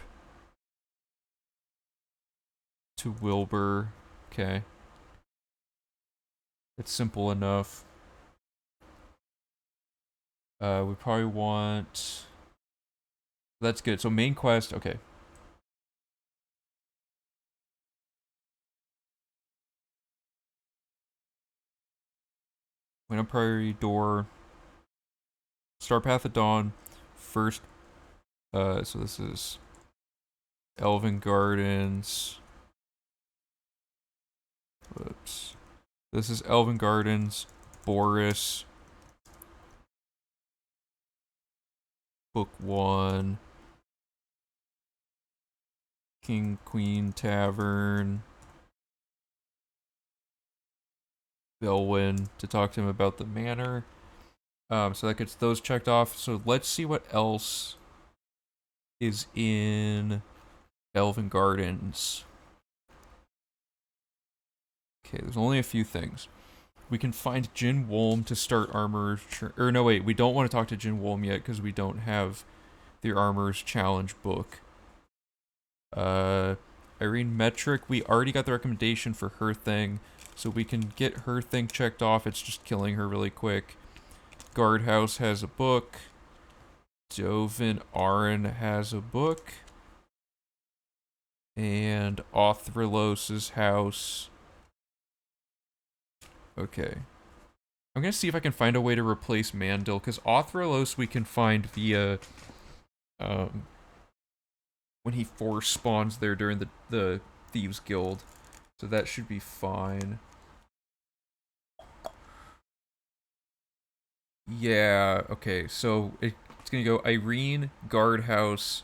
to Wilbur. Okay. It's simple enough. We probably want... That's good. So main quest, okay. Went on Prairie Door. Star Path of Dawn. First, so this is Elven Gardens. Whoops. This is Elven Gardens, Boris. Book 1. King Queen Tavern. Belwyn to talk to him about the manor. So that gets those checked off. So let's see what else is in Elven Gardens. Okay, there's only a few things. We can find Jin Wolm to start armor. Or no, wait, we don't want to talk to Jin Wolm yet because we don't have the Armorer's Challenge book. Irene Metric, we already got the recommendation for her thing, so we can get her thing checked off. It's just killing her really quick. Guardhouse has a book. Dovin Arin has a book. And Othrilos's house. Okay. I'm gonna see if I can find a way to replace Mandil, because Othrilos we can find via when he force spawns there during the Thieves Guild. So that should be fine. Yeah, okay, so it's gonna go Irene, Guardhouse,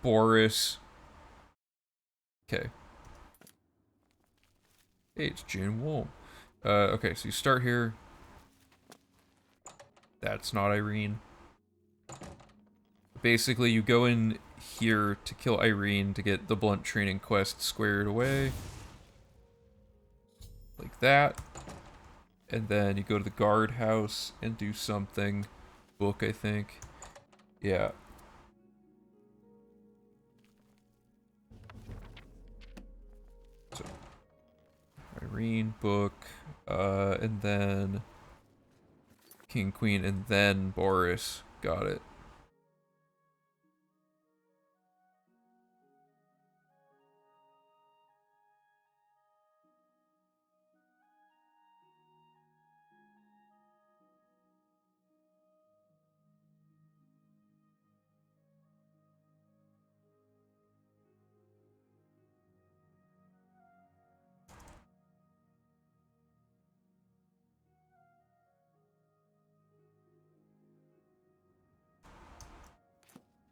Boris. Okay. Hey, it's Jin Wolm. Okay, so you start here. That's not Irene. Basically, you go in here to kill Irene to get the blunt training quest squared away. Like that. And then you go to the guard house and do something. Book, I think. Yeah. So, Irene, book, and then King, Queen, and then Boris. Got it.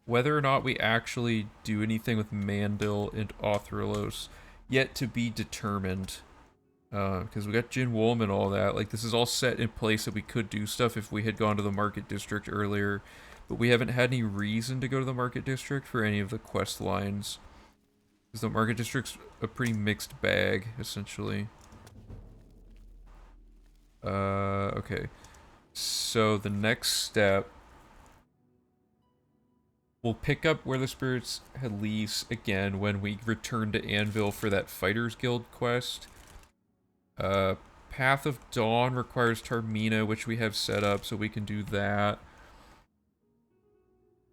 Whether or not we actually do anything with Mandil and Othrilos, yet to be determined. Because we got Jin Wolm and all that. Like, this is all set in place that we could do stuff if we had gone to the Market District earlier. But we haven't had any reason to go to the Market District for any of the quest lines. Because the Market District's a pretty mixed bag, essentially. Okay. So, the next step... We'll pick up where the spirits had leaves again when we return to Anvil for that Fighters Guild quest. Path of Dawn requires Tarmina, which we have set up, so we can do that.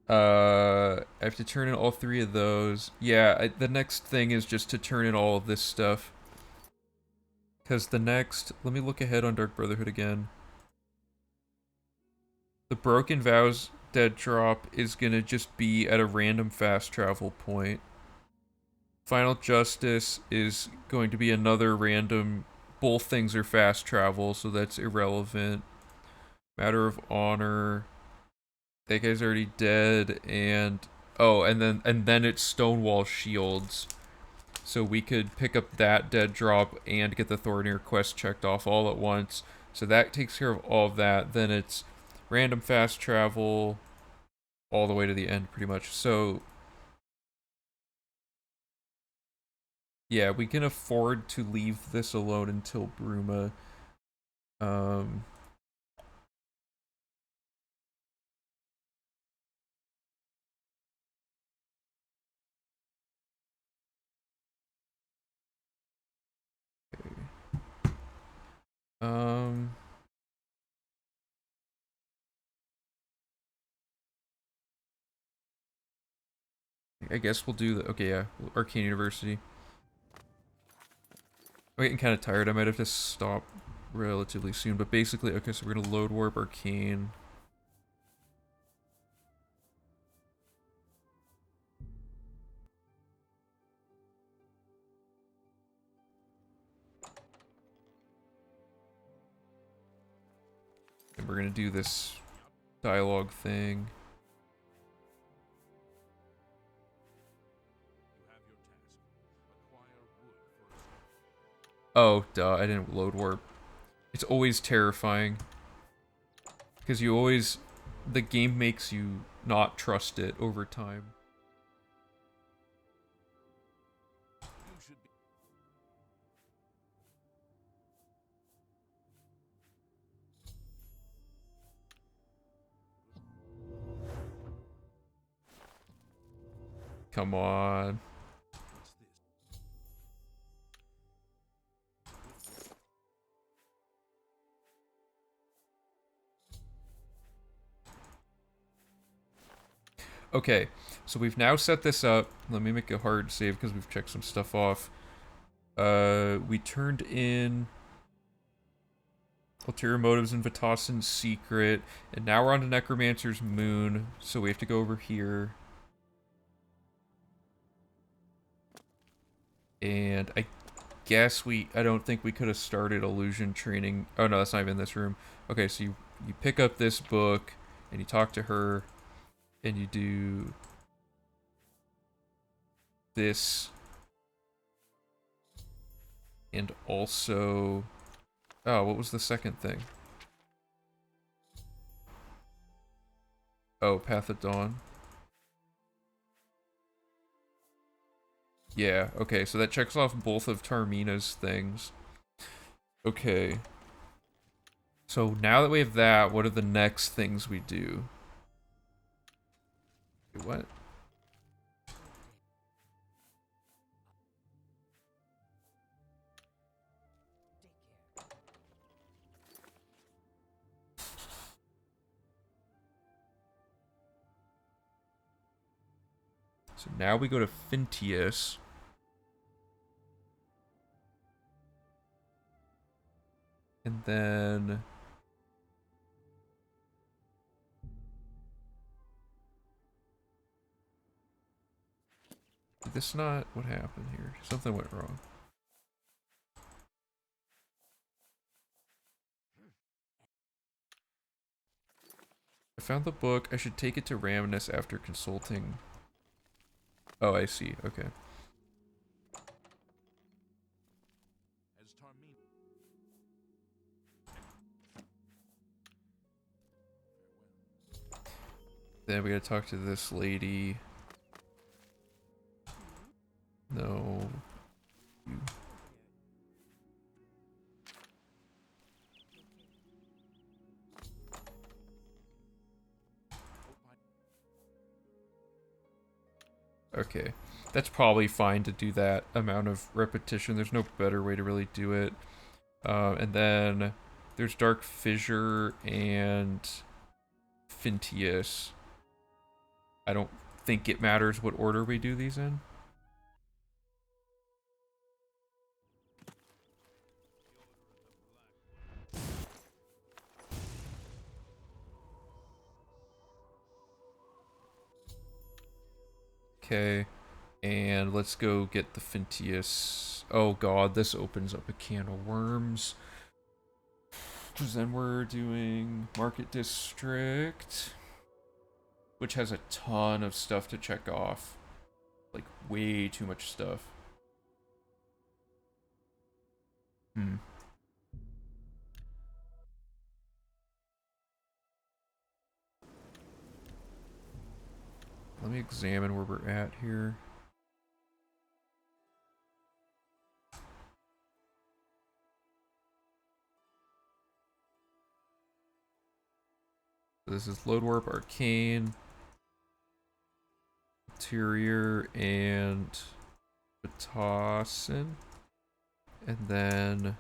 I have to turn in all 3 of those. Yeah, the next thing is just to turn in all of this stuff. Because the next... Let me look ahead on Dark Brotherhood again. The Broken Vows dead drop is gonna just be at a random fast travel point. Final Justice is going to be another random... Both things are fast travel, so that's irrelevant. Matter of Honor... That guy's already dead, and... Oh, and then it's Stonewall Shields. So we could pick up that dead drop and get the Thornir quest checked off all at once. So that takes care of all of that. Then it's random fast travel all the way to the end, pretty much. So... Yeah, we can afford to leave this alone until Bruma. Okay. I guess we'll do the... Okay, yeah. Arcane University. I'm getting kind of tired. I might have to stop relatively soon. But basically, okay, so we're going to load warp Arcane. And we're going to do this dialogue thing. Oh, duh, I didn't load warp. It's always terrifying. Because you always... The game makes you not trust it over time. Come on. What's this? Okay, so we've now set this up. Let me make a hard save because we've checked some stuff off. We turned in ulterior motives in Vitassin's secret, and now we're on to Necromancer's moon, so we have to go over here. And I don't think we could have started illusion training. Oh no, that's not even in this room. Okay, so you pick up this book, and you talk to her, and you do this. And also, oh, what was the second thing? Oh, Path of Dawn. Yeah, okay, so that checks off both of Tarmina's things. Okay. So now that we have that, what are the next things we do? Wait, what? So now we go to Fintius. And then... Did this not... What happened here? Something went wrong. I found the book. I should take it to Ramnus after consulting. Oh, I see. Okay. As Tarmina. Then we gotta talk to this lady. No. You. Okay. That's probably fine to do that amount of repetition. There's no better way to really do it. And then there's Dark Fissure and Fintius. I don't think it matters what order we do these in. Okay, and let's go get the Fintius. Oh god, this opens up a can of worms. Because then we're doing Market District, which has a ton of stuff to check off. Like, way too much stuff. Let me examine where we're at here. This is Load Warp Arcane, Interior, and Batassin. And then...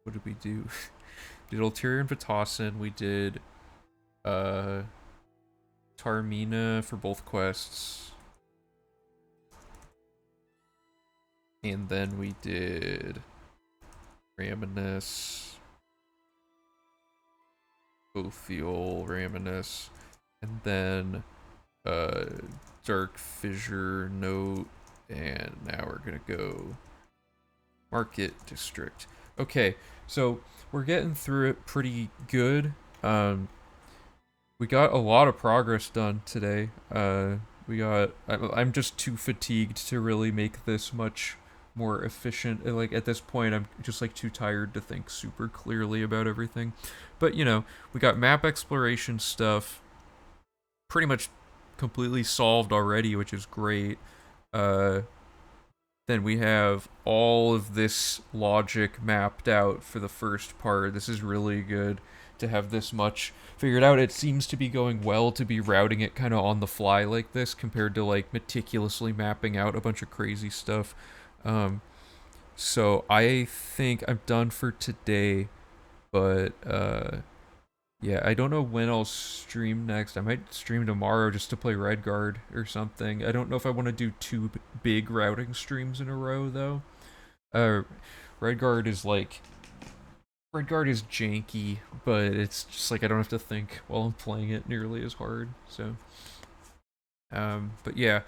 What did we do? We did Ulterior and Batassin. We did Tarmina for both quests. And then we did Raminus, Othiel, Raminus, and then Dark Fissure Note, and now we're gonna go Market District. Okay, so we're getting through it pretty good. We got a lot of progress done today. I'm just too fatigued to really make this much more efficient. Like, at this point, I'm just, like, too tired to think super clearly about everything. But, you know, we got map exploration stuff pretty much completely solved already, which is great. then we have all of this logic mapped out for the first part. This is really good to have this much figured out. It seems to be going well to be routing it kind of on the fly like this compared to like meticulously mapping out a bunch of crazy stuff. So I think I'm done for today, but yeah, I don't know when I'll stream next. I might stream tomorrow just to play Redguard or something. I don't know if I want to do two big routing streams in a row though. Uh, Redguard is like Redguard is janky, but it's just like I don't have to think while I'm playing it nearly as hard. So, but yeah,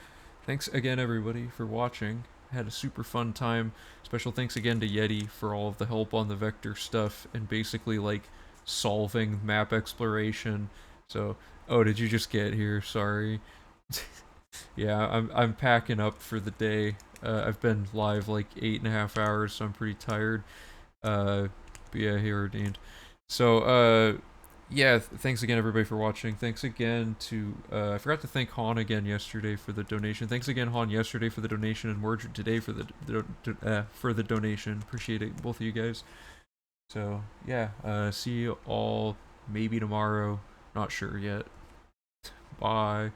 thanks again everybody for watching. Had a super fun time. Special thanks again to Yeti for all of the help on the vector stuff and basically like solving map exploration. So, oh, did you just get here? Sorry. Yeah, I'm packing up for the day. I've been live like 8.5 hours, so I'm pretty tired. But yeah, here ordained. So, yeah, thanks again everybody for watching. Thanks again to, I forgot to thank Han again yesterday for the donation. Thanks again, Han, yesterday for the donation, and Mordred today for the donation. Appreciate it, both of you guys. So, yeah, see you all maybe tomorrow. Not sure yet. Bye.